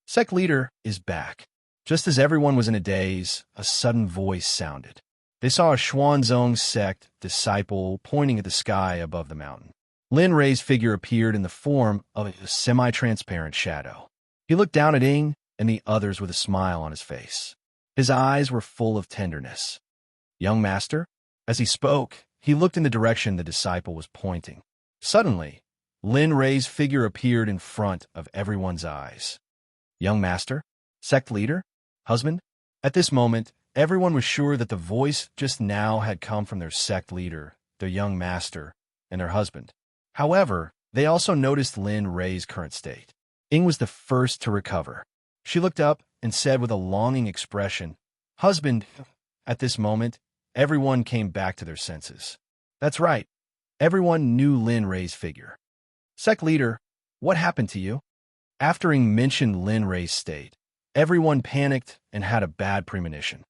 Sect leader is back. Just as everyone was in a daze, a sudden voice sounded. They saw a Xuanzong sect disciple pointing at the sky above the mountain. Lin Rei's figure appeared in the form of a semi-transparent shadow. He looked down at Ying and the others with a smile on his face. His eyes were full of tenderness. Young master? As he spoke, he looked in the direction the disciple was pointing. Suddenly, Lin Rei's figure appeared in front of everyone's eyes. Young master? Sect leader? Husband? At this moment, everyone was sure that the voice just now had come from their sect leader, their young master, and their husband. However, they also noticed Lin Rei's current state. Ying was the first to recover. She looked up and said with a longing expression, Husband. At this moment, everyone came back to their senses. That's right. Everyone knew Lin Rei's figure. Sect leader, what happened to you? After Ying mentioned Lin Rei's state, everyone panicked and had a bad premonition.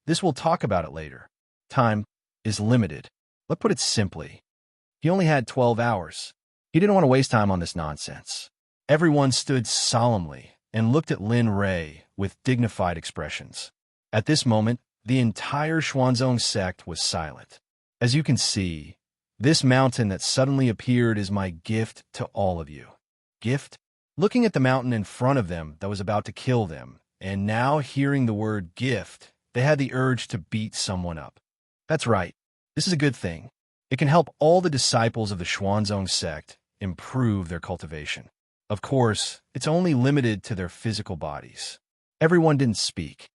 This we'll talk about it later. Time is limited. Let's put it simply. He only had 12 hours. He didn't want to waste time on this nonsense. Everyone stood solemnly and looked at Lin Rei with dignified expressions. At this moment, the entire Xuanzong sect was silent. As you can see, this mountain that suddenly appeared is my gift to all of you. Gift? Looking at the mountain in front of them that was about to kill them, and now hearing the word gift, they had the urge to beat someone up. That's right. This is a good thing. It can help all the disciples of the Xuanzong sect improve their cultivation. Of course, it's only limited to their physical bodies. Everyone didn't speak.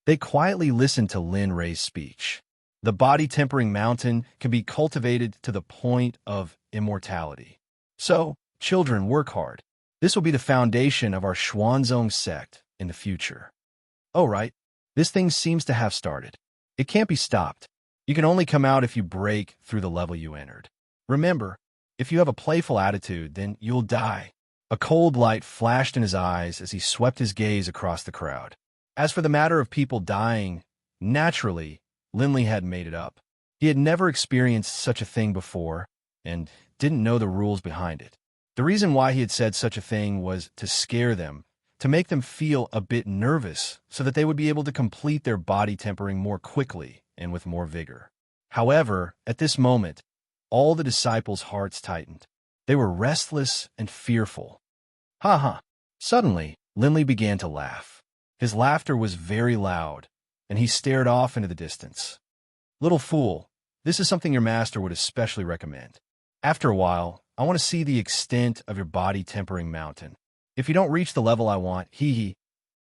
They quietly listened to Lin Rei's speech. The body-tempering mountain can be cultivated to the point of immortality. So, children, work hard. This will be the foundation of our Xuanzong sect in the future. Oh, right. This thing seems to have started. It can't be stopped. You can only come out if you break through the level you entered. Remember, if you have a playful attitude, then you'll die. A cold light flashed in his eyes as he swept his gaze across the crowd. As for the matter of people dying, naturally, Linley had made it up. He had never experienced such a thing before and didn't know the rules behind it. The reason why he had said such a thing was to scare them, to make them feel a bit nervous so that they would be able to complete their body tempering more quickly and with more vigor. However, at this moment, all the disciples' hearts tightened. They were restless and fearful. Ha ha! Suddenly, Linley began to laugh. His laughter was very loud, and he stared off into the distance. Little fool, this is something your master would especially recommend. After a while, I want to see the extent of your body tempering mountain. If you don't reach the level I want, you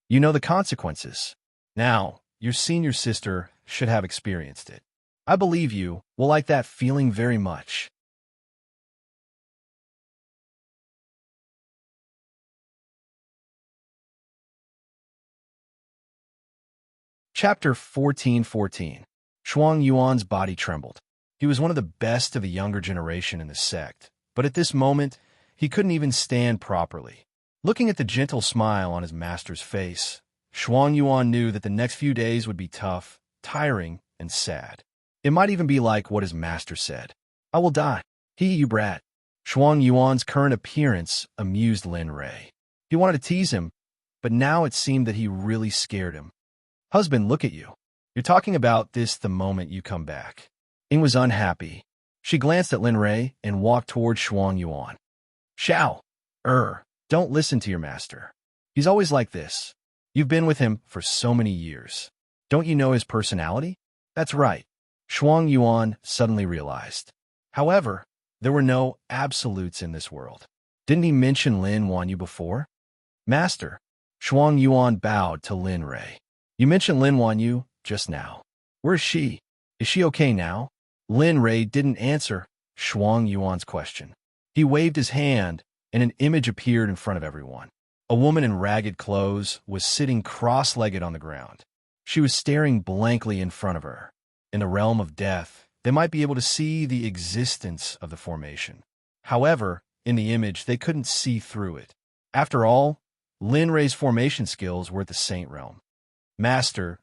know the consequences. Now, your senior sister should have experienced it. I believe you will like that feeling very much. Chapter 14:14. Shuang Yuan's body trembled. He was one of the best of the younger generation in the sect, but at this moment, he couldn't even stand properly. Looking at the gentle smile on his master's face, Shuang Yuan knew that the next few days would be tough, tiring, and sad. It might even be like what his master said. I will die. You brat. Shuang Yuan's current appearance amused Lin Rei. He wanted to tease him, but now it seemed that he really scared him. Husband, look at you. You're talking about this the moment you come back. Ying was unhappy. She glanced at Lin Rei and walked toward Shuang Yuan. Xiao, don't listen to your master. He's always like this. You've been with him for so many years. Don't you know his personality? That's right, Shuang Yuan suddenly realized. However, there were no absolutes in this world. Didn't he mention Lin Wanyu before? Master, Shuang Yuan bowed to Lin Rei. You mentioned Lin Wanyu just now. Where is she? Is she okay now? Lin Rei didn't answer Shuang Yuan's question. He waved his hand, and an image appeared in front of everyone. A woman in ragged clothes was sitting cross-legged on the ground. She was staring blankly in front of her. In the realm of death, they might be able to see the existence of the formation. However, in the image, they couldn't see through it. After all, Lin Rei's formation skills were at the Saint realm. Master,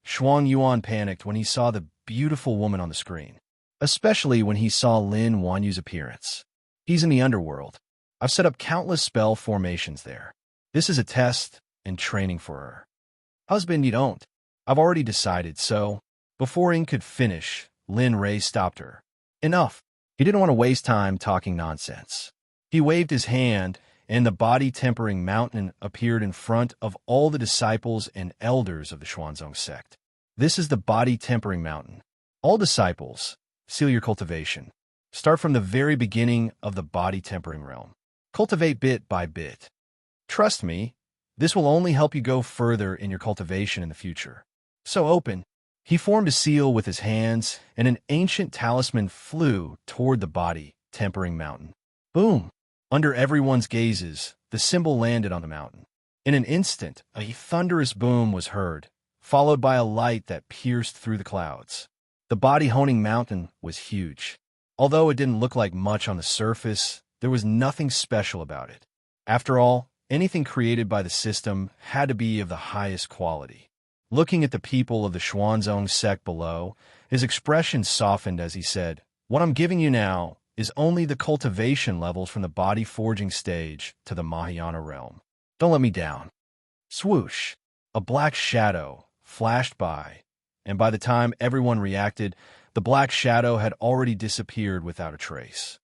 Shuang Yuan panicked when he saw the beautiful woman on the screen, especially when he saw Lin Wanyu's appearance. He's in the underworld. I've set up countless spell formations there. This is a test and training for her. Husband, you don't. I've already decided, so... Before Ying could finish, Lin Rei stopped her. Enough. He didn't want to waste time talking nonsense. He waved his hand, and the body-tempering mountain appeared in front of all the disciples and elders of the Xuanzong sect. This is the body-tempering mountain. All disciples, seal your cultivation. Start from the very beginning of the body-tempering realm. Cultivate bit by bit. Trust me, this will only help you go further in your cultivation in the future. So open. He formed a seal with his hands, and an ancient talisman flew toward the body-tempering mountain. Boom! Under everyone's gazes, the symbol landed on the mountain. In an instant, a thunderous boom was heard, followed by a light that pierced through the clouds. The body-honing mountain was huge. Although it didn't look like much on the surface, there was nothing special about it. After all, anything created by the system had to be of the highest quality. Looking at the people of the Xuanzong sect below, his expression softened as he said, "What I'm giving you now is only the cultivation levels from the body forging stage to the Mahayana realm. Don't let me down." Swoosh! A black shadow flashed by, and by the time everyone reacted, the black shadow had already disappeared without a trace.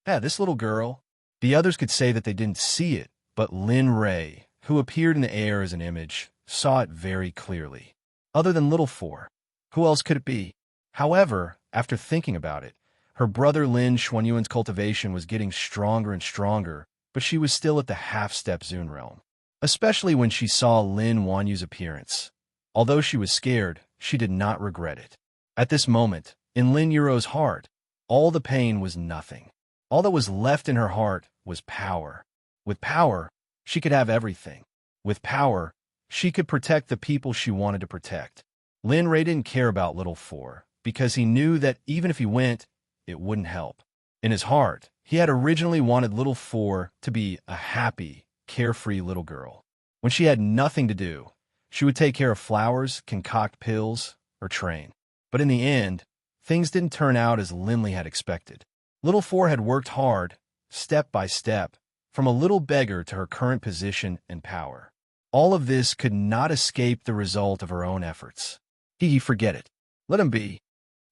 This little girl. The others could say that they didn't see it, but Lin Rei, who appeared in the air as an image, saw it very clearly. Other than Little Four, who else could it be? However, after thinking about it, her brother Lin Xuanyuan's cultivation was getting stronger and stronger, but she was still at the half-step Zun realm. Especially when she saw Lin Wanyu's appearance. Although she was scared, she did not regret it. At this moment, in Lin Yuro's heart, all the pain was nothing. All that was left in her heart was power. With power, she could have everything. With power, she could protect the people she wanted to protect. Lin Rei didn't care about Little Four, because he knew that even if he went, it wouldn't help. In his heart, he had originally wanted Little Four to be a happy, carefree little girl. When she had nothing to do, she would take care of flowers, concoct pills, or train. But in the end, things didn't turn out as Linley had expected. Little Four had worked hard, step by step, from a little beggar to her current position and power. All of this could not escape the result of her own efforts. Forget it. Let him be.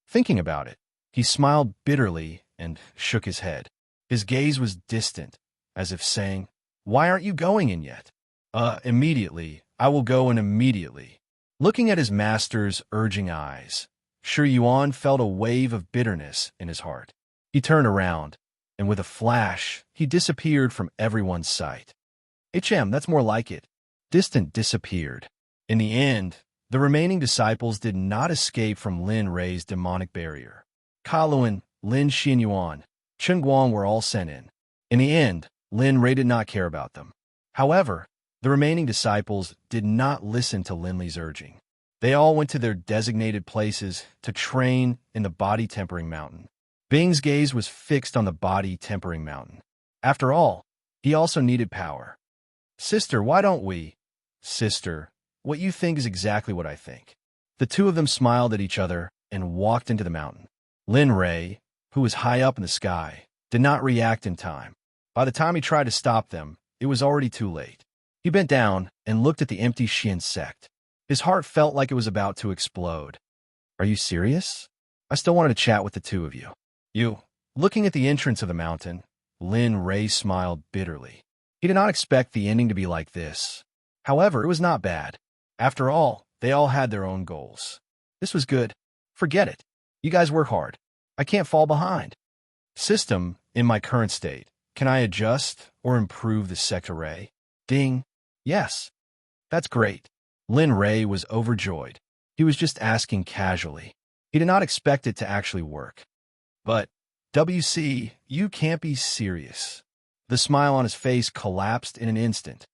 Thinking about it, he smiled bitterly and shook his head. His gaze was distant, as if saying, "Why aren't you going in yet?" Immediately. I will go in immediately." Looking at his master's urging eyes, Shi Yuan felt a wave of bitterness in his heart. He turned around, and with a flash, he disappeared from everyone's sight. That's more like it. Distant disappeared. In the end, the remaining disciples did not escape from Lin Rei's demonic barrier. Kaluan, Lin Xinyuan, Chen Guang were all sent in. In the end, Lin Rei did not care about them. However, the remaining disciples did not listen to Linley's urging. They all went to their designated places to train in the body-tempering mountain. Bing's gaze was fixed on the body-tempering mountain. After all, he also needed power. "Sister, why don't we?" "Sister, what you think is exactly what I think." The two of them smiled at each other and walked into the mountain. Lin Rei, who was high up in the sky, did not react in time. By the time he tried to stop them, it was already too late. He bent down and looked at the empty Xian Sect. His heart felt like it was about to explode. Are you serious? I still wanted to chat with the two of you. You. Looking at the entrance of the mountain, Lin Ray smiled bitterly. He did not expect the ending to be like this. However, it was not bad. After all, they all had their own goals. This was good. Forget it. You guys work hard. I can't fall behind. System, in my current state, can I adjust or improve the Sect array? Ding. Yes. That's great. Lin Ray was overjoyed. He was just asking casually. He did not expect it to actually work. But, WC, you can't be serious. The smile on his face collapsed in an instant.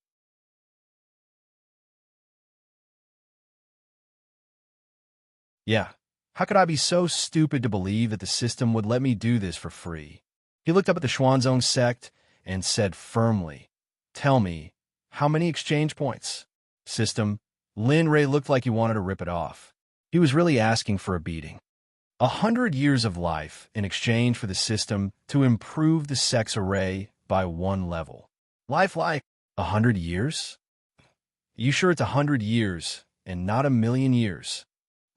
Yeah, how could I be so stupid to believe that the system would let me do this for free? He looked up at the Xuanzong Sect and said firmly, Tell me, how many exchange points? System, Lin Ray looked like he wanted to rip it off. He was really asking for a beating. 100 years of life in exchange for the system to improve the Sect's array by 1 level. Life like 100 years? You sure it's 100 years and not 1,000,000 years?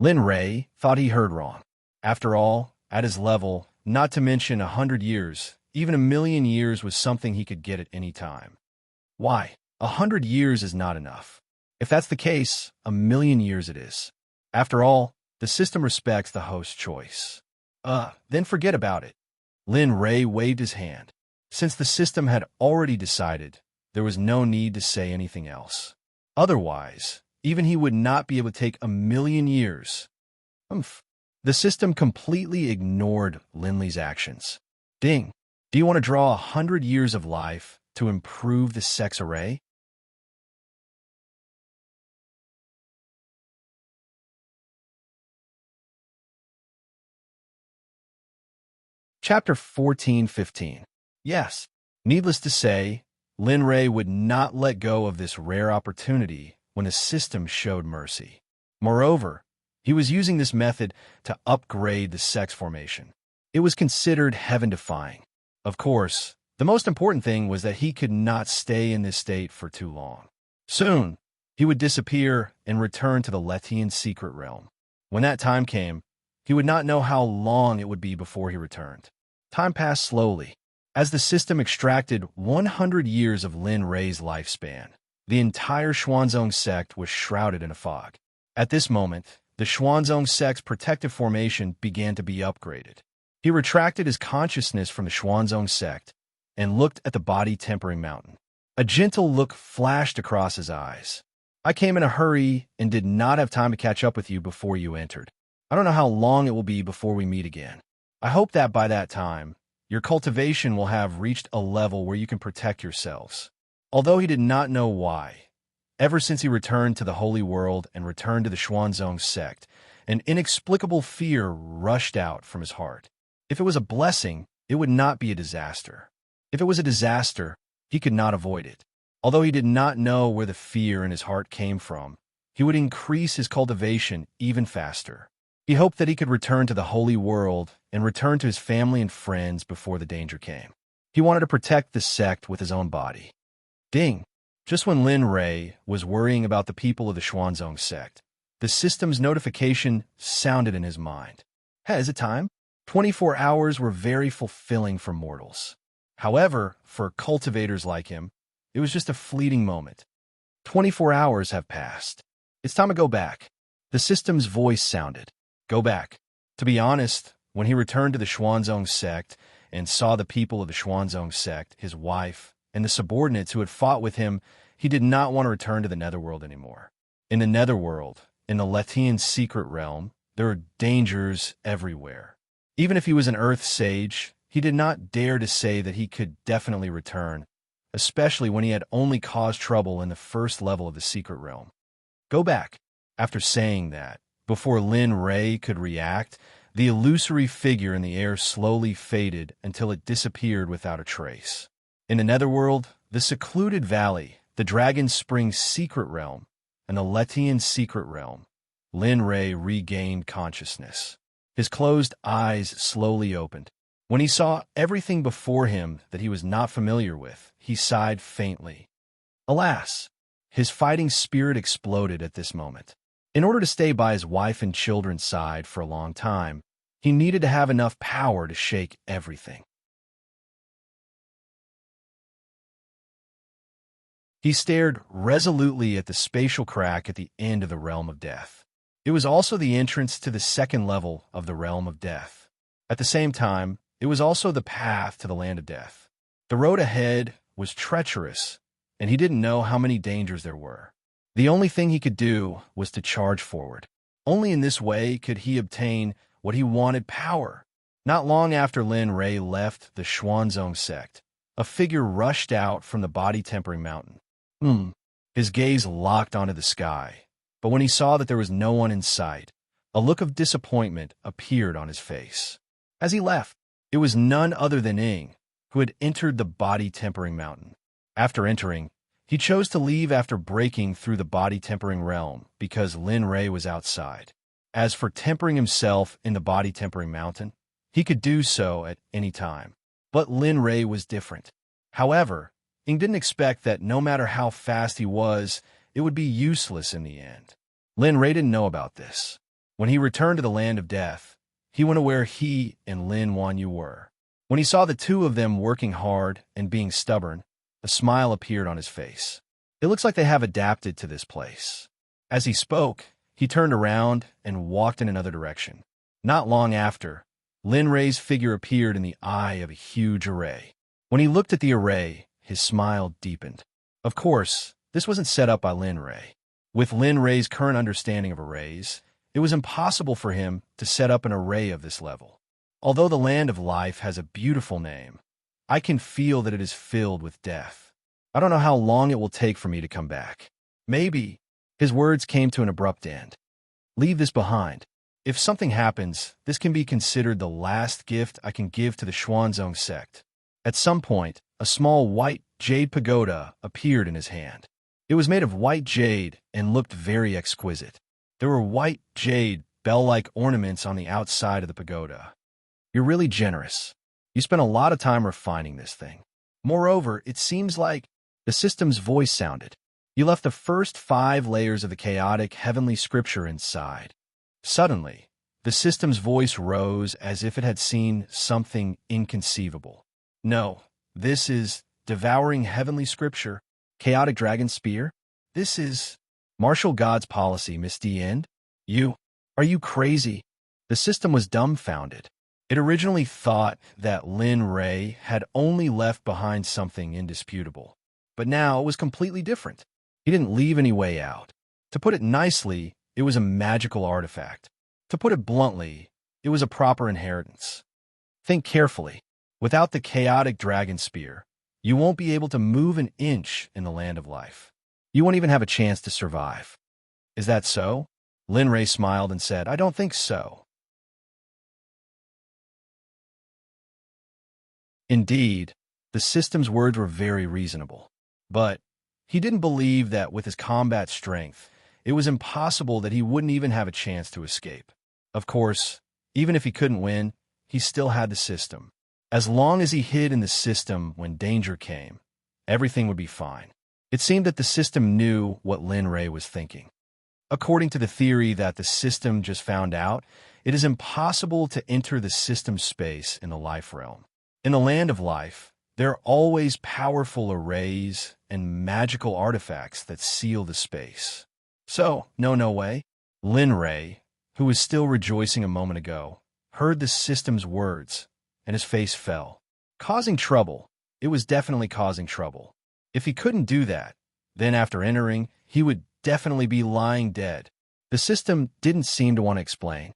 Lin Ray thought he heard wrong. After all, at his level, not to mention 100 years, even 1,000,000 years was something he could get at any time. Why? 100 years is not enough. If that's the case, 1,000,000 years it is. After all, the system respects the host's choice. Then forget about it. Lin Ray waved his hand. Since the system had already decided, there was no need to say anything else. Otherwise, even he would not be able to take 1,000,000 years. The system completely ignored Linley's actions. Ding. Do you want to draw 100 years of life to improve the Sect's array? Chapter 14-15. Yes. Needless to say, Lin Ray would not let go of this rare opportunity when the system showed mercy. Moreover, he was using this method to upgrade the Sect's formation. It was considered heaven-defying. Of course, the most important thing was that he could not stay in this state for too long. Soon, he would disappear and return to the Letian secret realm. When that time came, he would not know how long it would be before he returned. Time passed slowly. As the system extracted 100 years of Lin Ray's lifespan, the entire Xuanzong Sect was shrouded in a fog. At this moment, the Xuanzong Sect's protective formation began to be upgraded. He retracted his consciousness from the Xuanzong Sect and looked at the body-tempering mountain. A gentle look flashed across his eyes. I came in a hurry and did not have time to catch up with you before you entered. I don't know how long it will be before we meet again. I hope that by that time, your cultivation will have reached a level where you can protect yourselves. Although he did not know why, ever since he returned to the Holy World and returned to the Xuanzong Sect, an inexplicable fear rushed out from his heart. If it was a blessing, it would not be a disaster. If it was a disaster, he could not avoid it. Although he did not know where the fear in his heart came from, he would increase his cultivation even faster. He hoped that he could return to the Holy World and return to his family and friends before the danger came. He wanted to protect the Sect with his own body. Ding! Just when Lin Ray was worrying about the people of the Xuanzong Sect, the system's notification sounded in his mind. Hey, is it time? 24 hours were very fulfilling for mortals. However, for cultivators like him, it was just a fleeting moment. 24 hours have passed. It's time to go back. The system's voice sounded. Go back. To be honest, when he returned to the Xuanzong Sect and saw the people of the Xuanzong Sect, his wife, and the subordinates who had fought with him, he did not want to return to the Netherworld anymore. In the Netherworld, in the Letian secret realm, there were dangers everywhere. Even if he was an Earth sage, he did not dare to say that he could definitely return, especially when he had only caused trouble in the first level of the secret realm. Go back. After saying that, before Lin Ray could react, the illusory figure in the air slowly faded until it disappeared without a trace. In the Netherworld, the secluded valley, the Dragon Spring secret realm, and the Letian secret realm, Lin Ray regained consciousness. His closed eyes slowly opened. When he saw everything before him that he was not familiar with, he sighed faintly. Alas, his fighting spirit exploded at this moment. In order to stay by his wife and children's side for a long time, he needed to have enough power to shake everything. He stared resolutely at the spatial crack at the end of the realm of death. It was also the entrance to the second level of the realm of death. At the same time, it was also the path to the land of death. The road ahead was treacherous, and he didn't know how many dangers there were. The only thing he could do was to charge forward. Only in this way could he obtain what he wanted: power. Not long after Lin Rei left the Xuanzong Sect, a figure rushed out from the body-tempering mountain. His gaze locked onto the sky, but when he saw that there was no one in sight, a look of disappointment appeared on his face. As he left, it was none other than Ying, who had entered the body-tempering mountain. After entering, he chose to leave after breaking through the body-tempering realm because Lin Rei was outside. As for tempering himself in the body-tempering mountain, he could do so at any time. But Lin Rei was different. However, Ying didn't expect that no matter how fast he was, it would be useless in the end. Lin Rei didn't know about this. When he returned to the land of death, he went to where he and Lin Wanyu were. When he saw the two of them working hard and being stubborn, a smile appeared on his face. It looks like they have adapted to this place. As he spoke, he turned around and walked in another direction. Not long after, Lin Rei's figure appeared in the eye of a huge array. When he looked at the array, his smile deepened. Of course, this wasn't set up by Lin Rei. With Lin Rei's current understanding of arrays, it was impossible for him to set up an array of this level. Although the land of life has a beautiful name, I can feel that it is filled with death. I don't know how long it will take for me to come back. Maybe. His words came to an abrupt end. Leave this behind. If something happens, this can be considered the last gift I can give to the Xuanzong sect. At some point, a small white jade pagoda appeared in his hand. It was made of white jade and looked very exquisite. There were white jade bell-like ornaments on the outside of the pagoda. You're really generous. You spent a lot of time refining this thing. Moreover, it seems like the system's voice sounded. You left the first 5 layers of the chaotic heavenly scripture inside. Suddenly, the system's voice rose as if it had seen something inconceivable. No, this is devouring heavenly scripture, chaotic dragon spear. This is martial god's policy, Miss D. End. Are you crazy? The system was dumbfounded. It originally thought that Lin Rei had only left behind something indisputable, but now it was completely different. He didn't leave any way out. To put it nicely, it was a magical artifact. To put it bluntly, it was a proper inheritance. Think carefully. Without the chaotic dragon spear, you won't be able to move an inch in the land of life. You won't even have a chance to survive. Is that so? Lin Rei smiled and said, I don't think so. Indeed, the system's words were very reasonable. But he didn't believe that with his combat strength, it was impossible that he wouldn't even have a chance to escape. Of course, even if he couldn't win, he still had the system. As long as he hid in the system when danger came, everything would be fine. It seemed that the system knew what Lin Rei was thinking. According to the theory that the system just found out, it is impossible to enter the system space in the life realm. In the land of life, there are always powerful arrays and magical artifacts that seal the space. So, no way. Lin Rei, who was still rejoicing a moment ago, heard the system's words, and his face fell. Causing trouble. It was definitely causing trouble. If he couldn't do that, then after entering, he would definitely be lying dead. The system didn't seem to want to explain.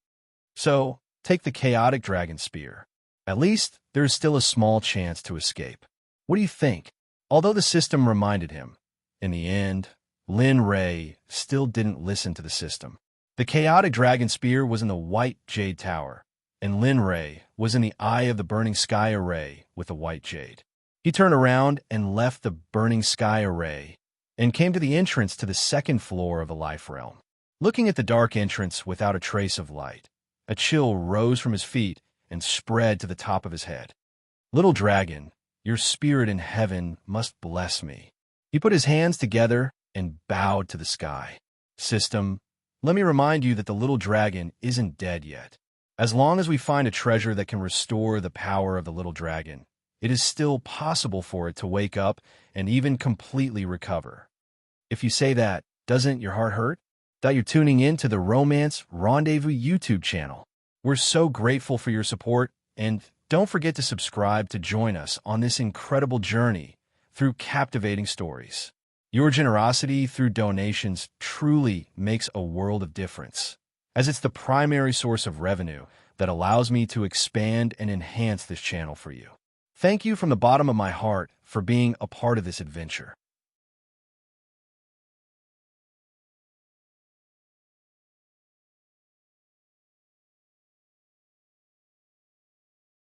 So, take the chaotic dragon spear. At least, there is still a small chance to escape. What do you think? Although the system reminded him, in the end, Lin Rei still didn't listen to the system. The chaotic dragon spear was in the white jade tower, and Lin Rei was in the eye of the burning sky array with the white jade. He turned around and left the burning sky array and came to the entrance to the second floor of the life realm. Looking at the dark entrance without a trace of light, a chill rose from his feet and spread to the top of his head. "Little dragon, your spirit in heaven must bless me." He put his hands together and bowed to the sky. "System, let me remind you that the little dragon isn't dead yet. As long as we find a treasure that can restore the power of the little dragon, it is still possible for it to wake up and even completely recover. If you say that, doesn't your heart hurt? That you're tuning in to the Romance Rendezvous YouTube channel. We're so grateful for your support, and don't forget to subscribe to join us on this incredible journey through captivating stories. Your generosity through donations truly makes a world of difference, as it's the primary source of revenue that allows me to expand and enhance this channel for you. Thank you from the bottom of my heart for being a part of this adventure.